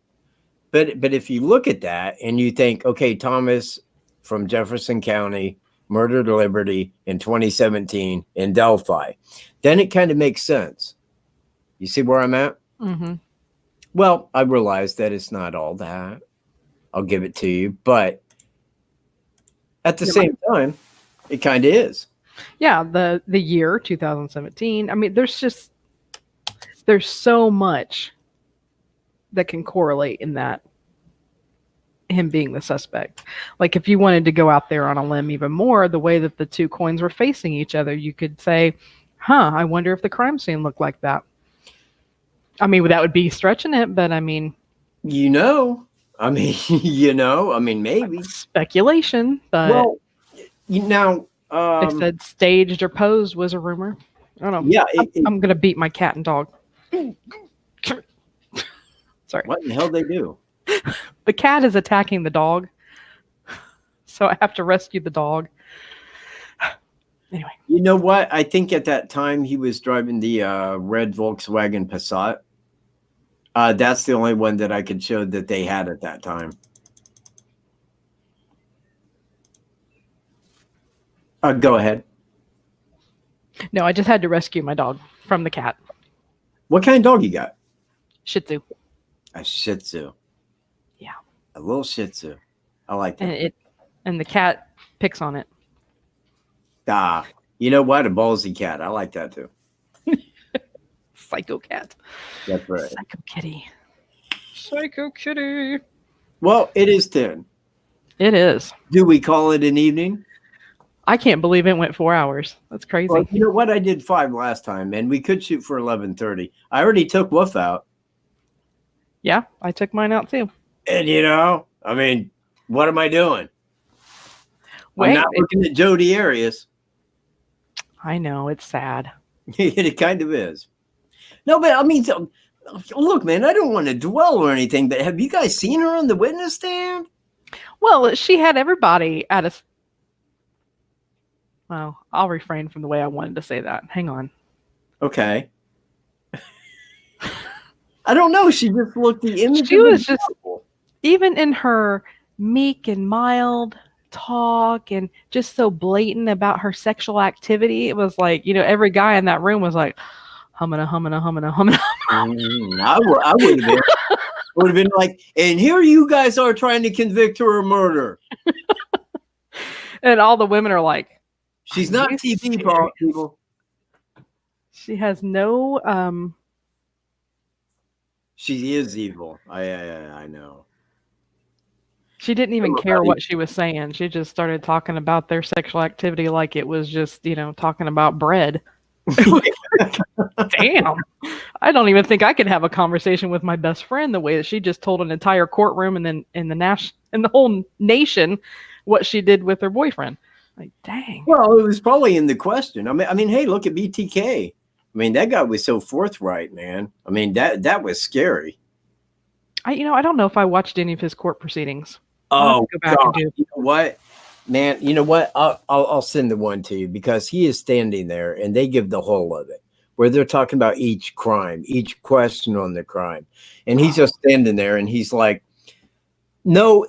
But if you look at that and you think, okay, Thomas from Jefferson County, murdered Liberty in 2017 in Delphi, then it kind of makes sense. You see where I'm at? Mm-hmm. Well, I realize that it's not all that. I'll give it to you. But at the same time, it kind of is. Yeah, the year 2017. I mean, there's so much that can correlate in that, him being the suspect. Like if you wanted to go out there on a limb even more, the way that the two coins were facing each other, you could say, I wonder if the crime scene looked like that. I mean, that would be stretching it, but I mean, maybe speculation, but well, they said staged or posed was a rumor. I don't know. Yeah, I'm gonna beat my cat and dog. Sorry. What in the hell they do? The cat is attacking the dog, so I have to rescue the dog. Anyway, you know what? I think at that time he was driving the red Volkswagen Passat. That's the only one that I could show that they had at that time. Go ahead. No, I just had to rescue my dog from the cat. What kind of dog you got? Shih Tzu. A Shih Tzu. Yeah. A little Shih Tzu. I like that. And the cat picks on it. You know what? A ballsy cat. I like that too. Psycho cat. That's right. Psycho kitty. Psycho kitty. Well, it is 10. It is. Do we call it an evening? I can't believe it went 4 hours. That's crazy. Well, you know what? I did 5 last time, and we could shoot for 11:30. I already took Wolf out. Yeah, I took mine out too. And I mean, what am I doing? Wait, I'm not looking at Jody Arias. I know, it's sad. It kind of is. No, but I mean, look, man, I don't want to dwell or anything, but have you guys seen her on the witness stand? Well, she had everybody at a... Well, I'll refrain from the way I wanted to say that. Hang on. Okay. I don't know. She just looked the image. She was just, even in her meek and mild talk and just so blatant about her sexual activity, it was like, every guy in that room was like, humming. I would have been like, and here you guys are trying to convict her of murder. And all the women are like, she's not TV people. She has no she is evil. I know. She didn't even care what she was saying. She just started talking about their sexual activity like it was just, talking about bread. Damn. I don't even think I could have a conversation with my best friend the way that she just told an entire courtroom and then in the whole nation what she did with her boyfriend. Like, dang. Well, it was probably in the question. I mean, hey, look at BTK. I mean, that guy was so forthright, man. I mean, that was scary. I don't know if I watched any of his court proceedings. Oh, God. You know what, man? You know what? I'll send the one to you because he is standing there and they give the whole of it where they're talking about each crime, each question on the crime. And he's just standing there and he's like, no,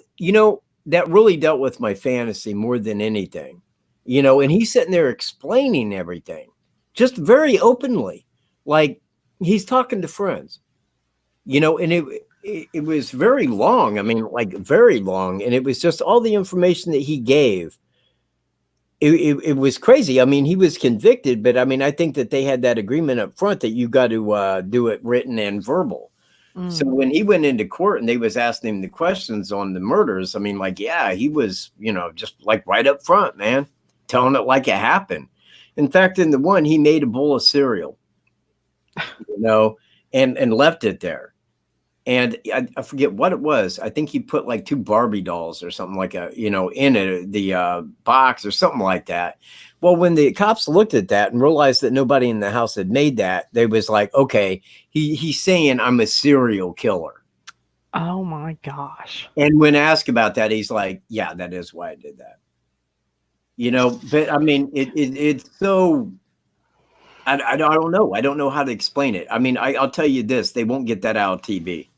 that really dealt with my fantasy more than anything, and he's sitting there explaining everything just very openly, like he's talking to friends, and it was very long. I mean, like very long. And it was just all the information that he gave. It was crazy. I mean, he was convicted, but I mean, I think that they had that agreement up front that you got to do it written and verbal. So when he went into court and they was asking him the questions on the murders, I mean, like, yeah, he was, just like right up front, man, telling it like it happened. In fact, in the one, he made a bowl of cereal, and left it there. And I forget what it was. I think he put like 2 Barbie dolls or something like in the box or something like that. Well, when the cops looked at that and realized that nobody in the house had made that, they was like, okay, he's saying I'm a serial killer. Oh my gosh. And when asked about that, he's like, yeah, that is why I did that. But I mean, it's so, I don't know. I don't know how to explain it. I mean, I'll tell you this, they won't get that out of TV.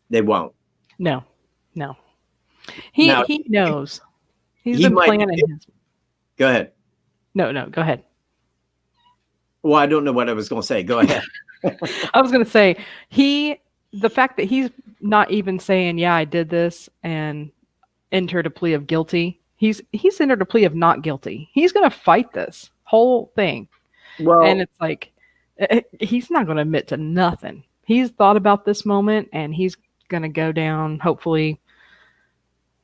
They won't. No. He knows. He's been planning his. Go ahead. No, go ahead. Well, I don't know what I was going to say. Go ahead. I was going to say the fact that he's not even saying, yeah, I did this and entered a plea of guilty. He's entered a plea of not guilty. He's going to fight this whole thing. Well, and it's like, he's not going to admit to nothing. He's thought about this moment and he's going to go down, hopefully,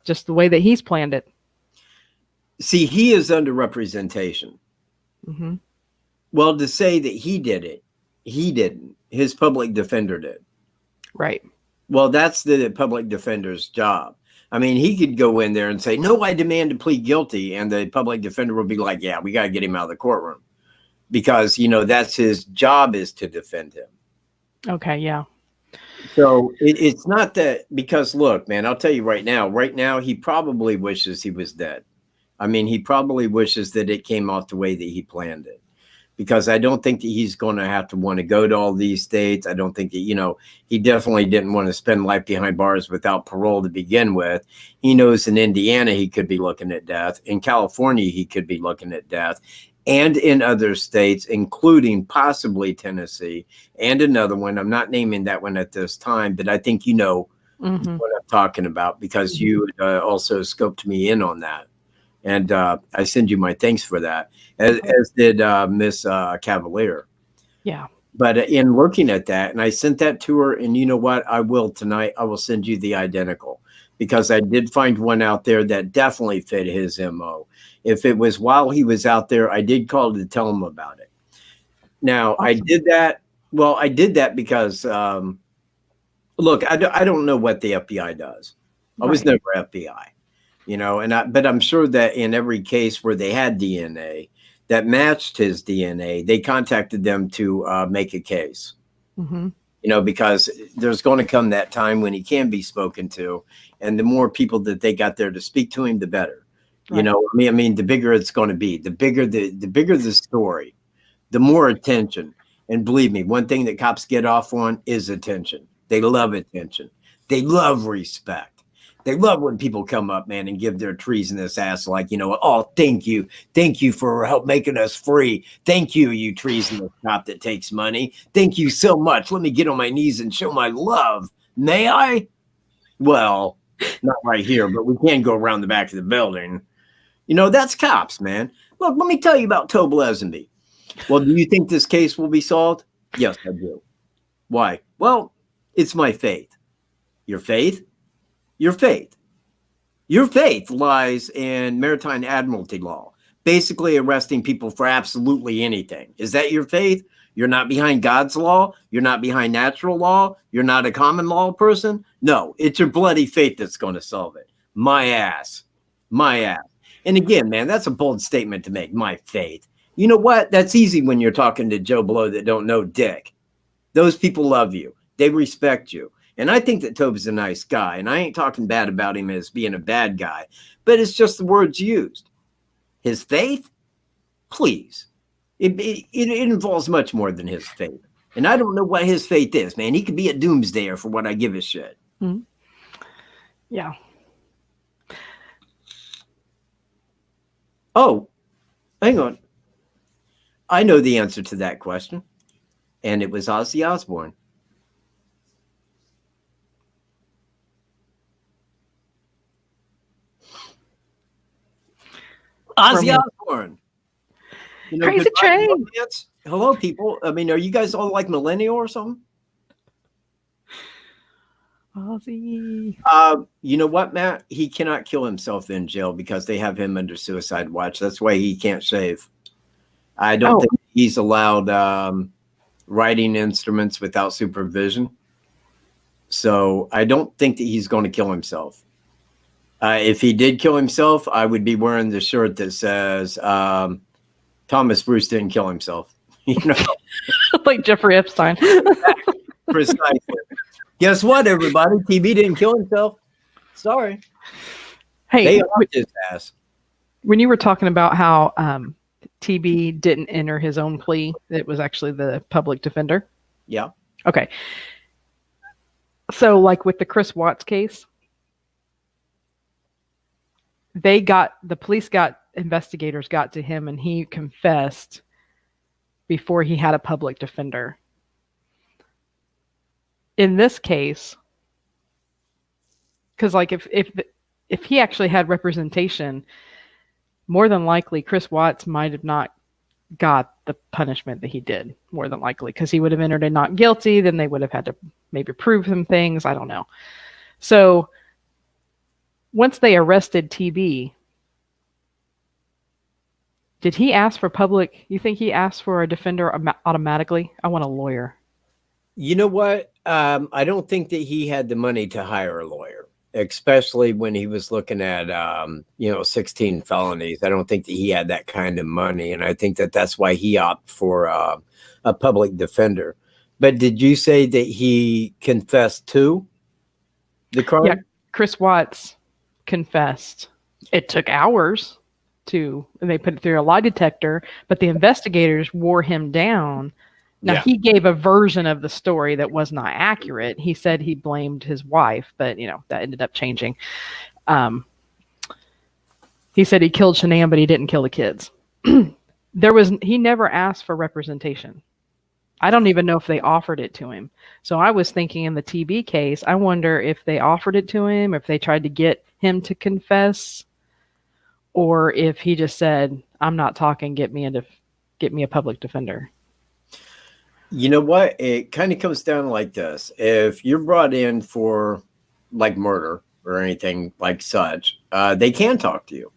just the way that he's planned it. See, he is under representation. Mm-hmm. Well, to say that he did it, he didn't. His public defender did. Right. Well, that's the public defender's job. I mean, he could go in there and say, no, I demand to plead guilty. And the public defender will be like, yeah, we got to get him out of the courtroom. Because, that's his job is to defend him. Okay, yeah. So it's not that, because look, man, I'll tell you right now, he probably wishes he was dead. I mean, he probably wishes that it came off the way that he planned it. because I don't think that he's going to have to want to go to all these states. I don't think that, he definitely didn't want to spend life behind bars without parole to begin with. He knows in Indiana he could be looking at death. In California, he could be looking at death. And in other states, including possibly Tennessee and another one. I'm not naming that one at this time, but I think you know what I'm talking about, because you also scoped me in on that. And I send you my thanks for that, as did Miss Cavalier. Yeah. But in looking at that, and I sent that to her, and you know what? I will tonight. I will send you the identical, because I did find one out there that definitely fit his MO. If it was while he was out there, I did call to tell him about it. Now, awesome. I did that. Well, I did that because, look, I don't know what the FBI does. I was never FBI. But I'm sure that in every case where they had DNA that matched his DNA, they contacted them to make a case. Because there's going to come that time when he can be spoken to, and the more people that they got there to speak to him, the better. Right. I mean, the bigger it's going to be, the bigger the story, the more attention. And believe me, one thing that cops get off on is attention. They love attention. They love respect. They love when people come up, man, and give their treasonous ass like, oh, thank you. Thank you for help making us free. Thank you, you treasonous cop that takes money. Thank you so much. Let me get on my knees and show my love. May I? Well, not right here, but we can go around the back of the building. That's cops, man. Look, let me tell you about Tobe Lesenby. Well, do you think this case will be solved? Yes, I do. Why? Well, it's my faith. Your faith? Your faith. Your faith lies in maritime admiralty law, basically arresting people for absolutely anything. Is that your faith? You're not behind God's law? You're not behind natural law? You're not a common law person? No, it's your bloody faith that's going to solve it. My ass. My ass. And again, man, that's a bold statement to make, my faith. You know what? That's easy when you're talking to Joe Blow that don't know dick. Those people love you. They respect you. And I think that Tobe's a nice guy, and I ain't talking bad about him as being a bad guy, but it's just the words used. His faith? Please. It involves much more than his faith. And I don't know what his faith is, man. He could be a doomsdayer for what I give a shit. Mm-hmm. Yeah. Oh, hang on. I know the answer to that question. And it was Ozzy Osbourne. Ozzy Osbourne. Crazy train. Hello, people. I mean, are you guys all like millennial or something? Ozzy. You know what, Matt? He cannot kill himself in jail because they have him under suicide watch. That's why he can't shave. I don't think he's allowed writing instruments without supervision. So I don't think that he's going to kill himself. If he did kill himself, I would be wearing the shirt that says Thomas Bruce didn't kill himself. Like Jeffrey Epstein. Precisely. Guess what, everybody? TB didn't kill himself. Sorry. Hey, they upped his ass. When you were talking about how TB didn't enter his own plea, it was actually the public defender. Yeah. Okay. So, like with the Chris Watts case, investigators got to him and he confessed before he had a public defender. In this case, because like if he actually had representation, more than likely Chris Watts might have not got the punishment that he did, more than likely, because he would have entered a not guilty, then they would have had to maybe prove some things. I don't know. So once they arrested TB, did he ask for public? You think he asked for a defender automatically? I want a lawyer. You know what? I don't think that he had the money to hire a lawyer, especially when he was looking at, 16 felonies. I don't think that he had that kind of money. And I think that that's why he opted for a public defender. But did you say that he confessed to the crime? Yeah, Chris Watts confessed. It took hours and they put it through a lie detector, but the investigators wore him down. Now, Yeah. he gave a version of the story that was not accurate. He said he blamed his wife, but, that ended up changing. He said he killed Shanann, but he didn't kill the kids. He never asked for representation. I don't even know if they offered it to him. So I was thinking in the TB case, I wonder if they offered it to him, if they tried to get him to confess, or if he just said, I'm not talking, get me a public defender. You know what? It kind of comes down like this. If you're brought in for like murder or anything like such, they can talk to you.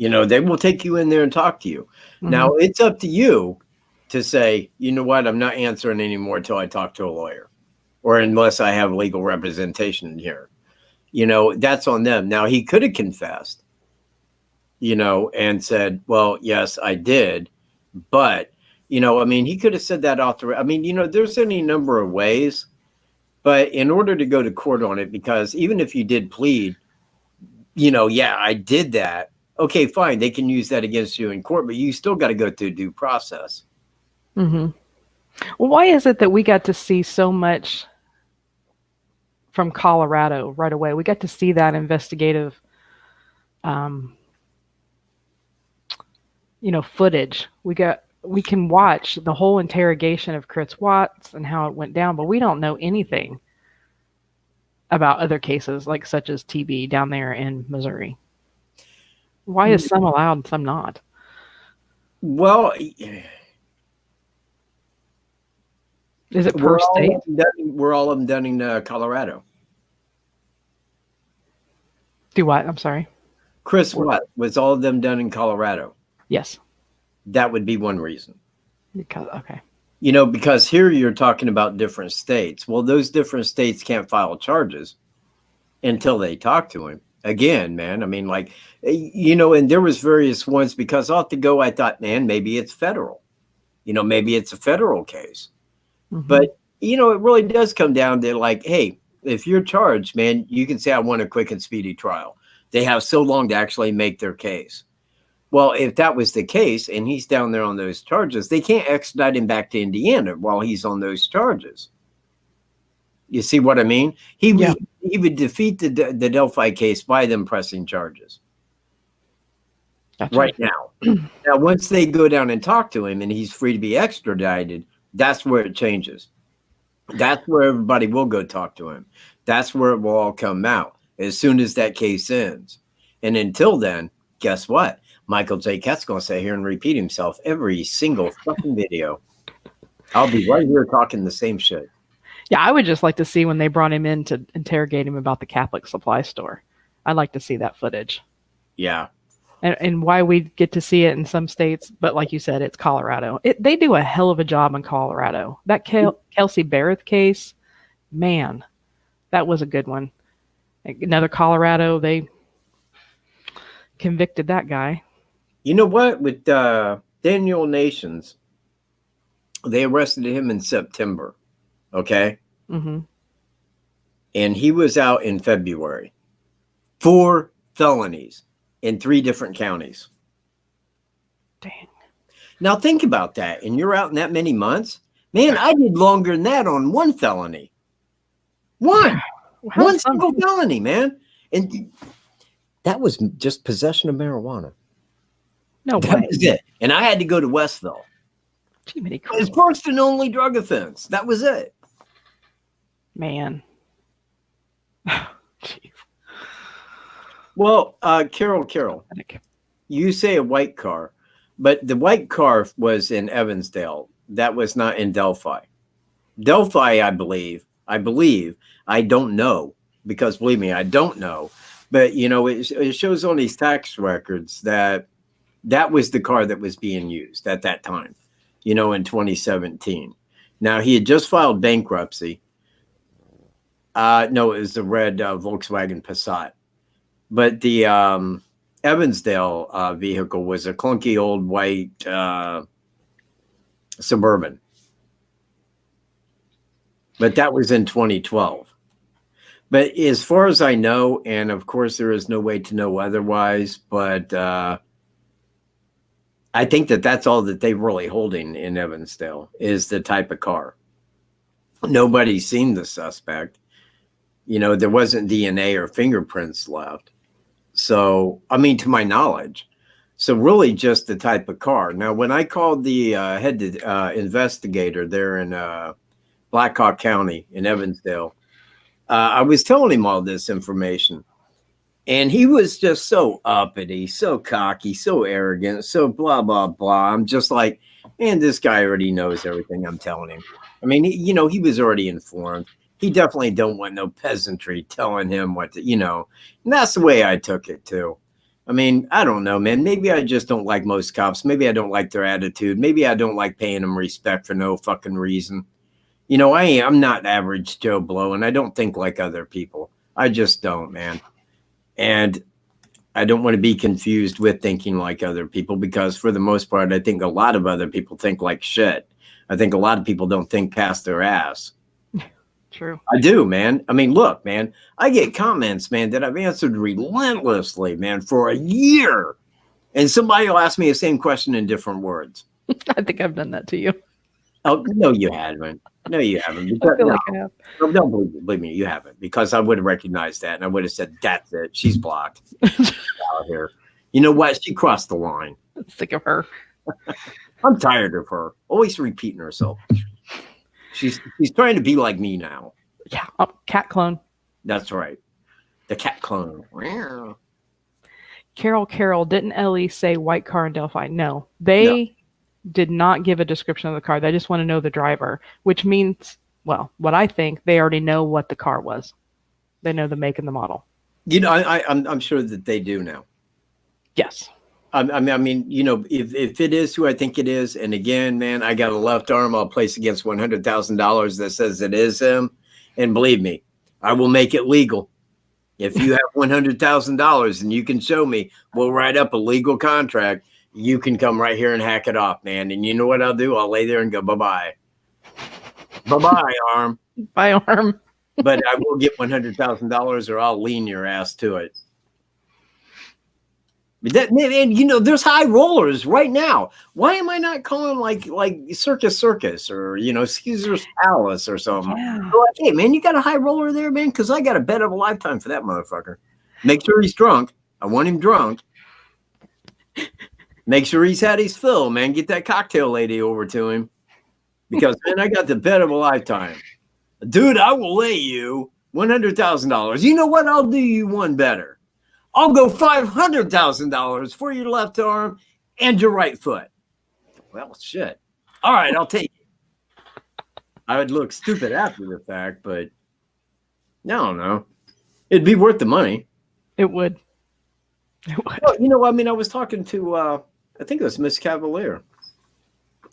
They will take you in there and talk to you. Mm-hmm. Now, it's up to you to say, you know what, I'm not answering anymore until I talk to a lawyer or unless I have legal representation here. That's on them. Now, he could have confessed, and said, well, yes, I did. But, he could have said that off the there's any number of ways. But in order to go to court on it, because even if you did plead, yeah, I did that. Okay, fine. They can use that against you in court, but you still got to go through due process. Mm-hmm. Well, why is it that we got to see so much from Colorado right away? We got to see that investigative, footage. We can watch the whole interrogation of Chris Watts and how it went down, but we don't know anything about other cases such as TB down there in Missouri. Why is some allowed and some not? Well, is it per state? Were all of them done in Colorado? Do what? I'm sorry. Chris Watt, was all of them done in Colorado? Yes. That would be one reason. Okay. Because here you're talking about different states. Well, those different states can't file charges until they talk to him. Again, man, and there was various ones because off the go, I thought, man, maybe it's federal. Maybe it's a federal case. Mm-hmm. But, it really does come down to hey, if you're charged, man, you can say I want a quick and speedy trial. They have so long to actually make their case. Well, if that was the case and he's down there on those charges, they can't extradite him back to Indiana while he's on those charges. You see what I mean? He would defeat the Delphi case by them pressing charges. Gotcha. Right now. Now, once they go down and talk to him and he's free to be extradited, that's where it changes. That's where everybody will go talk to him. That's where it will all come out as soon as that case ends. And until then, guess what? Michael J. Katt's going to sit here and repeat himself every single fucking video. I'll be right here talking the same shit. Yeah, I would just like to see when they brought him in to interrogate him about the Catholic supply store. I'd like to see that footage. Yeah. And why we get to see it in some states, but like you said, it's Colorado. They do a hell of a job in Colorado. That Kelsey Barrett case, man, that was a good one. Another Colorado, they convicted that guy. You know what? With Daniel Nations, they arrested him in September. Okay. Mm-hmm. And he was out in February. 4 felonies in 3 different counties. Dang. Now think about that. And you're out in that many months? Man, I did longer than that on 1 felony. One single felony, man. And that was just possession of marijuana. No way. That was it. And I had to go to Westville. His first and only drug offense. That was it. Man. Jeez. Well, Carol, you say a white car, but the white car was in Evansdale. That was not in Delphi. Delphi, I believe, I don't know, because believe me, I don't know. But, it shows on these tax records that was the car that was being used at that time, in 2017. Now, he had just filed bankruptcy. No, it was the red Volkswagen Passat. But the Evansdale vehicle was a clunky old white Suburban. But that was in 2012. But as far as I know, and of course there is no way to know otherwise, but I think that that's all that they're really holding in Evansdale is the type of car. Nobody's seen the suspect. You know, there wasn't DNA or fingerprints left. So, I mean, to my knowledge. So really just the type of car. Now, when I called the head investigator there in Blackhawk County in Evansdale, I was telling him all this information. And he was just so uppity, so cocky, so arrogant, so blah, blah, blah. I'm just like, man, this guy already knows everything I'm telling him. I mean, he was already informed. He definitely don't want no peasantry telling him what to, and that's the way I took it too. I mean, I don't know, man. Maybe I just don't like most cops. Maybe I don't like their attitude. Maybe I don't like paying them respect for no fucking reason. I'm not average Joe Blow, and I don't think like other people. I just don't, man. And I don't want to be confused with thinking like other people because for the most part, I think a lot of other people think like shit. I think a lot of people don't think past their ass. True. I do, man. I mean, look, man, I get comments, man, that I've answered relentlessly, man, for a year. And somebody will ask me the same question in different words. I think I've done that to you. Oh, no, you haven't. No, you haven't. Because, I feel like I have. No, don't believe me, you haven't. Because I would have recognized that and I would have said, that's it. She's blocked. Out here. You know what? She crossed the line. I'm sick of her. I'm tired of her. Always repeating herself. She's trying to be like me now. Yeah, cat clone. That's right. The cat clone. Carol, didn't Ellie say white car in Delphi? No. They did not give a description of the car. They just want to know the driver, which means, well, what I think, they already know what the car was. They know the make and the model. I'm sure that they do now. Yes. I mean, if it is who I think it is, and again, man, I got a left arm I'll place against $100,000 that says it is him, and believe me, I will make it legal. If you have $100,000 and you can show me, we'll write up a legal contract. You can come right here and hack it off, man. And you know what I'll do? I'll lay there and go, bye-bye. Bye-bye, arm. Bye, arm. But I will get $100,000 or I'll lean your ass to it. And there's high rollers right now. Why am I not calling like Circus or Caesar's Palace or something? Yeah. Like, hey man, you got a high roller there, man? Because I got a bet of a lifetime for that motherfucker. Make sure he's drunk. I want him drunk. Make sure he's had his fill, man. Get that cocktail lady over to him. Because man, I got the bet of a lifetime. Dude, I will lay you $100,000. You know what? I'll do you one better. I'll go $500,000 for your left arm and your right foot. Well, shit. All right, I'll take it. I would look stupid after the fact, but I don't know. It'd be worth the money. It would. It would. Well, I was talking to, I think it was Miss Cavalier.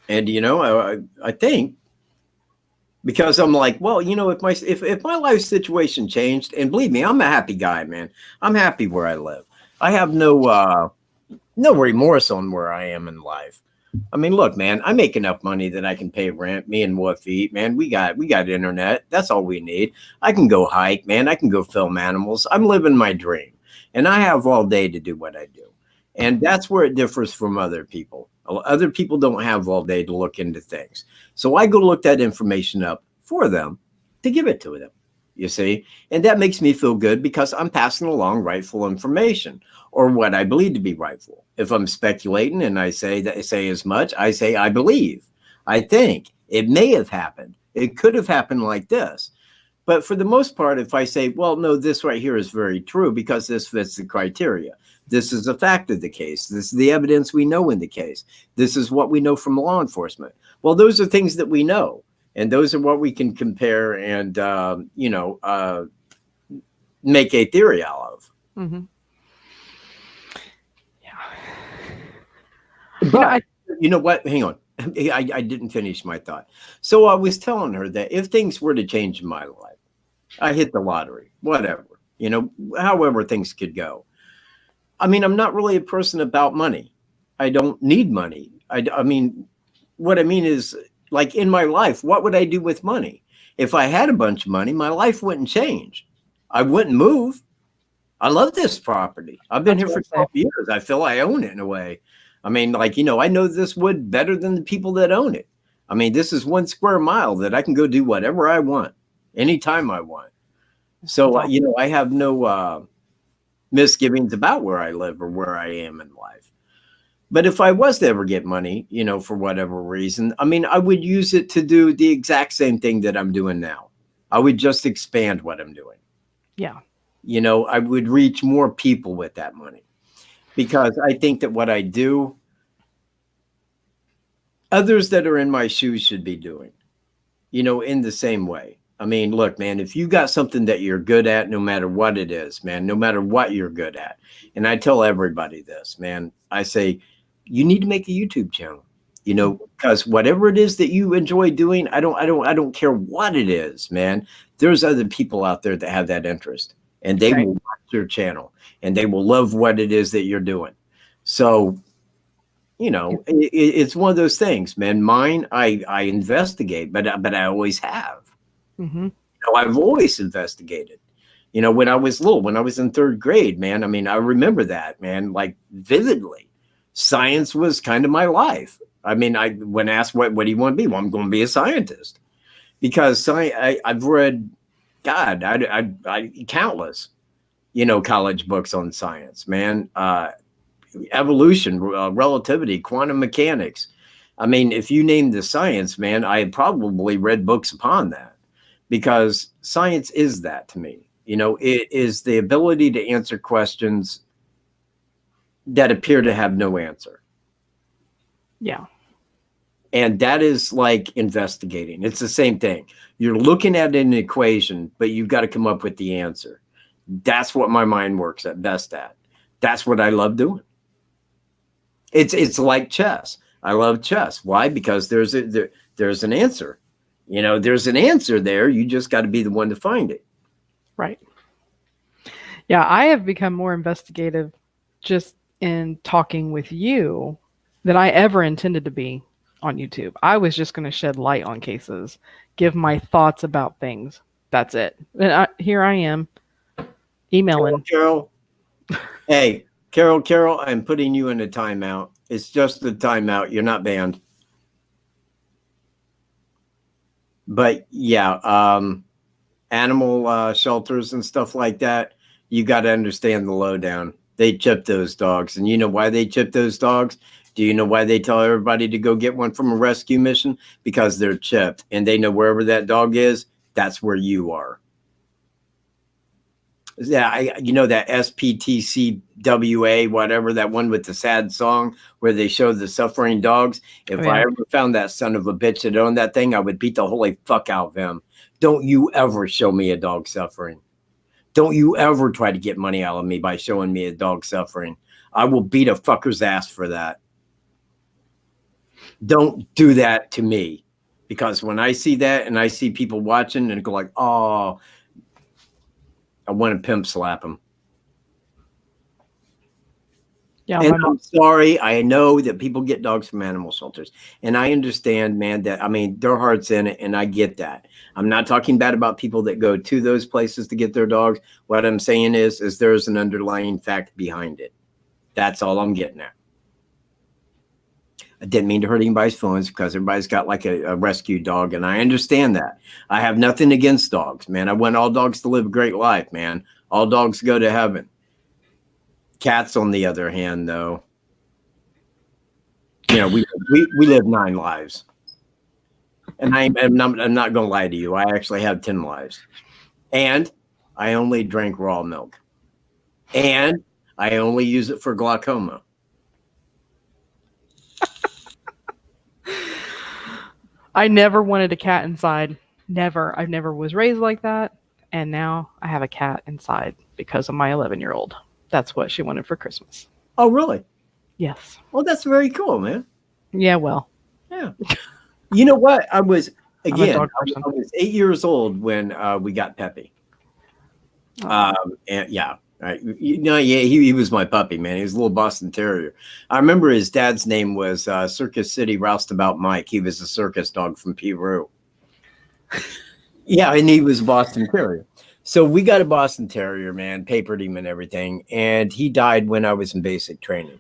And, I think, because I'm like, well, if my life situation changed, and believe me, I'm a happy guy, man. I'm happy where I live. I have no remorse on where I am in life. I mean, look, man, I make enough money that I can pay rent. Me and Woofy, man, we got internet. That's all we need. I can go hike, man. I can go film animals. I'm living my dream, and I have all day to do what I do. And that's where it differs from other people. Other people don't have all day to look into things. So I go look that information up for them to give it to them, you see? And that makes me feel good because I'm passing along rightful information or what I believe to be rightful. If I'm speculating and I say as much, I say I believe, I think, it may have happened. It could have happened like this. But for the most part, if I say, well, no, this right here is very true because this fits the criteria. This is a fact of the case. This is the evidence we know in the case. This is what we know from law enforcement. Well, those are things that we know. And those are what we can compare and, make a theory out of. Mm-hmm. Yeah. But you know what? Hang on. I didn't finish my thought. So I was telling her that if things were to change in my life, I hit the lottery, whatever, however things could go. I mean, I'm not really a person about money. I don't need money. What I mean is, like in my life, what would I do with money? If I had a bunch of money, my life wouldn't change. I wouldn't move. I love this property. I've been here for 12 years. I feel I own it in a way. I mean, like, you know, I know this wood better than the people that own it. I mean, this is 1 square mile that I can go do whatever I want, anytime I want. So, you know, I have no misgivings about where I live or where I am in life. But if I was to ever get money, you know, for whatever reason, I mean, I would use it to do the exact same thing that I'm doing now. I would just expand what I'm doing. Yeah. You know, I would reach more people with that money, because I think that what I do, others that are in my shoes should be doing, you know, in the same way. I mean, look, man, if you got something that you're good at, no matter what it is, man, no matter what you're good at. And I tell everybody this, man, I say, you need to make a YouTube channel, you know, because whatever it is that you enjoy doing, I don't care what it is, man. There's other people out there that have that interest, and they will watch your channel and they will love what it is that you're doing. So, you know, it's one of those things, man. Mine, I investigate, but I always have. Mm-hmm. You know, I've always investigated. You know, when I was little, when I was in 3rd grade, man, I mean, I remember that, man, like vividly. Science was kind of my life. I mean, when asked what do you want to be? Well, I'm going to be a scientist, because I've read, God, I countless, you know, college books on science, man. Evolution, relativity, quantum mechanics. I mean, if you name the science, man, I probably read books upon that, because science is that to me. You know, it is the ability to answer questions that appear to have no answer. Yeah. And that is like investigating. It's the same thing. You're looking at an equation, but you've got to come up with the answer. That's what my mind works at best at. That's what I love doing. It's like chess. I love chess. Why? Because there's an answer. You know, there's an answer there. You just got to be the one to find it. Right. Yeah, I have become more investigative just in talking with you than I ever intended to be on YouTube. I was just going to shed light on cases, give my thoughts about things. That's it. And here I am emailing. Carol. Hey, Carol, I'm putting you in a timeout. It's just a timeout. You're not banned. But yeah, animal shelters and stuff like that, you got to understand the lowdown. They chip those dogs. And you know why they chip those dogs? Do you know why they tell everybody to go get one from a rescue mission? Because they're chipped, and they know wherever that dog is, that's where you are. Yeah, you know that SPTCWA, whatever, that one with the sad song where they show the suffering dogs. If I ever found that son of a bitch that owned that thing, I would beat the holy fuck out of him. Don't you ever show me a dog suffering. Don't you ever try to get money out of me by showing me a dog suffering. I will beat a fucker's ass for that. Don't do that to me. Because when I see that and I see people watching and go like, oh, I want to pimp slap him. Yeah, and I'm sorry. I know that people get dogs from animal shelters, and I understand, man, that, I mean, their heart's in it, and I get that. I'm not talking bad about people that go to those places to get their dogs. What I'm saying is there's an underlying fact behind it. That's all I'm getting at. I didn't mean to hurt anybody's feelings, because everybody's got like a rescue dog, and I understand that. I have nothing against dogs, man. I want all dogs to live a great life, man. All dogs go to heaven. Cats, on the other hand, though, you know, we live 9 lives, and I'm not going to lie to you. I actually have 10 lives, and I only drink raw milk, and I only use it for glaucoma. I never wanted a cat inside. Never. I never was raised like that. And now I have a cat inside because of my 11-year-old. That's what she wanted for Christmas. Oh, really? Yes. Well, that's very cool, man. Yeah, well. Yeah. You know what? I was 8 years old when we got Peppy. And yeah. Right. You know, yeah, he was my puppy, man. He was a little Boston Terrier. I remember his dad's name was Circus City Roustabout Mike. He was a circus dog from Peru. Yeah, and he was a Boston Terrier. So we got a Boston Terrier, man, papered him and everything. And he died when I was in basic training.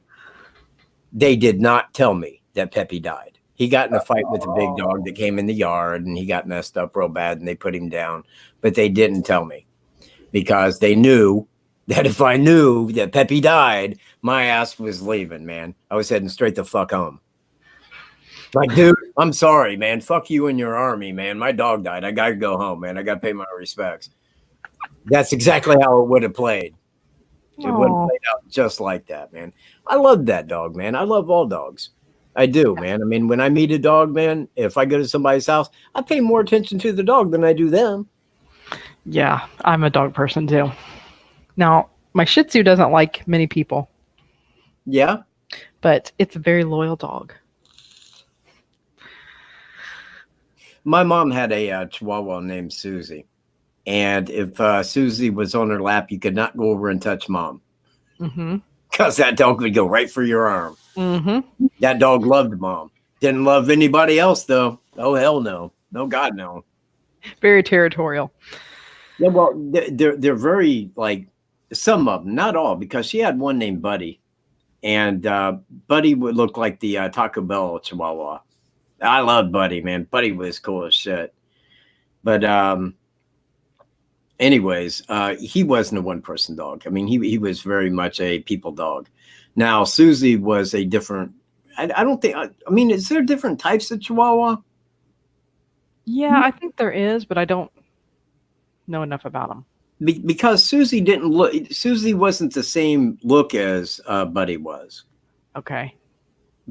They did not tell me that Peppy died. He got in a fight with a big dog that came in the yard, and he got messed up real bad, and they put him down. But they didn't tell me because they knew that if I knew that Peppy died, my ass was leaving, man. I was heading straight the fuck home. Like, dude, I'm sorry, man. Fuck you and your army, man. My dog died. I got to go home, man. I got to pay my respects. That's exactly how it would have played. It would have played out just like that, man. I love that dog, man. I love all dogs. I do, man. I mean, when I meet a dog, man, if I go to somebody's house, I pay more attention to the dog than I do them. Yeah, I'm a dog person too. Now, my Shih Tzu doesn't like many people. Yeah? But it's a very loyal dog. My mom had a Chihuahua named Susie. And if Susie was on her lap, you could not go over and touch Mom. Because that dog would go right for your arm. That dog loved Mom. Didn't love anybody else, though. Oh, hell no. No, God, no. Very territorial. Yeah, well, they're very, like, some of them, not all, because she had one named Buddy. And Buddy would look like the Taco Bell Chihuahua. I loved Buddy, man. Buddy was cool as shit. But anyways, he wasn't a one-person dog. I mean, he was very much a people dog. Now, Susie was a different, I don't think, I mean, is there different types of Chihuahua? Yeah, I think there is, but I don't know enough about them. Because Susie Susie wasn't the same look as Buddy was. Okay.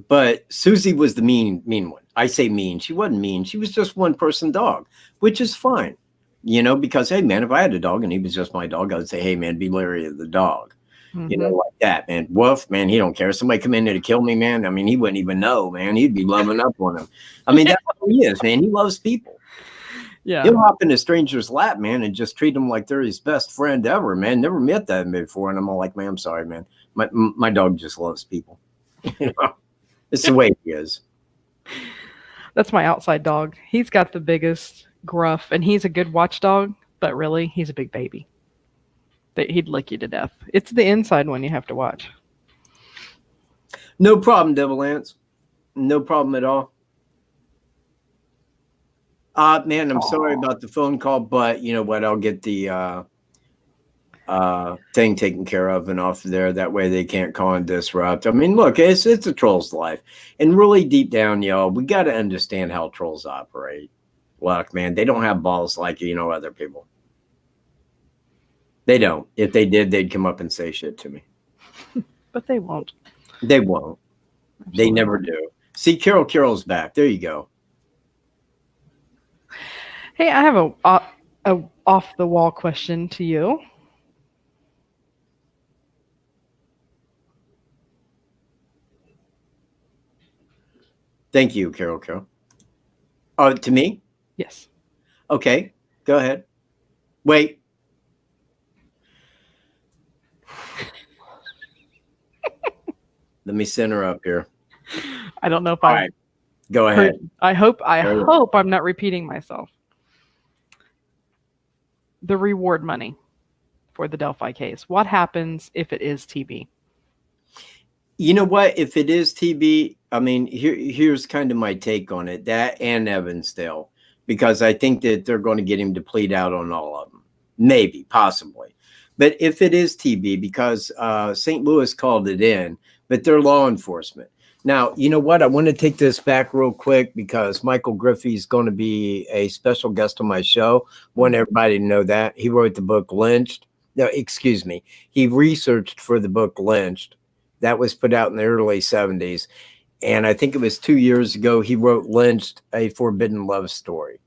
But Susie was the mean one. I say mean. She wasn't mean. She was just one-person dog, which is fine. You know, because, hey, man, if I had a dog and he was just my dog, I would say, hey, man, be leery of the dog. You know, like that, man. Woof, man, he don't care. Somebody come in there to kill me, man. I mean, he wouldn't even know, man. He'd be loving up on him. I mean, that's what he is, man. He loves people. Yeah. He'll hop in a stranger's lap, man, and just treat them like they're his best friend ever, man. Never met that before. And I'm all like, man, I'm sorry, man. My dog just loves people. You know, it's the way he is. That's my outside dog. He's got the biggest gruff, and he's a good watchdog, but really, he's a big baby. He'd lick you to death. It's the inside one you have to watch. No problem, Devil Ants. No problem at all. Man, I'm sorry about the phone call, but you know what? I'll get the thing taken care of and off of there. That way they can't call and disrupt. I mean, look, it's a troll's life. And really deep down, y'all, we got to understand how trolls operate. Look, man, they don't have balls like, you know, other people. They don't. If they did, they'd come up and say shit to me. But they won't. They won't. Absolutely. They never do. See, Carol's back. There you go. Hey, I have a off-the-wall question to you. Thank you, Carol. Oh, to me? Yes. Okay, go ahead. Wait. Let me send her up here. I don't know if All right. Go ahead. I hope I'm not repeating myself. The reward money for the Delphi case. What happens if it is TB? You know what? If it is TB, I mean, here's kind of my take on it. That and Evansdale, because I think that they're going to get him to plead out on all of them. Maybe, possibly. But if it is TB, because St. Louis called it in, but they're law enforcement. Now, you know what? I want to take this back real quick because Michael Griffey is going to be a special guest on my show. I want everybody to know that. He wrote the book Lynched. No, excuse me. He researched for the book Lynched. That was put out in the early 70s. And I think it was 2 years ago, he wrote Lynched, A Forbidden Love Story.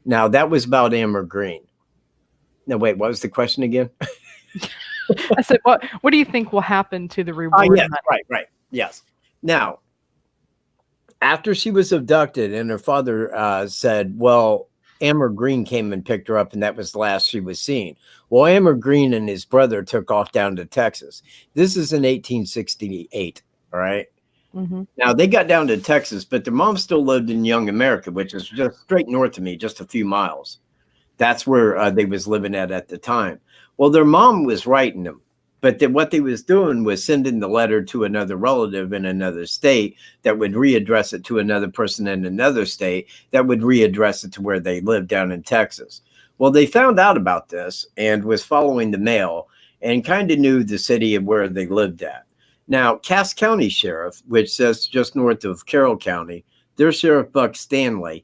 Now, that was about Amber Green. No, wait, what was the question again? I said, what do you think will happen to the reward money? Right. Yes. Now, after she was abducted and her father said, well, Amber Green came and picked her up and that was the last she was seen. Well, Amber Green and his brother took off down to Texas. This is in 1868, all right? Mm-hmm. Now, they got down to Texas, but their mom still lived in Young America, which is just straight north of me, just a few miles. That's where they was living at the time. Well, their mom was writing them, But then what they was doing was sending the letter to another relative in another state that would readdress it to another person in another state that would readdress it to where they lived down in Texas. Well, they found out about this and was following the mail and kind of knew the city of where they lived at. Now, Cass County Sheriff, which says just north of Carroll County, their Sheriff Buck Stanley,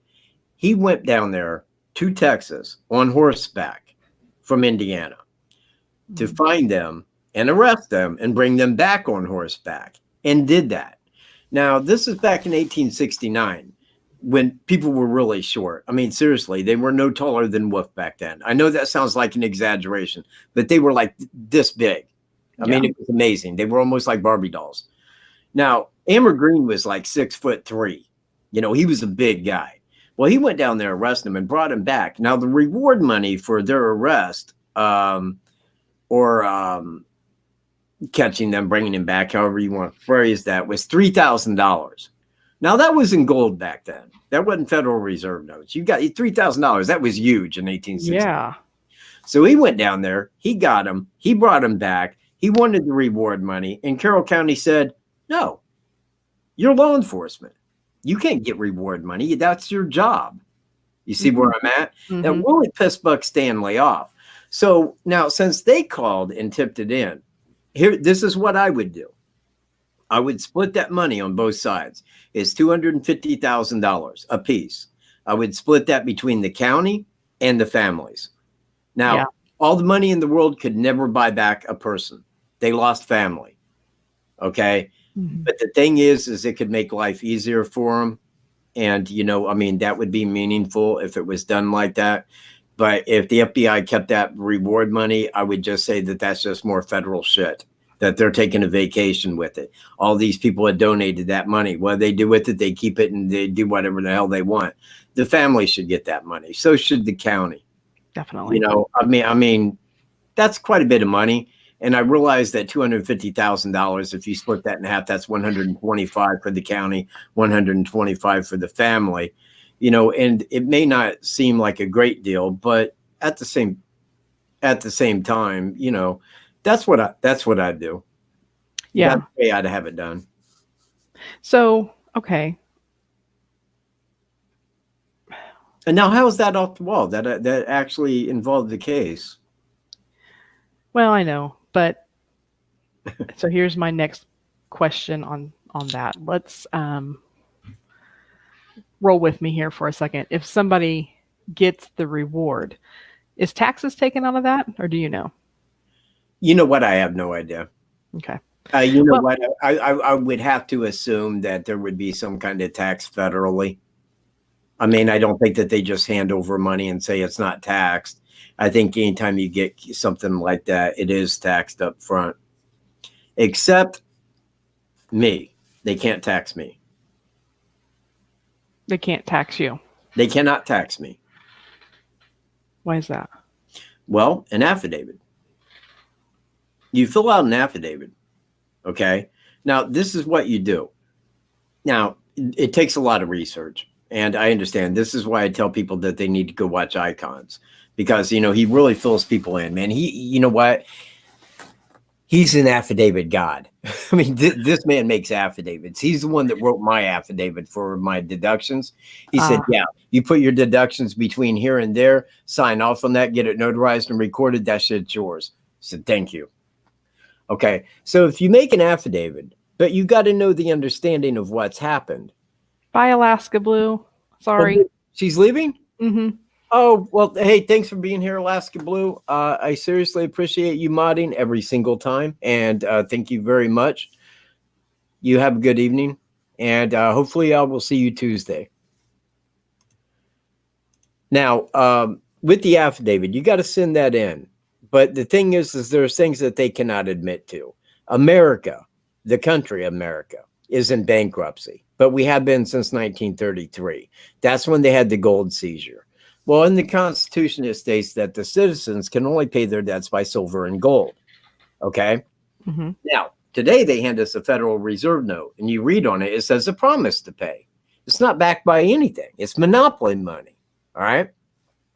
he went down there to Texas on horseback from Indiana to find them and arrest them and bring them back on horseback, and did that. Now, this is back in 1869 when people were really short. I mean, seriously, they were no taller than Wolf back then. I know that sounds like an exaggeration, but they were like this big. I mean, it was amazing. They were almost like Barbie dolls. Now, Amber Green was like 6'3". You know, he was a big guy. Well, he went down there, arrested him, and brought him back. Now, the reward money for their arrest catching them, bringing him back, however you want to phrase that, was $3,000. Now, that was in gold back then. That wasn't Federal Reserve notes. You got $3,000. That was huge in 1860. Yeah. So he went down there. He got him. He brought him back. He wanted the reward money. And Carroll County said, no, you're law enforcement. You can't get reward money. That's your job. You see where I'm at? That really pissed Buck Stanley off. So now, since they called and tipped it in, here, this is what I would do. I would split that money on both sides. It's $250,000 a piece. I would split that between the county and the families. Now, all the money in the world could never buy back a person. They lost family. Okay. But the thing is it could make life easier for them. And, you know, I mean, that would be meaningful if it was done like that. But if the FBI kept that reward money, I would just say that that's just more federal shit, that they're taking a vacation with it. All these people had donated that money. What they do with it, they keep it and they do whatever the hell they want. The family should get that money. So should the county. Definitely. You know, I mean, that's quite a bit of money. And I realize that $250,000, if you split that in half, that's $125 for the county, $125 for the family. You know, and it may not seem like a great deal, but at the same time, you know, that's what I do. Yeah, that's the way I'd have it done. So okay. And now, how is that off the wall? That actually involved the case. Well, I know, but so here's my next question on that. Let's roll with me here for a second. If somebody gets the reward, is taxes taken out of that, or do you know? You know what? I have no idea. Okay. You know what? I would have to assume that there would be some kind of tax federally. I mean, I don't think that they just hand over money and say it's not taxed. I think anytime you get something like that, it is taxed up front. Except me. They can't tax me. They can't tax you. They cannot tax me. Why is that? Well, an affidavit. You fill out an affidavit. Okay. Now, this is what you do. Now, it takes a lot of research. And I understand. This is why I tell people that they need to go watch Icons. Because, you know, he really fills people in, man. You know what? He's an affidavit god. I mean, this man makes affidavits. He's the one that wrote my affidavit for my deductions. He said, yeah, you put your deductions between here and there, sign off on that, get it notarized and recorded. That shit's yours. I said, thank you. Okay. So if you make an affidavit, but you got to know the understanding of what's happened. Bye, Alaska Blue. Sorry. Oh, she's leaving? Mm-hmm. Oh, well, hey, thanks for being here, Alaska Blue. I seriously appreciate you modding every single time. And thank you very much. You have a good evening. And hopefully I will see you Tuesday. Now, with the affidavit, you got to send that in. But the thing is there's things that they cannot admit to. America, the country America, is in bankruptcy. But we have been since 1933. That's when they had the gold seizure. Well, in the Constitution, it states that the citizens can only pay their debts by silver and gold. Okay? Mm-hmm. Now, today they hand us a Federal Reserve note, and you read on it, it says a promise to pay. It's not backed by anything. It's monopoly money. All right?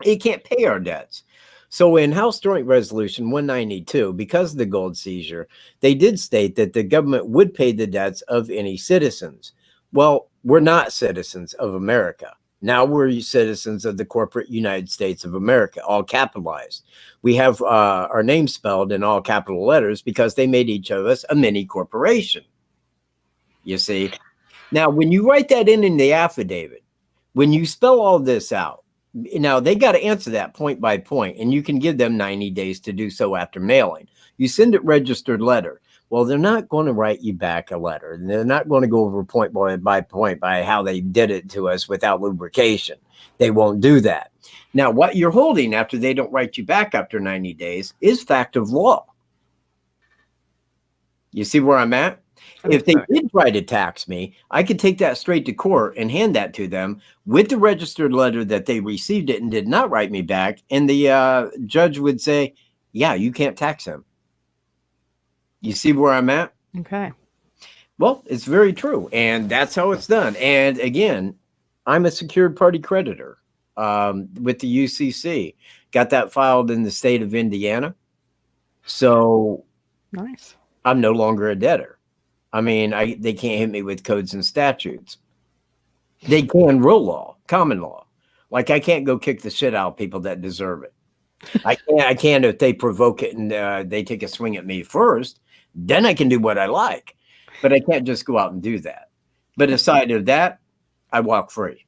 It can't pay our debts. So in House Joint Resolution 192, because of the gold seizure, they did state that the government would pay the debts of any citizens. Well, we're not citizens of America. Now we're citizens of the corporate United States of America, all capitalized. We have our name spelled in all capital letters because they made each of us a mini corporation. You see? Now, when you write that in the affidavit, when you spell all this out, now they got to answer that point by point, and you can give them 90 days to do so after mailing. You send it registered letter. Well, they're not going to write you back a letter. They're not going to go over point by point by how they did it to us without lubrication. They won't do that. Now, what you're holding after they don't write you back after 90 days is fact of law. You see where I'm at? If they did try to tax me, I could take that straight to court and hand that to them with the registered letter that they received it and did not write me back. And the judge would say, yeah, you can't tax him. You see where I'm at? Okay. Well, it's very true. And that's how it's done. And again, I'm a secured party creditor with the UCC. Got that filed in the state of Indiana. So nice. I'm no longer a debtor. I mean, they can't hit me with codes and statutes. They can real law, common law. Like I can't go kick the shit out of people that deserve it. I can if they provoke it and they take a swing at me first. Then I can do what I like. But I can't just go out and do that. But aside of that, I walk free.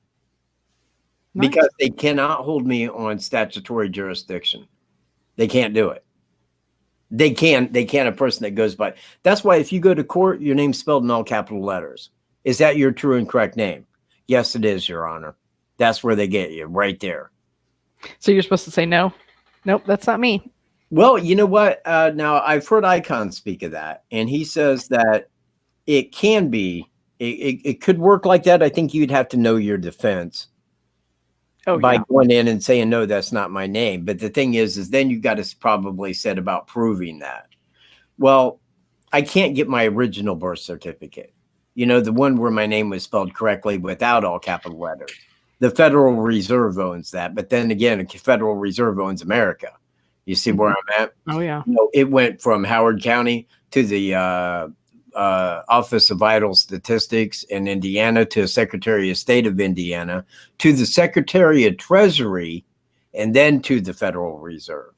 Nice. Because they cannot hold me on statutory jurisdiction. They can't do it. They can a person that goes by. That's why if you go to court, your name's spelled in all capital letters. Is that your true and correct name? Yes, it is, Your Honor. That's where they get you, right there. So you're supposed to say no? Nope, that's not me. Well, you know what? Now, I've heard Icon speak of that, and he says that it can be, it could work like that. I think you'd have to know your defense. By going in and saying, no, that's not my name. But the thing is then you got to probably set about proving that. Well, I can't get my original birth certificate. You know, the one where my name was spelled correctly without all capital letters. The Federal Reserve owns that. But then again, the Federal Reserve owns America. You see where I'm at? Oh, yeah. You know, it went from Howard County to the Office of Vital Statistics in Indiana to Secretary of State of Indiana to the Secretary of Treasury and then to the Federal Reserve.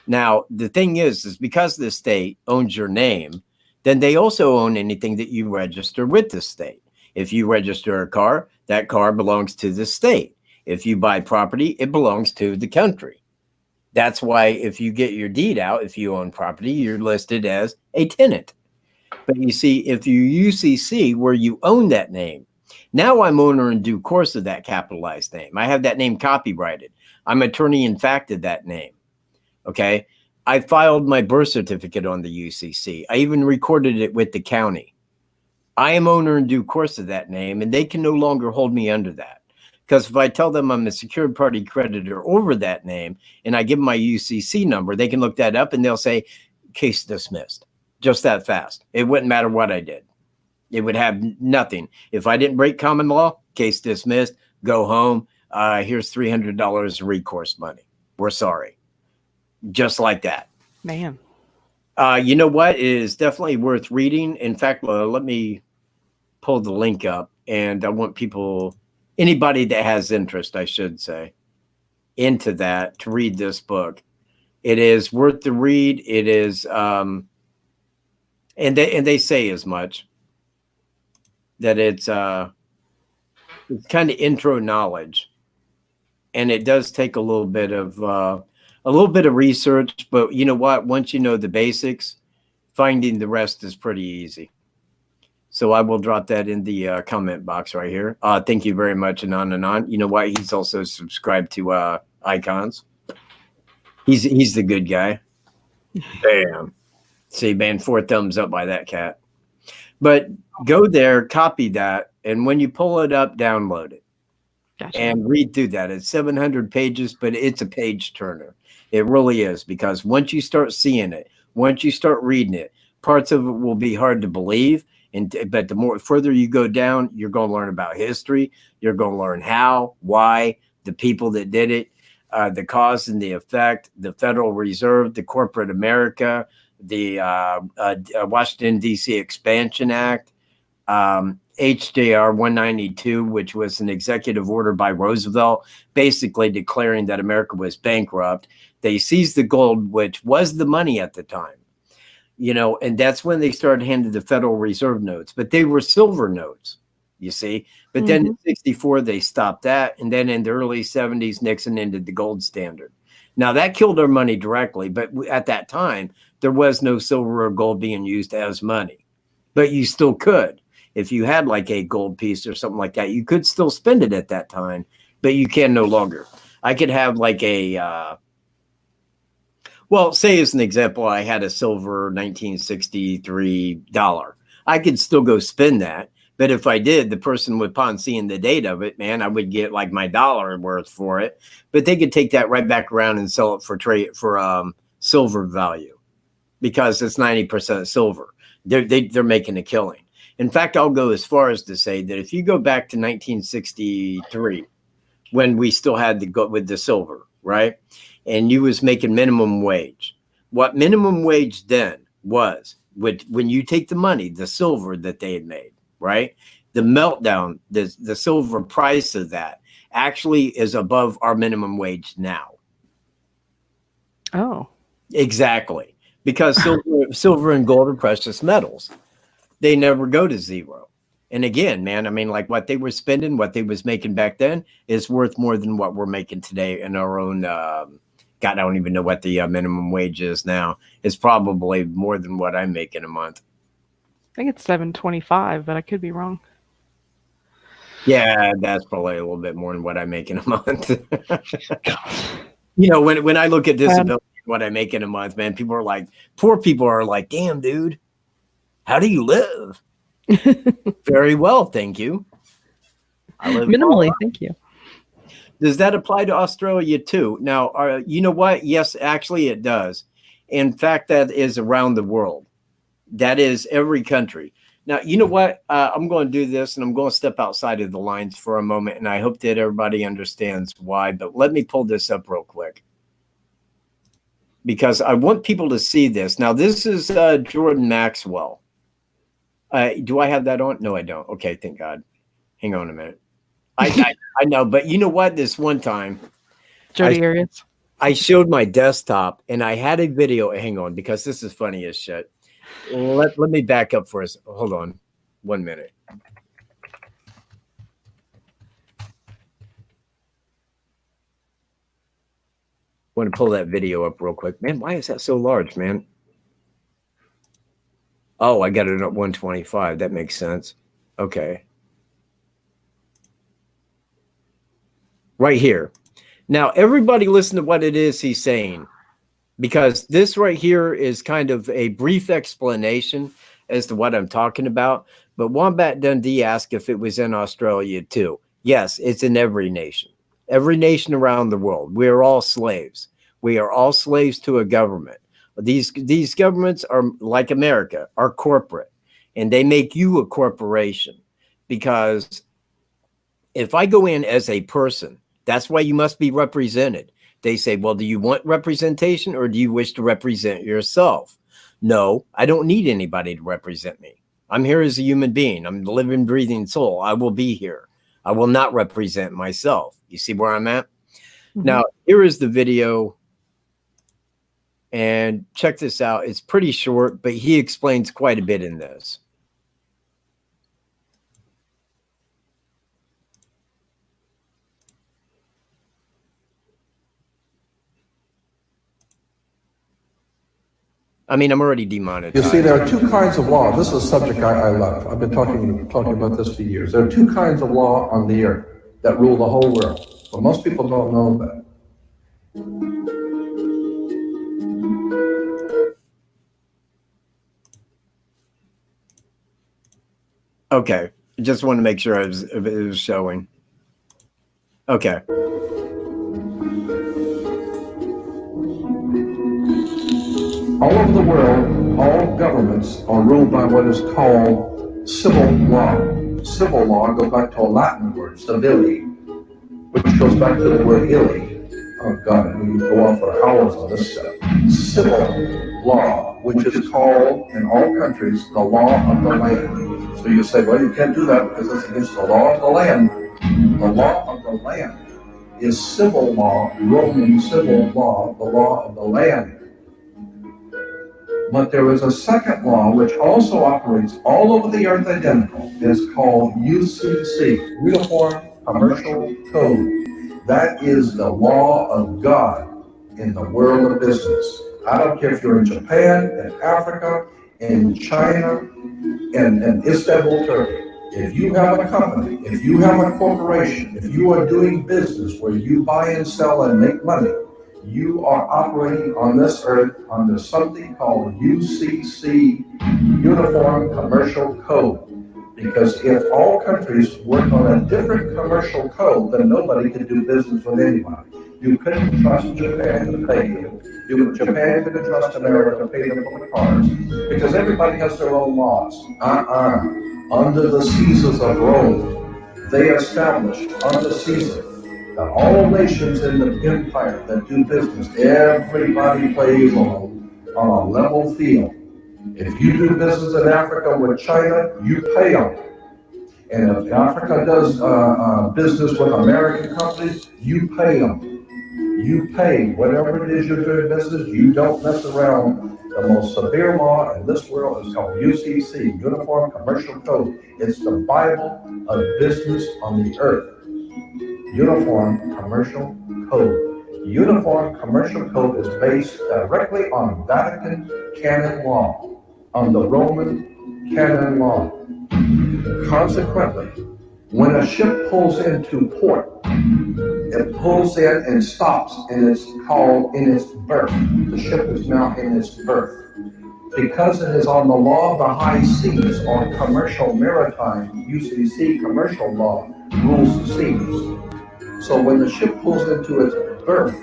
Now, the thing is because the state owns your name, then they also own anything that you register with the state. If you register a car, that car belongs to the state. If you buy property, it belongs to the country. That's why if you get your deed out, if you own property, you're listed as a tenant. But you see, if you UCC where you own that name, now I'm owner in due course of that capitalized name. I have that name copyrighted. I'm attorney in fact of that name. Okay. I filed my birth certificate on the UCC. I even recorded it with the county. I am owner in due course of that name, and they can no longer hold me under that. Because if I tell them I'm a secured party creditor over that name and I give them my UCC number, they can look that up and they'll say, case dismissed. Just that fast. It wouldn't matter what I did. It would have nothing. If I didn't break common law, case dismissed, go home. Here's $300 recourse money. We're sorry. Just like that. Man. You know what? It is definitely worth reading. In fact, let me pull the link up, and I want people, anybody that has interest, I should say, into that to read this book. It is worth the read. It is, and they say as much, that it's kind of intro knowledge, and it does take a little bit of research. But you know what? Once you know the basics, finding the rest is pretty easy. So I will drop that in the comment box right here. Thank you very much, Anon. You know what? He's also subscribed to Icons. He's the good guy. Bam. See, man, 4 thumbs up by that cat. But go there, copy that, and when you pull it up, download it. Gotcha. And read through that. It's 700 pages, but it's a page turner. It really is, because once you start seeing it, once you start reading it, parts of it will be hard to believe. But the more further you go down, you're going to learn about history. You're going to learn how, why, the people that did it. the cause and the effect, the Federal Reserve, the corporate America, the Washington, D.C. Expansion Act, HJR 192, which was an executive order by Roosevelt, basically declaring that America was bankrupt. They seized the gold, which was the money at the time, you know, and that's when they started handing the Federal Reserve notes, but they were silver notes, you see. But then in 64, they stopped that. And then in the early 70s, Nixon ended the gold standard. Now that killed our money directly, but at that time, there was no silver or gold being used as money, but you still could. If you had like a gold piece or something like that, you could still spend it at that time, but you can no longer. I could have like a, well, say as an example, I had a silver 1963 dollar. I could still go spend that. But if I did, the person would, upon seeing the date of it, man, I would get like my dollar worth for it. But they could take that right back around and sell it for silver value because it's 90% silver. They're making a killing. In fact, I'll go as far as to say that if you go back to 1963, when we still had the gold with the silver, right, and you was making minimum wage, what minimum wage then was, when you take the money, the silver that they had made, right? The meltdown, the silver price of that actually is above our minimum wage now. Oh, exactly. Because silver and gold are precious metals. They never go to zero. And again, man, I mean, like what they were spending, what they was making back then is worth more than what we're making today in our own, God, I don't even know what the minimum wage is now. It's probably more than what I make in a month. I think it's $7.25, but I could be wrong. Yeah, that's probably a little bit more than what I make in a month. You know, when I look at disability, what I make in a month, man, people are like, poor people are like, damn, dude, how do you live? Very well, thank you. I live minimally, thank you. Does that apply to Australia too? Now, you know what? Yes, actually it does. In fact, that is around the world. That is every country. Now, you know what? I'm going to do this, and I'm going to step outside of the lines for a moment, and I hope that everybody understands why. But let me pull this up real quick, because I want people to see this. Now, this is Jordan Maxwell. Do I have that on? No, I don't. Okay, thank God. Hang on a minute. I know, but you know what? This one time, Jody Arias, I showed my desktop, and I had a video. Hang on, because this is funny as shit. Let me back up for us. Hold on 1 minute. Want to pull that video up real quick. Man, why is that so large, man? Oh, I got it at 125. That makes sense. Okay. Right here. Now, everybody listen to what it is he's saying, because this right here is kind of a brief explanation as to what I'm talking about. But Wombat Dundee asked if it was in Australia too. Yes, it's in every nation around the world. We are all slaves. We are all slaves to a government. These governments are like America, are corporate, and they make you a corporation, because if I go in as a person, that's why you must be represented. They say, well, do you want representation, or do you wish to represent yourself? No, I don't need anybody to represent me. I'm here as a human being. I'm the living, breathing soul. I will be here. I will not represent myself. You see where I'm at? Mm-hmm. Now, here is the video. And check this out. It's pretty short, but he explains quite a bit in this. I mean, I'm already demonetized. You see, there are two kinds of law. This is a subject I love. I've been talking about this for years. There are two kinds of law on the earth that rule the whole world. But most people don't know that. Okay, just want to make sure it was showing. Okay. All over the world, all governments are ruled by what is called civil law. Civil law goes back to a Latin word, civili, which goes back to the word illi, Oh God, we could go on for hours on this stuff. Civil law, which is called in all countries the law of the land. So you say, well, you can't do that because it's against the law of the land. The law of the land is civil law, Roman civil law, the law of the land. But there is a second law which also operates all over the earth identical. It's called UCC, Uniform Commercial Code. That is the law of God in the world of business. I don't care if you're in Japan, in Africa, in China, in Istanbul, Turkey. If you have a company, if you have a corporation, if you are doing business where you buy and sell and make money, you are operating on this earth under something called UCC, Uniform Commercial Code. Because if all countries work on a different commercial code, then nobody can do business with anybody. You couldn't trust Japan to pay you. Japan couldn't trust America to pay them for the cars because everybody has their own laws. Under the Caesars of Rome, they established under Caesar that all nations in the empire that do business, everybody plays on a level field. If you do business in Africa with China, you pay them. And if Africa does business with American companies, you pay them. You pay whatever it is you're doing business. You don't mess around. The most severe law in this world is called UCC, Uniform Commercial Code. It's the Bible of business on the earth. Uniform Commercial Code. Uniform Commercial Code is based directly on Vatican canon law, on the Roman canon law. Consequently, when a ship pulls into port, it pulls in and stops, and it's called in its berth. The ship is now in its berth. Because it is on the law of the high seas, or commercial maritime, UCC commercial law rules the seas. So when the ship pulls into its berth,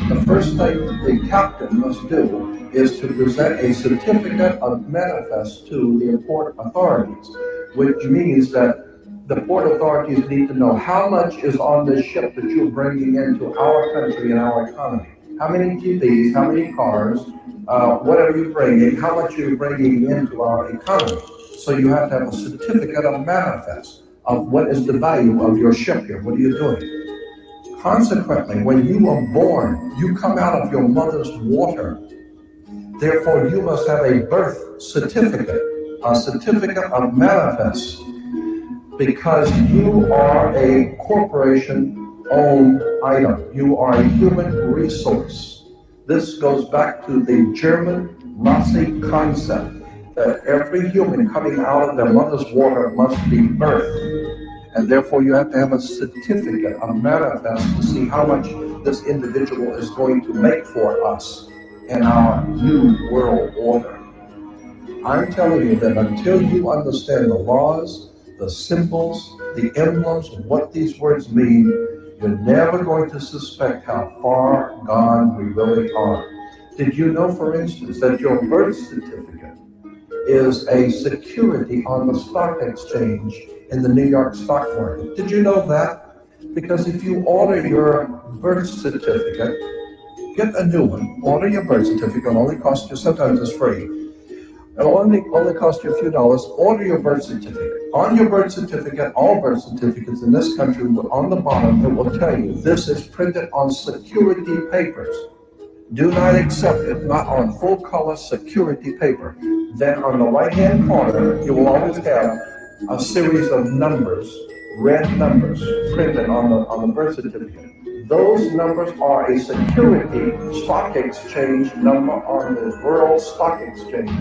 the first thing the captain must do is to present a certificate of manifest to the port authorities, which means that the port authorities need to know how much is on this ship that you're bringing into our country and our economy. How many TVs, how many cars, whatever you're bringing, how much you're bringing into our economy. So you have to have a certificate of manifest of what is the value of your ship here. What are you doing? Consequently, when you are born, you come out of your mother's water. Therefore, you must have a birth certificate, a certificate of manifest, because you are a corporation-owned item. You are a human resource. This goes back to the German Nazi concept that every human coming out of their mother's water must be birthed. And therefore you have to have a certificate, a manifest, to see how much this individual is going to make for us in our new world order. I'm telling you that until you understand the laws, the symbols, the emblems, what these words mean, you're never going to suspect how far gone we really are. Did you know, for instance, that your birth certificate is a security on the stock exchange in the New York stock market? Did you know that? Because if you order your birth certificate, get a new one, order your birth certificate, it'll only cost you, sometimes it's free. It'll only cost you a few dollars. Order your birth certificate. On your birth certificate, all birth certificates in this country, on the bottom, it will tell you this is printed on security papers. Do not accept it, not on full color security paper. Then on the right-hand corner, you will always have a series of numbers, red numbers, printed on the birth certificate. Those numbers are a security stock exchange number on the World Stock Exchange.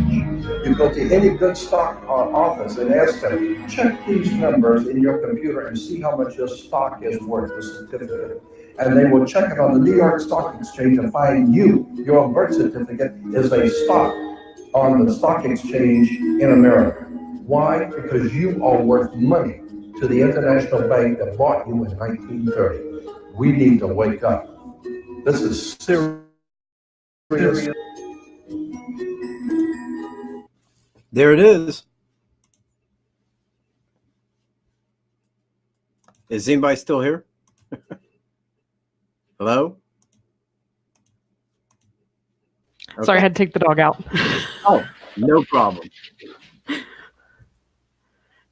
You go to any good stock office and ask them, check these numbers in your computer and see how much your stock is worth, the certificate. And they will check it on the New York Stock Exchange and find your birth certificate is a stock on the stock exchange in America. Why? Because you are worth money to the international bank that bought you in 1930. We need to wake up. This is serious. There it is. Is anybody still here? Hello? Sorry, I had to take the dog out. Oh, no problem.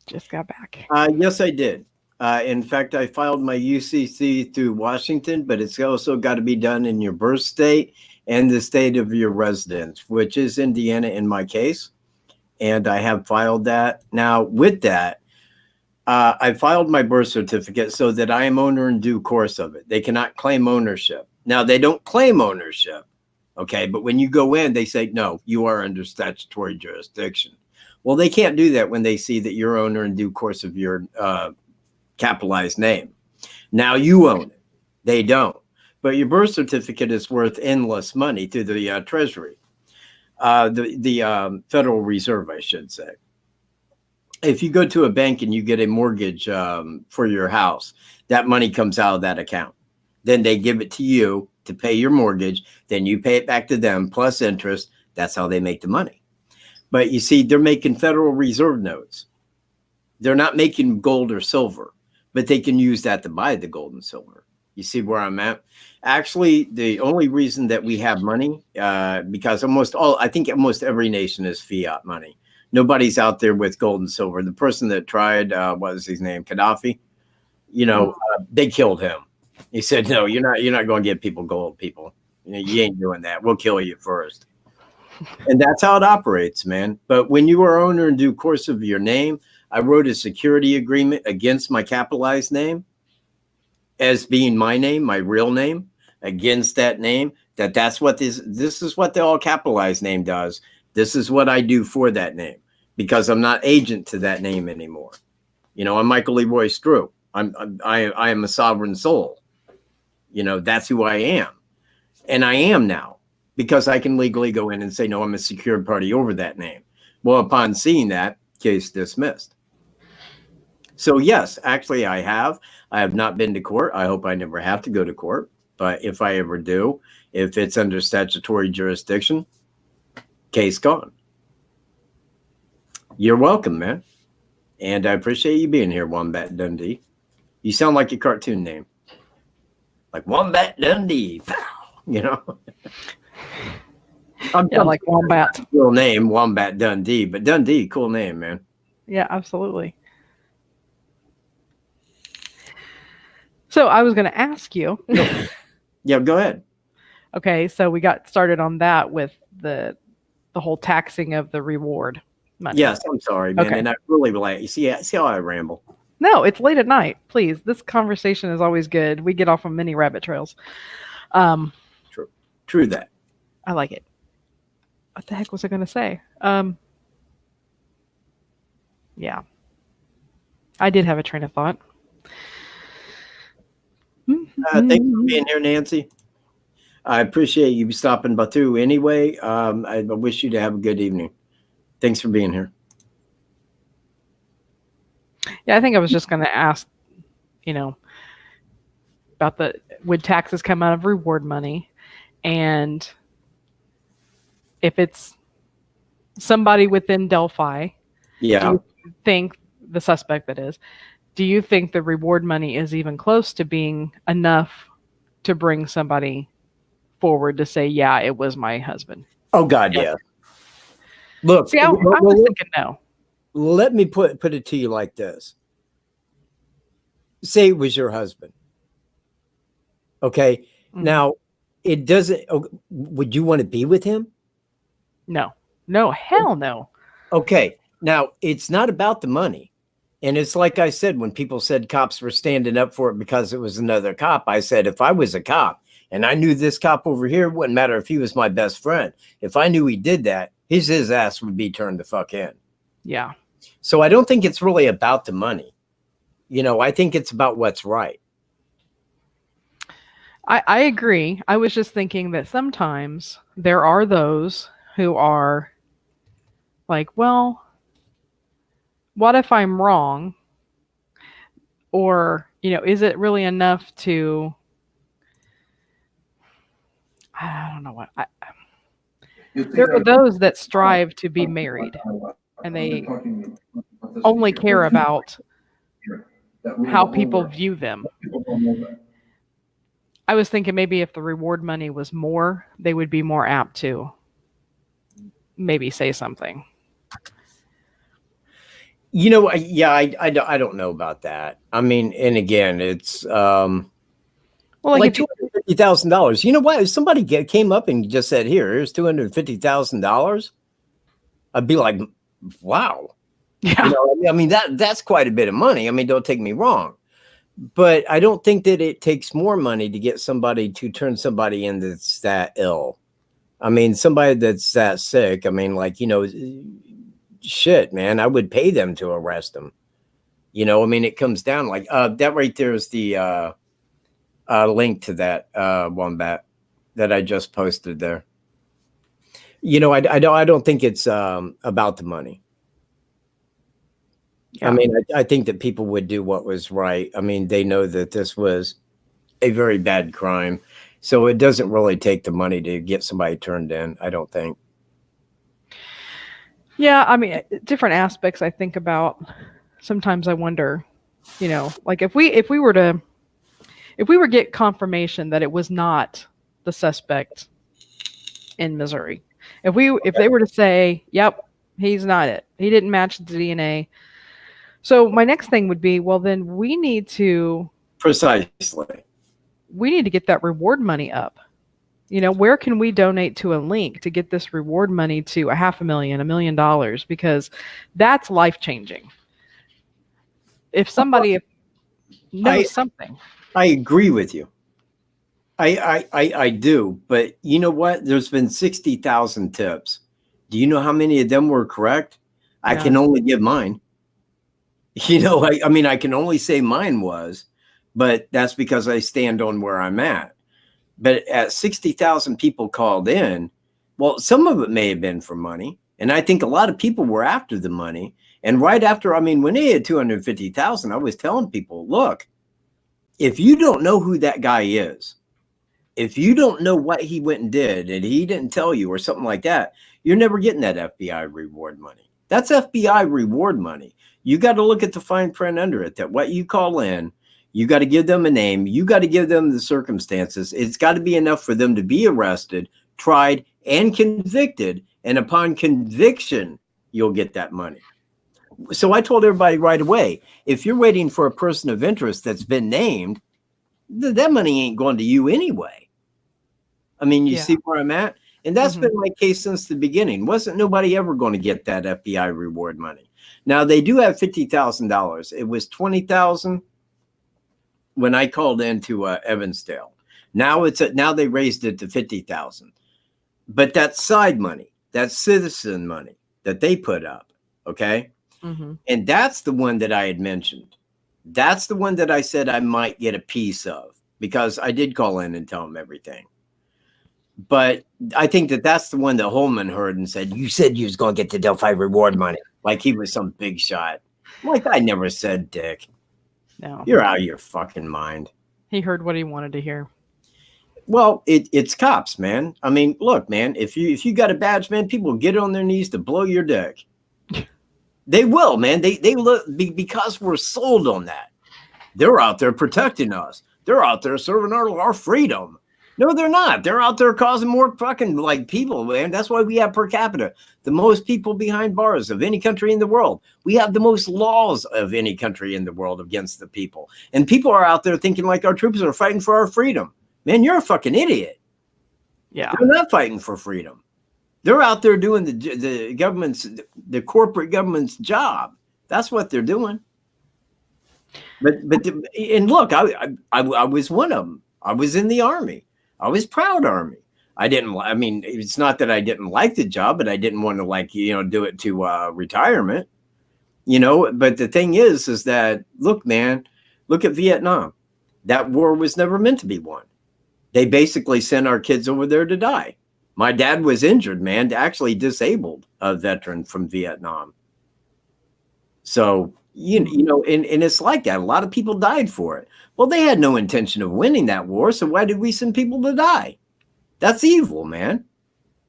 Just got back. Yes, I did. In fact, I filed my UCC through Washington, but it's also got to be done in your birth state and the state of your residence, which is Indiana in my case. And I have filed that. Now, with that, I filed my birth certificate so that I am owner in due course of it. They cannot claim ownership. Now, they don't claim ownership, okay? But when you go in, they say, no, you are under statutory jurisdiction. Well, they can't do that when they see that you're owner in due course of your capitalized name. Now you own it. They don't. But your birth certificate is worth endless money to the Treasury, the Federal Reserve, I should say. If you go to a bank and you get a mortgage for your house, that money comes out of that account. Then they give it to you to pay your mortgage. Then you pay it back to them plus interest. That's how they make the money. But you see, they're making Federal Reserve notes. They're not making gold or silver, but they can use that to buy the gold and silver. You see where I'm at? Actually, the only reason that we have money, because I think almost every nation is fiat money. Nobody's out there with gold and silver. The person that tried, what was his name? Gaddafi. They killed him. He said, no, you're not going to give people gold, people. You ain't doing that. We'll kill you first. And that's how it operates, man. But when you are owner in due course of your name, I wrote a security agreement against my capitalized name as being my name, my real name, against that name, that's what this is what the all capitalized name does. This is what I do for that name because I'm not agent to that name anymore. I'm Michael Leroy Strew. I am a sovereign soul. That's who I am. And I am now because I can legally go in and say, no, I'm a secured party over that name. Well, upon seeing that, case dismissed. So yes, actually I have not been to court. I hope I never have to go to court. But if I ever do, if it's under statutory jurisdiction, case gone. You're welcome, man. And I appreciate you being here, Wombat Dundee. You sound like your cartoon name. Like Wombat Dundee. Yeah, like Wombat. Real name, Wombat Dundee. But Dundee, cool name, man. Yeah, absolutely. So I was going to ask you. Yeah, go ahead. Okay, so we got started on that with the whole taxing of the reward money. Yes, I'm sorry, man. Okay. And I really like you see how I ramble. No, it's late at night. Please, this conversation is always good. We get off on many rabbit trails. True that. I like it. What the heck was I going to say? Yeah, I did have a train of thought. Thanks for being here, Nancy. I appreciate you stopping by through anyway. I wish you to have a good evening. Thanks for being here. Yeah, I think I was just going to ask, about would taxes come out of reward money? And if it's somebody within Delphi, yeah, do you think the suspect that is, do you think the reward money is even close to being enough to bring somebody forward to say, yeah, it was my husband? Oh God, yeah. Look, see, I was thinking no. Let me put it to you like this. Say it was your husband. Okay. Mm-hmm. Now, it doesn't. Would you want to be with him? No. No, hell no. Okay. Now, it's not about the money. And it's like I said, when people said cops were standing up for it because it was another cop, I said, if I was a cop and I knew this cop over here, it wouldn't matter if he was my best friend. If I knew he did that, his ass would be turned the fuck in. Yeah. So I don't think it's really about the money. I think it's about what's right. I agree. I was just thinking that sometimes there are those who are like, well, what if I'm wrong? Or, is it really enough to, I don't know what. There are those that strive to be married and they only care about how people view them. I was thinking maybe if the reward money was more, they would be more apt to maybe say something. You know, I don't know about that. I mean, and again, it's Well, like $250,000. You know what? If somebody came up and just said, here's $250,000, I'd be like, wow. Yeah. You know, I mean, that's quite a bit of money. I mean, don't take me wrong. But I don't think that it takes more money to get somebody to turn somebody in that's that ill. I mean, somebody that's that sick. I mean, like, you know, shit, man, I would pay them to arrest them. You know, I mean, it comes down like that right there is the link to that Wombat that I just posted there. You know, I don't think it's about the money. Yeah. I mean, I think that people would do what was right. I mean, they know that this was a very bad crime. So it doesn't really take the money to get somebody turned in, I don't think. Yeah, I mean, different aspects I think about. Sometimes I wonder, you know, like if we were to get confirmation that it was not the suspect in Missouri, if they were to say, yep, he's not it, he didn't match the DNA. So my next thing would be, well, then we need to get that reward money up. You know, where can we donate to a link to get this reward money to $500,000, $1 million? Because that's life-changing. If somebody knows something. I agree with you. I do. But you know what? There's been 60,000 tips. Do you know how many of them were correct? I can only give mine. You know, I mean, I can only say mine was, but that's because I stand on where I'm at. But at 60,000 people called in, well, some of it may have been for money. And I think a lot of people were after the money. And right after, I mean, when they had 250,000, I was telling people, look, if you don't know who that guy is, if you don't know what he went and did, and he didn't tell you or something like that, you're never getting that FBI reward money. That's FBI reward money. You got to look at the fine print under it, that what you call in, you got to give them a name. You got to give them the circumstances. It's got to be enough for them to be arrested, tried, and convicted. And upon conviction, you'll get that money. So I told everybody right away, if you're waiting for a person of interest that's been named, that money ain't going to you anyway. I mean, you see where I'm at? And that's been my case since the beginning. Wasn't nobody ever going to get that FBI reward money. Now, they do have $50,000. It was $20,000 when I called into Evansdale. Now now they raised it to $50,000. But that's side money, that's citizen money that they put up, okay? And that's the one that I had mentioned. That's the one that I said I might get a piece of, because I did call in and tell them everything. But I think that that's the one that Holman heard and said, you said you was going to get the Delphi reward money, like he was some big shot. Like, I never said dick. No. You're out of your fucking mind. He heard what he wanted to hear. Well, it's cops, man. I mean, look, man, if you got a badge, man, people get on their knees to blow your dick. They will, man. They look, because we're sold on that. They're out there protecting us. They're out there serving our freedom. No, they're not. They're out there causing more fucking like people, man. That's why we have per capita the most people behind bars of any country in the world. We have the most laws of any country in the world against the people. And people are out there thinking like our troops are fighting for our freedom. Man, you're a fucking idiot. Yeah. They're not fighting for freedom. They're out there doing the government's, the corporate government's job. That's what they're doing. And look, I was one of them. I was in the Army. I was proud Army. I mean, it's not that I didn't like the job, but I didn't want to do it to retirement, but the thing is that, look, man, look at Vietnam. That war was never meant to be won. They basically sent our kids over there to die. My dad was injured, man, actually disabled, a veteran from Vietnam. So, and it's like that. A lot of people died for it. Well, they had no intention of winning that war, so why did we send people to die? That's evil, man.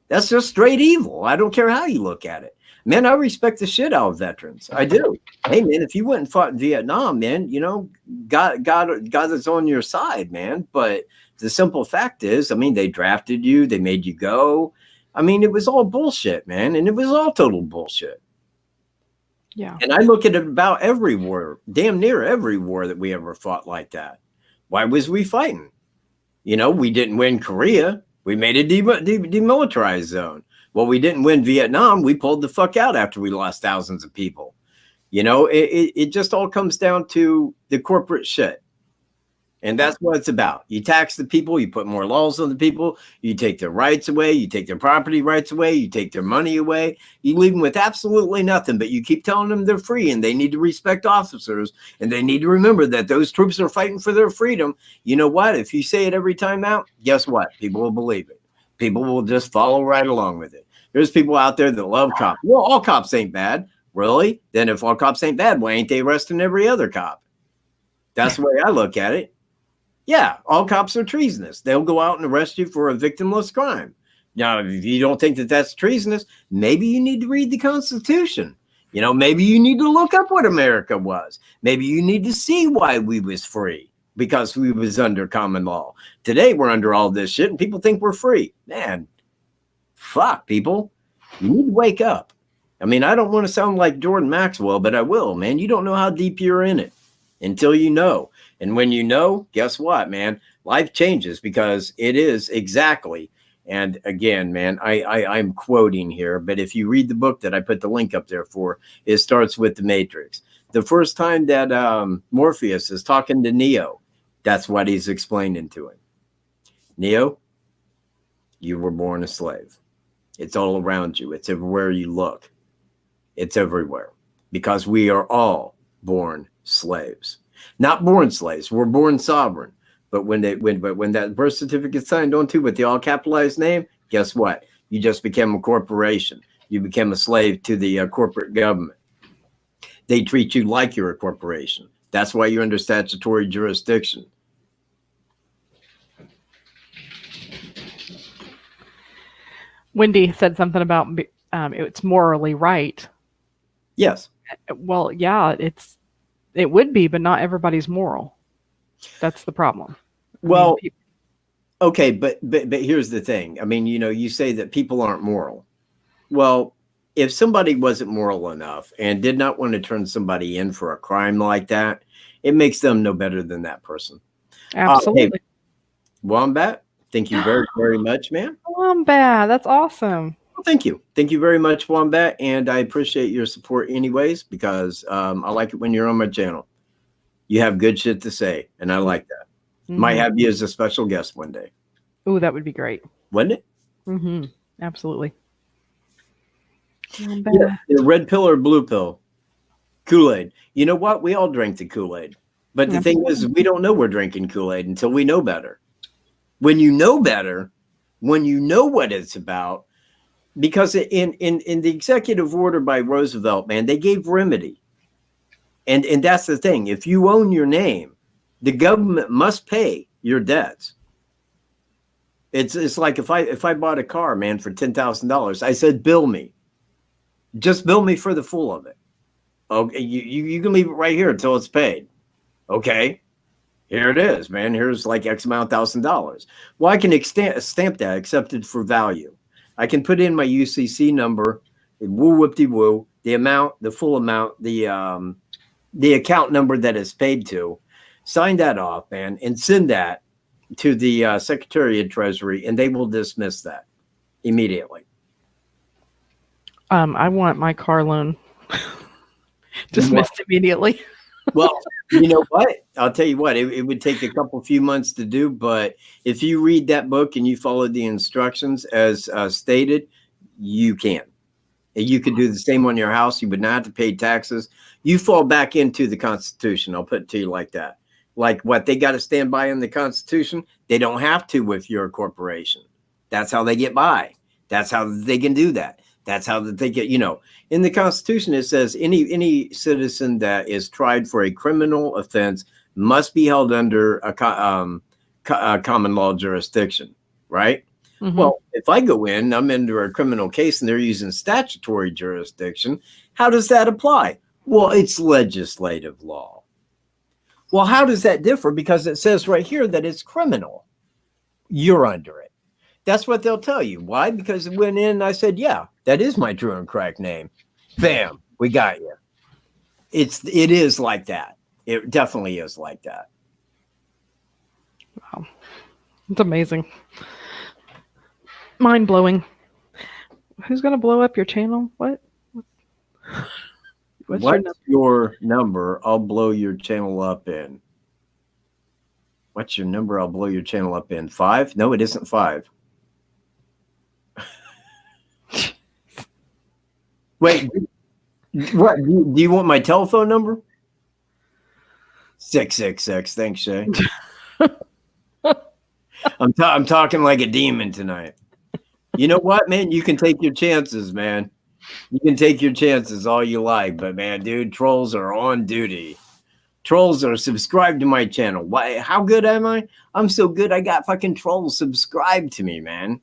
That's just straight evil. I don't care how you look at it. Man, I respect the shit out of veterans. I do. Hey, man, if you went and fought in Vietnam, man, God is on your side, man. But the simple fact is, I mean, they drafted you. They made you go. I mean, it was all bullshit, man. And it was all total bullshit. Yeah. And I look at it about every war, damn near every war that we ever fought like that. Why was we fighting? You know, we didn't win Korea. We made a demilitarized zone. Well, we didn't win Vietnam. We pulled the fuck out after we lost thousands of people. You know, it just all comes down to the corporate shit. And that's what it's about. You tax the people, you put more laws on the people, you take their rights away, you take their property rights away, you take their money away, you leave them with absolutely nothing, but you keep telling them they're free and they need to respect officers and they need to remember that those troops are fighting for their freedom. You know what? If you say it every time out, guess what? People will believe it. People will just follow right along with it. There's people out there that love cops. Well, all cops ain't bad. Really? Then if all cops ain't bad, why ain't they arresting every other cop? That's the way I look at it. Yeah, all cops are treasonous. They'll go out and arrest you for a victimless crime. Now, if you don't think that that's treasonous, maybe you need to read the Constitution. You know, maybe you need to look up what America was. Maybe you need to see why we was free, because we was under common law. Today, we're under all this shit, and people think we're free. Man, fuck, people. You need to wake up. I mean, I don't want to sound like Jordan Maxwell, but I will, man. You don't know how deep you're in it until you know. And when you know, guess what, man? Life changes because it is exactly. And again, man, I'm quoting here, but if you read the book that I put the link up there for, it starts with the Matrix. The first time that Morpheus is talking to Neo, that's what he's explaining to him. Neo, you were born a slave. It's all around you. It's everywhere you look. It's everywhere because we are all born slaves. Not born slaves. We're born sovereign. But when that birth certificate signed onto with the all capitalized name, guess what? You just became a corporation. You became a slave to the corporate government. They treat you like you're a corporation. That's why you're under statutory jurisdiction. Wendy said something about it's morally right. Yes. Well, yeah, it would be, but not everybody's moral. That's the problem. Well, okay, but here's the thing. I mean, you know, you say that people aren't moral. Well, if somebody wasn't moral enough and did not want to turn somebody in for a crime like that, it makes them no better than that person. Absolutely. Hey, Wombat, thank you very, very much, man. Wombat, that's awesome. Well, thank you. Thank you very much, Wombat. And I appreciate your support anyways, because I like it when you're on my channel. You have good shit to say, and I like that. Mm-hmm. Might have you as a special guest one day. Ooh, that would be great. Wouldn't it? Mm-hmm. Absolutely. Yeah, red pill or blue pill? Kool-Aid. You know what? We all drink the Kool-Aid. But the thing is, we don't know we're drinking Kool-Aid until we know better. When you know better, when you know what it's about, because in the executive order by Roosevelt, man, they gave remedy. And that's the thing. If you own your name, the government must pay your debts. It's like if I bought a car, man, for $10,000, I said, bill me. Just bill me for the full of it. Okay, you can leave it right here until it's paid. Okay, here it is, man. Here's like X amount $1,000. Well, I can stamp that accepted for value. I can put in my UCC number, woo whoopty woo, the amount, the full amount, the account number that is paid to, sign that off, man, and send that to the Secretary of Treasury, and they will dismiss that immediately. I want my car loan dismissed immediately. Well, you know what? I'll tell you what, it would take a few months to do, but if you read that book and you follow the instructions as stated, you can. You could do the same on your house. You would not have to pay taxes. You fall back into the Constitution. I'll put it to you like that. Like what they got to stand by in the Constitution, they don't have to if you're a corporation. That's how they get by. That's how they can do that. That's how they get, you know, in the Constitution, it says any citizen that is tried for a criminal offense must be held under a common law jurisdiction, right? Mm-hmm. Well, if I go in, I'm under a criminal case and they're using statutory jurisdiction, how does that apply? Well, it's legislative law. Well, how does that differ? Because it says right here that it's criminal. You're under it. That's what they'll tell you. Why? Because it went in and I said, yeah, that is my true and correct name. Bam, we got you. It is like that. It definitely is like that. Wow. It's amazing. Mind blowing. Who's gonna blow up your channel? What? What's your number? I'll blow your channel up in. What's your number? I'll blow your channel up in. 5? No, it isn't 5. Wait, what? Do you want my telephone number? 666. Thanks, Shay. I'm talking like a demon tonight. You know what, man? You can take your chances, man. You can take your chances all you like, but man, dude, trolls are on duty. Trolls are subscribed to my channel. Why? How good am I? I'm so good. I got fucking trolls subscribed to me, man.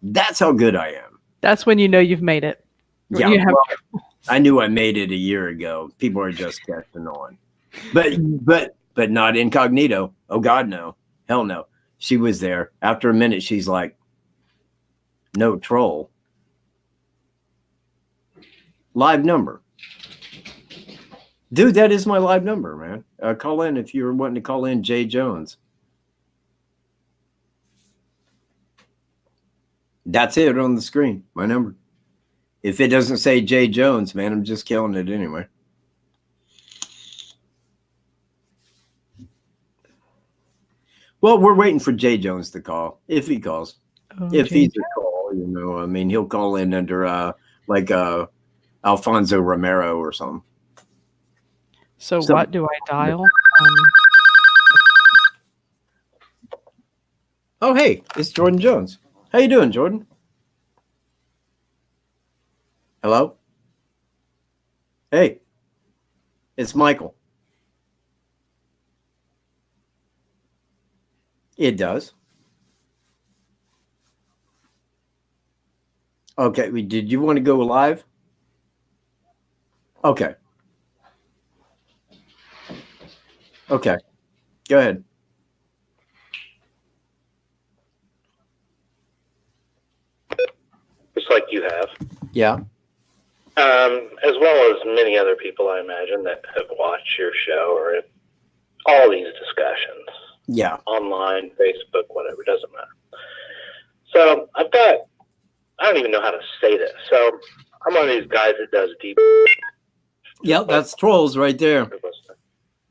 That's how good I am. That's when you know you've made it. Yeah, well, I knew I made it a year ago. People are just catching on, but not incognito. Oh God, no, hell no. She was there. After a minute, she's like, "No troll." Live number. Dude, that is my live number, man. Call in if you're wanting to call in Jay Jones. That's it on the screen, my number. If it doesn't say Jay Jones, man, I'm just killing it anyway. Well, we're waiting for Jay Jones to call, if he calls. If he's a call, you know, I mean, he'll call in under like Alfonso Romero or something. So what do I dial? Oh, hey, it's Jordan Jones. How you doing, Jordan? Hello? Hey, it's Michael. It does. Okay, did you want to go live? Okay. Okay, go ahead. Just like you have. Yeah. As well as many other people, I imagine, that have watched your show or all these discussions. Yeah. Online, Facebook, whatever, doesn't matter. So I don't even know how to say this. So I'm one of these guys that does deep. Yep, that's trolls right there.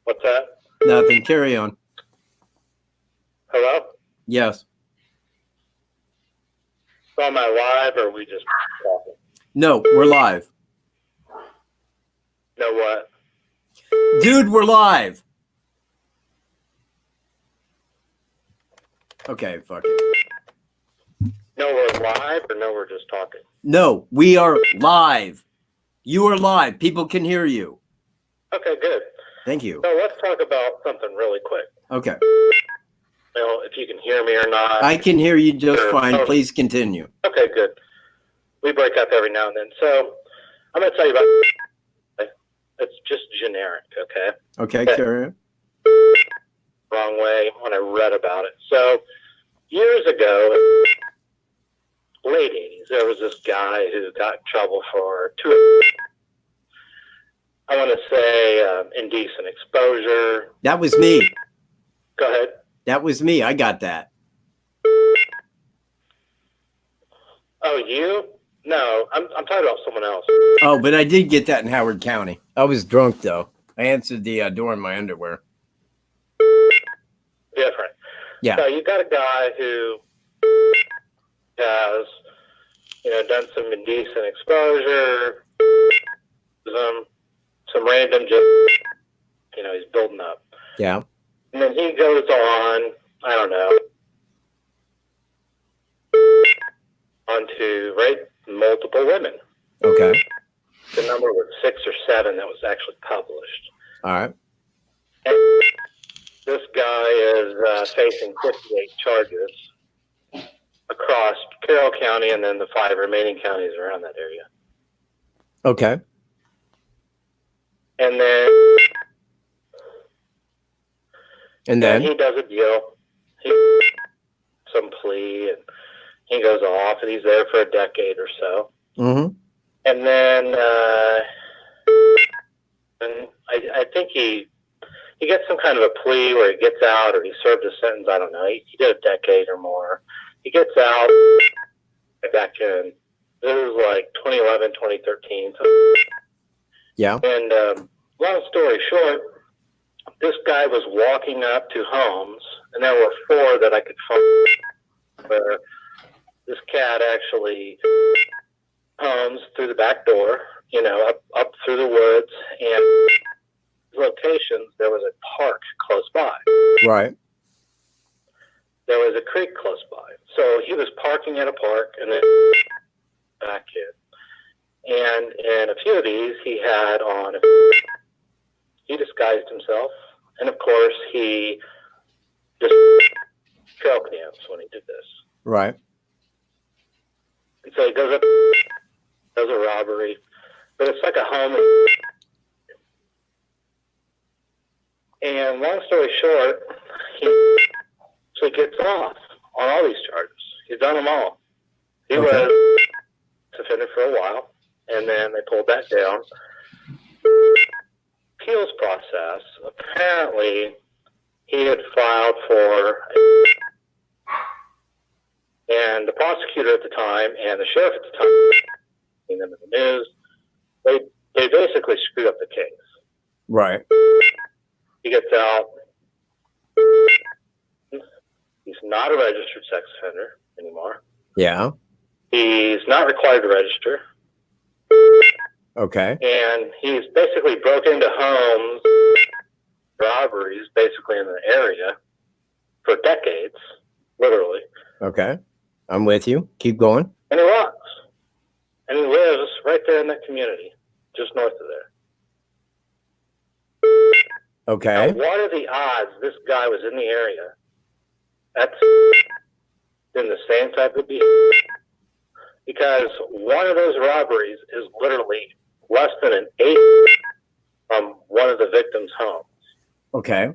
What's that? Nothing. Carry on. Hello? Yes. So am I live or are we just talking? No, we're live. Know what? Dude, we're live. Okay, fuck it. No, we're live or no, we're just talking? No, we are live. You are live. People can hear you. Okay, good. Thank you. So let's talk about something really quick. Okay. You know, if you can hear me or not. I can hear you just fine. Please continue. Okay, good. We break up every now and then. So I'm going to tell you about it's just generic, okay? Okay, carry on. Wrong way when I read about it. So years ago, late 80s, there was this guy who got in trouble for I want to say indecent exposure. That was me. Go ahead. That was me. I got that. Oh, you? No, I'm talking about someone else. Oh, but I did get that in Howard County. I was drunk, though. I answered the door in my underwear. Different. Yeah. So you got a guy who has, done some indecent exposure, some random just, he's building up. Yeah. And then he goes on, I don't know, onto rape multiple women. Okay. The number was 6 or 7 that was actually published. All right. And this guy is facing 58 charges across Carroll County and then the 5 remaining counties around that area. Okay. And then he does a deal. Some plea, and He goes off, and he's there for a decade or so. Mm-hmm. And then and I think he gets some kind of a plea where he gets out, or he served a sentence. I don't know. He did a decade or more. He gets out back in, this was like 2011, 2013. So. Yeah. And long story short, this guy was walking up to homes, and there were 4 that I could find where this cat actually homes through the back door, you know, up through the woods, and locations, there was a park close by. Right. There was a creek close by. So he was parking at a park and then back in. And in a few of these, he had on, he disguised himself. And of course, he just trail cams when he did this. Right. And so he goes up, does a robbery, but it's like a home. And long story short, he actually gets off on all these charges. He's done them all. He was offended for a while, and then they pulled that down. Appeals process, apparently he had filed for, and the prosecutor at the time and the sheriff at the time, seeing them in the news, they basically screwed up the case. Right. He gets out. He's not a registered sex offender anymore. Yeah. He's not required to register. Okay. And he's basically broke into homes, robberies, basically in the area for decades, literally. Okay. I'm with you. Keep going. And he walks. And he lives right there in that community, just north of there. Okay. Now, what are the odds this guy was in the area? That's in the same type of behavior. Because one of those robberies is literally less than an 8 from one of the victims' homes. Okay.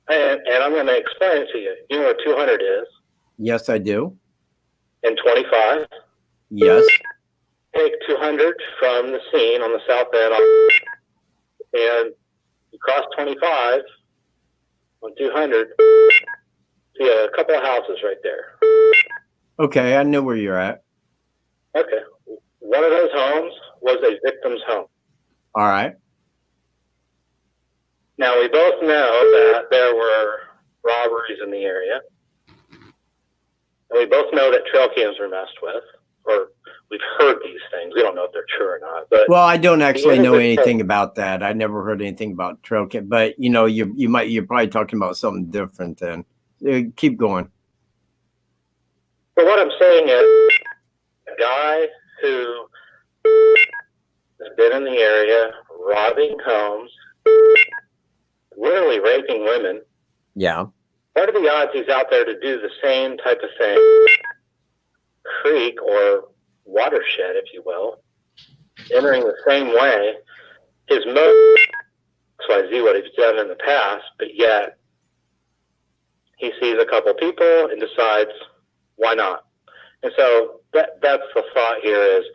And I'm going to explain it to you. You know where 200 is? Yes, I do. And 25? Yes. Take 200 from the scene on the south end, and you cross 25 on 200. See a couple of houses right there. Okay, I know where you're at. Okay. One of those homes was a victim's home. All right. Now, we both know that there were robberies in the area. And we both know that trail cams were messed with, or we've heard these things. We don't know if they're true or not. But Well, I don't actually know anything about that. I never heard anything about trail cam, but you know, you're probably talking about something different then. Keep going. But what I'm saying is, a guy who has been in the area, robbing homes, literally raping women. Yeah. What are the odds he's out there to do the same type of thing? Creek or watershed, if you will, entering the same way. His motive, XYZ, what he's done in the past, but yet he sees a couple people and decides, why not? And so that's the thought here is,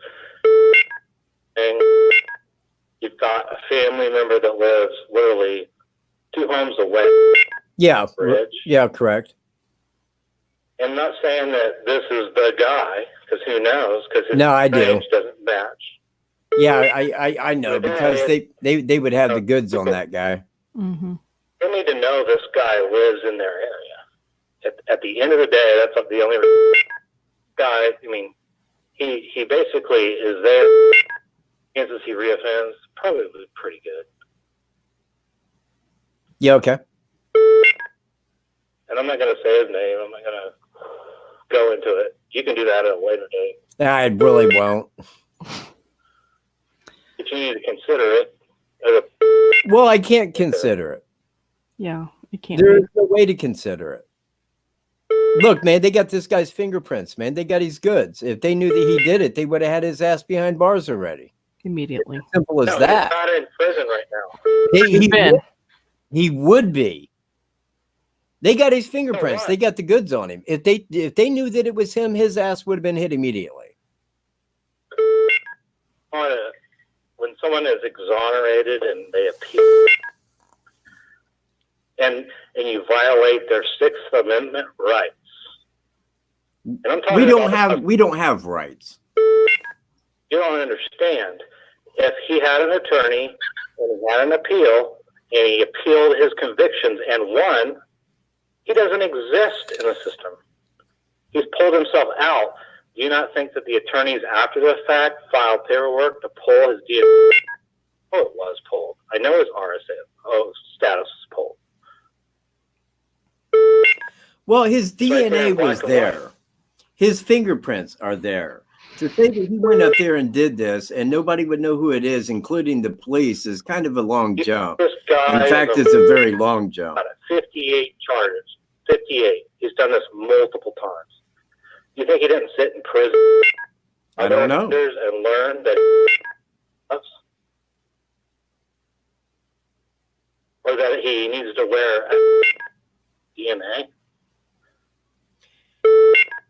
and you've got a family member that lives literally 2 homes away. Yeah. Bridge. Yeah, correct. I'm not saying that this is the guy, because who knows? Because his I do. age doesn't match. Yeah, I know, because they would have the goods on that guy. Mm-hmm. You need to know this guy lives in their area. At the end of the day, that's the only guy. I mean, he basically is there. Chances he reoffends probably pretty good. Yeah. Okay. And I'm not going to say his name. I'm not going to go into it. You can do that at a later date. I really won't. But you need to consider it. Well, I can't consider it. Yeah, you can't. There's no way to consider it. Look, man, they got this guy's fingerprints, man. They got his goods. If they knew that he did it, they would have had his ass behind bars already. Immediately. Simple as No, that. He's not in prison right now. He would be. They got his fingerprints. They got the goods on him. If they knew that it was him, his ass would have been hit immediately. When someone is exonerated and they appeal, and you violate their Sixth Amendment rights, and I'm talking we don't have rights. You don't understand. If he had an attorney and he had an appeal and he appealed his convictions and won, he doesn't exist in the system. He's pulled himself out. Do you not think that the attorneys after the fact filed paperwork to pull his DNA? Oh, it was pulled. I know his RSA status was pulled. Well, his DNA was there. His fingerprints are there. To say that he went up there and did this and nobody would know who it is, including the police, is kind of a long jump. In fact, it's a very long jump. 58 charges. 58. He's done this multiple times. You think he didn't sit in prison? I don't know. And learn that, or that he needs to wear DNA.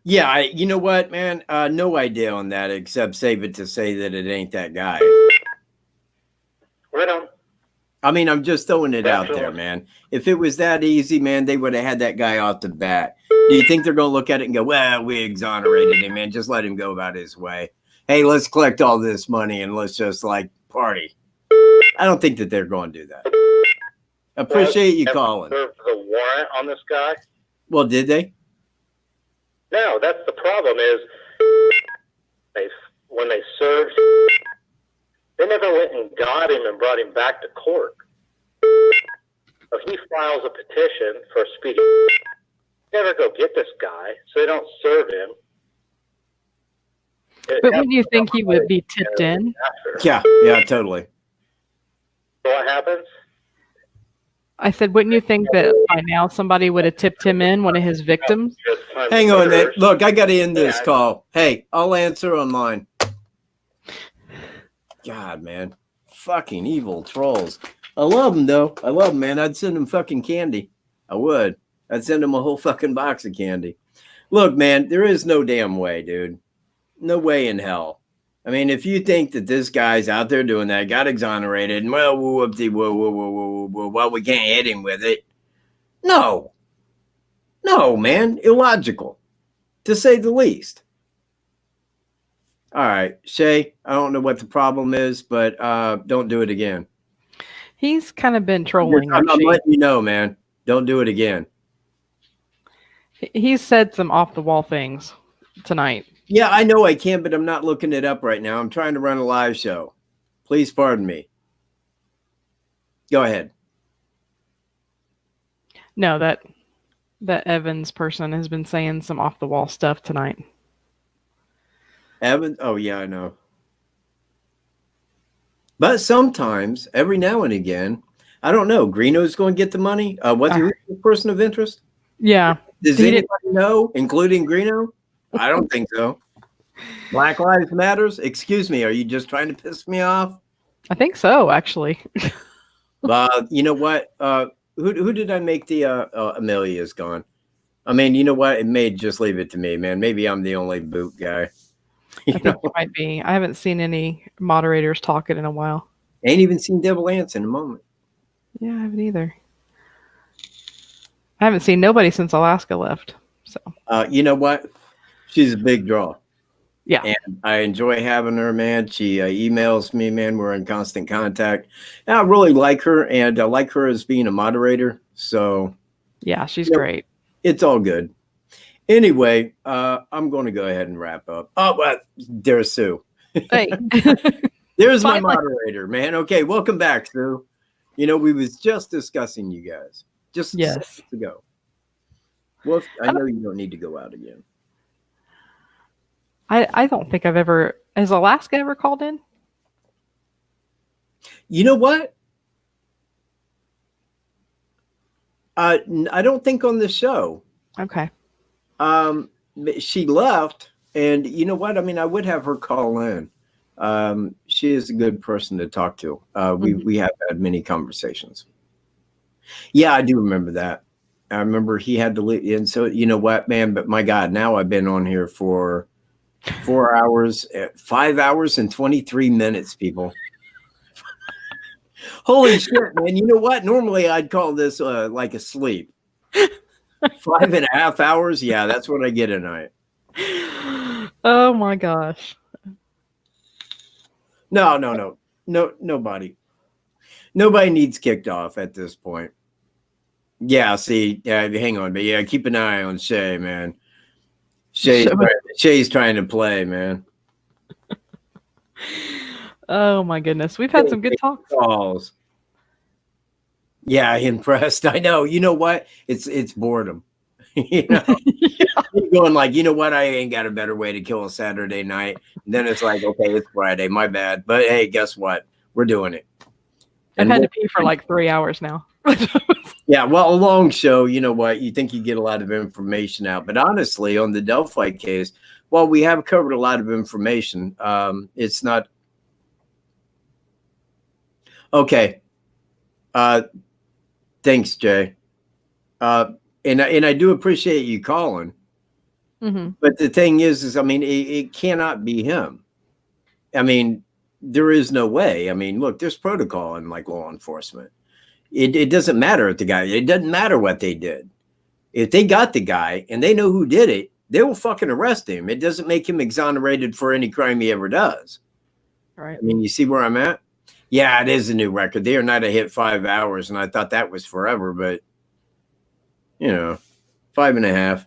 Yeah, you know what, man? No idea on that, except save it to say that it ain't that guy. Right on. I mean, I'm just throwing it out there, man. If it was that easy, man, they would have had that guy off the bat. Do you think they're going to look at it and go, well, we exonerated him, man. Just let him go about his way. Hey, let's collect all this money and let's just, like, party. I don't think that they're going to do that. Appreciate you calling. The warrant on this guy? Well, did they? No, that's the problem is when they served, they never went and got him and brought him back to court. If he files a petition for speedy, never go get this guy, so they don't serve him. But wouldn't you think he would be tipped in? Yeah, totally. So what happens? I said, wouldn't you think that by now somebody would have tipped him in, one of his victims? Hang on, man. Look, I got to end this call. Hey, I'll answer online. God, man. Fucking evil trolls. I love them, though. I love them, man. I'd send them fucking candy. I would. I'd send them a whole fucking box of candy. Look, man, there is no damn way, dude. No way in hell. I mean, if you think that this guy's out there doing that, got exonerated, and well, well, we can't hit him with it. No, man, illogical, to say the least. All right, Shay, I don't know what the problem is, but don't do it again. He's kind of been trolling. I'm letting you know, man. Don't do it again. He's said some off-the-wall things tonight. Yeah, I know I can, but I'm not looking it up right now. I'm trying to run a live show. Please pardon me. Go ahead. No, that Evans person has been saying some off-the-wall stuff tonight. Evans? Oh, yeah, I know. But sometimes, every now and again, I don't know, Greeno's going to get the money? Who's the person of interest? Yeah. Does anybody know, including Greeno? I don't think so. Black Lives Matters? Excuse me, are you just trying to piss me off? I think so, actually. You know what? Who did I make the Amelia's gone? I mean, you know what? It may just leave it to me, man. Maybe I'm the only boot guy. I think it might be. I haven't seen any moderators talking in a while. Ain't even seen Devil Ants in a moment. Yeah, I haven't either. I haven't seen nobody since Alaska left. So you know what? She's a big draw. Yeah. And I enjoy having her, man. She emails me, man. We're in constant contact. And I really like her, and I like her as being a moderator. So yeah, she's great. It's all good. Anyway, I'm going to go ahead and wrap up. Oh, but there's Sue. Hey. There's my moderator, man. Okay, welcome back, Sue. You know, we was just discussing you guys. Just seconds ago. Well, I know you don't need to go out again. I don't think I've ever... Has Alaska ever called in? You know what? I don't think on the show. Okay. She left, and you know what? I mean, I would have her call in. She is a good person to talk to. We have had many conversations. Yeah, I do remember that. I remember he had to leave. And so, you know what, man? But my God, now I've been on here for 4 hours, 5 hours and 23 minutes, people. Holy shit, man. You know what? Normally I'd call this like a sleep. 5.5 hours. Yeah, that's what I get a night. Oh my gosh. No, nobody. Nobody needs kicked off at this point. Yeah, see, hang on, but yeah, keep an eye on Shay, man. Shay's trying to play, man. Oh my goodness. We've had some good talks. Calls. Yeah, impressed. I know. You know what? It's boredom. You know, you're going like, you know what? I ain't got a better way to kill a Saturday night. And then it's like, okay, it's Friday. My bad. But hey, guess what? We're doing it. I've had to pee for like 3 hours now. Yeah, well, a long show, you know what? You think you get a lot of information out. But honestly, on the Delphi case, while we have covered a lot of information, it's not. Okay. Thanks, Jay. And I do appreciate you calling. Mm-hmm. But the thing is I mean, it cannot be him. I mean, there is no way. I mean, look, there's protocol in like law enforcement. It doesn't matter if the guy, it doesn't matter what they did. If they got the guy and they know who did it, they will fucking arrest him. It doesn't make him exonerated for any crime he ever does. Right. I mean, you see where I'm at? Yeah, it is a new record. They are not a hit 5 hours, and I thought that was forever, but you know, 5.5.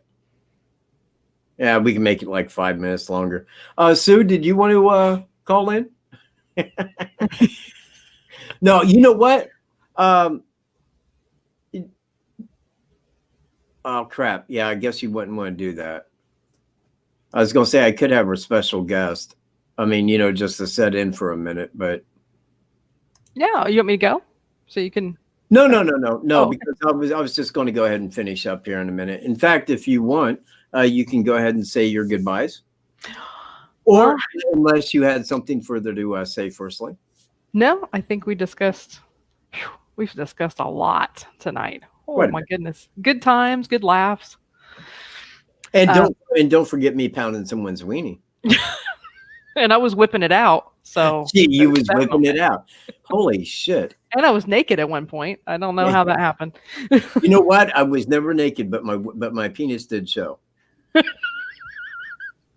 Yeah, we can make it like 5 minutes longer. Sue, did you want to call in? No, you know what? Oh crap. Yeah, I guess you wouldn't want to do that. I was gonna say I could have a special guest. I mean, you know, just to set in for a minute, but yeah, you want me to go? So you can No, because I was just going to go ahead and finish up here in a minute. In fact, if you want, you can go ahead and say your goodbyes. Or unless you had something further to say firstly. No, I think we've discussed a lot tonight. Oh my goodness. Good times, good laughs. And don't forget me pounding someone's weenie. And I was whipping it out. So gee, you was whipping it out. Holy shit. And I was naked at one point. I don't know how that happened. You know what? I was never naked, but my penis did show.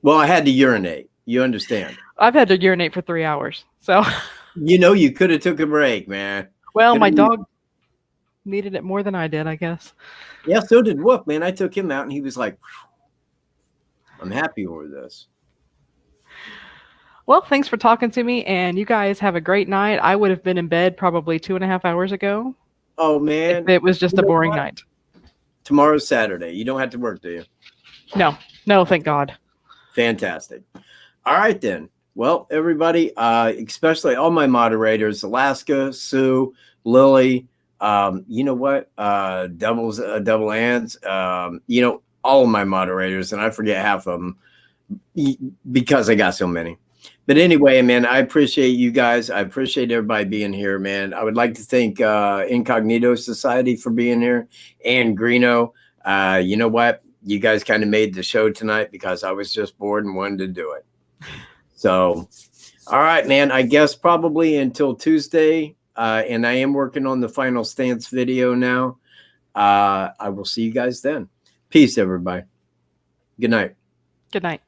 Well, I had to urinate. You understand? I've had to urinate for 3 hours. So you know, you could have took a break, man. Well, my dog needed it more than I did, I guess. Yeah, so did Wolf, man. I took him out and he was like, I'm happy over this. Well, thanks for talking to me, and you guys have a great night. I would have been in bed probably 2.5 hours ago. Oh, man. If it was just a boring night. Tomorrow's Saturday. You don't have to work, do you? No, thank God. Fantastic. All right, then. Well, everybody, especially all my moderators, Alaska, Sue, Lily, you know what? Double Ants, you know, all of my moderators, and I forget half of them because I got so many. But anyway, man, I appreciate you guys. I appreciate everybody being here, man. I would like to thank Incognito Society for being here and Greeno. You know what? You guys kind of made the show tonight because I was just bored and wanted to do it. So, all right, man, I guess probably until Tuesday. And I am working on the final stance video now. I will see you guys then. Peace, everybody. Good night. Good night.